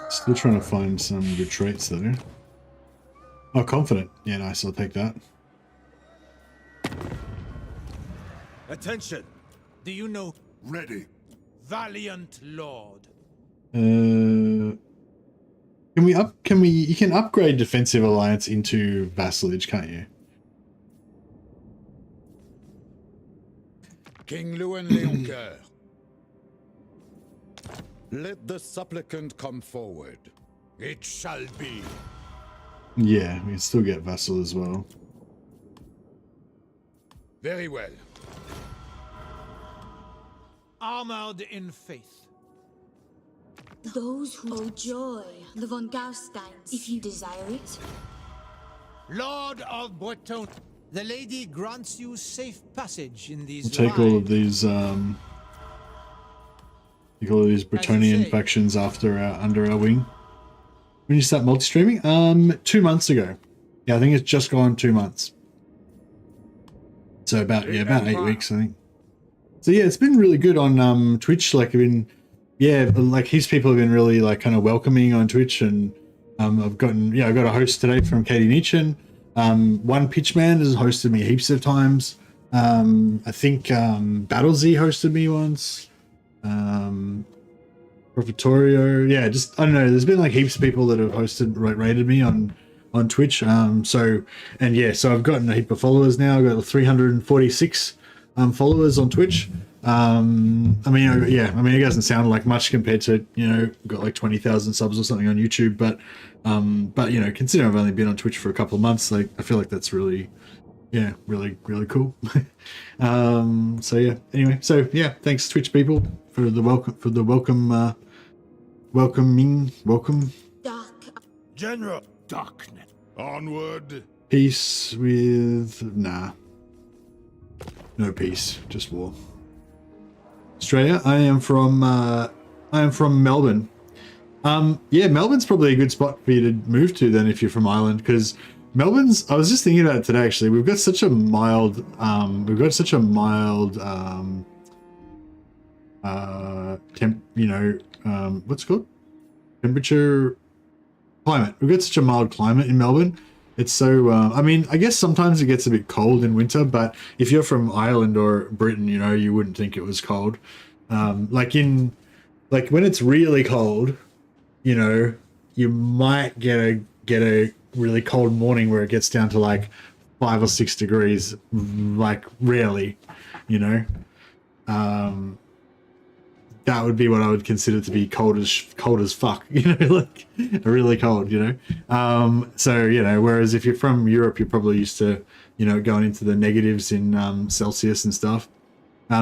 Still trying to find some good traits though. Oh, confident. Yeah, nice, I'll take that. Attention! Do you know? Ready. Valiant Lord. You can upgrade defensive alliance into vassalage, can't you? King Lewin Leoncoeur. Let the supplicant come forward. It shall be. Yeah, we can still get vassal as well. Very well. Armored in faith. Those who owe joy, the von Garsteins, if you desire it. Lord of Breton, the lady grants you safe passage in these. We'll take all of these Bretonian factions under our wing. When you start multi-streaming? 2 months ago. Yeah, I think it's just gone 2 months. So about 8 weeks, I think. So yeah, it's been really good on Twitch. Like heaps of people have been really like kind of welcoming on Twitch, and I got a host today from Katie Nietzsche. One Pitchman has hosted me heaps of times. I think BattleZ hosted me once. Profitorio, yeah, just I don't know. There's been like heaps of people that have rated me on Twitch. So I've gotten a heap of followers now. I've got 346 followers on Twitch. I mean, it doesn't sound like much compared to, got like 20,000 subs or something on YouTube, but considering I've only been on Twitch for a couple of months, like I feel like that's really cool. Anyway, thanks Twitch people for the welcome welcoming, welcome. Dark. General. Darkness. Onward. Peace with, nah. No peace, just war. Australia, I am from Melbourne. Yeah, Melbourne's probably a good spot for you to move to then if you're from Ireland, because Melbourne's, I was just thinking about it today actually, we've got such a mild, what's it called? Temperature, climate. We've got such a mild climate in Melbourne. It's so, I mean, I guess sometimes it gets a bit cold in winter, but if you're from Ireland or Britain, you know, you wouldn't think it was cold. Like when it's really cold, you know, you might get a really cold morning where it gets down to like 5 or 6 degrees, like rarely, you know. That would be what I would consider to be cold as fuck, you know, like really cold, you know. So, you know, whereas if you're from Europe, you're probably used to, you know, going into the negatives in Celsius and stuff.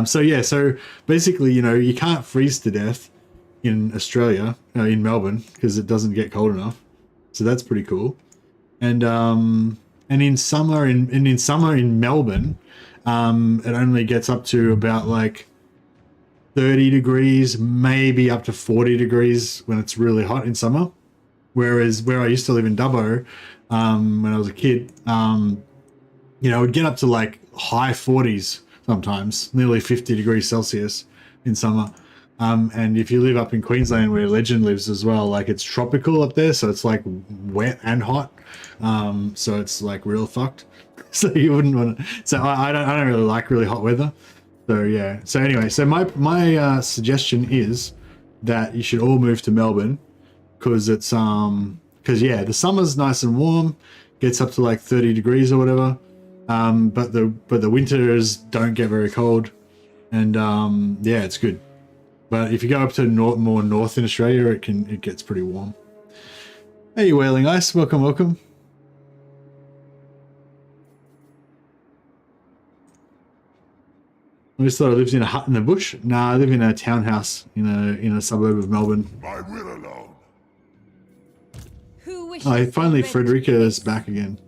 So yeah, so basically, you know, you can't freeze to death in Australia, in Melbourne, because it doesn't get cold enough. So that's pretty cool. And in summer in Melbourne, it only gets up to about like 30 degrees, maybe up to 40 degrees when it's really hot in summer. Whereas where I used to live in Dubbo, when I was a kid, you know, it would get up to like high 40s sometimes, nearly 50 degrees Celsius in summer. And if you live up in Queensland where Legend lives as well, like it's tropical up there, so it's like wet and hot. So it's like real fucked. So you wouldn't want to, so I don't really like really hot weather. So yeah. So anyway, so my suggestion is that you should all move to Melbourne because it's because yeah, the summer's nice and warm, gets up to like 30 degrees or whatever. But the winters don't get very cold, and yeah, it's good. But if you go up to more north in Australia, it gets pretty warm. Hey, Wailing Ice, welcome. I just thought I lived in a hut in the bush. Nah, I live in a townhouse in a suburb of Melbourne. My will alone. Who wishes Oh, finally to Frederica rent is back again.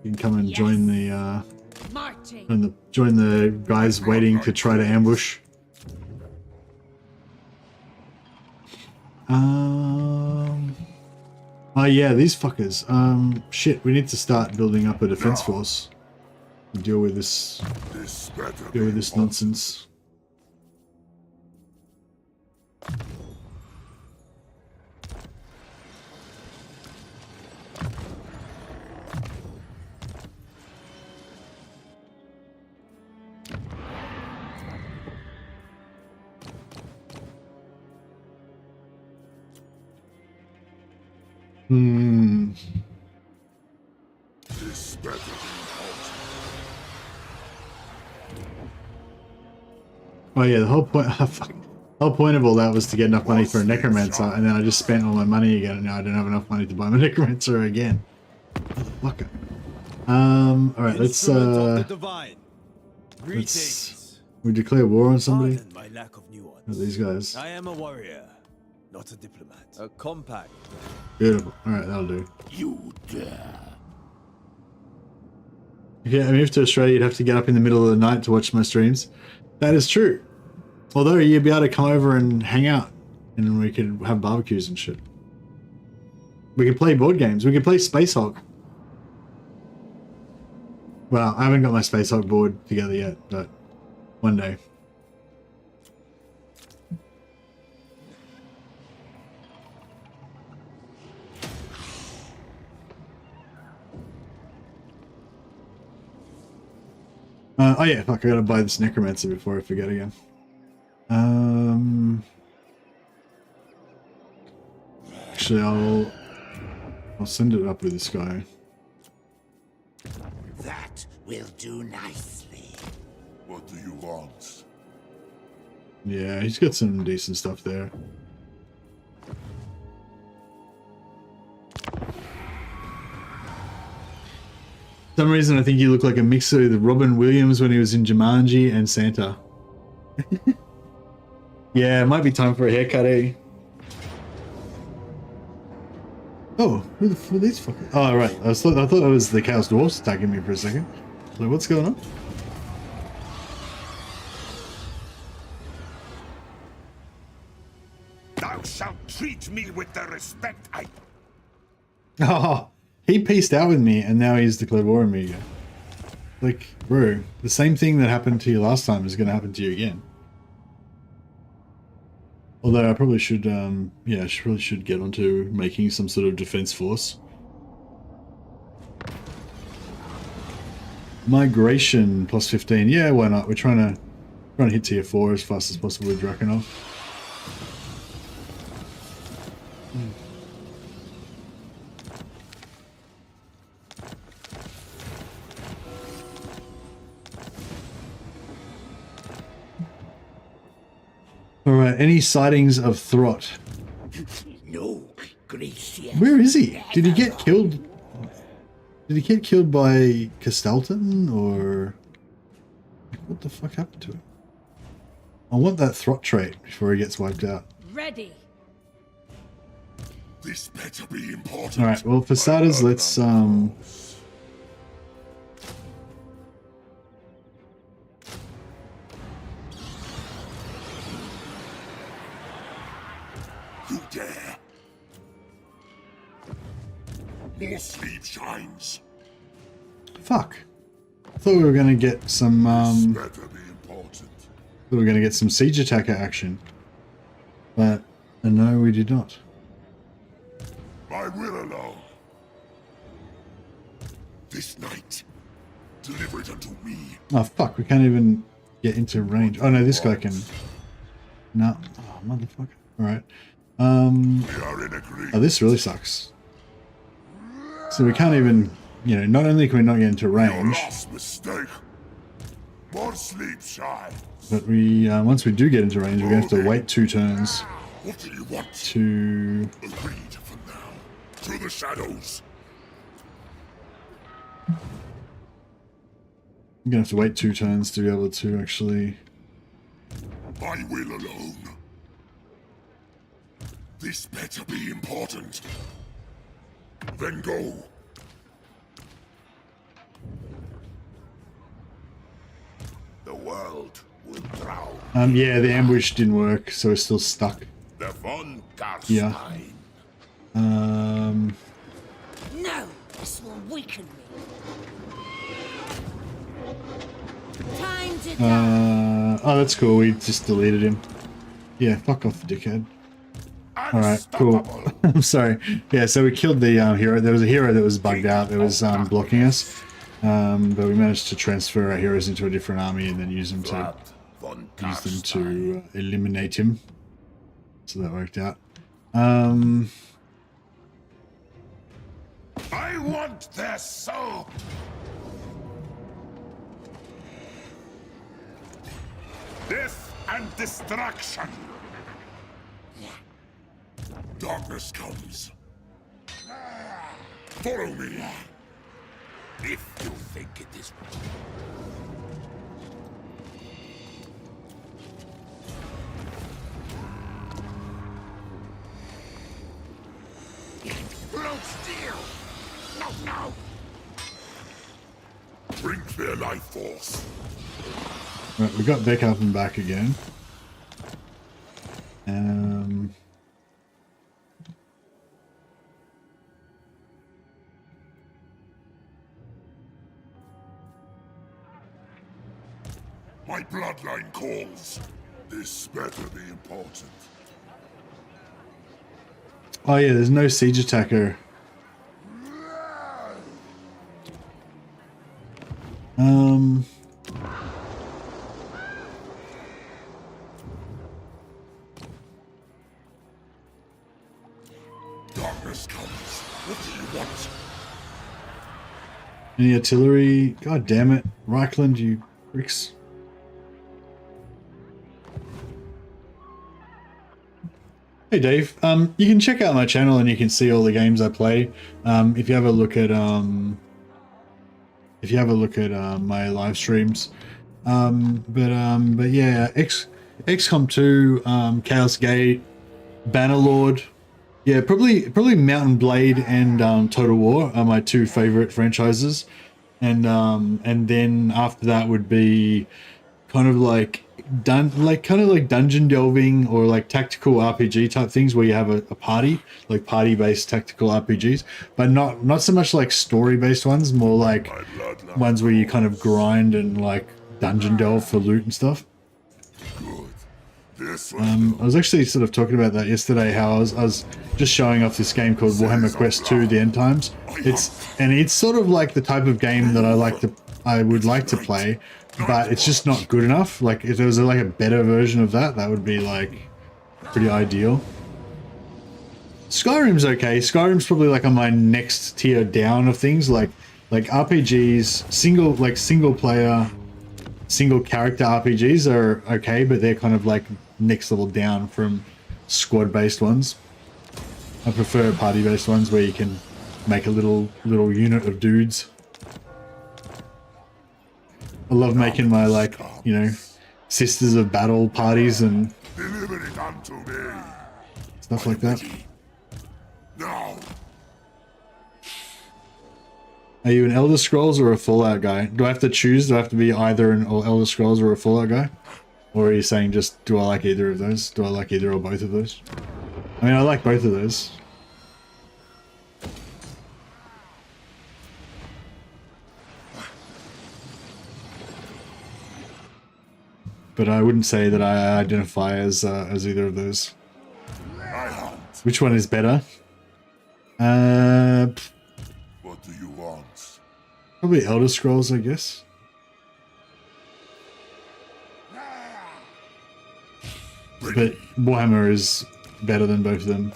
You can come and join the marching? join the guys waiting to try to ambush. Oh yeah, these fuckers. Shit, we need to start building up a defense force to deal with this nonsense. This better be Oh yeah, the whole point of all that was to get enough money for a necromancer, and then I just spent all my money again, and now I don't have enough money to buy my necromancer again. Fucker. All right, let's we declare war on somebody. My lack of nuance. Oh, these guys. I am a warrior, not a diplomat. A compact. Beautiful. All right, that'll do. You dare. If you moved to Australia, you'd have to get up in the middle of the night to watch my streams. That is true. Although you'd be able to come over and hang out, and we could have barbecues and shit. We could play board games. We could play Space Hulk. Well, I haven't got my Space Hulk board together yet, but one day. Oh yeah, fuck, I gotta buy this necromancer before I forget again. Actually, I'll send it up with this guy. That will do nicely. What do you want? Yeah, he's got some decent stuff there. For some reason, I think you look like a mix of Robin Williams when he was in Jumanji and Santa. Yeah, it might be time for a haircut, eh? Oh, who the fuck are these fuckers? Oh, right. I thought that was the Chaos Dwarfs attacking me for a second. So what's going on? Thou shalt treat me with the respect I... Oh, he pieced out with me and now he's declared war on me again. Like, bro, the same thing that happened to you last time is going to happen to you again. Although I probably should, yeah, I probably should get onto making some sort of defense force. Migration plus 15. Yeah, why not? We're trying to hit tier 4 as fast as possible with Drakenov. Alright, any sightings of Throt? No, gracious. Where is he? Did he get killed? Did he get killed by Castelton, or what the fuck happened to him? I want that Throt trait before he gets wiped out. Ready. This better be important. Alright, well for starters, let's You dare. More sleep shines. fuck. I thought we were gonna get some Better be important. thought we were gonna get some siege attacker action. But no, we did not. My will alone. This night, deliver it unto me. Oh fuck, we can't even get into range. Oh no, this guy can. No. Oh motherfucker. Alright. We are in agreement. Oh, this really sucks. So we can't even, you know, not only can we not get into Your range, last mistake. More sleep shine. but we, once we do get into range, we're going to have to wait 2 turns What do you want? to... Agreed for now. To the shadows. I'm going to have to wait 2 turns to be able to actually... My will alone. This better be important. Then go. The world will drown. yeah, the ambush didn't work, so we're still stuck. The von Karstein. Yeah. No, this will weaken me. Time to die. Oh, that's cool. We just deleted him. Yeah, fuck off, dickhead. Alright, cool. I'm sorry. Yeah, so we killed the hero. There was a hero that was bugged out that was blocking us. But we managed to transfer our heroes into a different army and then use them to eliminate him. So that worked out. I want their soul. Death and destruction. Darkness comes. Follow me. If you think it is. Blood steel. No. Drink their life force. Right, we got Beckhaven back again. My bloodline calls. This better be important. Oh yeah, there's no siege attacker. Darkness comes. What do you want? Any artillery? God damn it. Reichland, you pricks. Hey Dave, you can check out my channel and you can see all the games I play. If you have a look at my live streams, but yeah, XCOM 2, Chaos Gate, Bannerlord, Yeah, probably Mountain Blade and Total War are my two favorite franchises, and then after that would be kind of like dungeon delving or like tactical RPG type things where you have a party, like party based tactical RPGs, but not so much like story based ones, more like ones where you kind of grind and like dungeon delve for loot and stuff. I was actually sort of talking about that yesterday, how I was just showing off this game called Warhammer Quest 2: The End Times. It's sort of like the type of game that I would like to play, but it's just not good enough. Like if there was like a better version of that, that would be like pretty ideal. Skyrim's okay. Skyrim's probably like on my next tier down of things, like RPGs, single player, single character RPGs are okay, but they're kind of like next level down from squad based ones. I prefer party based ones where you can make a little unit of dudes. I love making my, like, you know, Sisters of Battle parties and stuff like that. Now. Are you an Elder Scrolls or a Fallout guy? Do I have to choose? Do I have to be either an Elder Scrolls or a Fallout guy? Or are you saying just, do I like either of those? Do I like either or both of those? I mean, I like both of those. But I wouldn't say that I identify as either of those. Which one is better? What do you want? Probably Elder Scrolls, I guess. But Warhammer is better than both of them.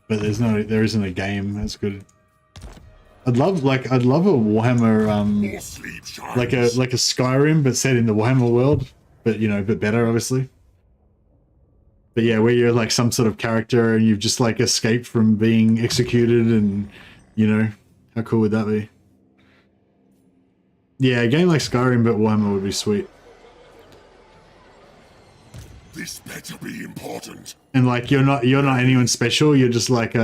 But there isn't a game as good. I'd love a Warhammer like a Skyrim but set in the Warhammer world, but you know, but better obviously. But yeah, where you're like some sort of character and you've just like escaped from being executed, and you know, how cool would that be? Yeah, a game like Skyrim but Warhammer would be sweet. This better be important. And like you're not anyone special, you're just like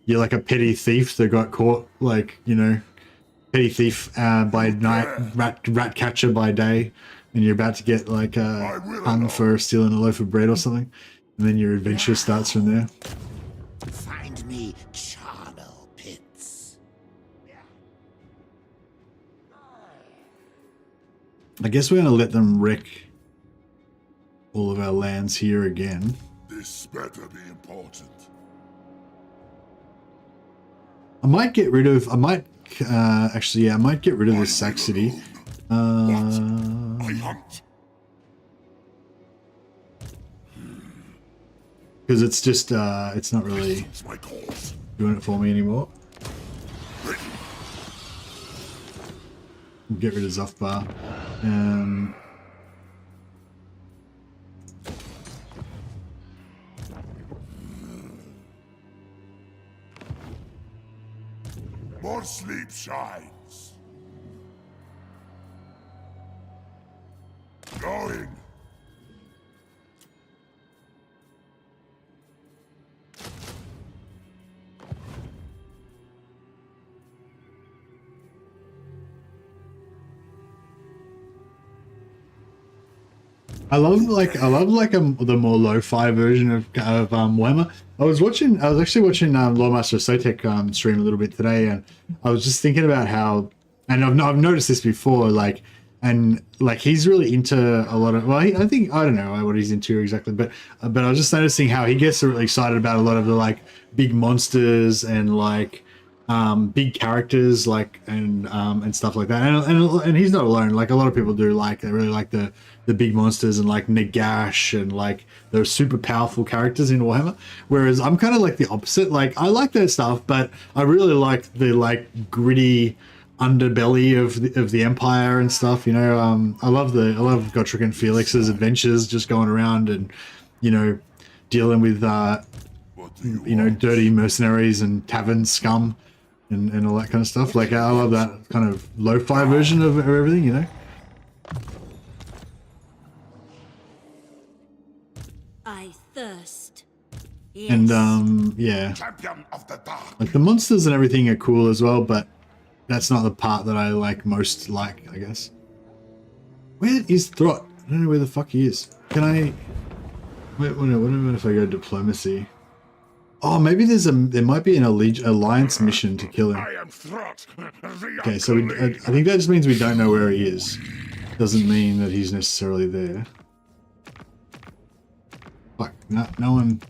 you're like a petty thief that got caught, like, you know, petty thief by night, rat catcher by day, and you're about to get like hung for stealing a loaf of bread or something, and then your adventure starts from there. Find me charnel pits. I guess we're gonna let them wreck all of our lands here again. This better be important. I might get rid of. Actually, yeah, I might get rid of this Sac City. Because it's just, it's not really doing it for me anymore. Get rid of Zufbar. More sleep shines. Going. I love the more lo-fi version of Warhammer. I was actually watching Lawmaster Sotek stream a little bit today, and I was just thinking about how, and I've noticed this before, like he's really into a lot of, well, I don't know what he's into exactly, but I was just noticing how he gets really excited about a lot of the like big monsters and like big characters, like and stuff like that, and he's not alone. Like a lot of people do, like they really like the big monsters and like Nagash and like those super powerful characters in Warhammer. Whereas I'm kind of like the opposite. Like I like that stuff, but I really like the like gritty underbelly of the Empire and stuff. You know, I love Gotrek and Felix's adventures, just going around and, you know, dealing with you know, dirty mercenaries and tavern scum and all that kind of stuff. Like I love that kind of lo-fi version of everything, you know. first. Yes. And yeah, Champion of the dark. like the monsters and everything are cool as well, but that's not the part that I most like, I guess. Where is Throt? I don't know where the fuck he is. Can I... Wait, what if I go diplomacy? Oh, maybe there might be an alliance mission to kill him. I am Throt. Okay, so I think that just means we don't know where he is. Doesn't mean that he's necessarily there. Fuck, no one...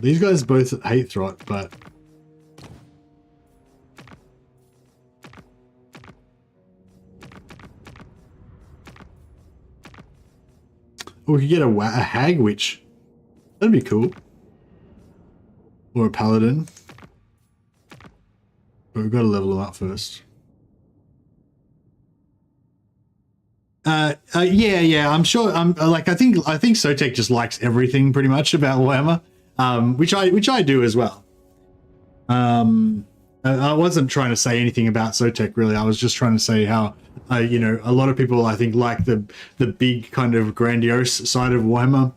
These guys both hate Throt, but... Oh, we could get a hag witch. That'd be cool. Or a paladin. But we've got to level them up first. Yeah, I'm sure. I think Sotek just likes everything pretty much about Warhammer. Which I do as well. I wasn't trying to say anything about Sotek really. I was just trying to say how, you know, a lot of people I think like the big kind of grandiose side of Warhammer,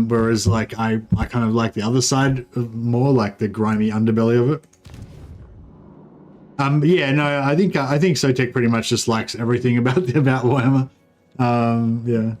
whereas like I kind of like the other side more, like the grimy underbelly of it. Yeah, no, I think Sotek pretty much just likes everything about Warhammer. Yeah.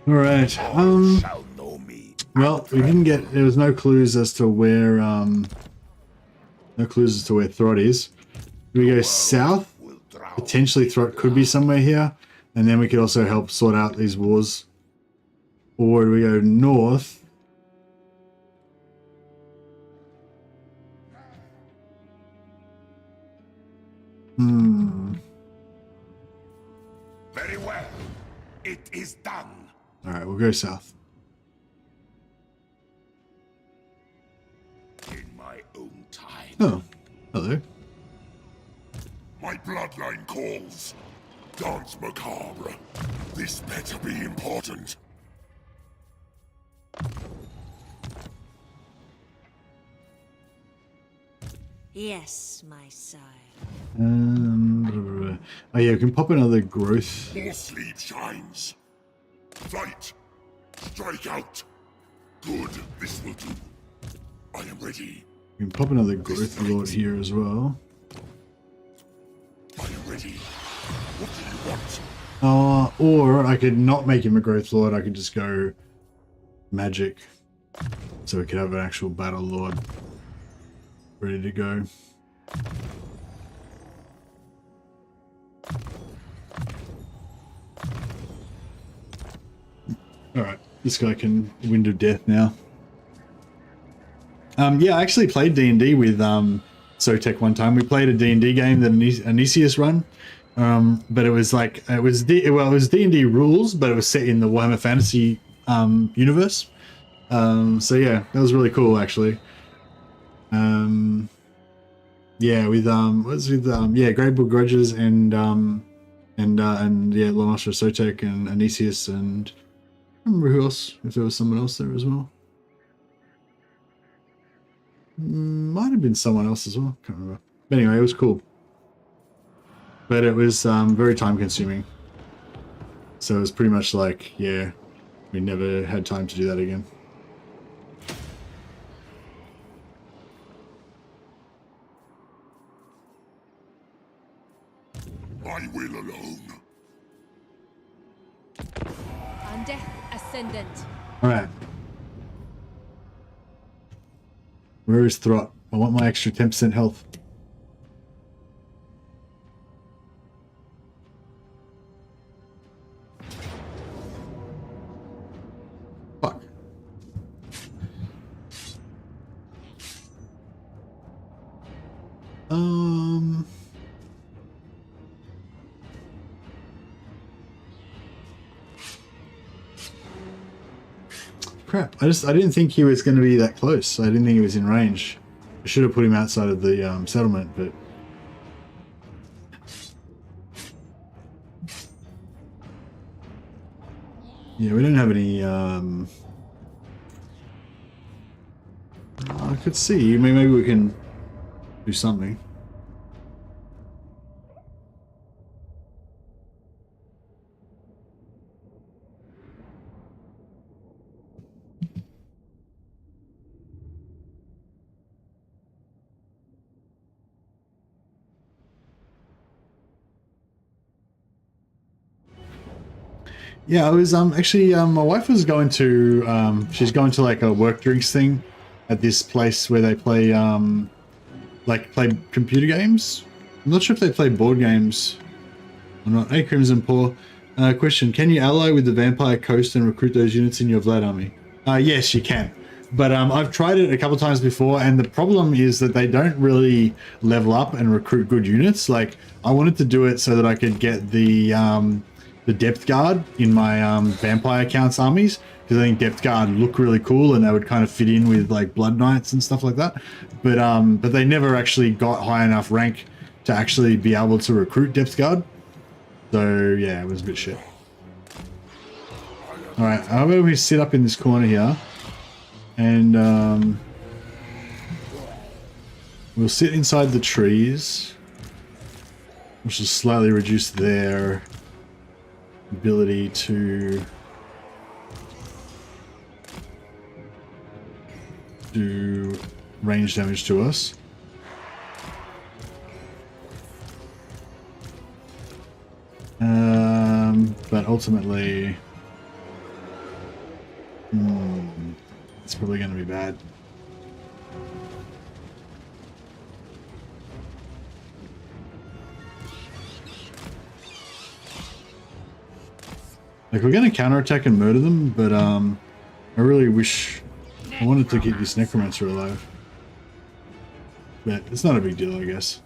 All right. Well, we didn't get. There was no clues as to where. No clues as to where Throt is. We go south. Potentially, Throt could be somewhere here, and then we could also help sort out these wars. Or do we go north? Very well. It is done. All right, we'll go south. In my own time. Oh, hello. My bloodline calls. Dance macabre. This better be important. Yes, my sire. Oh yeah, we can pop another growth. More sleep shines. Fight. Strike out. Good. This will do. I am ready. We can pop another growth lord here as well. I am ready. What do you want? Or I could not make him a growth lord. I could just go magic, so we could have an actual battle lord ready to go. All right, this guy can Wind of Death now. Yeah, I actually played D&D with Sotek one time. We played a D&D game that Anicius run, but it was like it was D&D rules, but it was set in the Warhammer Fantasy universe. So yeah, that was really cool actually. Yeah, with Great Bull Grudges and yeah, Lamaster Sotek and Anicius and I don't remember who else, if there was someone else there as well. Might have been someone else as well, can't remember. But anyway, it was cool. But it was very time consuming. So it was pretty much like, yeah, we never had time to do that again. I will alone. Undeath Ascendant. Alright. Where is Throt? I want my extra 10% health. Fuck. crap. I didn't think he was going to be that close. I didn't think he was in range. I should have put him outside of the settlement, but... Yeah, we don't have any... I could see. Maybe we can do something. Yeah, I was actually my wife was going to she's going to like a work drinks thing at this place where they play play computer games. I'm not sure if they play board games or not. Hey, Crimson Paw. Question: can you ally with the Vampire Coast and recruit those units in your Vlad army? Yes, you can. But I've tried it a couple times before, and the problem is that they don't really level up and recruit good units. Like, I wanted to do it so that I could get the depth guard in my vampire counts armies, because I think depth guard look really cool and they would kind of fit in with like blood knights and stuff like that. But they never actually got high enough rank to actually be able to recruit depth guard. So yeah, it was a bit shit. All right, how about we sit up in this corner here, and we'll sit inside the trees, which will slightly reduce their ability to do range damage to us. But ultimately, it's probably going to be bad. Like, we're going to counterattack and murder them, but I really wish I wanted to keep this necromancer alive. But it's not a big deal, I guess.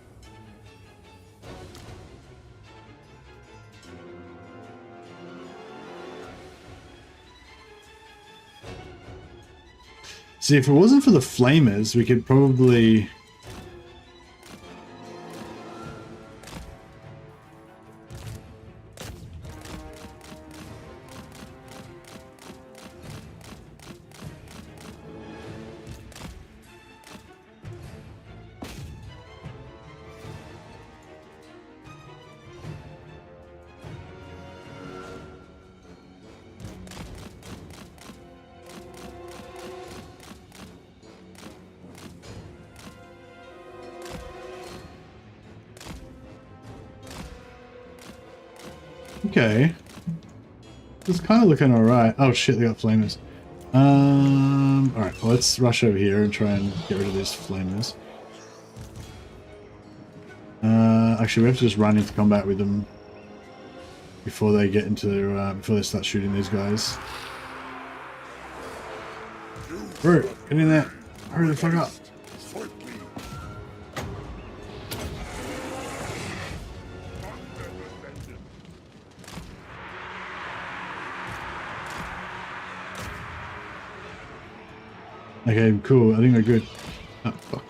See, if it wasn't for the flamers, we could probably... Okay. It's kind of looking alright. Oh shit, they got flamers. Alright, well, let's rush over here and try and get rid of these flamers. Actually, we have to just run into combat with them before they get into before they start shooting these guys. Bro, get in there. Hurry the fuck up. Okay, cool. I think we're good. Oh, fuck.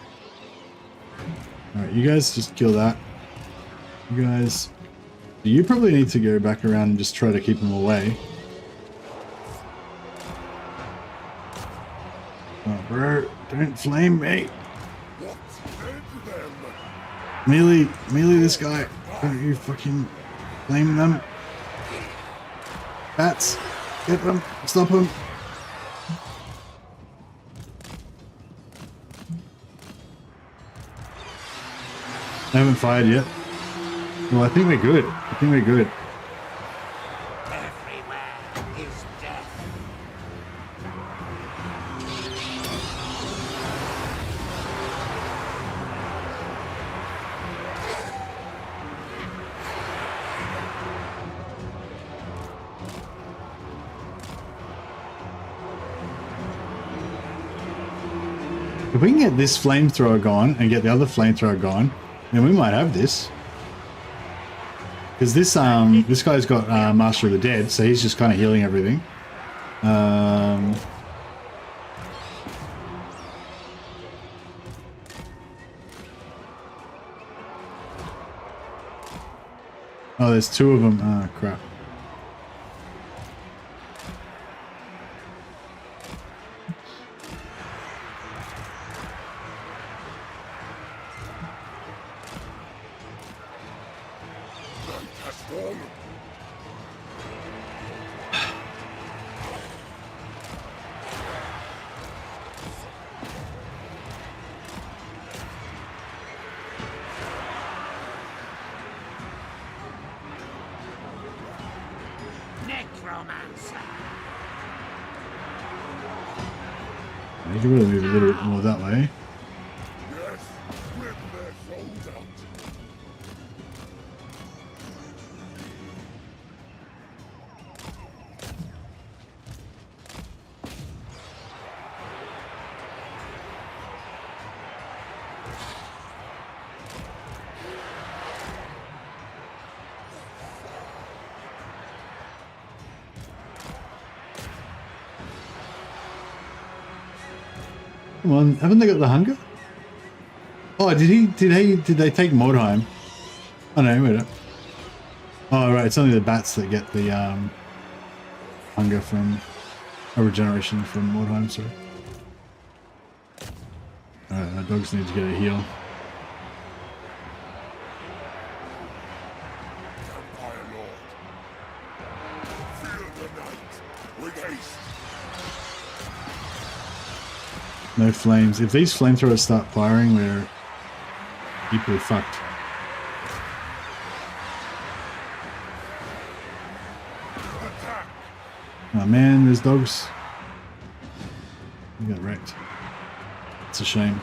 Alright, you guys just kill that. You guys... You probably need to go back around and just try to keep them away. Oh, bro. Don't flame me. Melee this guy. Don't you fucking flame them. Bats. Get them. Stop them. I haven't fired yet. Well, I think we're good. I think we're good. Everywhere is death. If we can get this flamethrower gone and get the other flamethrower gone, then we might have this. Because this this guy's got Master of the Dead, so he's just kind of healing everything. Oh, there's two of them. Ah, crap. Night has fallen. Necromancer. You can really move a little bit more that way. Yes, rip their souls out. Come on, haven't they got the hunger? Oh, did they take Mordheim? Oh no, wait up. Oh right, it's only the bats that get the hunger from a regeneration from Mordheim, sorry. Alright, our dogs need to get a heal. Empire Lord. Feel the night with haste. No flames. If these flamethrowers start firing, we're deeply fucked. Oh man, there's dogs. We got wrecked. It's a shame.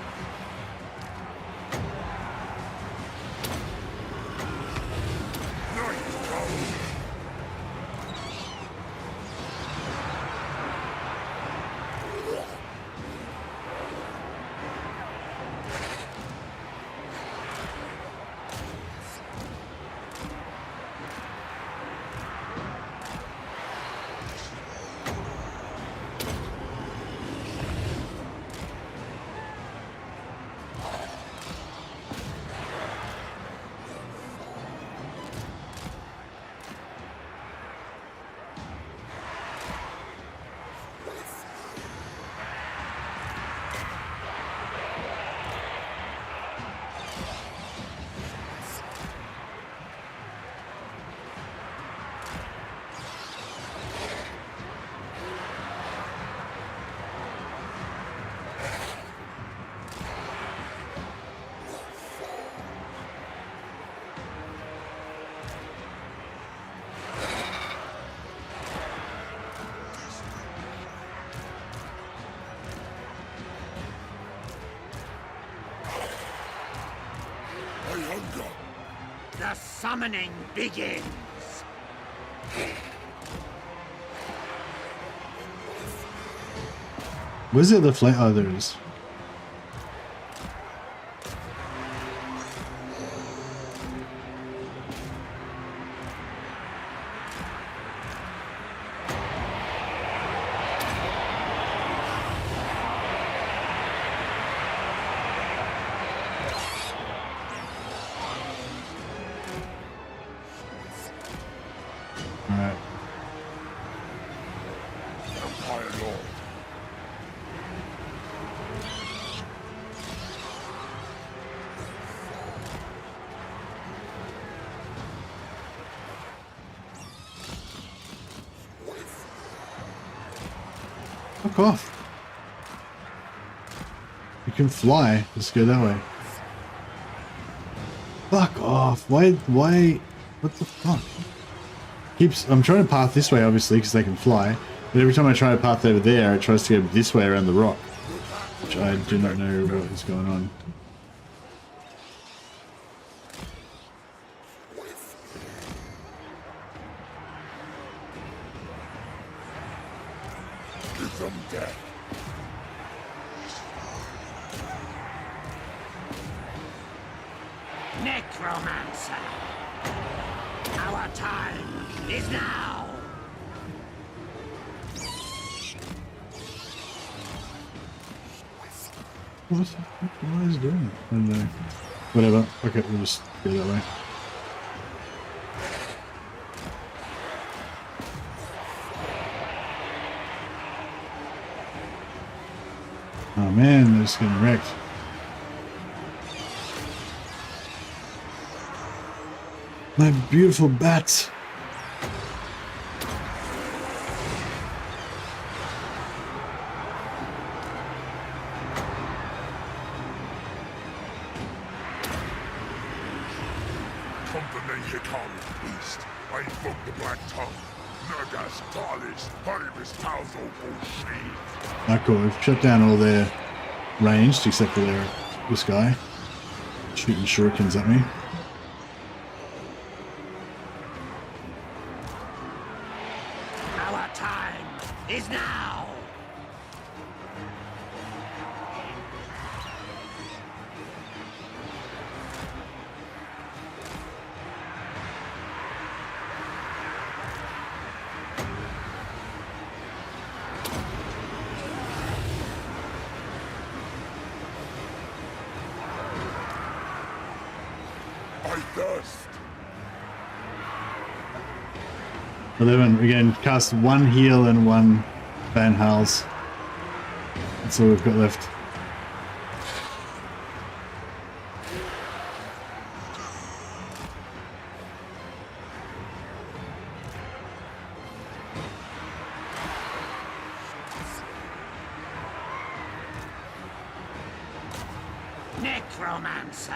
The summoning begins. Where's the other flame? Oh, there it is. Alright. Empire Lord. Fuck off. You can fly. Let's go that way. Fuck off. Why, what the fuck? I'm trying to path this way, obviously, because they can fly. But every time I try to path over there, it tries to go this way around the rock. Which I do not know what is going on. Give them death. Necromancer. Our time is now. What the fuck am I doing? I don't know. Whatever. Okay, we'll just go that way. Oh man, they're just getting wrecked. My beautiful bats. Company Hikam, East. I invoke the Black Tongue. Nergas, Talis, Haribis, Tauzo, Oshni. Ah, cool. We've shut down all their ranged, except for this guy shooting shurikens at me. Our time is now. I thirst. 11. Again, cast 1 heal and 1 Van Hals. That's all we've got left. Necromancer.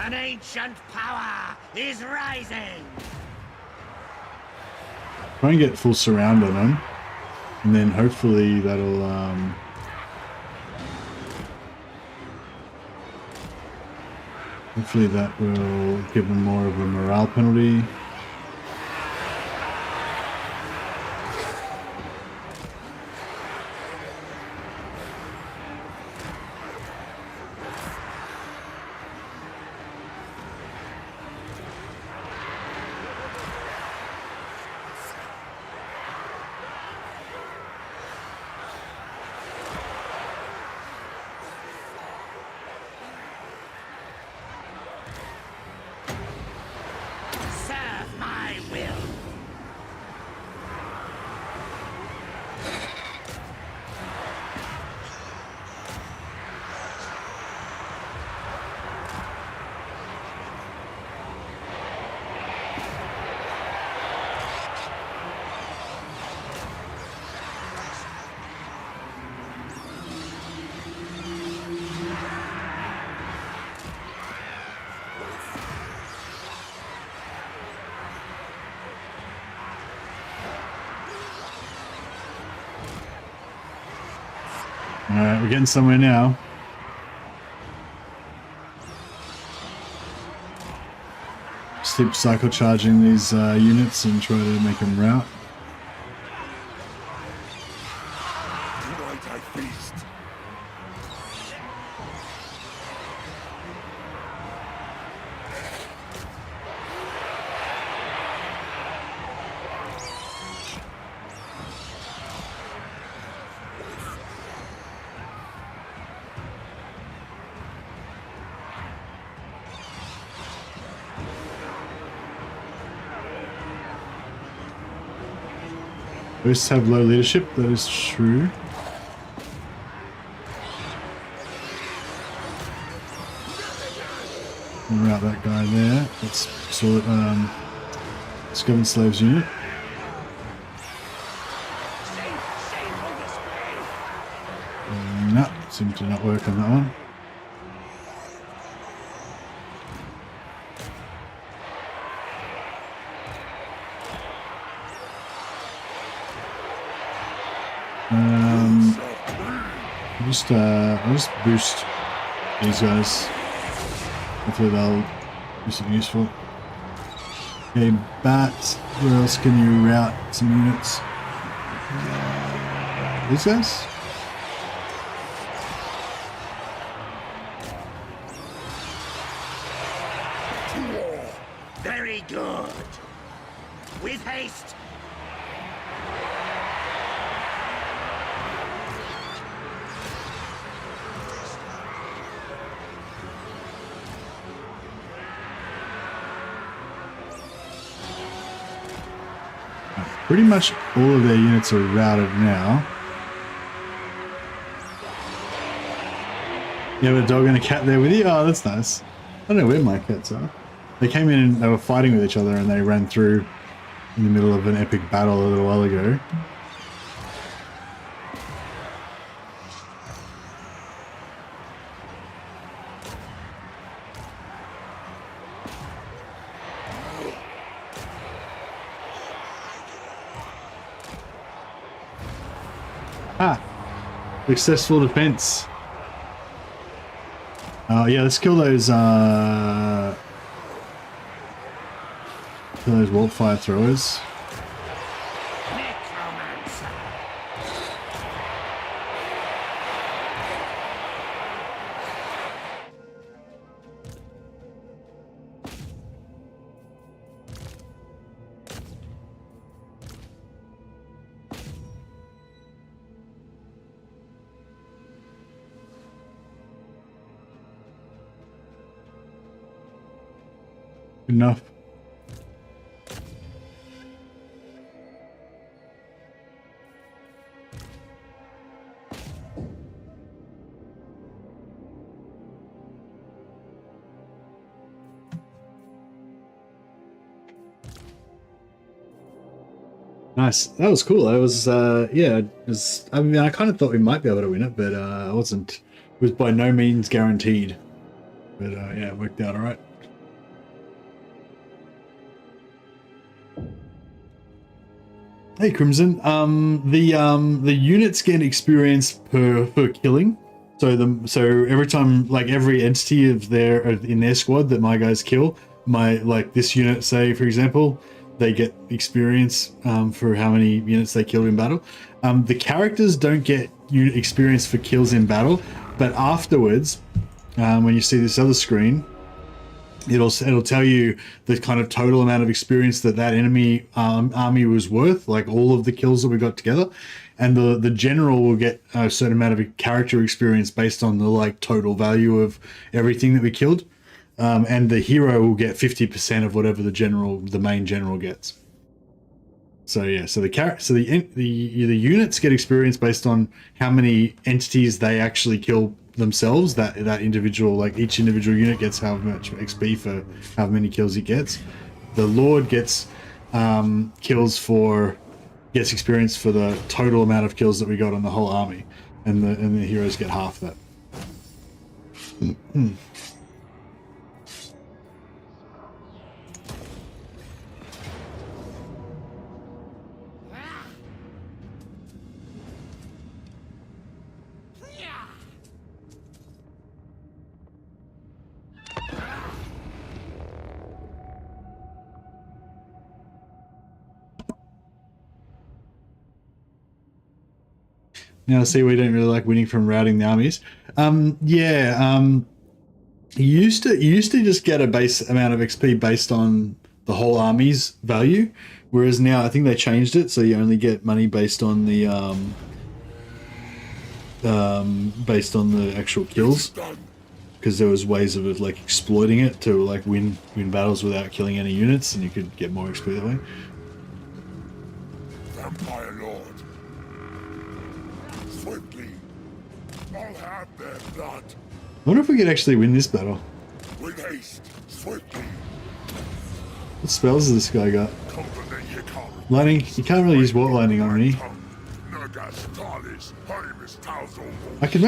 An ancient power is rising. Try and get full surround on them, and then hopefully that'll hopefully that will give them more of a morale penalty. Serve my will. Alright, we're getting somewhere now. Just keep cycle charging these units and try to make them rout. Tonight I feast. Ghosts have low leadership, that is true. We'll route that guy there. Let's sort Scum Slaves unit. No, seemed to not work on that one. I'll just boost these guys. Hopefully they'll do something useful. Okay, bats. Where else can you route some units? These guys? Very good. With haste. Pretty much all of their units are routed now. You have a dog and a cat there with you? Oh, that's nice. I don't know where my cats are. They came in and they were fighting with each other and they ran through in the middle of an epic battle a little while ago. Ah! Successful defense. Yeah, let's kill those wildfire throwers. Enough. Nice. That was cool. I was, yeah, it was, I mean, I kind of thought we might be able to win it, but I wasn't. It was by no means guaranteed. But yeah, it worked out all right. Hey Crimson, the units get experience per killing, so every time, like every entity of in their squad that my guys kill, like this unit, say for example, they get experience for how many units they killed in battle. The characters don't get experience for kills in battle, but afterwards, when you see this other screen, it'll tell you the kind of total amount of experience that enemy army was worth, like all of the kills that we got together, and the general will get a certain amount of character experience based on the like total value of everything that we killed, and the hero will get 50% of whatever the main general gets. So yeah, so the units get experience based on how many entities they actually kill themselves. That individual, like each individual unit gets how much XP for how many kills it gets. The Lord gets gets experience for the total amount of kills that we got on the whole army, and the heroes get half that. Now, see, we don't really like winning from routing the armies. You used to just get a base amount of XP based on the whole army's value, whereas now I think they changed it, so you only get money based on the actual kills, because there was ways of like exploiting it to like win battles without killing any units, and you could get more XP that way. Vampire Lord. Swiftly. I'll have their blood. I wonder if we could actually win this battle. With haste. Swiftly. What spells has this guy got? Lightning? You can't really use water lightning on me. I could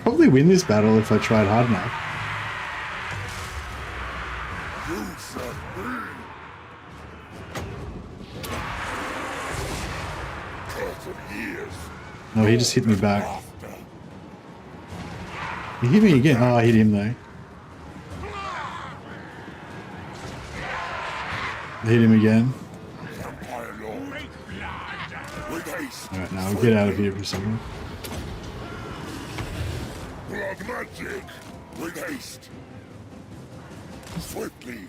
probably win this battle if I tried hard enough. No, he just hit me back. He hit me again. Oh, I hit him though. I hit him again. Alright, now we'll get out of here for a second. Blood magic! With haste! Swiftly!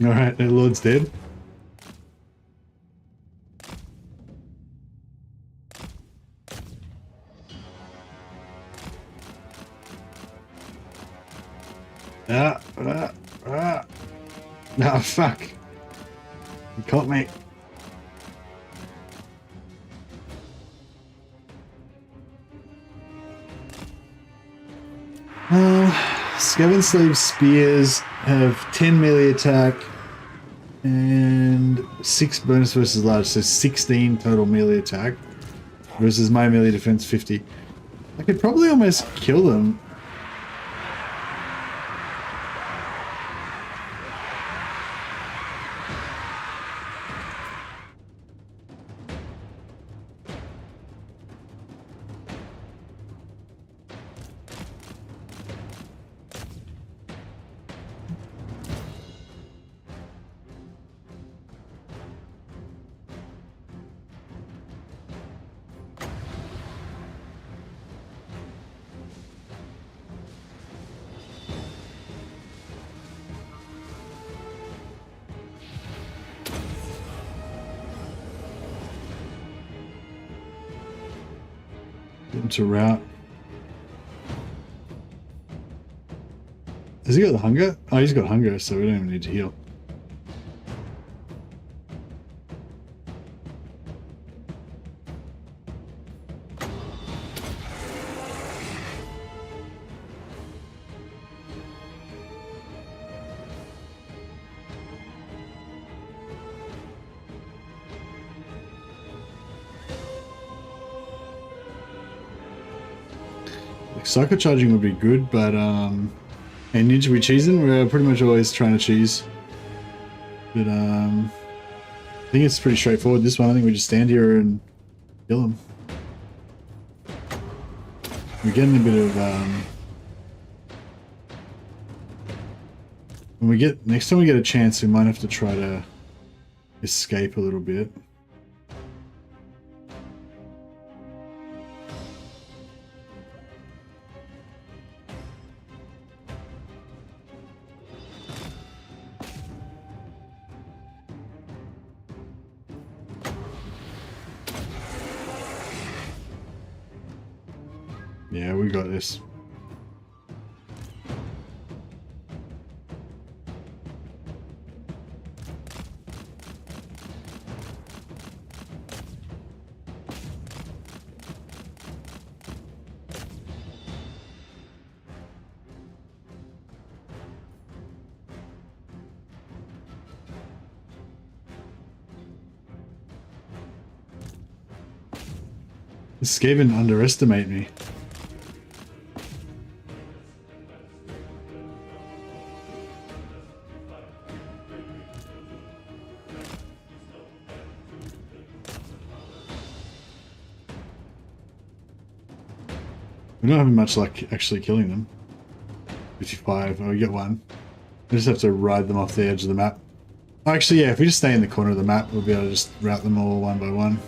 Alright, the Lord's dead. No, fuck. You caught me. Scaven Slave Spears have 10 melee attack and 6 bonus versus large, so 16 total melee attack versus my melee defense 50. I could probably almost kill them. Get him to rout. Has he got the hunger? Oh, he's got hunger, so we don't even need to heal. Psycho charging would be good, but and ninja we cheesing, we're pretty much always trying to cheese. But I think it's pretty straightforward this one. I think we just stand here and kill him. We're getting a bit of when we get next time we get a chance, we might have to try to escape a little bit. Yeah, we got this. This Skaven underestimate me. We're not having much luck actually killing them. 55. Oh, we get one. We just have to ride them off the edge of the map. Oh, actually, yeah, if we just stay in the corner of the map, we'll be able to just route them all one by one.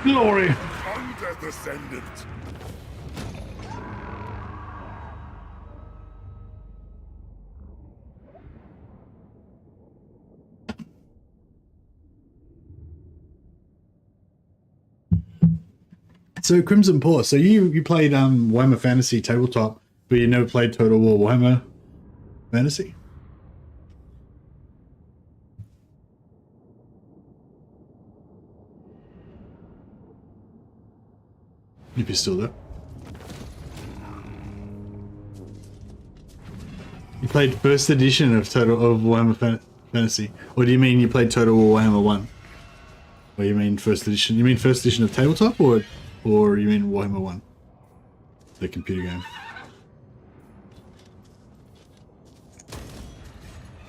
Glory! Under descendant. So Crimson Paw, so you played Warhammer Fantasy Tabletop, but you never played Total War Warhammer Fantasy? If you're still there. You played first edition of Warhammer Fantasy, or do you mean you played Total War Warhammer 1? Or you mean first edition? You mean first edition of tabletop, or you mean Warhammer 1, the computer game?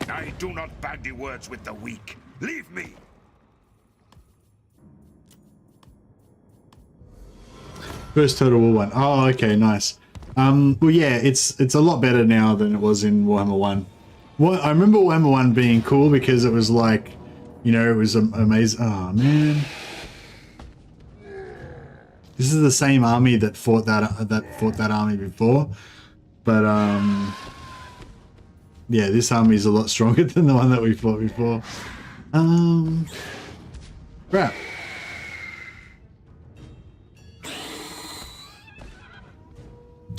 I do not bandy words with the weak. Leave me. First Total War 1. Oh, okay, nice. Well, yeah, it's a lot better now than it was in Warhammer 1. What I remember Warhammer 1 being cool because it was like, you know, it was amazing. Oh man, this is the same army that fought that army before, but yeah, this army is a lot stronger than the one that we fought before. Crap.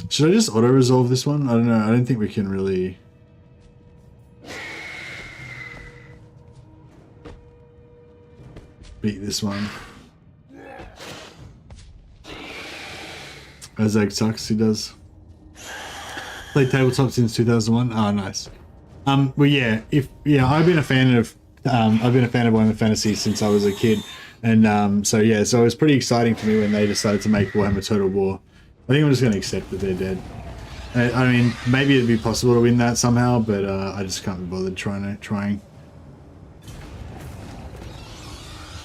Should I just auto-resolve this one? I don't know. I don't think we can really... beat this one. Azag sucks, he does. Played tabletop since 2001. Oh, nice. Well, yeah. I've been a fan of Warhammer Fantasy since I was a kid, and so it was pretty exciting for me when they decided to make Warhammer Total War. I think I'm just going to accept that they're dead. I mean, maybe it'd be possible to win that somehow, but I just can't be bothered trying.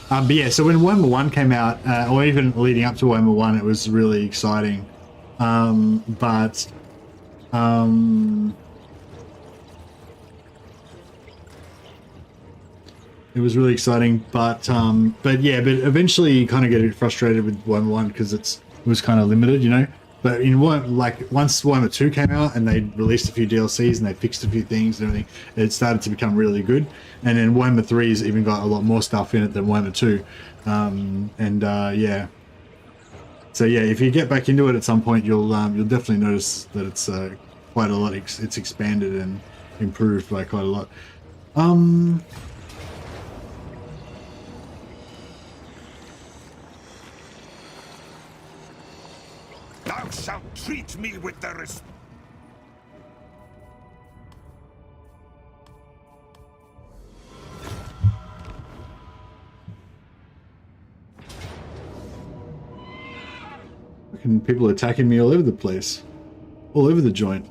But yeah, so when Warhammer 1 came out, or even leading up to Warhammer 1, it was really exciting. It was really exciting, but eventually you kind of get frustrated with Warhammer 1 because it was kind of limited, you know. But once Warhammer 2 came out and they released a few DLCs and they fixed a few things and everything, it started to become really good. And then Warhammer 3's even got a lot more stuff in it than Warhammer 2. Yeah. So yeah, if you get back into it at some point, you'll definitely notice that it's quite a lot. It's expanded and improved by quite a lot. Thou shalt treat me with the respect. Fucking people attacking me all over the place. All over the joint.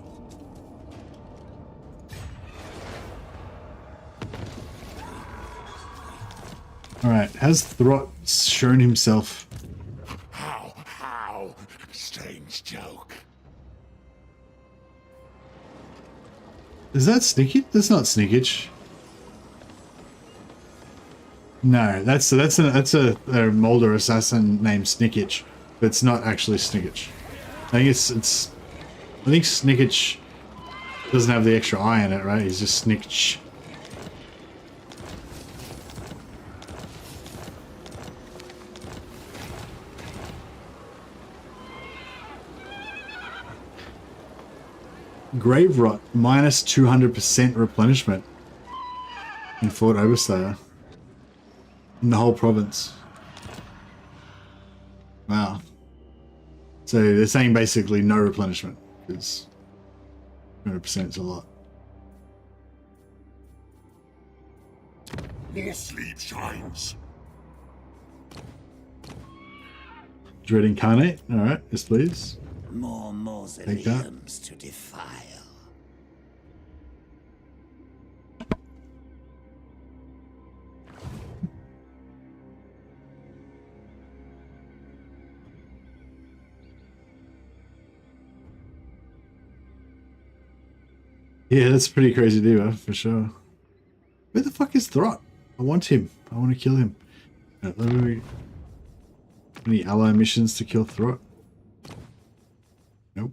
Alright, has Throt shown himself? How? Strange joke. Is that Snickage? That's not Snickage. No, that's a Molder assassin named Snickage, but it's not actually Snickage. I think I think Snickage doesn't have the extra I in it, right? He's just Snickage. Grave Rot, minus 200% replenishment in Fort Overslayer. In the whole province. Wow. So they're saying basically no replenishment, because 200% is a lot. More sleep shines. Dread Incarnate, alright, yes please. More mausoleums to defile. Yeah, that's a pretty crazy diva, for sure. Where the fuck is Throt? I want him. I want to kill him. Any ally missions to kill Throt? Nope.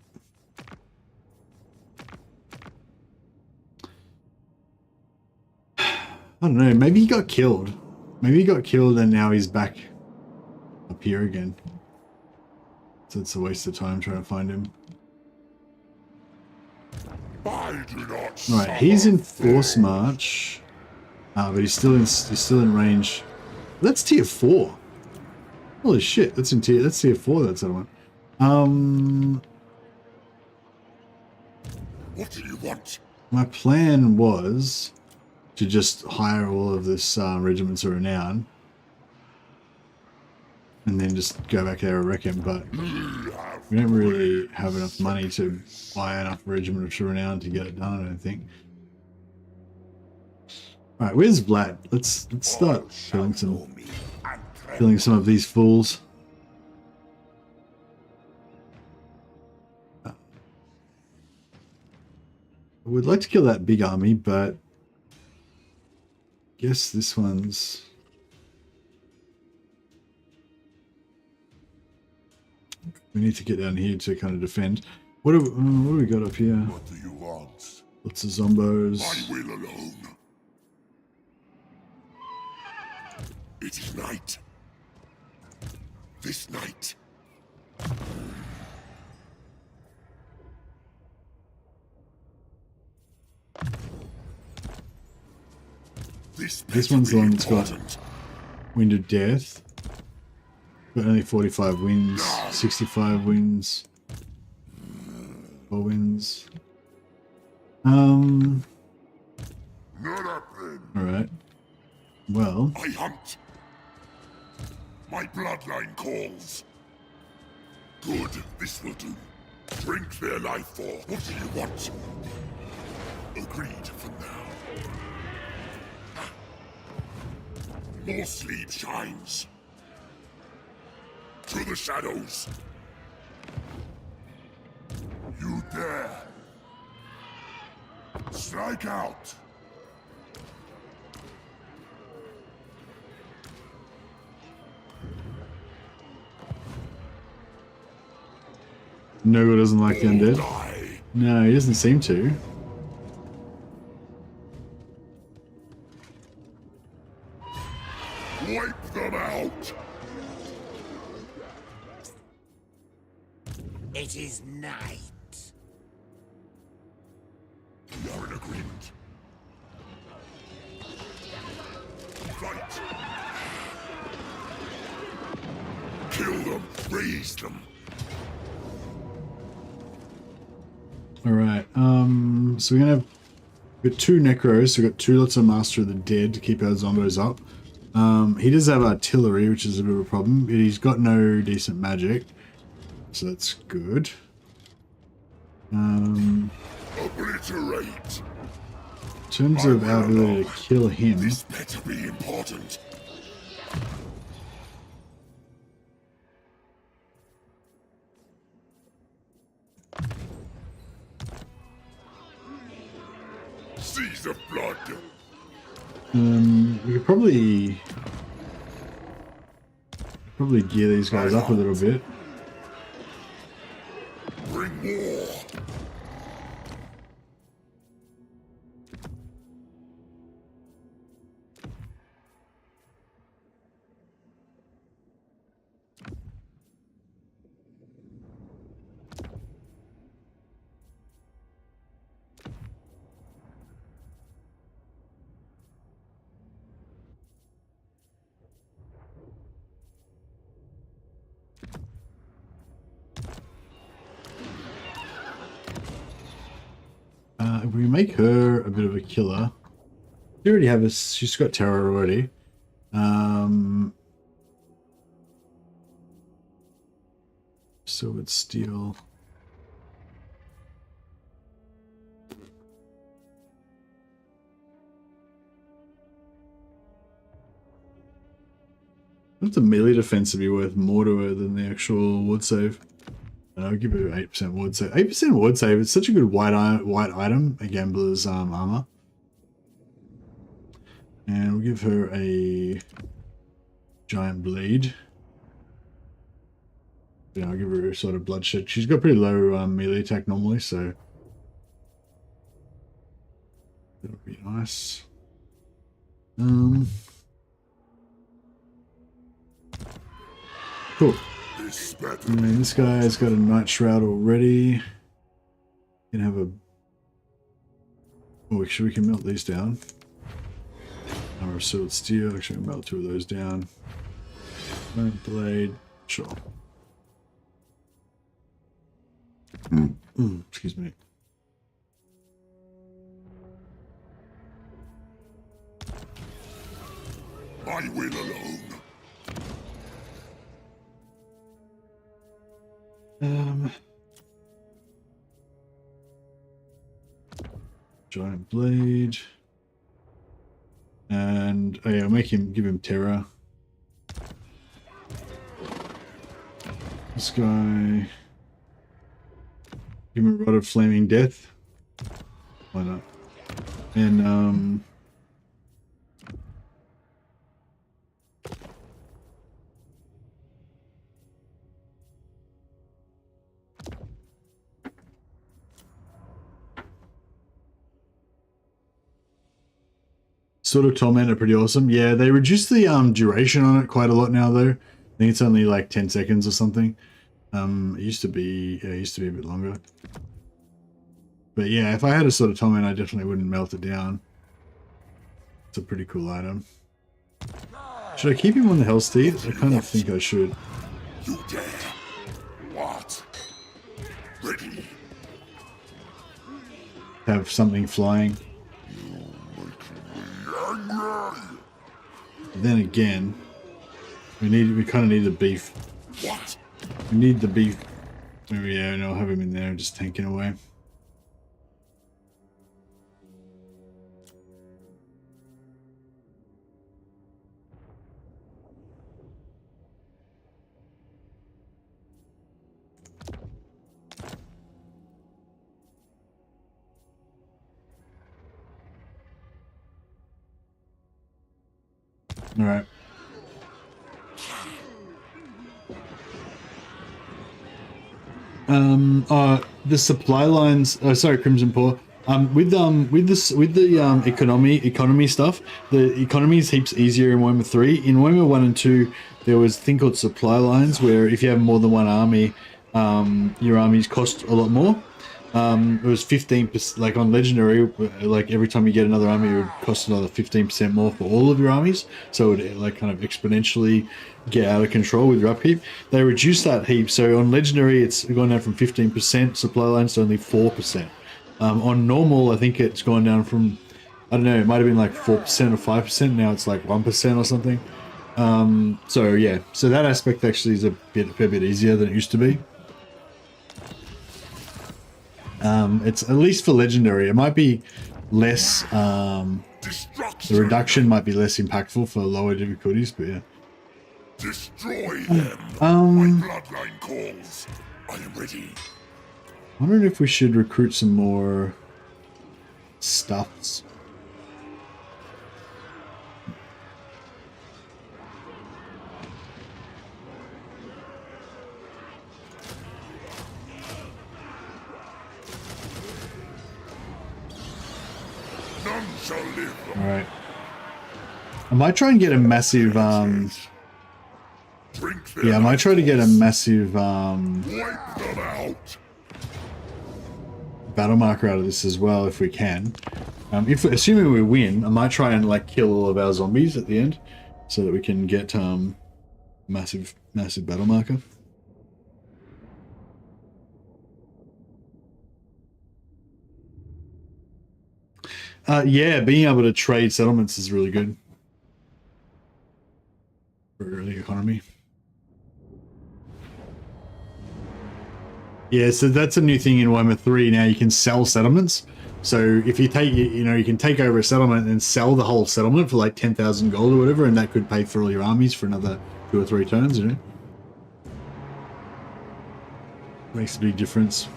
I don't know, maybe he got killed. Maybe he got killed and now he's back up here again. So it's a waste of time trying to find him. Right, he's in Force March. But he's still in range. That's tier 4. Holy shit, that's tier 4, that's that one. What do you want? My plan was to just hire all of this regiments of renown and then just go back there and wreck him, but we don't really have enough money to buy enough regiments of renown to get it done, I don't think. Alright, where's Vlad? Let's start killing some of these fools. I would like to kill that big army, but I guess this one's... We need to get down here to kind of defend. What do we got up here? What do you want? Lots of zombos. My will alone. It is night. This night. This one's the one that's got Wind of Death. But only 45 wins, 65 wins, 4 wins. Not up then. Alright. Well. I hunt. My bloodline calls. Good, this will do. Drink their life for. What do you want? Agreed for now. More sleep shines. To the shadows. You dare. Strike out. Noggle doesn't like the undead. No, he doesn't seem to. Wipe them out. It is night. We are in agreement. Fight. Kill them. Raise them. Alright, so we're gonna have we've got 2 necros, so we've got 2 lots of Master of the Dead to keep our zombos up. He does have artillery, which is a bit of a problem. He's got no decent magic, so that's good. Obliterate. In terms of our ability to kill him, This better be important. Seas of blood. we could probably gear these guys up a little bit. Bring war. If we make her a bit of a killer, we already have this. She's got terror already. Silvered steel. What's the melee defense to be worth more to her than the actual ward save? I'll give her 8% ward save. 8% ward save. It's such a good white item, a gambler's armor. And we'll give her a giant bleed. Yeah, I'll give her a sort of bloodshed. She's got pretty low melee attack normally, so that would be nice. Cool. And this guy's got a Night Shroud already. Can have a... Oh, actually we can melt these down. Armor of Silvered Steel, actually we can melt 2 of those down. Blade, sure. Excuse me. My will alone. Giant blade. And oh yeah, give him terror. This guy. Give him a rod of flaming death. Why not? And Sort of Torment are pretty awesome. Yeah, they reduced the duration on it quite a lot now though. I think it's only like 10 seconds or something. It used to be a bit longer. But yeah, if I had a Sort of Torment, I definitely wouldn't melt it down. It's a pretty cool item. Should I keep him on the Hellsteed? I kind of think I should. You dare? What? Ready? Have something flying. Then again, we kind of need the beef. What? We need the beef. Maybe yeah, and I'll have him in there just tanking away. All right. The supply lines. Oh, sorry, Crimson Paw. With the economy stuff, the economy is heaps easier in Warhammer 3. In Warhammer 1 and 2, there was a thing called supply lines, where if you have more than one army, your armies cost a lot more. It was 15%, like on Legendary, like every time you get another army, it would cost another 15% more for all of your armies. So it would like kind of exponentially get out of control with your upkeep. They reduced that heap. So on Legendary, it's gone down from 15% supply lines to only 4%. On normal, I think it's gone down from, I don't know, it might have been like 4% or 5%. Now it's like 1% or something. So yeah, so that aspect actually is a fair bit easier than it used to be. It's at least for Legendary. It might be less, the reduction might be less impactful for lower difficulties, but yeah. Destroy them. My bloodline calls. I am ready. Wondering if we should recruit some more stuffs. None shall live. All right. I might try and get a massive. Yeah, I might try to get a massive Wipe them out. battle marker out of this as well if we can. If assuming we win, I might try and like kill all of our zombies at the end, so that we can get massive battle marker. Yeah, being able to trade settlements is really good for the economy. Yeah, so that's a new thing in Warhammer 3. Now you can sell settlements. So if you take, you can take over a settlement and sell the whole settlement for like 10,000 gold or whatever, and that could pay for all your armies for another 2 or 3 turns, you know? Makes a big difference.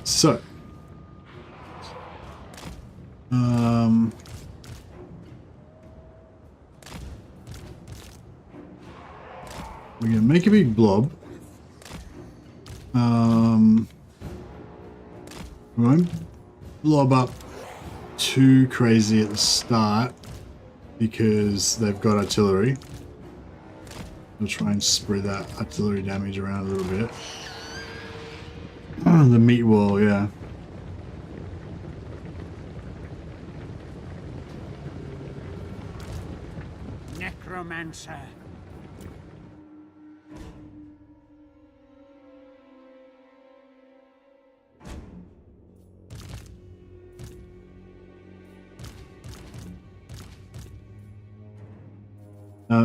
So, We're gonna make a big blob. We won't blob up too crazy at the start because they've got artillery. We'll try and spread that artillery damage around a little bit. The meat wall, yeah. Necromancer.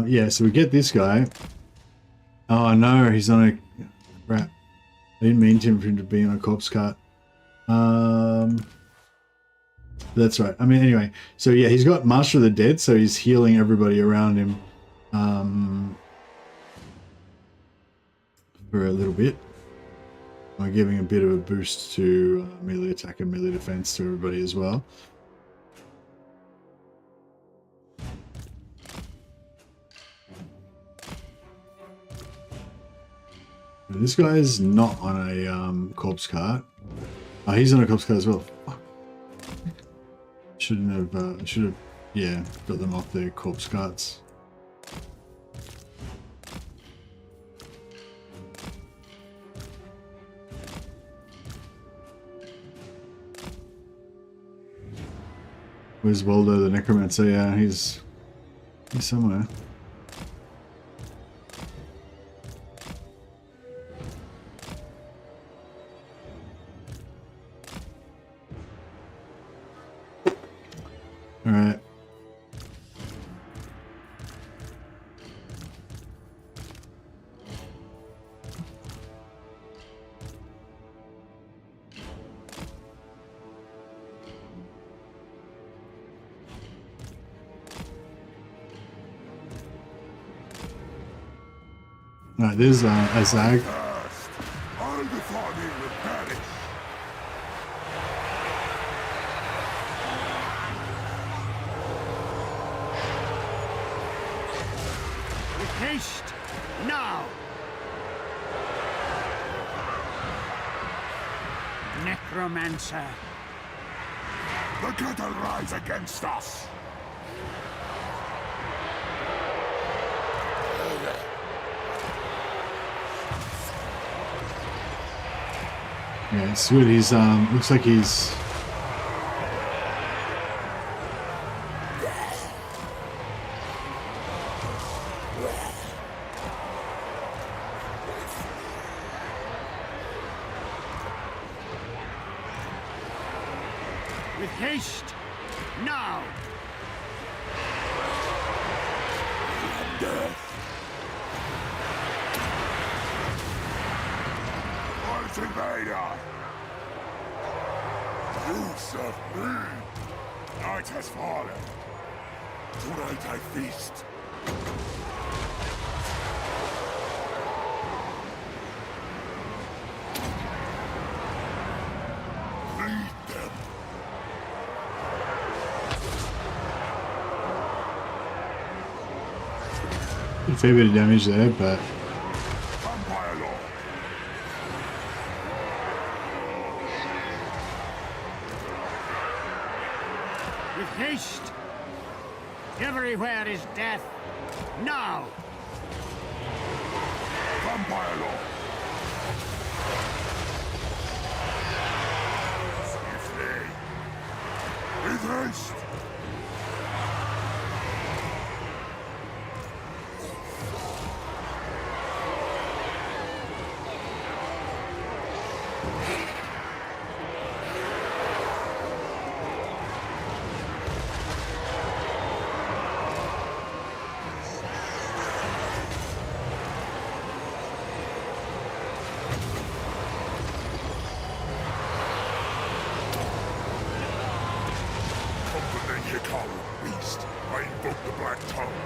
Yeah, so we get this guy. Oh no, he's on a crap. I didn't mean for him to be on a corpse cart. That's right. I mean, anyway, so yeah, he's got Master of the Dead, so he's healing everybody around him for a little bit. By giving a bit of a boost to melee attack and melee defense to everybody as well. This guy is not on a corpse cart. Oh, he's on a corpse cart as well. Fuck. Shouldn't have. Should have. Yeah, got them off their corpse carts. Where's Waldo the Necromancer? Yeah, he's somewhere. All right. All right, there's a Zag. All before me will perish. With haste, now! Necromancer. The cattle rise against us. Yeah, it's good. He's looks like he's with haste, now! First invader! You serve me! Night has fallen. Tonight I feast. Lead them. a fair bit of damage there, but Vampire Lord. With haste! Everywhere is death! Now! Vampire Lord. Swiftly. With haste. Beast, I invoke the Black Tongue.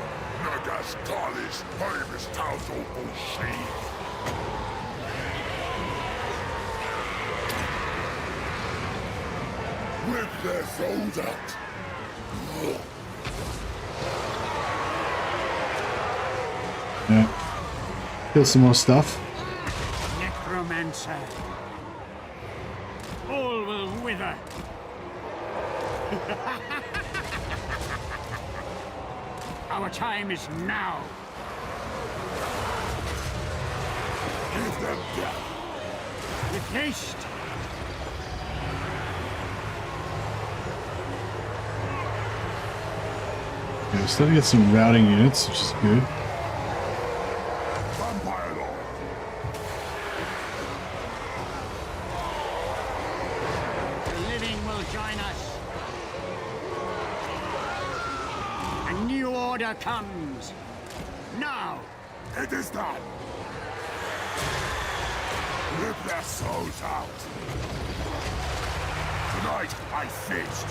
Nagas Talis, Primus Tauto Bullshit. Rip their souls out. yeah. Kill some more stuff. Necromancer. All will wither. Our time is now. Give them death. With haste. Yeah, we're starting to get some routing units, which is good. Vampire Lord. The living will join us. A new order comes. Now. It is done. Rip their souls out. Tonight, I feast.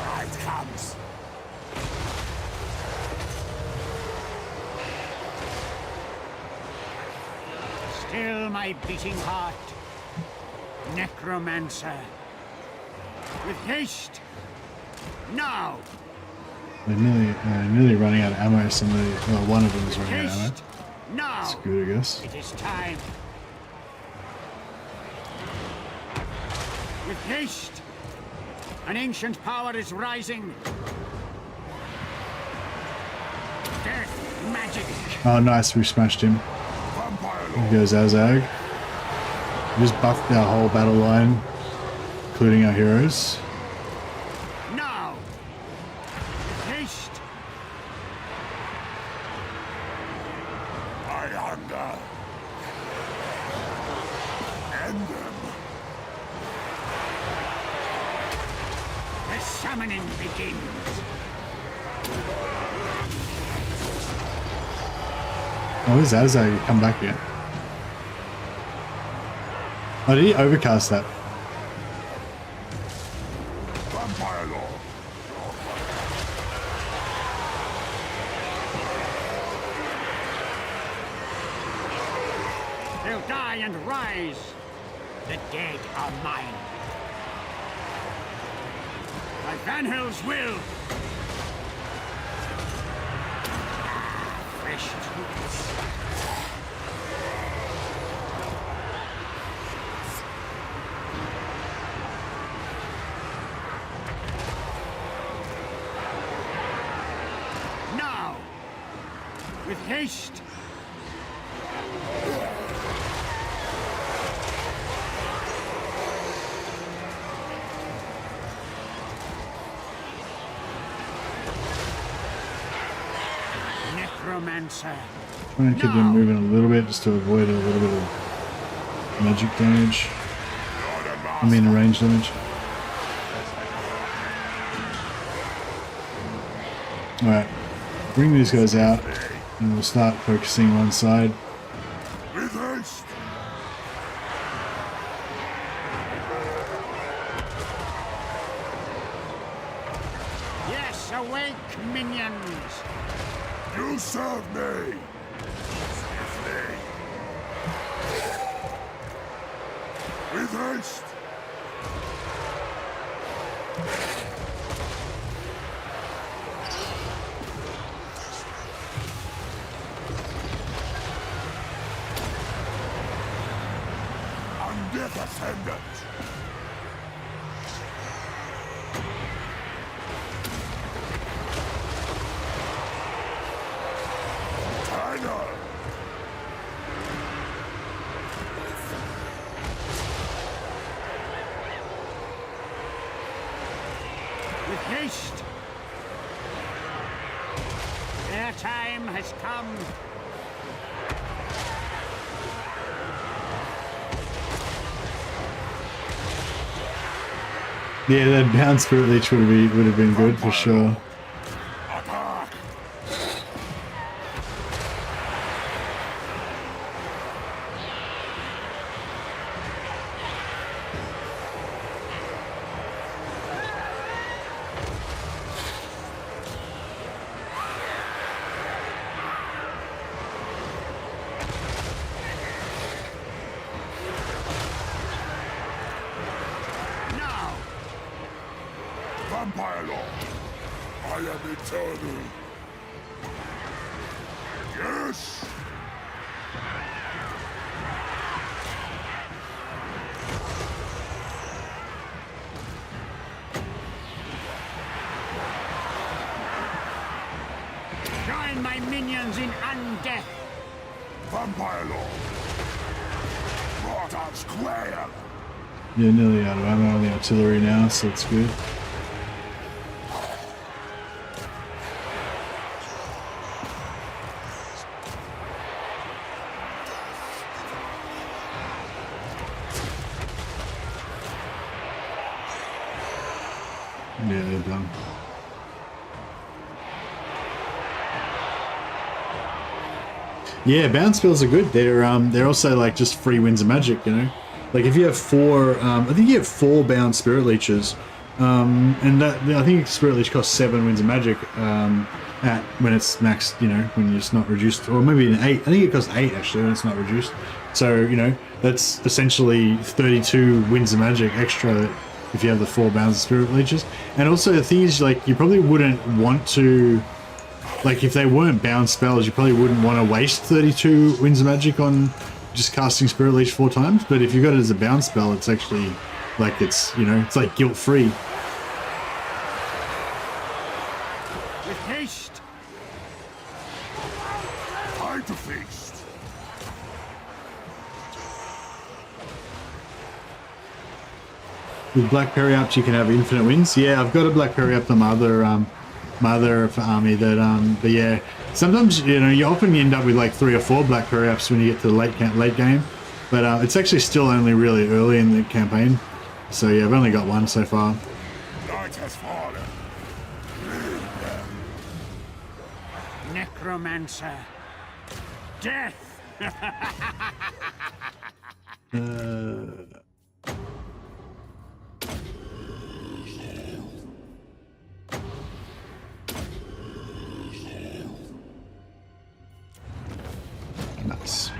Night comes. Still my beating heart. Necromancer. With haste. Now. They're nearly running out of ammo. Somebody, well, one of them is running out of ammo. Haste. Now. That's good, I guess. It is time. With haste. An ancient power is rising. Death magic. Oh, nice. We smashed him. Vampire Here Lord. goes Azag. We just buffed our whole battle line, including our heroes. Now. With haste. I hunger. End them. The summoning begins. Oh, where's Azag? Come back yet? Oh, did he overcast that? Vampire Lord. They'll die and rise. The dead are mine. By Van Hell's will. Fresh troops. Now, with haste. Necromancer. Trying to keep them moving a little bit just to avoid a little bit of magic damage. I mean, range damage. Alright, bring these guys out and we'll start focusing one side. With haste. Yes, awake, minions. You serve me. Swiftly. With haste. Undeath Ascendant. Tiger. With haste. Their time has come. Yeah, that bounce spirit leech would have been good for sure. Attack. Now. Vampire Lord. I am eternal. stands in undeath. Vampire Lord. Brought out square. Yeah, nearly out of ammo on the artillery now, so it's good. Yeah, they're done. Yeah, bound spells are good. They're also like just free winds of magic, you know. Like if you have four, I think you have 4 bound spirit leeches, and that I think spirit leech costs 7 winds of magic at when it's maxed, you know, when it's not reduced, or maybe an 8. I think it costs 8 actually when it's not reduced. So you know that's essentially 32 winds of magic extra if you have the 4 bound spirit leeches. And also the thing is, like, you probably wouldn't want to. Like, if they weren't bound spells, you probably wouldn't want to waste 32 winds of magic on just casting Spirit Leech 4 times. But if you got it as a bound spell, it's actually, like, it's, you know, it's like guilt-free. With haste. Time to feast. With Black Periapt, you can have infinite wins. Yeah, I've got a Black Periapt on my other army that but yeah, sometimes, you know, you often end up with like 3 or 4 Black Periapts when you get to the late game, but it's actually still only really early in the campaign. So yeah, I've only got 1 so far. Night has fallen. Necromancer. Death. Nice.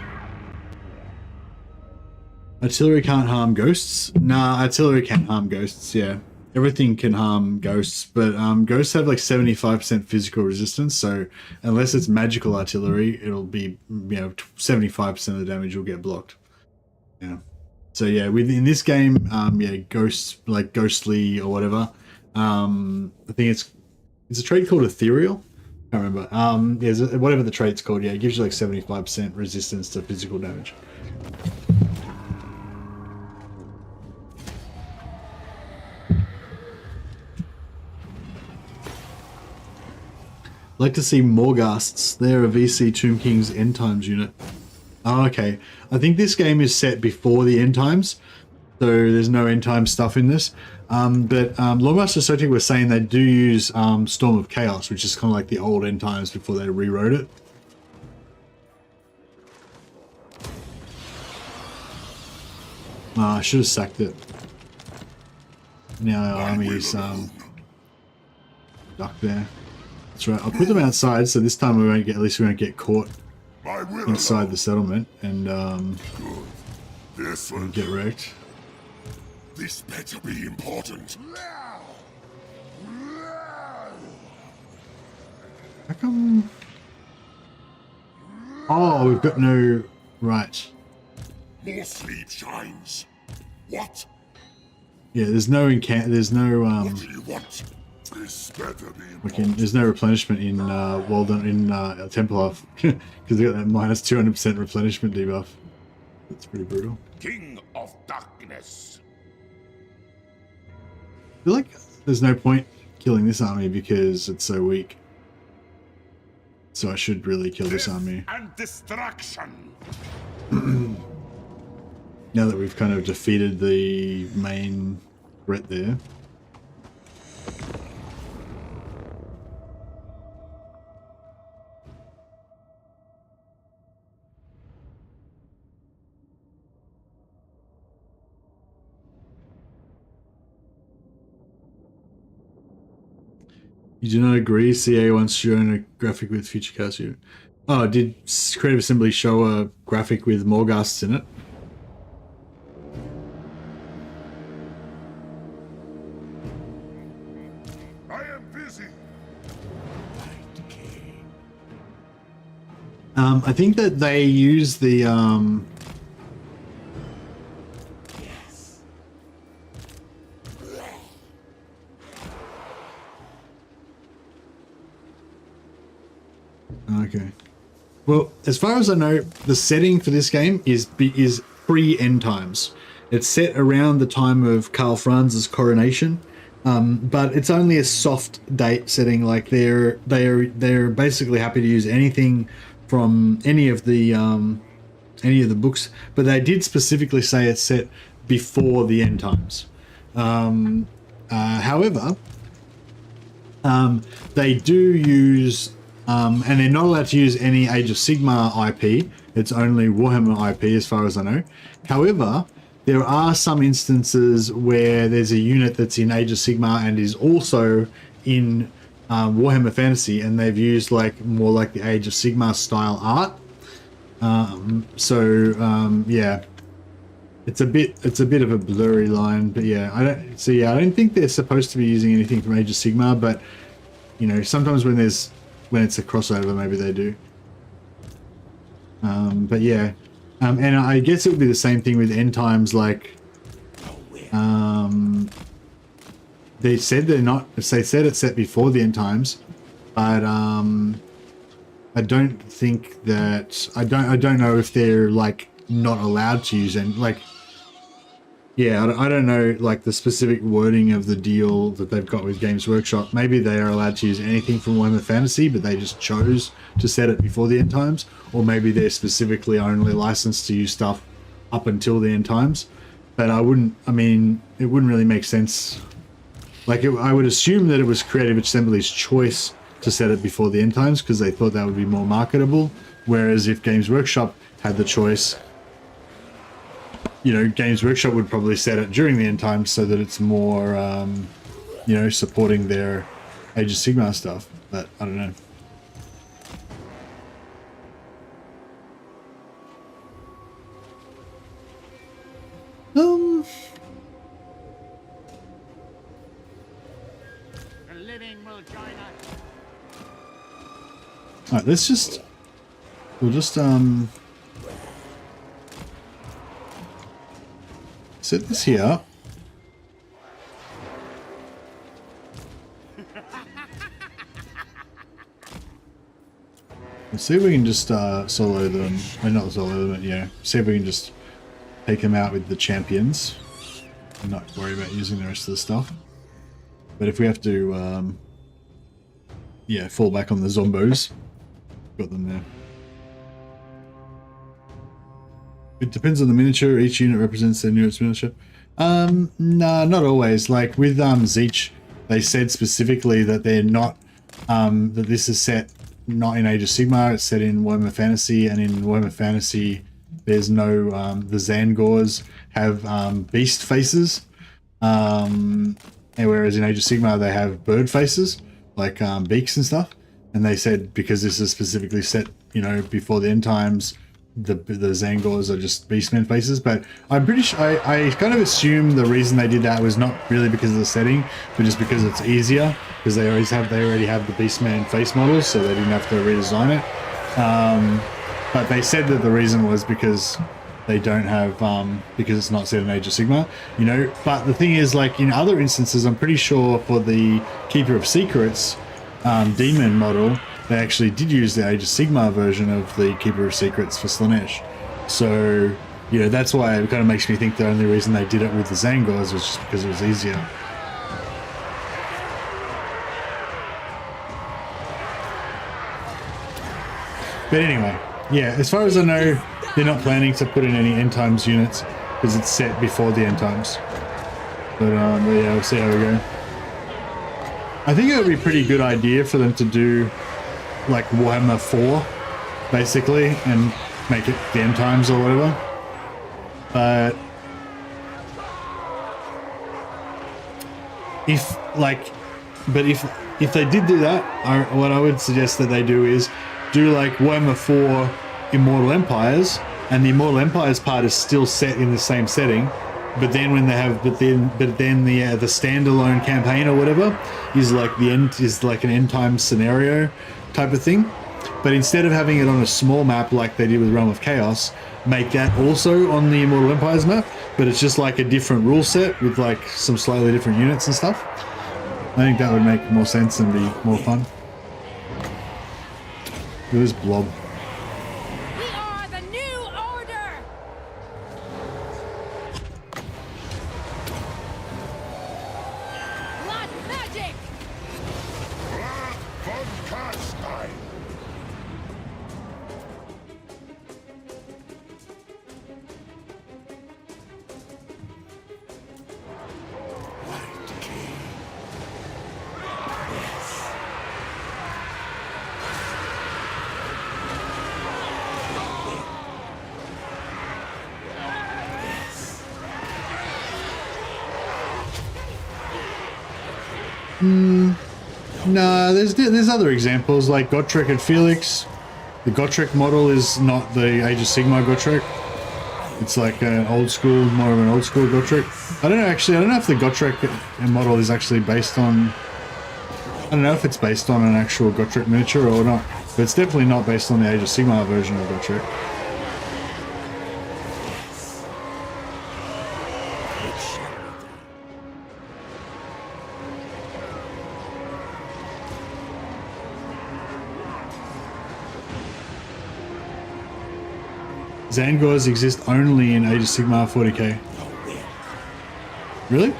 Artillery can't harm ghosts? Nah, artillery can harm ghosts, yeah. Everything can harm ghosts, but ghosts have like 75% physical resistance, so unless it's magical artillery, it'll be, you know, 75% of the damage will get blocked. Yeah. So yeah, in this game, yeah, ghosts, like ghostly or whatever, I think it's a trait called ethereal. I can't remember. Yeah, whatever the trait's called, yeah, it gives you like 75% resistance to physical damage. Like to see more ghasts. They're a VC Tomb King's End Times unit. Oh, okay. I think this game is set before the End Times, so there's no End Times stuff in this. But Longmaster Sotic was saying they do use Storm of Chaos, which is kind of like the old End Times before they rewrote it. I should have sacked it. Now our army is stuck there. That's right. I'll put them outside, so this time we won't get. At least we won't get caught inside the settlement and get wrecked. This better be important. How come? Oh, we've got no right. More sleep shines. What? Yeah, there's no There's no What do you want? This better be important. There's no replenishment in Templar because they got that minus 200% replenishment debuff. That's pretty brutal. King of Darkness. I feel like there's no point killing this army because it's so weak. So I should really kill this army. And destruction. Now that we've kind of defeated the main threat there. You do not agree? CA once shown a graphic with future cast unit. Oh, did Creative Assembly show a graphic with more ghasts in it? I am busy. I think that they use the Okay. Well, as far as I know, the setting for this game is pre-end times. It's set around the time of Karl Franz's coronation, but it's only a soft date setting. Like they're basically happy to use anything from any of the books, but they did specifically say it's set before the end times. However, they do use, and they're not allowed to use any Age of Sigmar IP. It's only Warhammer IP as far as I know. However, there are some instances where there's a unit that's in Age of Sigmar and is also in Warhammer Fantasy, and they've used like more like the Age of Sigmar style art. Yeah, it's a bit of a blurry line, but yeah, I don't think they're supposed to be using anything from Age of Sigmar, but you know, sometimes when it's a crossover, maybe they do. But yeah, and I guess it would be the same thing with end times. Like, they said it's set before the end times, but I don't think that I don't know if they're like not allowed to use any, like, yeah, I don't know like the specific wording of the deal that they've got with Games Workshop. Maybe they are allowed to use anything from Warhammer Fantasy, but they just chose to set it before the end times, or maybe they're specifically only licensed to use stuff up until the end times. But it wouldn't really make sense. Like, I would assume that it was Creative Assembly's choice to set it before the end times because they thought that would be more marketable. Whereas if Games Workshop had the choice, you know, Games Workshop would probably set it during the end times so that it's more, you know, supporting their Age of Sigmar stuff. But I don't know. Alright, we'll just set this here. Let's see if we can just solo them. Or not solo them, but yeah. See if we can just take them out with the champions and not worry about using the rest of the stuff. But if we have to yeah, fall back on the zombos, got them there. It depends on the miniature. Each unit represents their newest miniature. No, not always. Like with Zeech, they said specifically that they're not, that this is set not in Age of Sigmar. It's set in Warhammer Fantasy, and in Warhammer Fantasy, there's no, the Zangors have beast faces, and whereas in Age of Sigmar they have bird faces, like beaks and stuff. And they said because this is specifically set, you know, before the end times, the Zangors are just beastmen faces. But I'm pretty sure I kind of assume the reason they did that was not really because of the setting, but just because it's easier, because they already have the beastman face models, so they didn't have to redesign it. But they said that the reason was because they don't have because it's not set in Age of Sigmar, you know. But the thing is, like in other instances, I'm pretty sure for the Keeper of Secrets demon model, they actually did use the Age of Sigmar version of the Keeper of Secrets for Slanesh. So, you know, that's why it kind of makes me think the only reason they did it with the Zangors was just because it was easier. But anyway, yeah, as far as I know, they're not planning to put in any end times units because it's set before the end times. But yeah, we'll see how we go. I think it would be a pretty good idea for them to do like Warhammer 4, basically, and make it the end times or whatever. But if they did do that, what I would suggest that they do is do like Warhammer 4 Immortal Empires, and the Immortal Empires part is still set in the same setting, but then when they have, but then the standalone campaign or whatever is like an end time scenario type of thing. But instead of having it on a small map like they did with Realm of Chaos, make that also on the Immortal Empires map, but it's just like a different rule set with like some slightly different units and stuff. I think that would make more sense and be more fun. Look at this blob. No, there's other examples like Gotrek and Felix. The Gotrek model is not the Age of Sigmar Gotrek. It's like an old school, more of an old school Gotrek. I don't know if the Gotrek model is actually based on... I don't know if it's based on an actual Gotrek miniature or not. But it's definitely not based on the Age of Sigmar version of Gotrek. Zangors exist only in Age of Sigmar 40k. Really?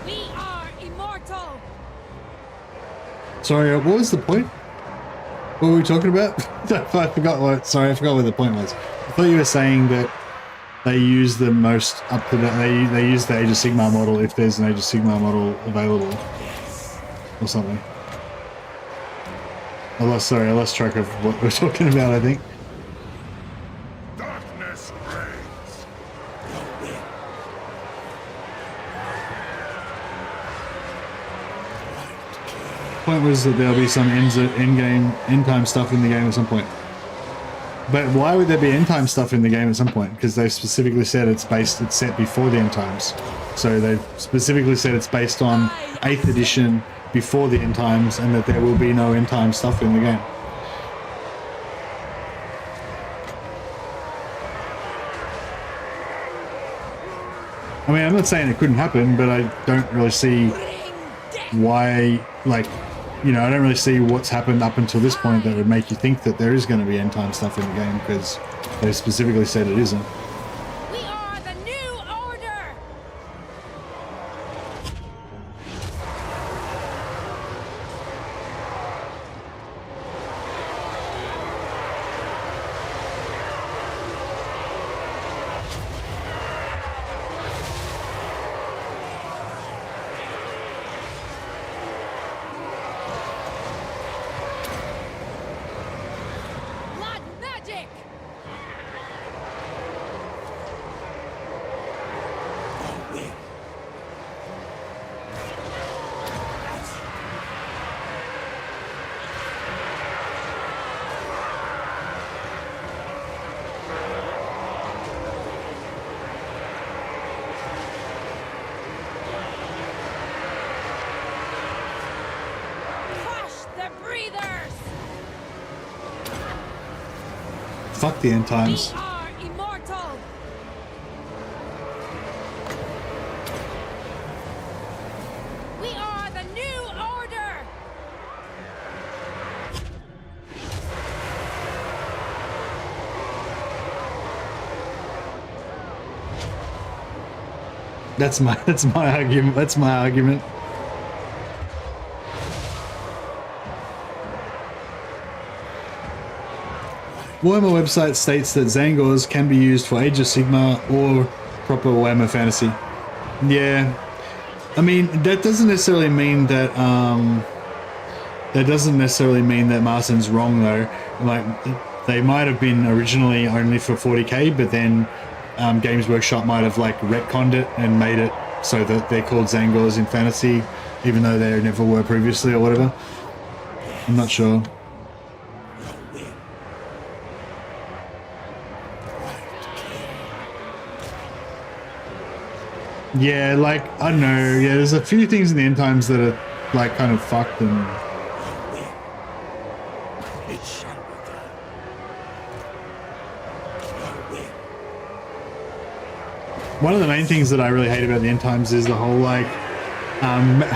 We are immortal. Sorry, what was the point? What were we talking about? I forgot what the point was. I thought you were saying that they use the most up to date. They use the Age of Sigmar model if there's an Age of Sigmar model available, or something. I lost track of what we're talking about. I think. Darkness reigns. The point was that there'll be some end time stuff in the game at some point. But why would there be end time stuff in the game at some point? Because they specifically said it's set before the end times. So they've specifically said it's based on 8th edition before the end times, and that there will be no end time stuff in the game. I mean, I'm not saying it couldn't happen, but I don't really see why, like, you know, I don't really see what's happened up until this point that would make you think that there is going to be end time stuff in the game, because they specifically said it isn't. We are the new order. Blood magic. Crush the breathers. Fuck the end times. We are immortal. We are the new order. That's my argument. That's my argument. Warhammer website states that Zangors can be used for Age of Sigmar or proper Warhammer Fantasy. Yeah, I mean that doesn't necessarily mean that Martin's wrong though. Like they might have been originally only for 40k, but then Games Workshop might have like retconned it and made it so that they're called Zangors in Fantasy, even though they never were previously or whatever. I'm not sure. Yeah, like, I don't know, yeah, there's a few things in the end times that are, like, kind of fucked and... One of the main things that I really hate about the end times is the whole, like,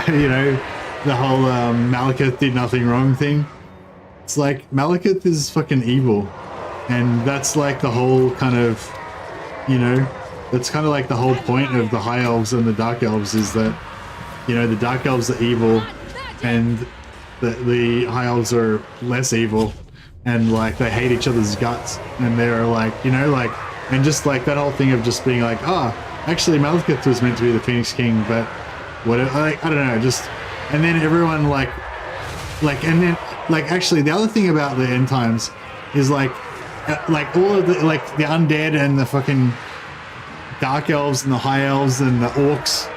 you know, the whole Malekith did nothing wrong thing. It's like, Malekith is fucking evil. And that's, like, the whole kind of, you know... That's kind of like the whole point of the High Elves and the Dark Elves is that, you know, the Dark Elves are evil and the High Elves are less evil and, like, they hate each other's guts and they're, like, you know, like, and just, like, that whole thing of just being like, actually Malekith was meant to be the Phoenix King, but whatever, like, I don't know, just, and then everyone, and then like actually the other thing about the end times is like all of the the undead and the fucking dark elves and the high elves and the orcs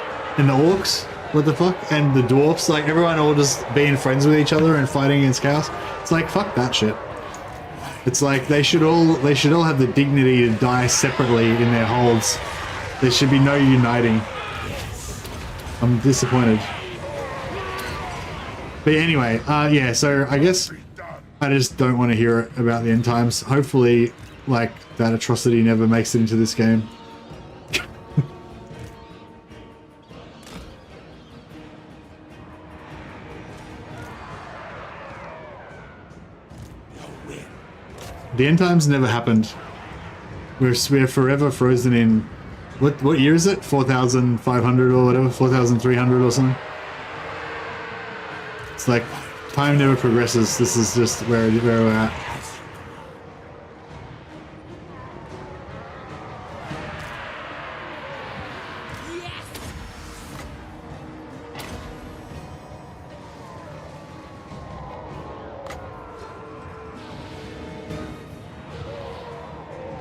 what the fuck, and the dwarfs, like everyone all just being friends with each other and fighting against chaos. It's like, fuck that shit. It's like they should all have the dignity to die separately in their holds. There should be no uniting. I'm disappointed. But anyway, yeah, so I guess I just don't want to hear about the end times. Hopefully, like, that atrocity never makes it into this game. The end times never happened. We're forever frozen in, what year is it? 4,500 or whatever, 4,300 or something. It's like time never progresses. This is just where we're at.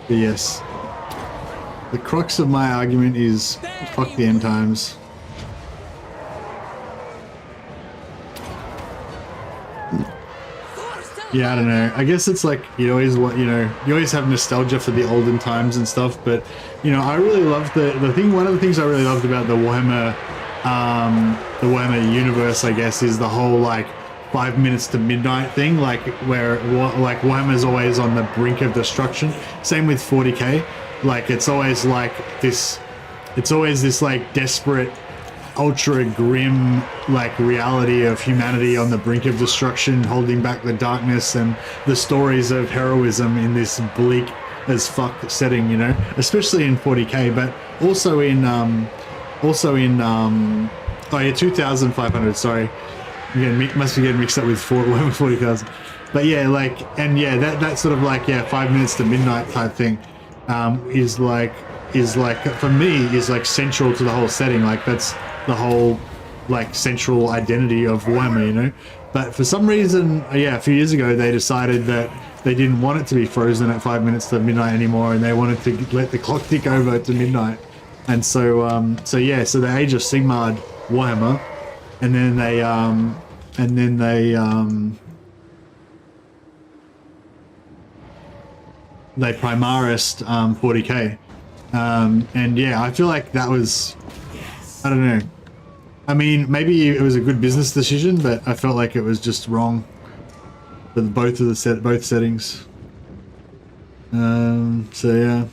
But yes, the crux of my argument is fuck the end times. Yeah, I don't know. I guess it's like you always want, you always have nostalgia for the olden times and stuff. But I really loved the thing. One of the things I really loved about the Warhammer universe, I guess, is the whole like 5 minutes to midnight thing, like where like Warhammer's always on the brink of destruction. Same with 40k, like it's always like this, it's always this like desperate, ultra grim like reality of humanity on the brink of destruction, holding back the darkness, and the stories of heroism in this bleak as fuck setting, especially in 40k, but also in 2,500, sorry. Again, must be getting mixed up with 40,000. But yeah, like, and yeah, that sort of like, yeah, 5 minutes to midnight type thing is like for me is like central to the whole setting. Like that's the whole like central identity of Warhammer, But for some reason, yeah, a few years ago they decided that they didn't want it to be frozen at 5 minutes to midnight anymore, and they wanted to let the clock tick over to midnight. And so so the Age of Sigmar Warhammer, and then they Primarised 40k, and yeah, I feel like that was, I don't know. I mean, maybe it was a good business decision, but I felt like it was just wrong for both settings. So yeah.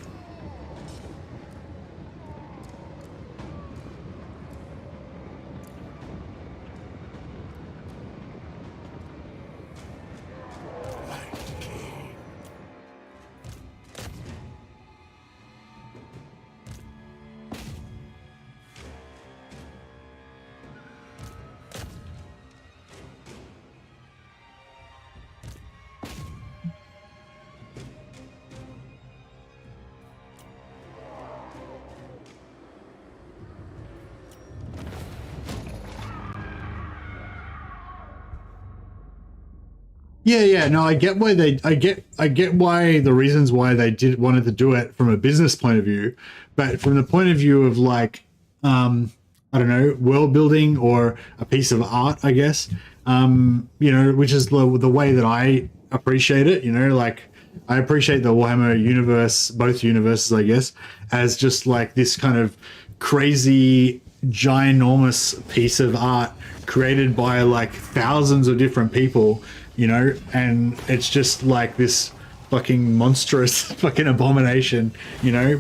Yeah, no, I get why I get why the reasons why they wanted to do it from a business point of view, but from the point of view of like, I don't know, world building or a piece of art, I guess, which is the way that I appreciate it, like I appreciate the Warhammer universe, both universes, I guess, as just like this kind of crazy, ginormous piece of art created by like thousands of different people, and it's just like this fucking monstrous fucking abomination,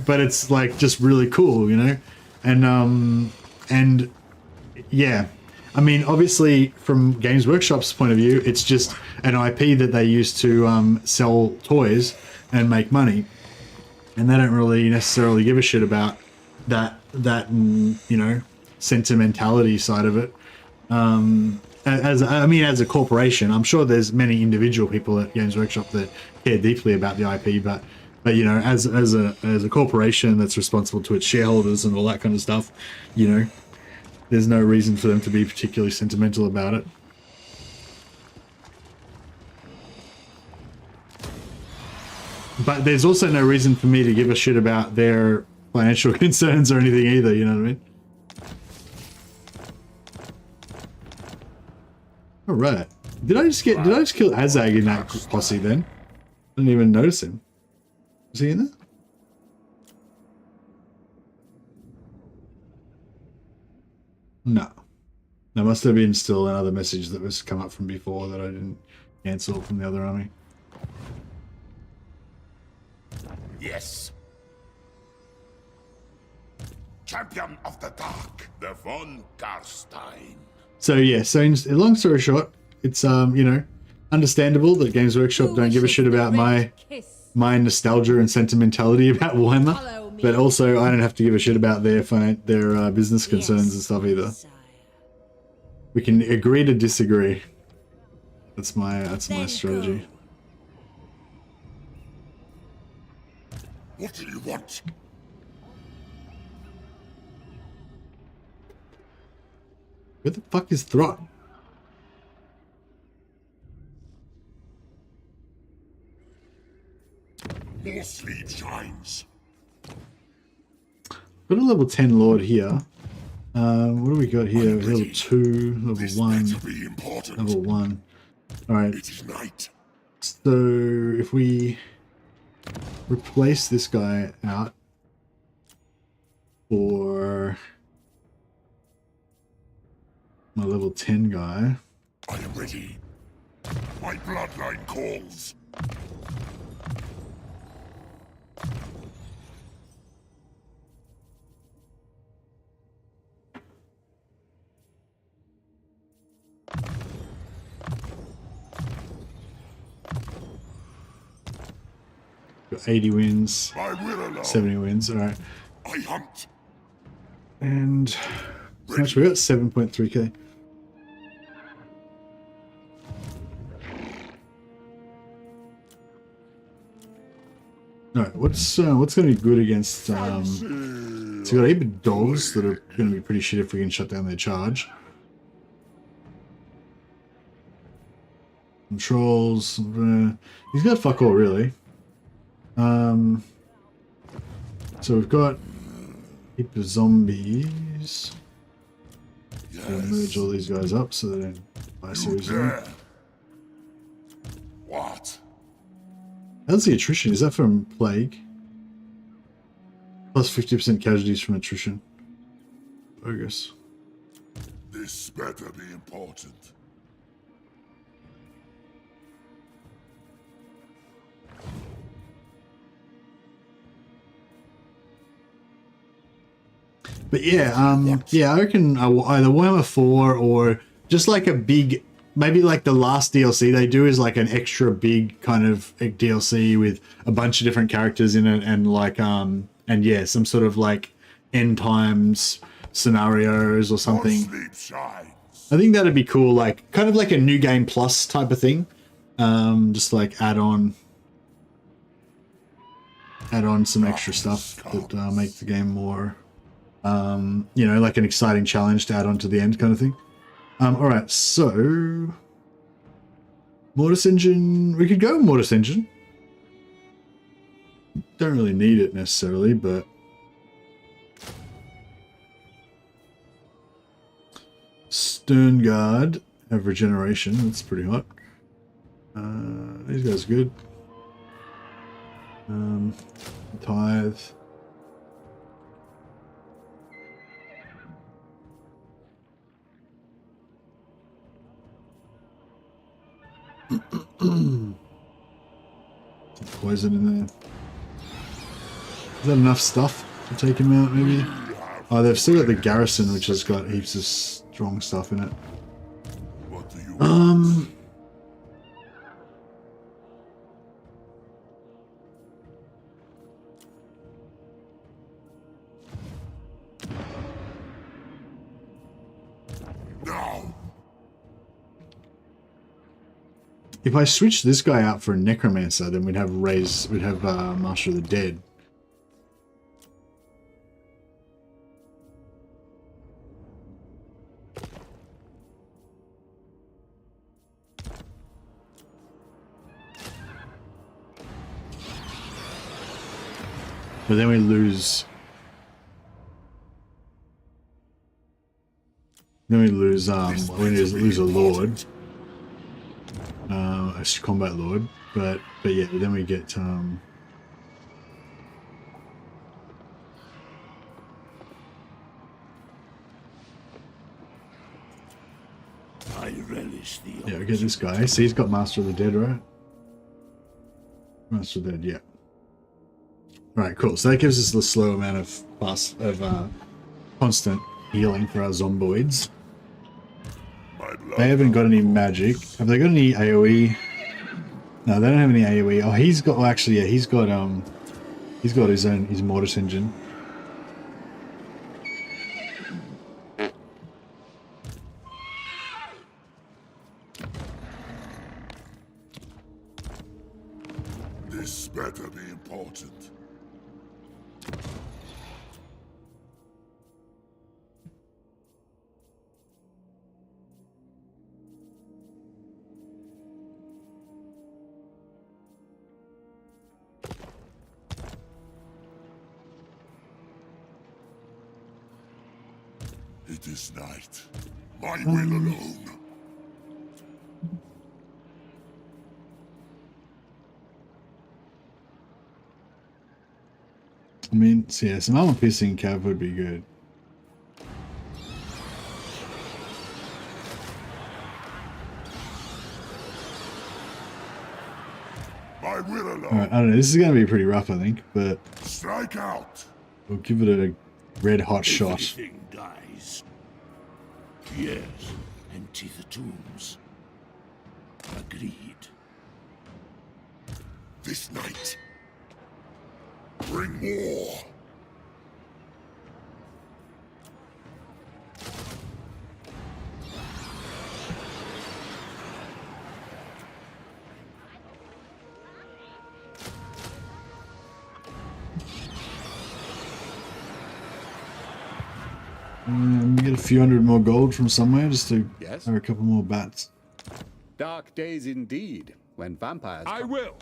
but it's like just really cool, and yeah, I mean, obviously from Games Workshop's point of view, it's just an IP that they use to sell toys and make money, and they don't really necessarily give a shit about that sentimentality side of it. As a corporation, I'm sure there's many individual people at Games Workshop that care deeply about the IP, but as a corporation that's responsible to its shareholders and all that kind of stuff, there's no reason for them to be particularly sentimental about it. But there's also no reason for me to give a shit about their financial concerns or anything either, you know what I mean? Alright. Did I just kill Azag in that posse then? I didn't even notice him. Was he in there? No. There must have been still another message that was come up from before that I didn't cancel from the other army. Yes. Champion of the Dark, the von Garstein. So yeah, so long story short, it's you know, understandable that Games Workshop don't give a shit about my nostalgia and sentimentality about Warhammer, but also I don't have to give a shit about their business concerns and stuff either. We can agree to disagree. That's my strategy. What do you want? Where the fuck is Throt? More sleep shines. Got a level 10 Lord here. What do we got here? Level 2, level 1, level 1. Alright. It is night. So if we replace this guy out for my level 10 guy. I am ready. My bloodline calls. Got 80 wins, 70 wins, alright. I hunt. And how much we got? 7.3k. Alright, what's gonna be good against so we got a heap of dogs that are gonna be pretty shit if we can shut down their charge. Controls, he's got fuck all really. So we've got a heap of zombies. We'll merge all these guys up so they don't buy seriously. What? How's the attrition? Is that from plague? Plus 50% casualties from attrition. Bogus. This better be important. But yeah, yeah, I reckon either Warhammer 4 or just like a big, maybe like the last DLC they do is like an extra big kind of DLC with a bunch of different characters in it and like, and yeah, some sort of like end times scenarios or something. I think that'd be cool, like kind of like a new game plus type of thing. Just like add on some extra stuff that make the game more, you know, like an exciting challenge to add on to the end kind of thing. Alright, so Mortis Engine, we could go Mortis Engine. Don't really need it necessarily, but Stern Guard have regeneration, that's pretty hot. These guys are good. Tithe. Poison in there. Is that enough stuff to take him out, maybe? Oh, they've still got the garrison, which has got heaps of strong stuff in it. What do you want? Now. If I switch this guy out for a necromancer, then we'd have Master of the Dead. But then we lose. Then we lose a lord, a combat lord. But yeah, then we get I relish the yeah, we get this guy. See, he's got Master of the Dead, right? Master of the Dead, yeah. Right, cool. So that gives us the slow amount of constant healing for our zomboids. They haven't got any magic. Have they got any AoE? No, they don't have any AoE. Oh, he's got. Well, actually, yeah, he's got his Mortis engine. This better be important. It is night. My will alone. I mean, so yeah, some armor piercing cav would be good. My will alone. Alright, I don't know. This is going to be pretty rough, I think, but Strike out. we'll give it a red hot shot. Everything dies. Yes, empty the tombs. Agreed. This night. Bring war. We get a few hundred more gold from somewhere just to Yes? have a couple more bats. Dark days indeed, when vampires I will.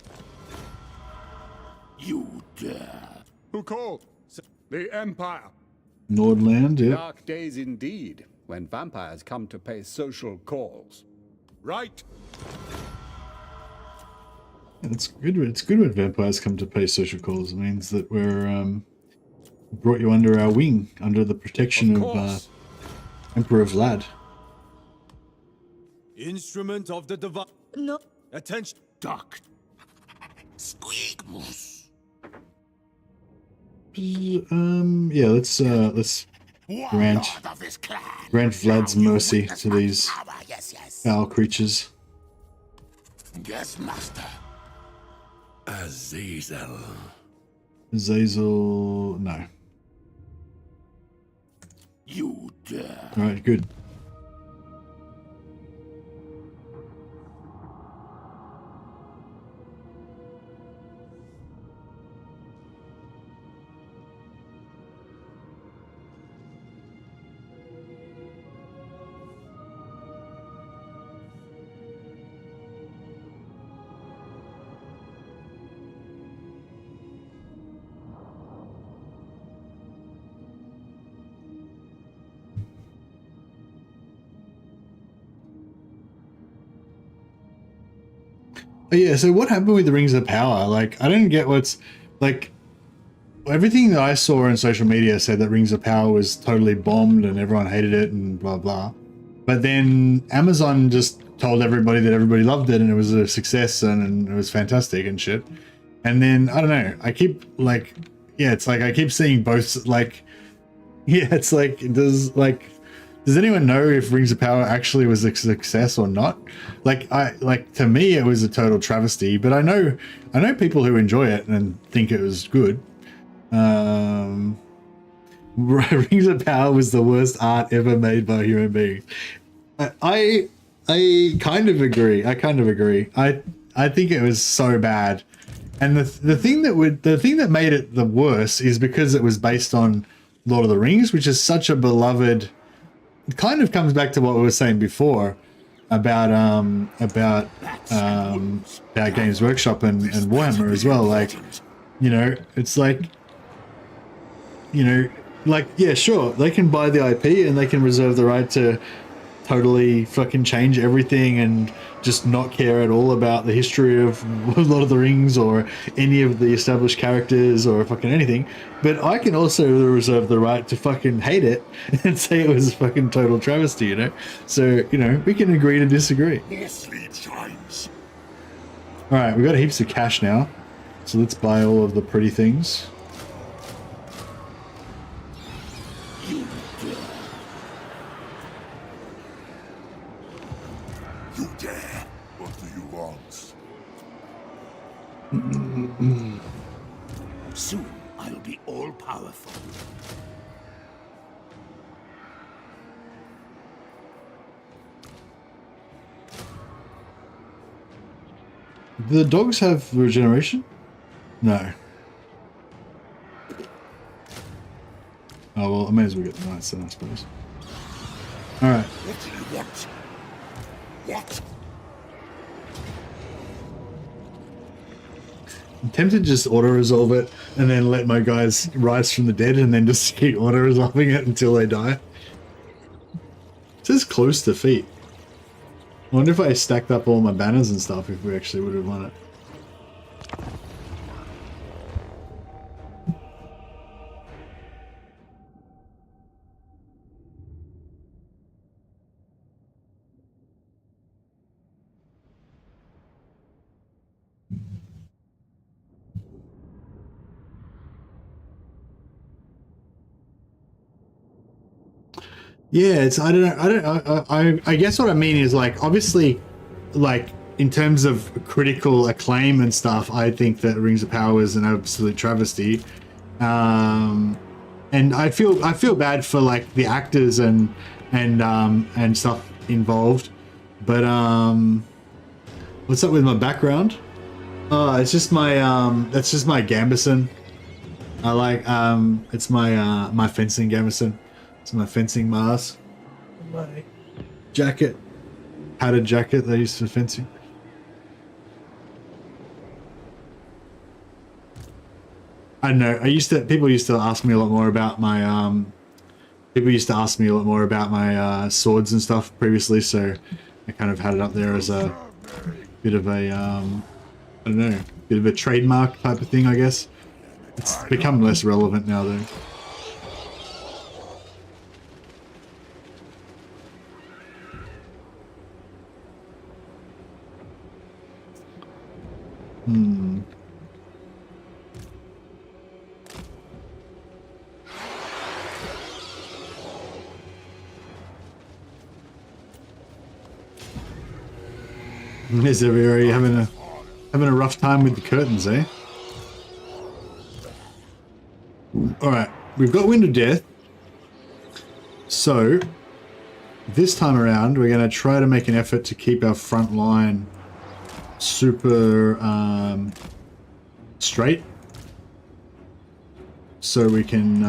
You dare. Who called? The Empire. Nordland, yeah. Dark days indeed, when vampires come to pay social calls. Right. It's good. It's good when vampires come to pay social calls. It means that we're brought you under our wing, under the protection of Emperor Vlad. Instrument of the divine. No. Attention. Duck. Squeakmoose. Yeah, let's grant Vlad's mercy to these foul creatures. Yes, master. Azazel. Azazel, no. You dare. All right, good. But yeah, so what happened with the Rings of Power? Like, I didn't get what's... Like, everything that I saw on social media said that Rings of Power was totally bombed and everyone hated it and blah, blah. But then Amazon just told everybody that everybody loved it and it was a success and it was fantastic and shit. And then, I don't know, I keep, like... Yeah, it's like I keep seeing both, like... Yeah, it's like, does anyone know if Rings of Power actually was a success or not? Like to me it was a total travesty, but I know people who enjoy it and think it was good. Rings of Power was the worst art ever made by human beings. I kind of agree. I think it was so bad. And the thing that made it the worst is because it was based on Lord of the Rings, which is such a beloved. It kind of comes back to what we were saying before about Games Workshop and Warhammer as well. Like, you know, it's like you know, like, yeah, sure, they can buy the IP and they can reserve the right to totally fucking change everything and just not care at all about the history of Lord of the Rings or any of the established characters or fucking anything. But I can also reserve the right to fucking hate it and say it was a fucking total travesty, you know? So, you know, we can agree to disagree. More sleep shines. All right, we've got heaps of cash now. So let's buy all of the pretty things. You dare. What do you want? Soon I'll be all-powerful. Do the dogs have regeneration? No. Oh, well, I may as well get the knights then, I suppose. Alright. What do you want? What? I'm tempted to just auto-resolve it and then let my guys rise from the dead and then just keep auto-resolving it until they die. It says close to defeat. I wonder if I stacked up all my banners and stuff if we actually would have won it. Yeah, it's I guess what I mean is, like, obviously, like, in terms of critical acclaim and stuff, I think that Rings of Power is an absolute travesty. And I feel bad for, like, the actors and stuff involved. But what's up with my background? Oh, it's just my that's just my gambeson. I like it's my my fencing gambeson. It's my fencing mask. My jacket. Padded jacket they use for fencing. I don't know. People used to ask me a lot more about my swords and stuff previously, so I kind of had it up there as a bit of a I don't know, bit of a trademark type of thing, I guess. It's become less relevant now though. Is everybody having a rough time with the curtains, eh? Alright, we've got Wind of Death. So this time around we're gonna try to make an effort to keep our front line super straight, so we can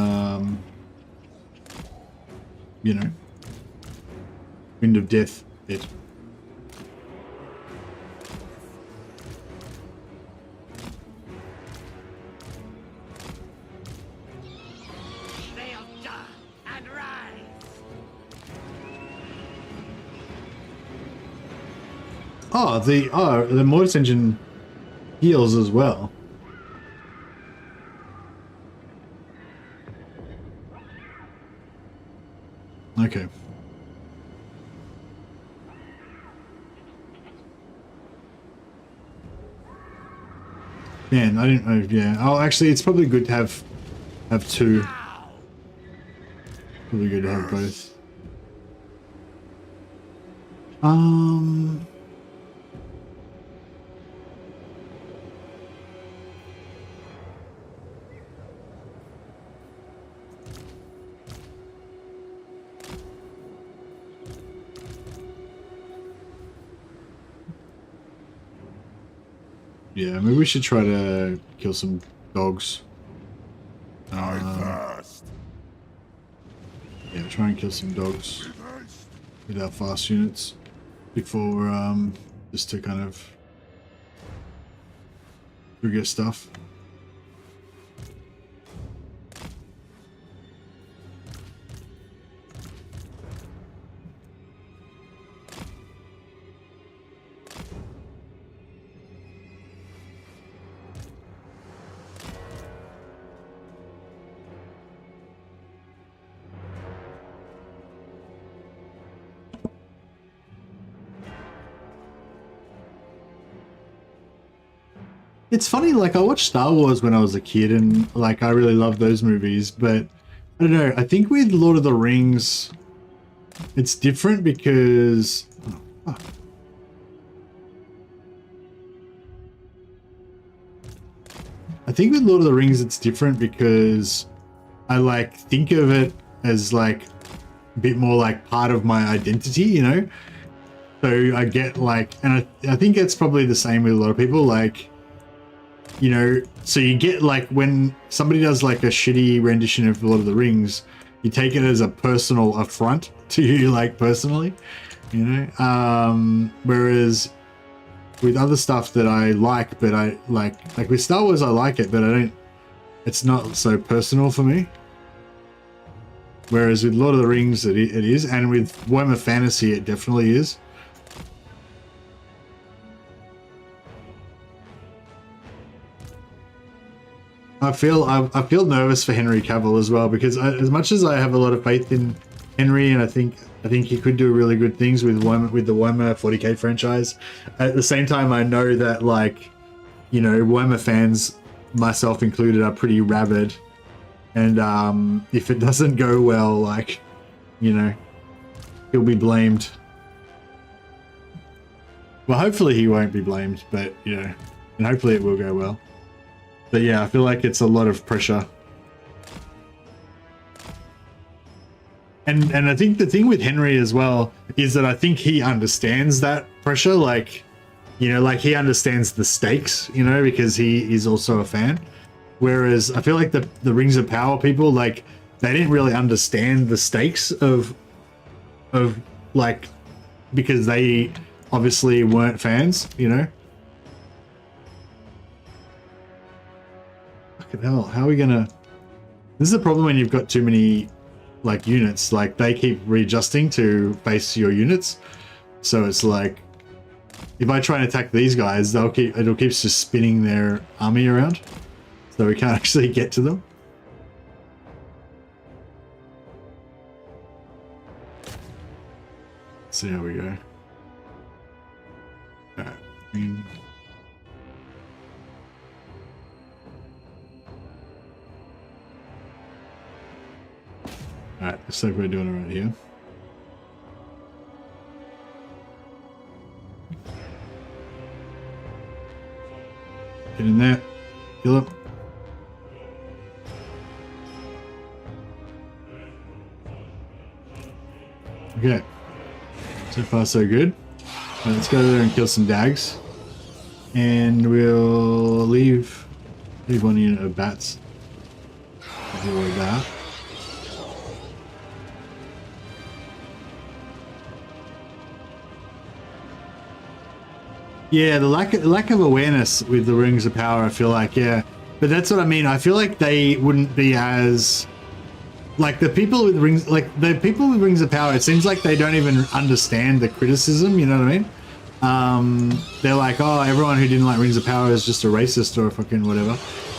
you know, Wind of Death it. Oh, the Mortis engine heals as well. Okay. Man, I didn't know. Yeah. Oh, actually, it's probably good to have two. Probably good to have both. Yeah, maybe we should try to kill some dogs. Yeah, try and kill some dogs with our fast units before, just to kind of trigger stuff. It's funny, like, I watched Star Wars when I was a kid, and, like, I really loved those movies, but, I don't know, I think with Lord of the Rings, it's different because... Oh, fuck. I think with Lord of the Rings, it's different because I, like, think of it as, like, a bit more, like, part of my identity, you know? So I get, like, and I think it's probably the same with a lot of people, like, you know, so you get, like, when somebody does, like, a shitty rendition of Lord of the Rings, you take it as a personal affront to you, like, personally, you know? Whereas with other stuff that I like, but I, like with Star Wars, I like it, but I don't, it's not so personal for me. Whereas with Lord of the Rings, it is, and with Warhammer Fantasy, it definitely is. I feel nervous for Henry Cavill as well, because as much as I have a lot of faith in Henry, and I think he could do really good things with the Warhammer 40k franchise, at the same time I know that, like, you know, Warhammer fans, myself included, are pretty rabid, and if it doesn't go well, like, you know, he'll be blamed. Well, hopefully he won't be blamed, but, you know, and hopefully it will go well. But yeah, I feel like it's a lot of pressure. And I think the thing with Henry as well is that I think he understands that pressure, like, you know, like he understands the stakes, you know, because he is also a fan. Whereas I feel like the Rings of Power people, like, they didn't really understand the stakes of like, because they obviously weren't fans, you know. Hell, how are we gonna... This is a problem when you've got too many, like, units. Like, they keep readjusting to face your units, so it's like, if I try and attack these guys, it'll keep just spinning their army around, so we can't actually get to them. Let's see how we go. Alright, alright, looks like we're doing it right here. Get in there. Kill him. Okay. So far so good. Right, let's go there and kill some dags. And we'll leave one unit of bats. Avoid that. Yeah, the lack of awareness with the Rings of Power, I feel like, yeah. But that's what I mean. I feel like they wouldn't be as... Like, the people with Rings... Like, the people with Rings of Power, it seems like they don't even understand the criticism, you know what I mean? They're like, oh, everyone who didn't like Rings of Power is just a racist or a fucking whatever.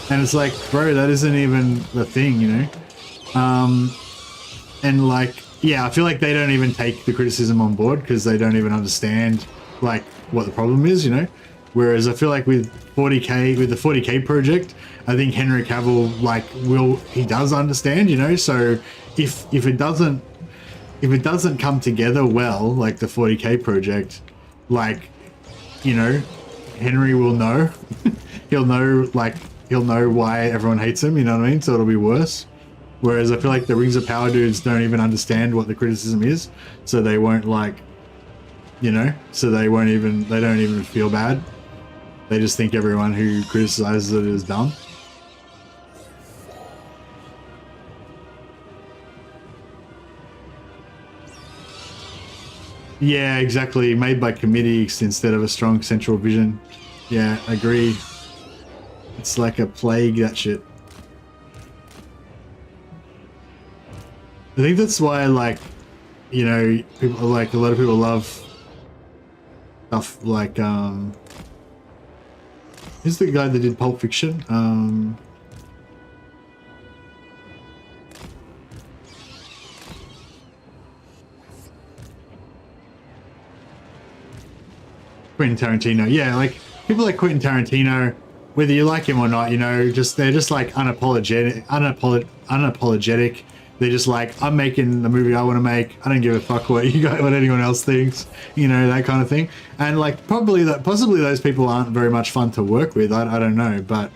And it's like, bro, that isn't even the thing, you know? And, like, yeah, I feel like they don't even take the criticism on board because they don't even understand, like, what the problem is, you know. Whereas I feel like with the 40k project, I think Henry Cavill, like, he does understand, you know. So if it doesn't come together well, like the 40k project, like, you know, Henry will know. he'll know why everyone hates him, you know what I mean? So it'll be worse. Whereas I feel like the Rings of Power dudes don't even understand what the criticism is, so they won't, like, you know, so they don't even feel bad. They just think everyone who criticizes it is dumb. Yeah, exactly. Made by committees instead of a strong central vision. Yeah, agree. It's like a plague, that shit. I think that's why, like, you know, people, like, a lot of people love stuff like, who's the guy that did Pulp Fiction? Quentin Tarantino. Yeah, like, people like Quentin Tarantino, whether you like him or not, you know, they're just like unapologetic. They're just like, I'm making the movie I want to make. I don't give a fuck what anyone else thinks, you know, that kind of thing. And like possibly those people aren't very much fun to work with. I don't know, but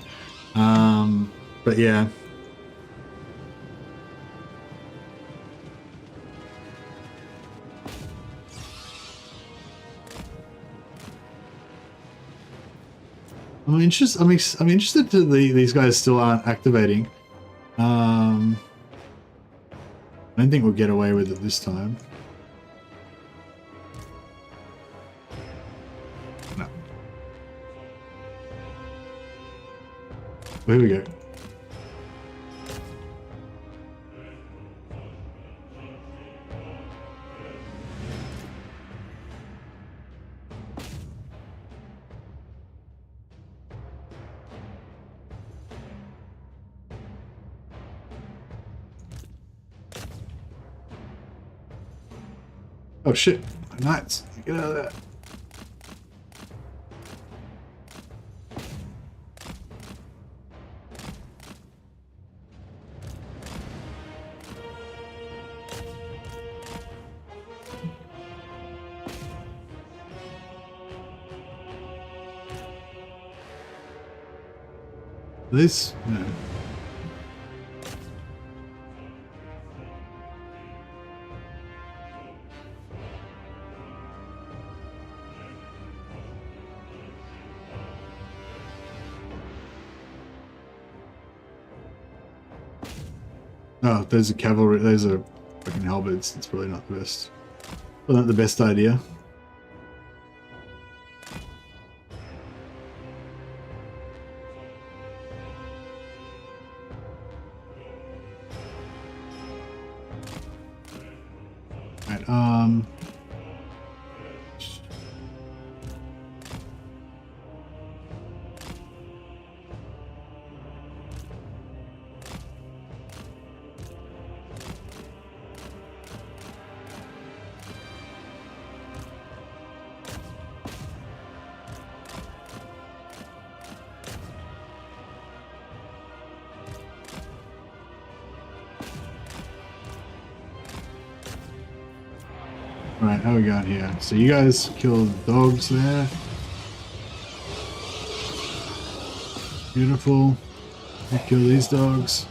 yeah. I'm interested to these guys still aren't activating. I don't think we'll get away with it this time. No. Here we go. Oh shit, knights, get out of there. This? No. Oh, those are cavalry, those are fucking halberds. It's probably not the best. Well, not the best idea. Right, Right, how we got here? So you guys killed dogs there. Beautiful. You kill these dogs.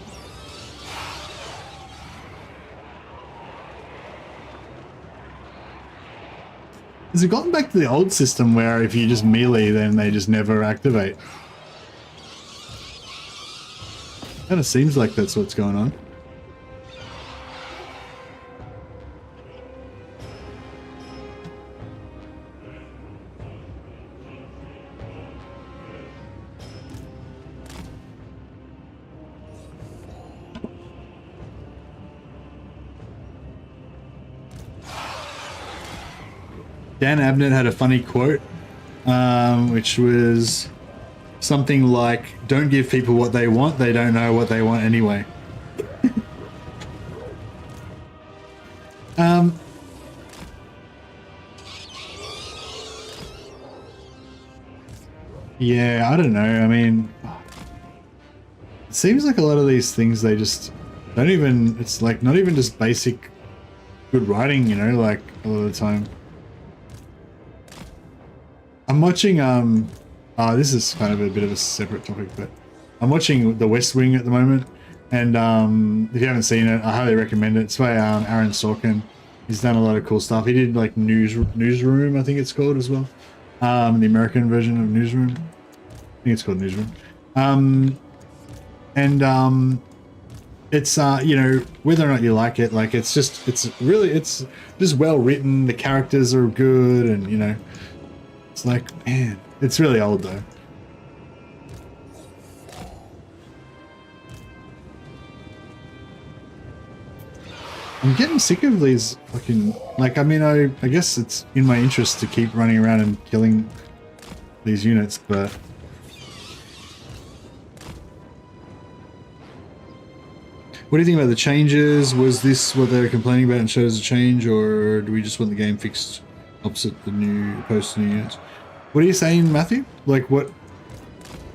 Has it gotten back to the old system where if you just melee then they just never activate? Kind of seems like that's what's going on. Dan Abnett had a funny quote, which was something like, "Don't give people what they want, they don't know what they want anyway." Yeah, I don't know. I mean, it seems like a lot of these things, they just don't even, it's like not even just basic good writing, you know, like a lot of the time. I'm watching, this is kind of a bit of a separate topic, but I'm watching The West Wing at the moment, and if you haven't seen it, I highly recommend it. It's by Aaron Sorkin. He's done a lot of cool stuff. He did like Newsroom, I think it's called as well. The American version of Newsroom. I think it's called Newsroom. It's you know, whether or not you like it, like it's just well written. The characters are good, and you know, it's like, man, it's really old though. I'm getting sick of these fucking, like, I mean, I guess it's in my interest to keep running around and killing these units, but what do you think about the changes? Was this what they were complaining about and shows a change, or do we just want the game fixed opposite the new post-new units? What are you saying, Matthew? Like, what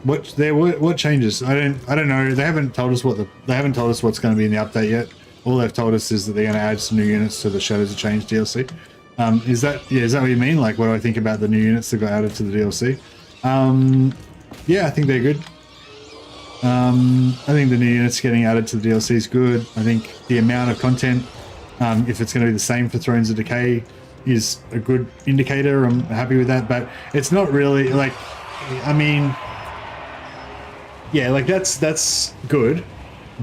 What changes? I don't know. They haven't told us what's going to be in the update yet. All they've told us is that they're going to add some new units to the Shadows of Change DLC. Is that what you mean? Like, what do I think about the new units that got added to the DLC? Yeah, I think they're good. I think the new units getting added to the DLC is good. I think the amount of content, if it's going to be the same for Thrones of Decay, is a good indicator. I'm happy with that, but it's not really like, I mean, yeah, like that's good,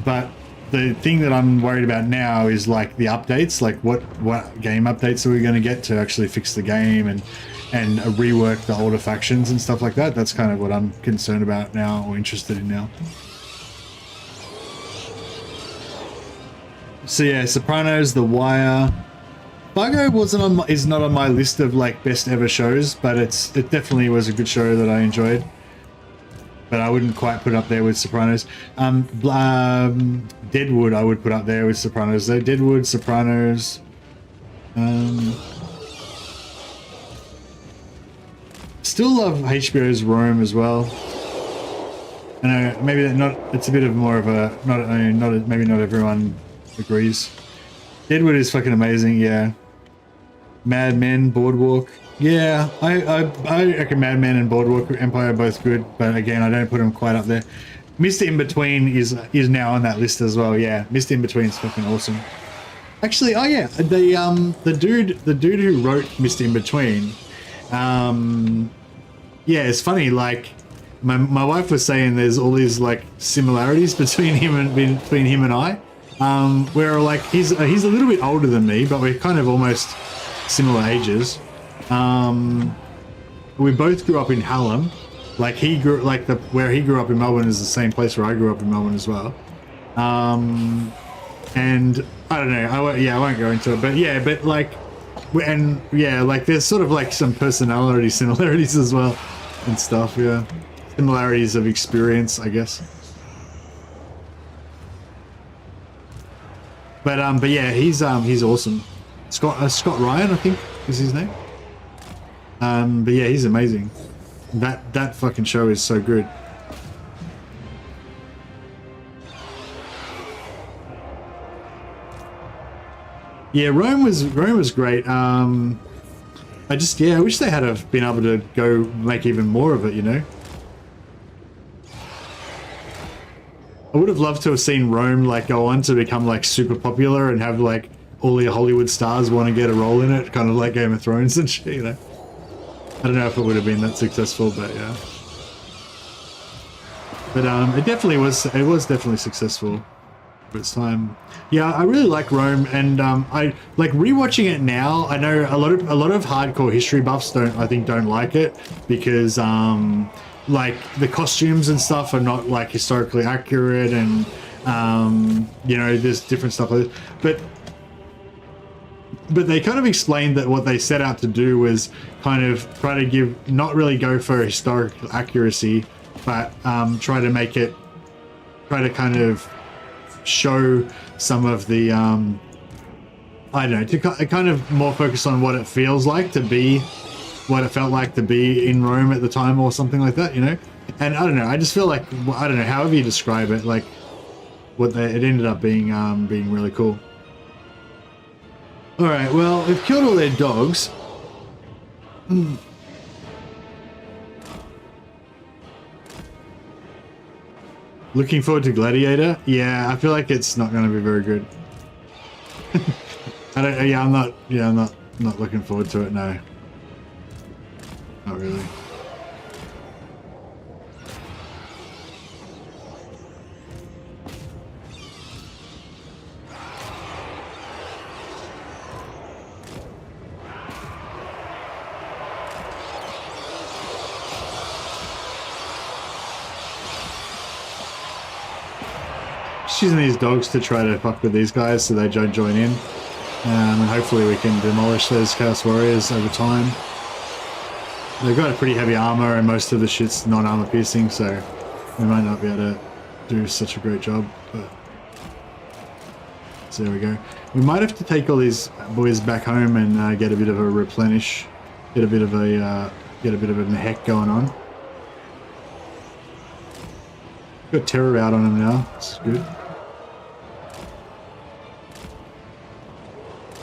but the thing that I'm worried about now is like the updates, like what game updates are we going to get to actually fix the game and rework the older factions and stuff like that. That's kind of what I'm concerned about now, or interested in now. So yeah, Sopranos, The Wire. Fargo is not on my list of like best ever shows, but it definitely was a good show that I enjoyed. But I wouldn't quite put it up there with Sopranos. Deadwood I would put up there with Sopranos though. Deadwood, Sopranos. Still love HBO's Rome as well. I know maybe it's a bit of more of a maybe not everyone agrees. Deadwood is fucking amazing, yeah. Mad Men, Boardwalk. Yeah, I reckon Mad Men and Boardwalk Empire are both good, but again, I don't put them quite up there. Mr. In Between is now on that list as well. Yeah, Mr. In Between is fucking awesome. Actually, oh yeah, the dude who wrote Mr. In Between, yeah, it's funny. Like my wife was saying, there's all these like similarities between him and I. Where like he's a little bit older than me, but we're kind of almost similar ages. We both grew up in Hallam. Like he grew where he grew up in Melbourne is the same place where I grew up in Melbourne as well. And I don't know. I won't go into it, but yeah, but like, and yeah, like there's sort of like some personality similarities as well and stuff. Yeah, similarities of experience, I guess. But yeah, he's awesome. Scott Ryan, I think is his name. But yeah, he's amazing. That fucking show is so good. Yeah, Rome was great. I wish they had have been able to go make even more of it, you know. I would have loved to have seen Rome like go on to become like super popular and have like all the Hollywood stars want to get a role in it, kind of like Game of Thrones and shit, you know. I don't know if it would have been that successful, but yeah. But it definitely was. It was definitely successful for its time. Yeah, I really like Rome, and I like rewatching it now. I know a lot of hardcore history buffs don't like it because like the costumes and stuff are not like historically accurate, and you know, there's different stuff like this. But they kind of explained that what they set out to do was kind of try to not really go for historical accuracy, but try to kind of show some of the I don't know, to kind of more focus on what it feels like to be, what it felt like to be in Rome at the time or something like that, you know. And I don't know, I just feel like, I don't know, however you describe it, like it ended up being really cool. All right, well, they've killed all their dogs. Looking forward to Gladiator. Yeah, I feel like it's not going to be very good. I'm not looking forward to it. No, not really. Just using these dogs to try to fuck with these guys so they don't join in. And hopefully we can demolish those Chaos Warriors over time. They've got a pretty heavy armor and most of the shit's non-armor piercing, so we might not be able to do such a great job, but so there we go. We might have to take all these boys back home and get a bit of a replenish, get a bit of a mehek going on. Got terror out on him now. It's good.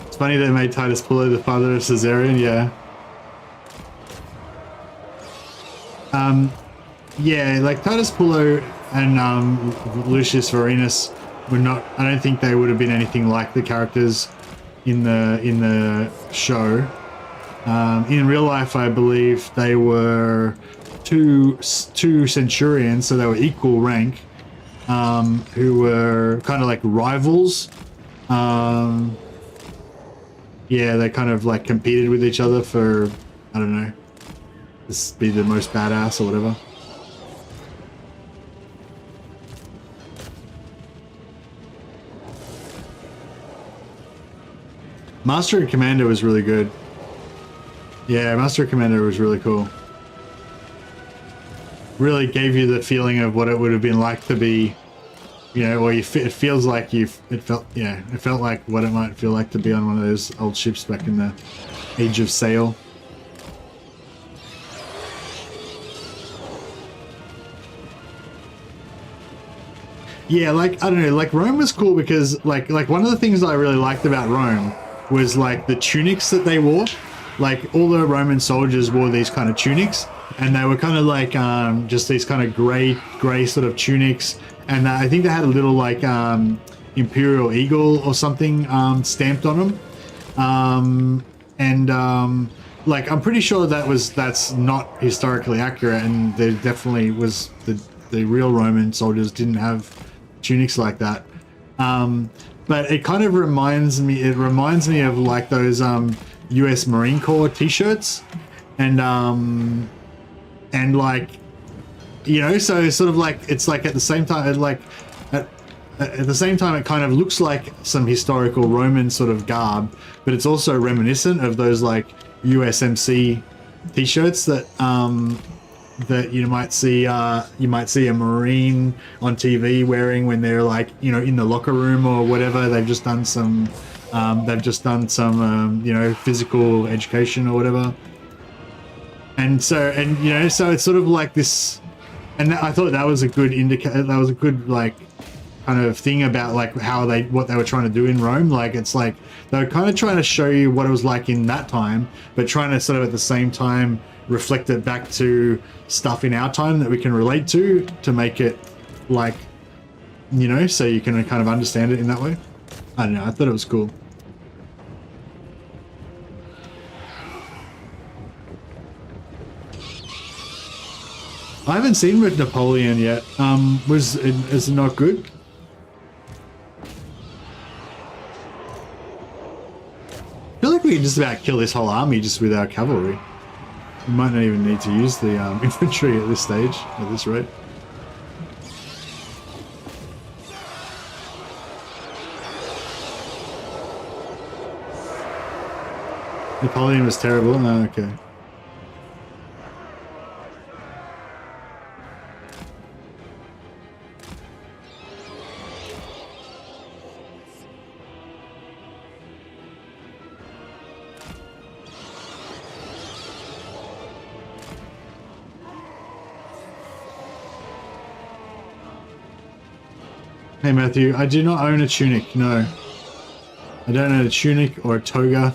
It's funny they made Titus Pullo the father of Caesarion, yeah. Yeah, like Titus Pullo and Lucius Vorenus were not. I don't think they would have been anything like the characters in the show. In real life, I believe they were two centurions, so they were equal rank, who were kind of like rivals. Yeah, they kind of like competed with each other for, I don't know, this be the most badass or whatever. Master and Commander was really good. Yeah, Master and Commander was really cool. Really gave you the feeling of what it would have been like to be, you know, or it feels like it felt like what it might feel like to be on one of those old ships back in the Age of Sail. Yeah, like, I don't know, like Rome was cool because like one of the things I really liked about Rome was like the tunics that they wore. Like all the Roman soldiers wore these kind of tunics, and they were kind of like just these kind of gray sort of tunics, and I think they had a little like imperial eagle or something stamped on them, like I'm pretty sure that's not historically accurate, and there definitely was the real Roman soldiers didn't have tunics like that. But it kind of reminds me of like those US Marine Corps t-shirts, and like, you know, so it's sort of like, it's like at the same time, at the same time it kind of looks like some historical Roman sort of garb, but it's also reminiscent of those like USMC t-shirts that that you might see a Marine on TV wearing when they're like, you know, in the locker room or whatever. They've just done some you know, physical education or whatever. And so, and you know, so it's sort of like this, and I thought that was a good indicator. That was a good like kind of thing about like what they were trying to do in Rome. Like it's like they were kind of trying to show you what it was like in that time, but trying to sort of at the same time reflect it back to stuff in our time that we can relate to make it like, you know, so you can kind of understand it in that way. I don't know, I thought it was cool. I haven't seen with Napoleon yet. Is it not good? I feel like we can just about kill this whole army just with our cavalry. We might not even need to use the infantry at this stage, at this rate. Napoleon was terrible? No, okay. Hey Matthew, I do not own a tunic, no. I don't own a tunic or a toga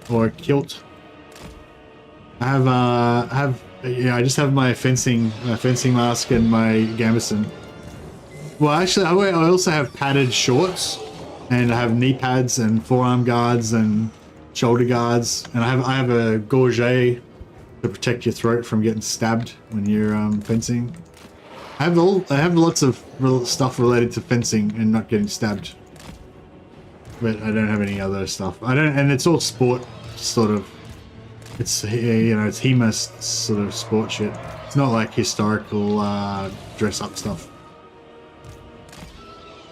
or a kilt. I just have my fencing mask and my gambeson. Well, actually, I also have padded shorts, and I have knee pads and forearm guards and shoulder guards, and I have a gorget to protect your throat from getting stabbed when you're fencing. I have lots of stuff related to fencing and not getting stabbed, but I don't have any other stuff. And it's all sport sort of. It's, you know, it's HEMA sort of sport shit. It's not like historical dress up stuff.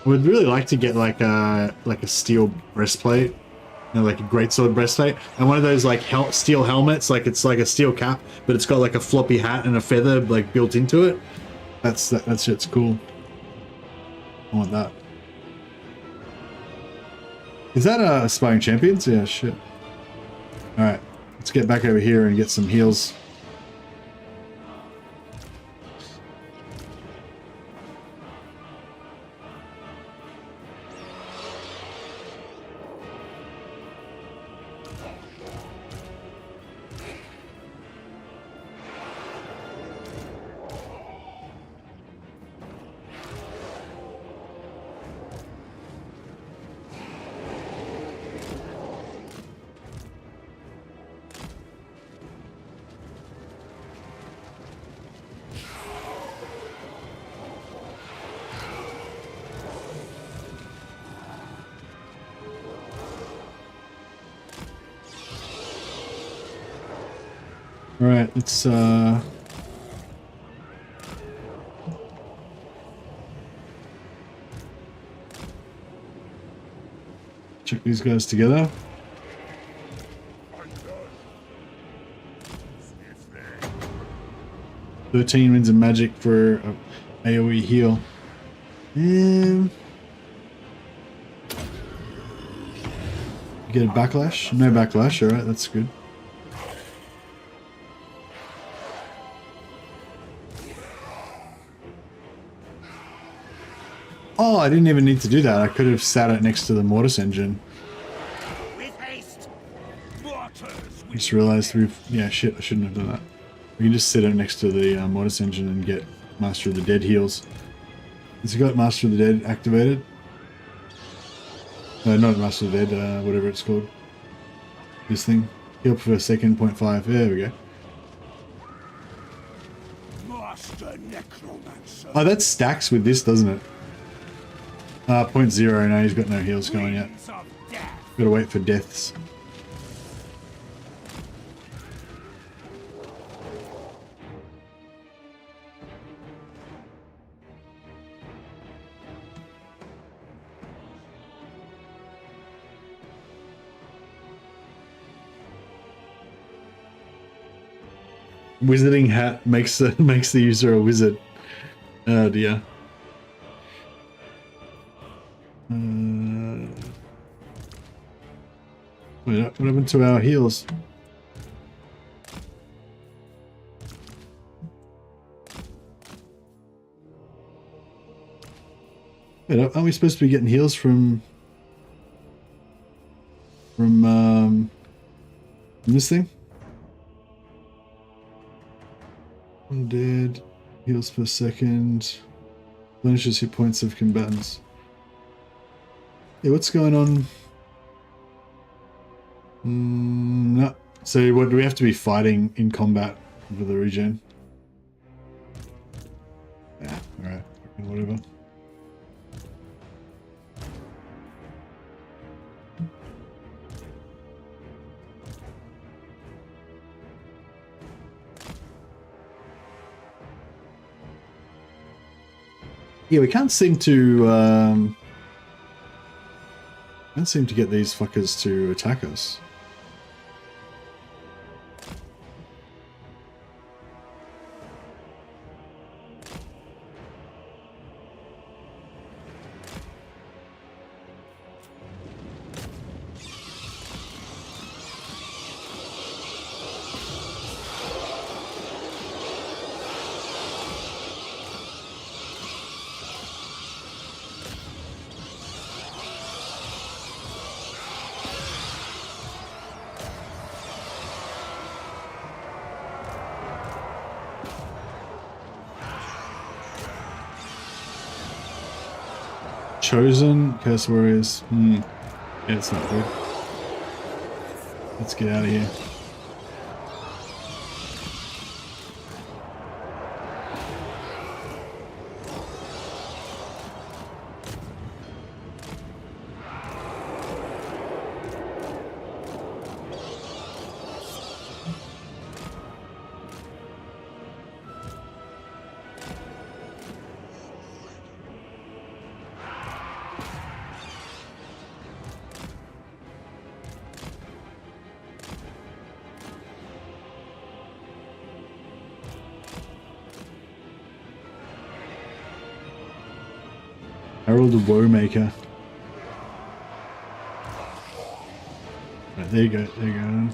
I would really like to get like a steel breastplate, you know, like a greatsword breastplate, and one of those like steel helmets. Like it's like a steel cap, but it's got like a floppy hat and a feather like built into it. That shit's cool. I want that. Is that Aspiring Champions? Yeah, shit. Alright, let's get back over here and get some heals. All right, let's check these guys together. I'm done. 13 wins in magic for AoE heal. Get a backlash? No backlash, alright, that's good. Oh, I didn't even need to do that. I could have sat it next to the Mortis engine. With haste. Mortars. I just realized yeah, shit, I shouldn't have done that. We can just sit it next to the Mortis engine and get Master of the Dead heals. Has it got Master of the Dead activated? No, not Master of the Dead, whatever it's called. This thing. Heal for a second, 0.5. There we go. Master Necromancer. Oh, that stacks with this, doesn't it? 0.0, now he's got no heals going yet. Gotta wait for deaths. Wizarding hat makes the user a wizard. Oh dear. Wait, what happened to our heals? Wait, aren't we supposed to be getting heals from this thing? Undead, heals per second, replenishes hit points of combatants. Yeah, what's going on? No. So what, do we have to be fighting in combat for the regen? Yeah, alright, whatever. Yeah, we can't seem to get these fuckers to attack us. Chosen Curse Warriors. Yeah, it's not good. Let's get out of here. Herald the Woemaker. Right, there you go, there you go.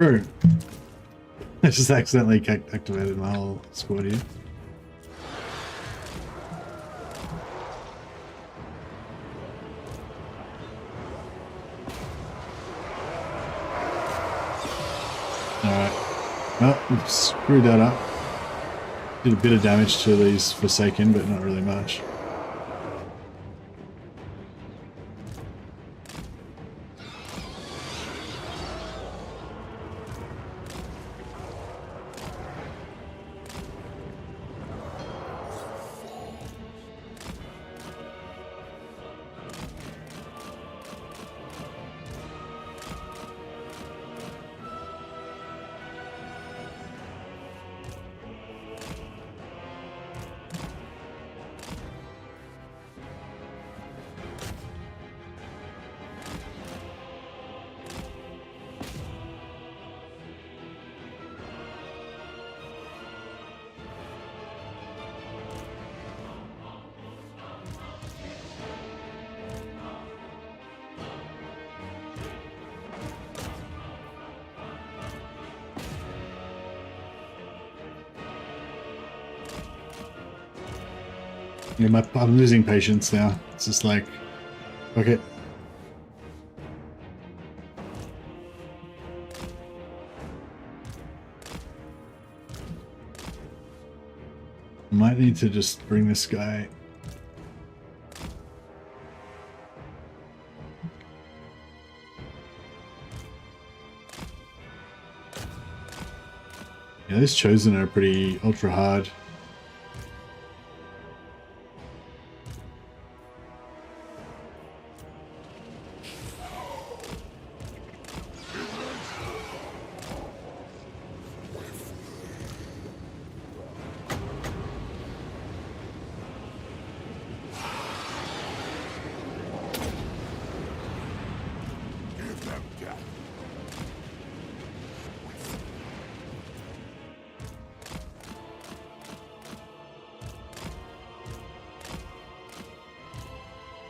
Bro. I just accidentally activated my whole squad here. Alright. Well, we've screwed that up. Did a bit of damage to these Forsaken, but not really much. Yeah, I'm losing patience now. It's just like, okay. I might need to just bring this guy. Yeah, those Chosen are pretty ultra hard.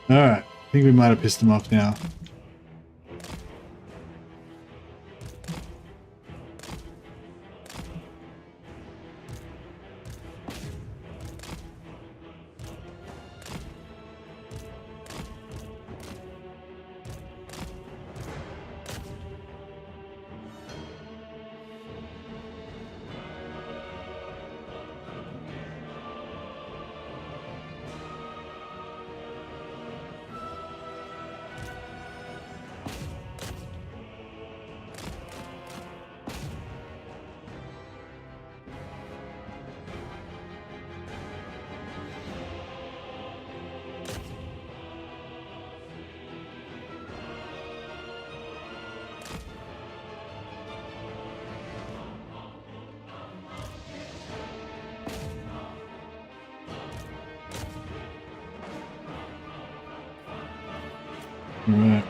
Alright, I think we might have pissed him off now. Alright.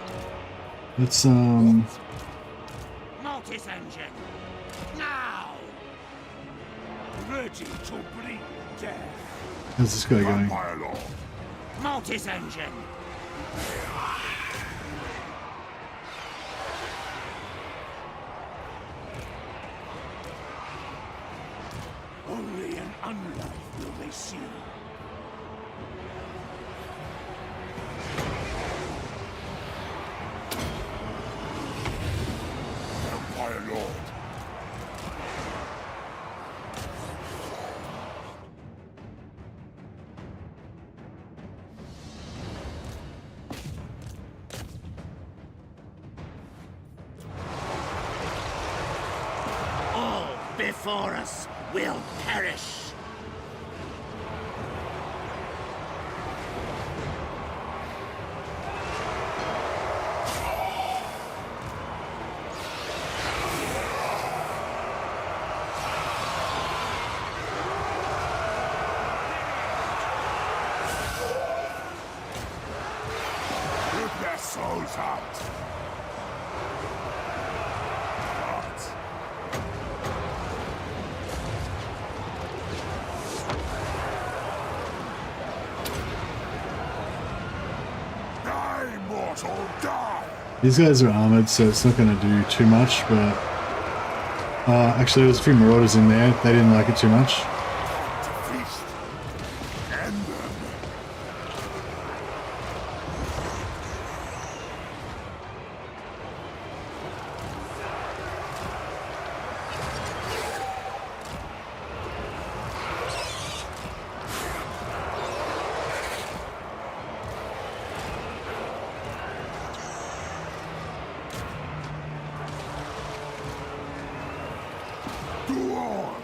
Let's Mortis engine! Now! Ready to bring death! How's this guy going? Mortis engine! Only an unlife will they see. Empire Lord. All before us will perish. Rip their souls out. Die, mortal, die! These guys are armored, so it's not going to do too much, but Actually, there's a few marauders in there. They didn't like it too much. Feast. End them. Go on.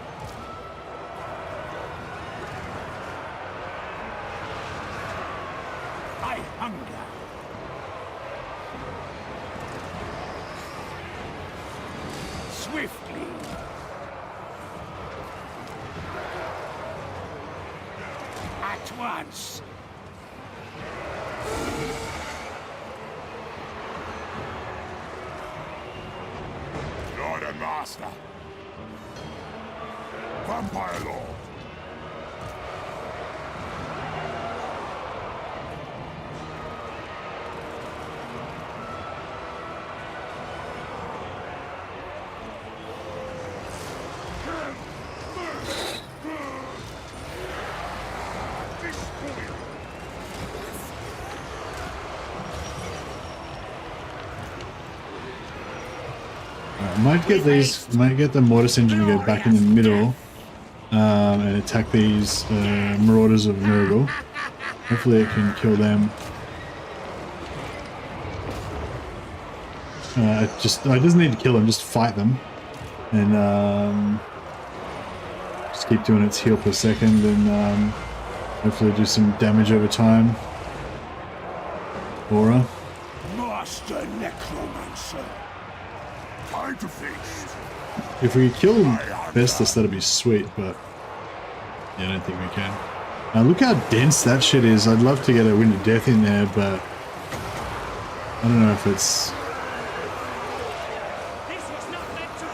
I hunger. Swiftly. At once. Lord and Master. Vampire Lord. Might get these. Might get the Mortis engine to go back in the middle and attack these marauders of Nurgle. Hopefully, it can kill them. It doesn't need to kill them. Just fight them, and just keep doing its heal per second, and hopefully do some damage over time. Aura. Master Necromancer. Time to feast. If we kill Festus, that'd be sweet, but yeah, I don't think we can. Now look how dense that shit is. I'd love to get a Wind of Death in there, but I don't know if it's... This was not meant to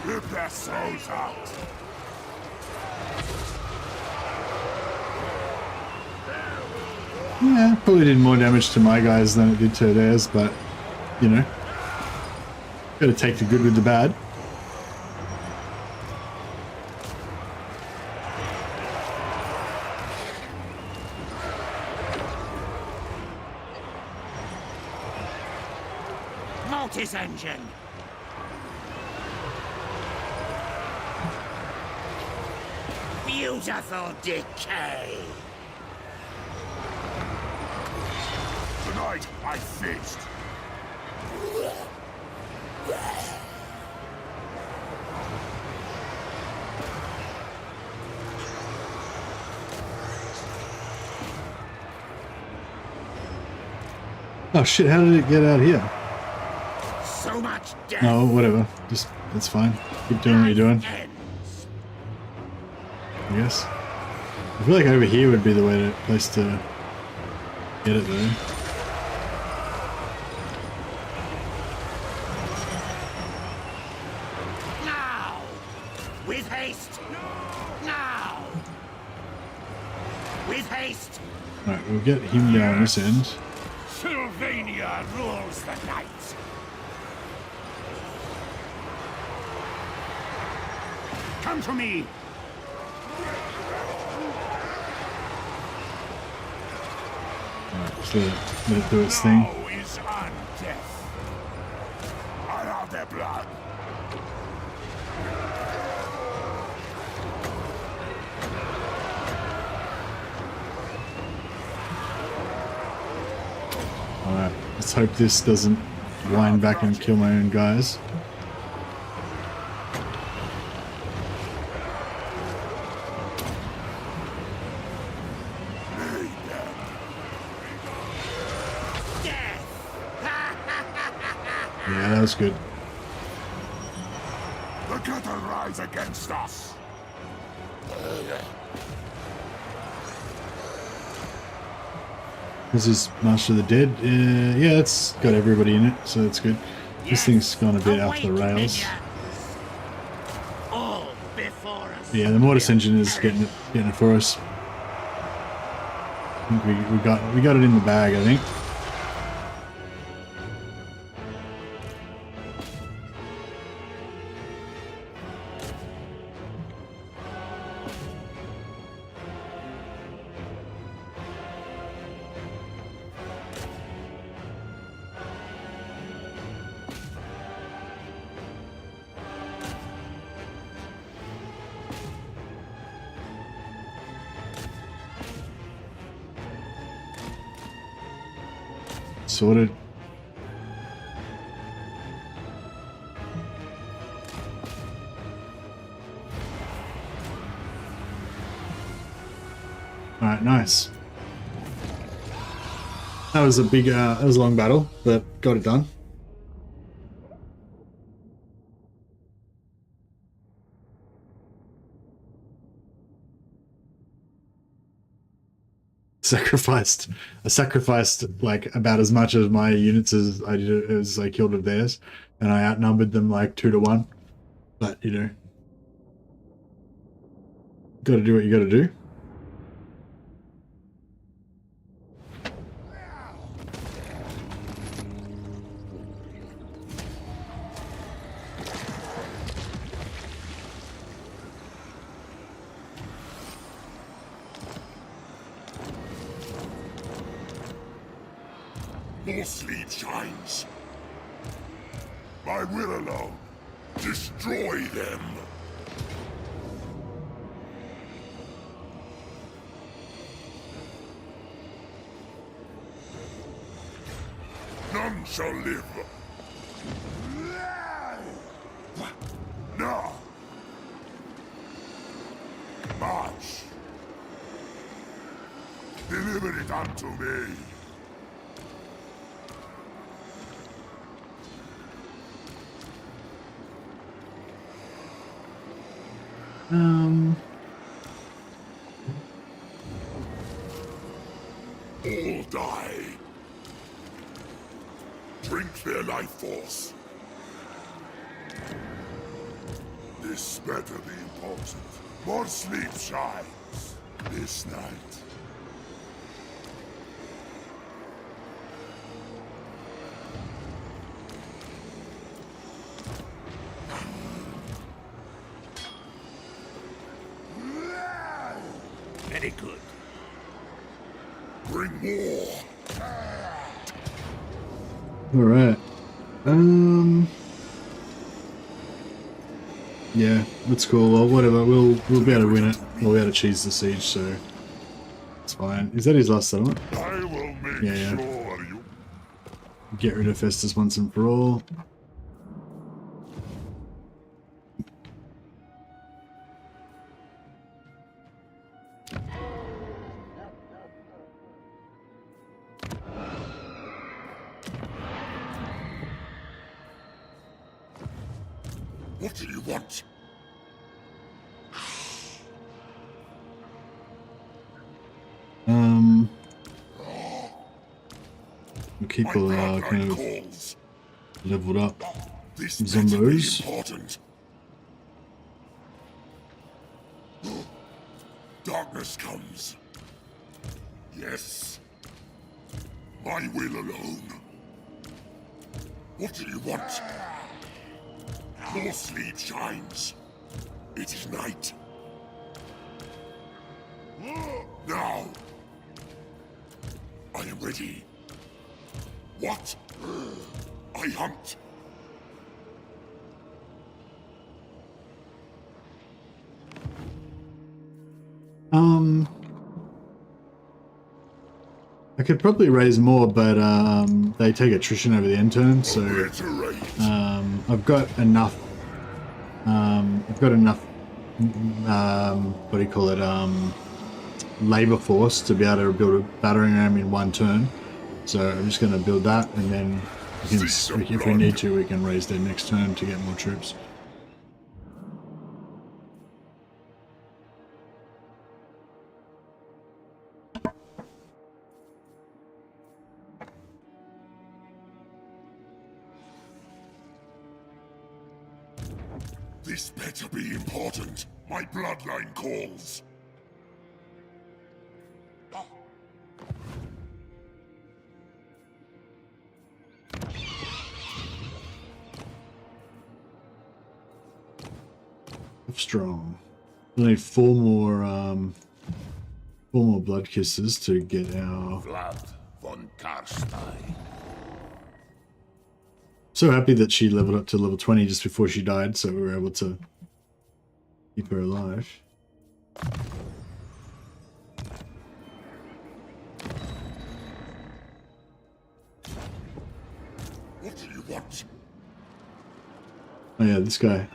be. Rip their souls out. Yeah, probably did more damage to my guys than it did to theirs, but, you know, gotta take the good with the bad. Mortis engine. Beautiful decay. Tonight, I feast. Oh shit, how did it get out here? So much death. No, whatever. Just, that's fine. Keep doing what you're doing, Ends. I guess. I feel like over here would be the place to get it though. Now! With haste! Now! With haste! Alright, we'll get him down this end. Sylvania rules the night. Come to me. Alright, just let it do its thing. Now is on death. I have their blood. Alright, let's hope this doesn't wind back and kill my own guys. Yeah, that was good. The cattle rise against us. This is Master of the Dead. Yeah, it's got everybody in it, so that's good. This thing's gone a bit off the rails. All before us. Yeah, the Mortis engine is getting it for us. I think we got it in the bag, I think. Sorted. Alright, nice. That was a big, that was a long battle, but got it done. I sacrificed like about as much of my units as I killed of theirs, and I outnumbered them like 2 to 1. But you know, got to do what you got to do. More sleep shines. My will alone. Destroy them. None shall live. Now. March. Deliver it unto me. All die. Drink their life force. This better be important. More sleep shines this night. Very good. Bring more. All right. Yeah, that's cool. Well, whatever. We'll be able to win it. We'll be able to cheese the siege, so it's fine. Is that his last settlement? I will make sure you get rid of Festus once and for all. What do you want? We'll keep all our kind of leveled up This zombos. important. Darkness comes. Yes. My will alone. What do you want? More sleep shines. It is night. Now. I am ready. What? I hunt. I could probably raise more, but they take attrition over the end turn, so I've got enough. I've got enough. What do you call it? Labor force to be able to build a battering ram in 1 turn. So I'm just going to build that, and then if we need to, we can raise their next turn to get more troops. This better be important. My bloodline calls. Strong. We need 4 more blood kisses to get our Vlad von Karstein. So happy that she leveled up to level 20 just before she died, so we were able to keep her alive. Oh yeah, this guy.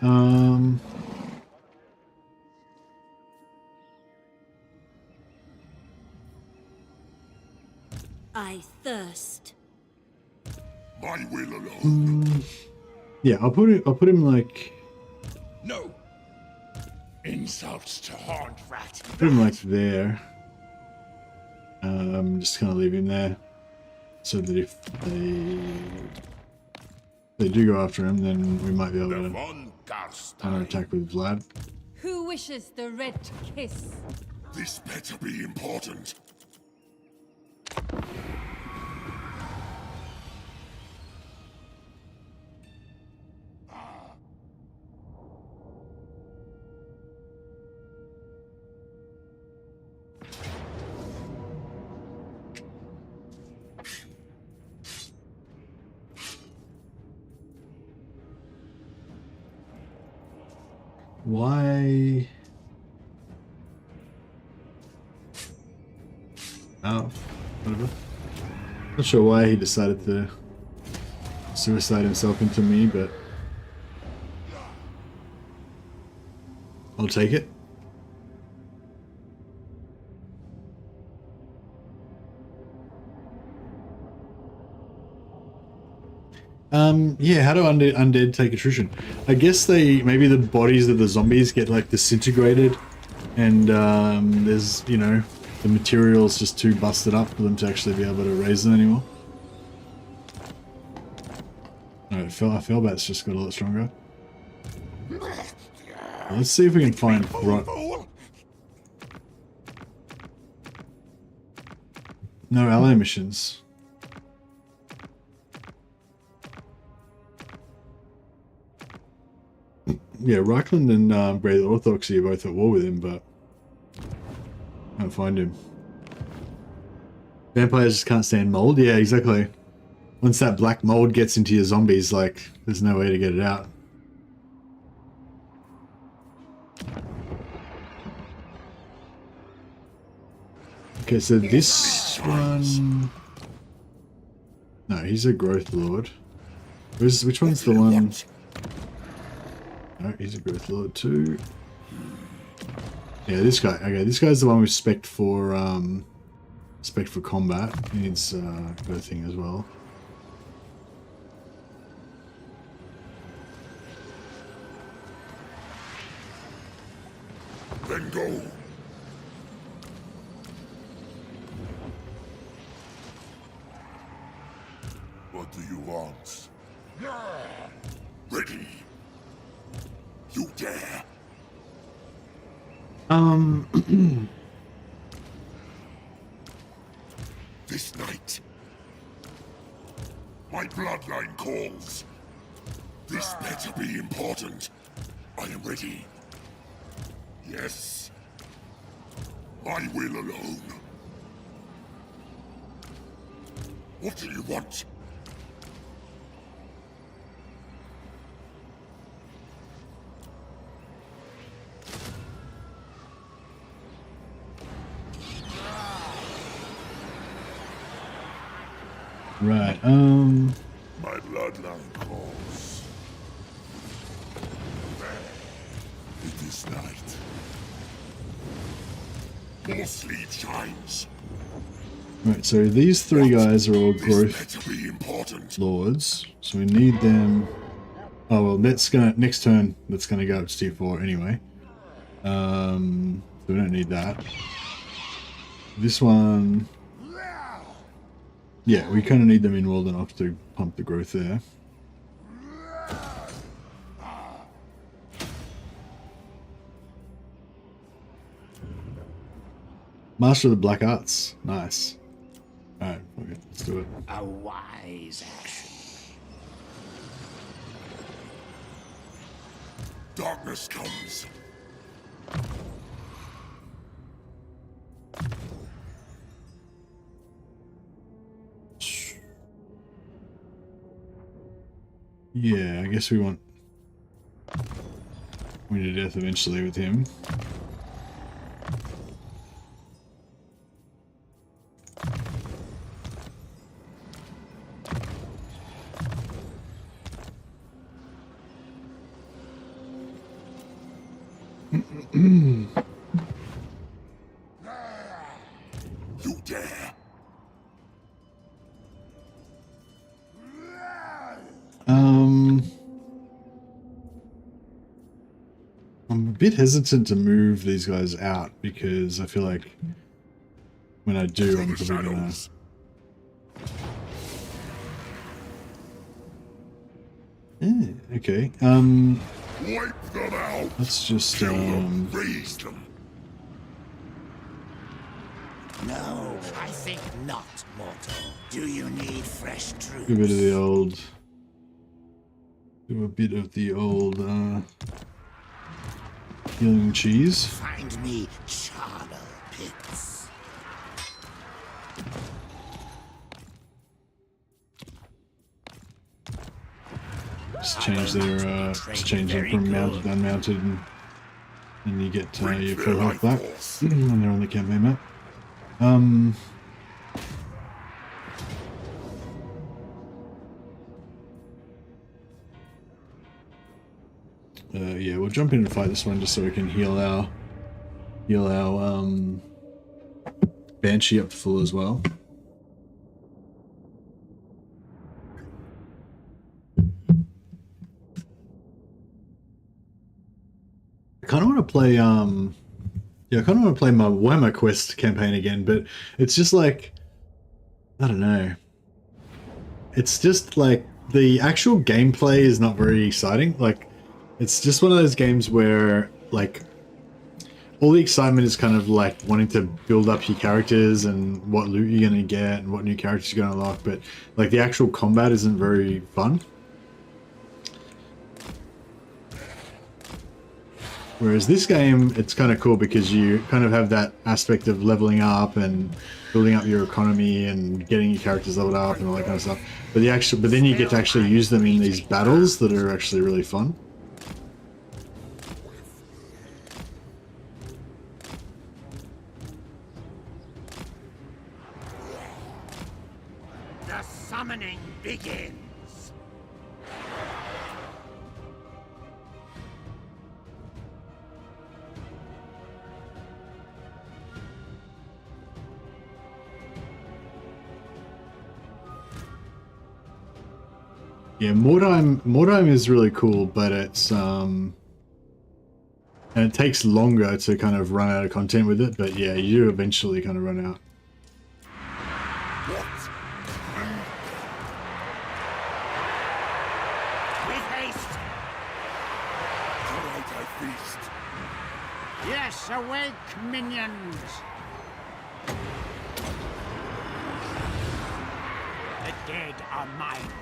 I thirst. My will alone. Yeah, I'll put him like. No. Insults to horned rat. Put him like there. Just kind of leave him there, so that if they do go after him, then we might be able to counterattack with Vlad. Who wishes the red kiss? This better be important. Why? Oh, whatever. Not sure why he decided to suicide himself into me, but I'll take it. Yeah, how do undead take attrition? I guess maybe the bodies of the zombies get like disintegrated, and there's, you know, the material's just too busted up for them to actually be able to raise them anymore. Alright, Fellbat's just got a lot stronger. Let's see if we can find no ally missions. Yeah, Reichland and Great Orthodoxy are both at war with him, but I can't find him. Vampires just can't stand mold? Yeah, exactly. Once that black mold gets into your zombies, like, there's no way to get it out. Okay, so this one... No, he's a growth lord. Which one's the one... No, he's a growth lord too. Yeah, this guy. Okay, this guy's the one with spec for combat. He needs growthing as well. Then go. What do you want? Ready. You dare. This night, my bloodline calls. This better be important. I am ready. Yes. My will alone. What do you want? Right, My bloodline calls. It is night. More sleep shines. Right, so these three guys are all growth Better be important. lords, so we need them. Oh well, next turn that's gonna go up to tier 4 anyway. So we don't need that. This one, yeah, we kind of need them in world enough to pump the growth there. Master of the Black Arts, nice. Alright, okay, let's do it. A wise action. Darkness comes. Yeah, I guess we want to death eventually with him. You dare? I'm a bit hesitant to move these guys out because I feel like when I do, I'm probably gonna. Yeah, okay. Wipe them out. Let's just raise them. No, I think not, mortal. Do you need fresh troops? do a bit of the old. Do a bit of the old healing cheese. Find me charnel pits. Just change their just change them from mounted to unmounted, and you get your full health back when they're on the campaign map. Yeah, we'll jump in and fight this one just so we can heal our Banshee up to full as well. I kind of want to play yeah, I kind of want to play my Warhammer Quest campaign again, but it's just like, I don't know. It's just like the actual gameplay is not very exciting. Like, it's just one of those games where like all the excitement is kind of like wanting to build up your characters and what loot you're going to get and what new characters you're going to unlock, but like the actual combat isn't very fun. Whereas this game, it's kind of cool because you kind of have that aspect of leveling up and building up your economy and getting your characters leveled up and all that kind of stuff. But then you get to actually use them in these battles that are actually really fun. The summoning begins. Yeah, Mordheim is really cool, but it's and it takes longer to kind of run out of content with it, but yeah, you do eventually kind of run out. With haste. Tonight I feast. Yes, awake, minions. The dead are mine.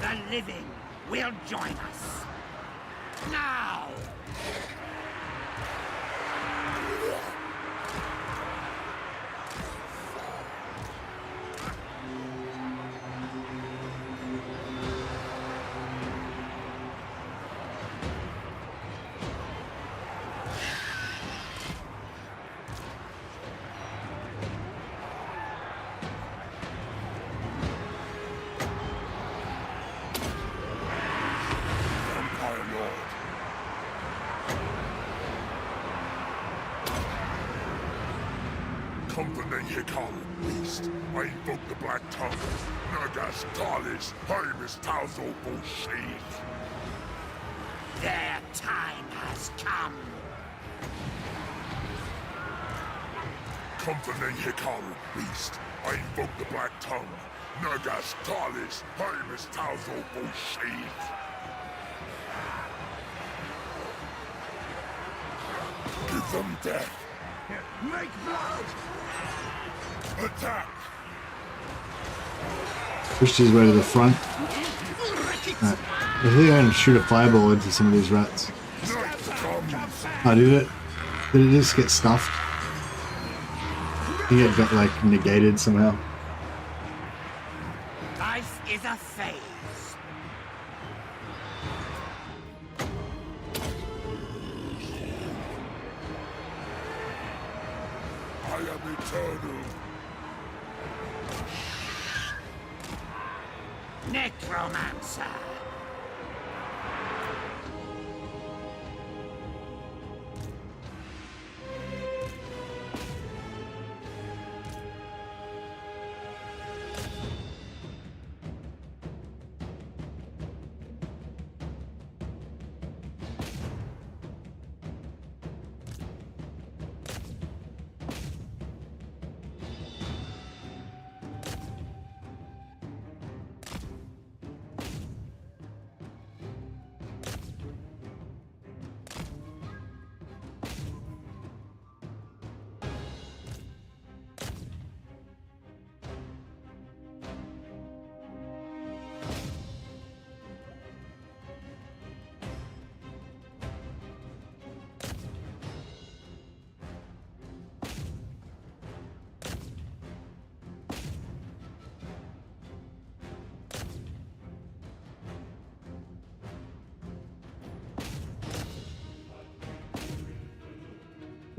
The living will join us. Now! Company Hikal, Beast, I invoke the Black Tongue, Nagas Talis, Hymus Tauzo Bolsheth. Their time has come. Company Hikal, Beast, I invoke the Black Tongue, Nagas Talis, Hymus Tauzo Bolsheth. Give them death. Make blood! Attack! Push his way to the front. Right. I think I'm gonna shoot a fireball into some of these rats. Oh, did it? Did it just get stuffed? I think it got like negated somehow. Life is a phase. I am eternal. Necromancer.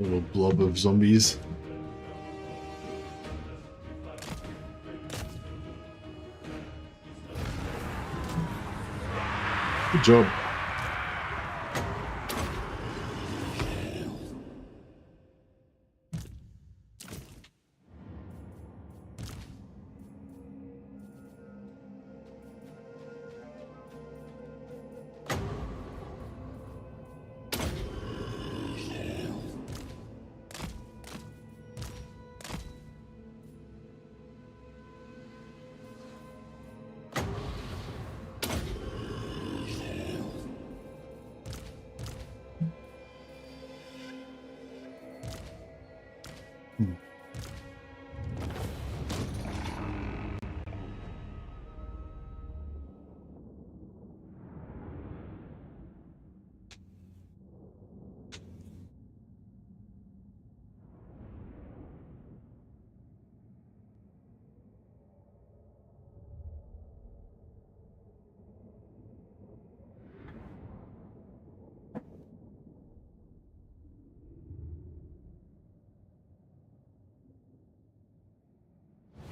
Little blob of zombies. Good job.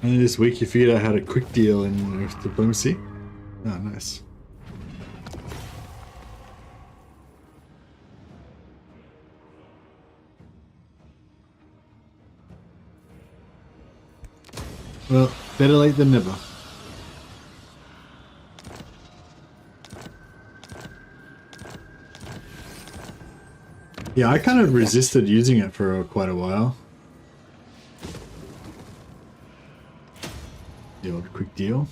And this week you figured out how to quick deal in diplomacy. Oh, nice. Well, better late than never. Yeah, I kind of resisted using it for quite a while. The old quick deal.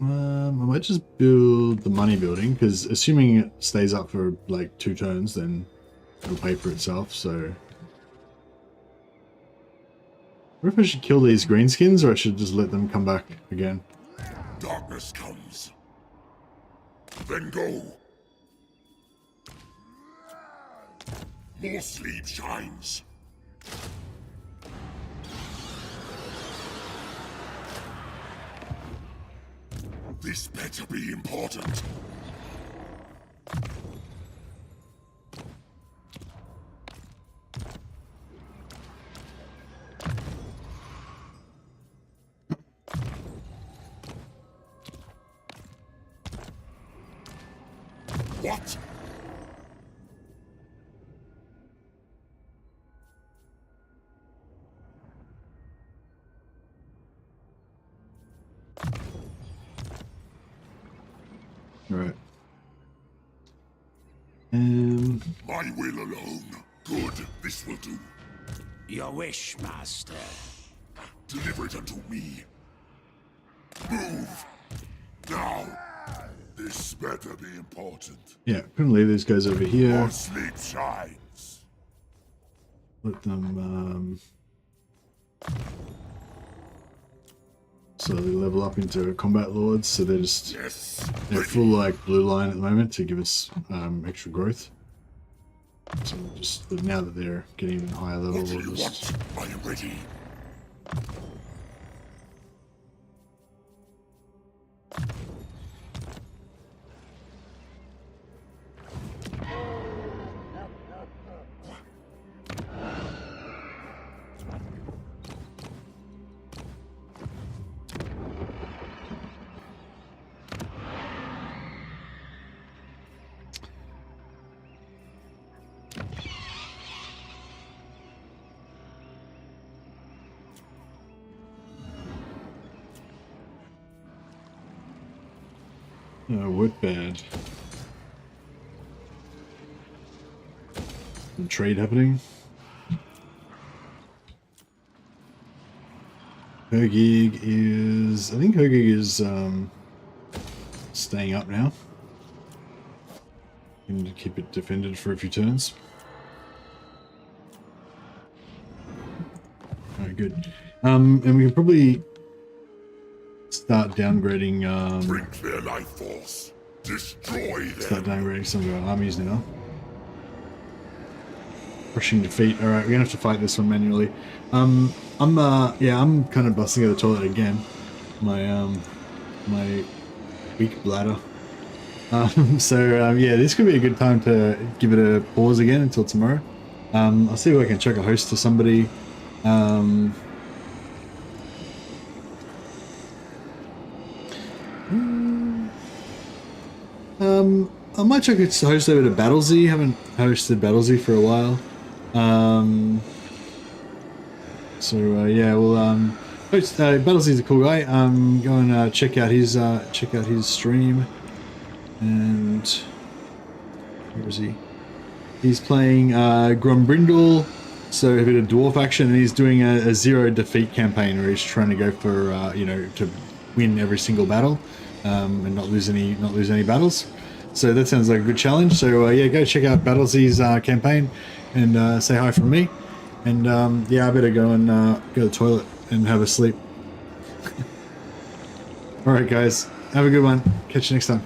I might just build the money building, because assuming it stays up for like 2 turns, then it'll pay for itself, so... I wonder if I should kill these greenskins, or I should just let them come back again. Darkness comes. Then go. More sleep shines. This better be important. What? Right. My will alone. Good, this will do. Your wish, master. Deliver it unto me. Move! Now! This better be important. Yeah, couldn't leave these guys over here. More sleep shines. Let them slowly level up into combat lords, so they're just they're full like blue line at the moment to give us extra growth. So we'll just, but now that they're getting even higher level, we'll just... Are you ready? Oh, what bad. Some trade happening. Hergig is... I think Hergig is staying up now. And keep it defended for a few turns. Alright, good. And we can probably start downgrading drink their life force. Destroy them. Start downgrading some of our armies now. Crushing defeat. Alright, we're gonna have to fight this one manually. I'm kind of busting out the toilet again. My my weak bladder. Yeah, this could be a good time to give it a pause again until tomorrow. I'll see if I can check a host to somebody. I might check its host over to Battlesy. Haven't hosted Battlesy for a while. Yeah, well, Battlesy's a cool guy. Go and check out his stream. And where is he? He's playing Grombrindle, so a bit of dwarf action, and he's doing a zero defeat campaign where he's trying to go for you know, to win every single battle and not lose any battles. So that sounds like a good challenge. So yeah, go check out Battlesy's campaign and say hi from me. And yeah, I better go and go to the toilet and have a sleep. All right, guys, have a good one. Catch you next time.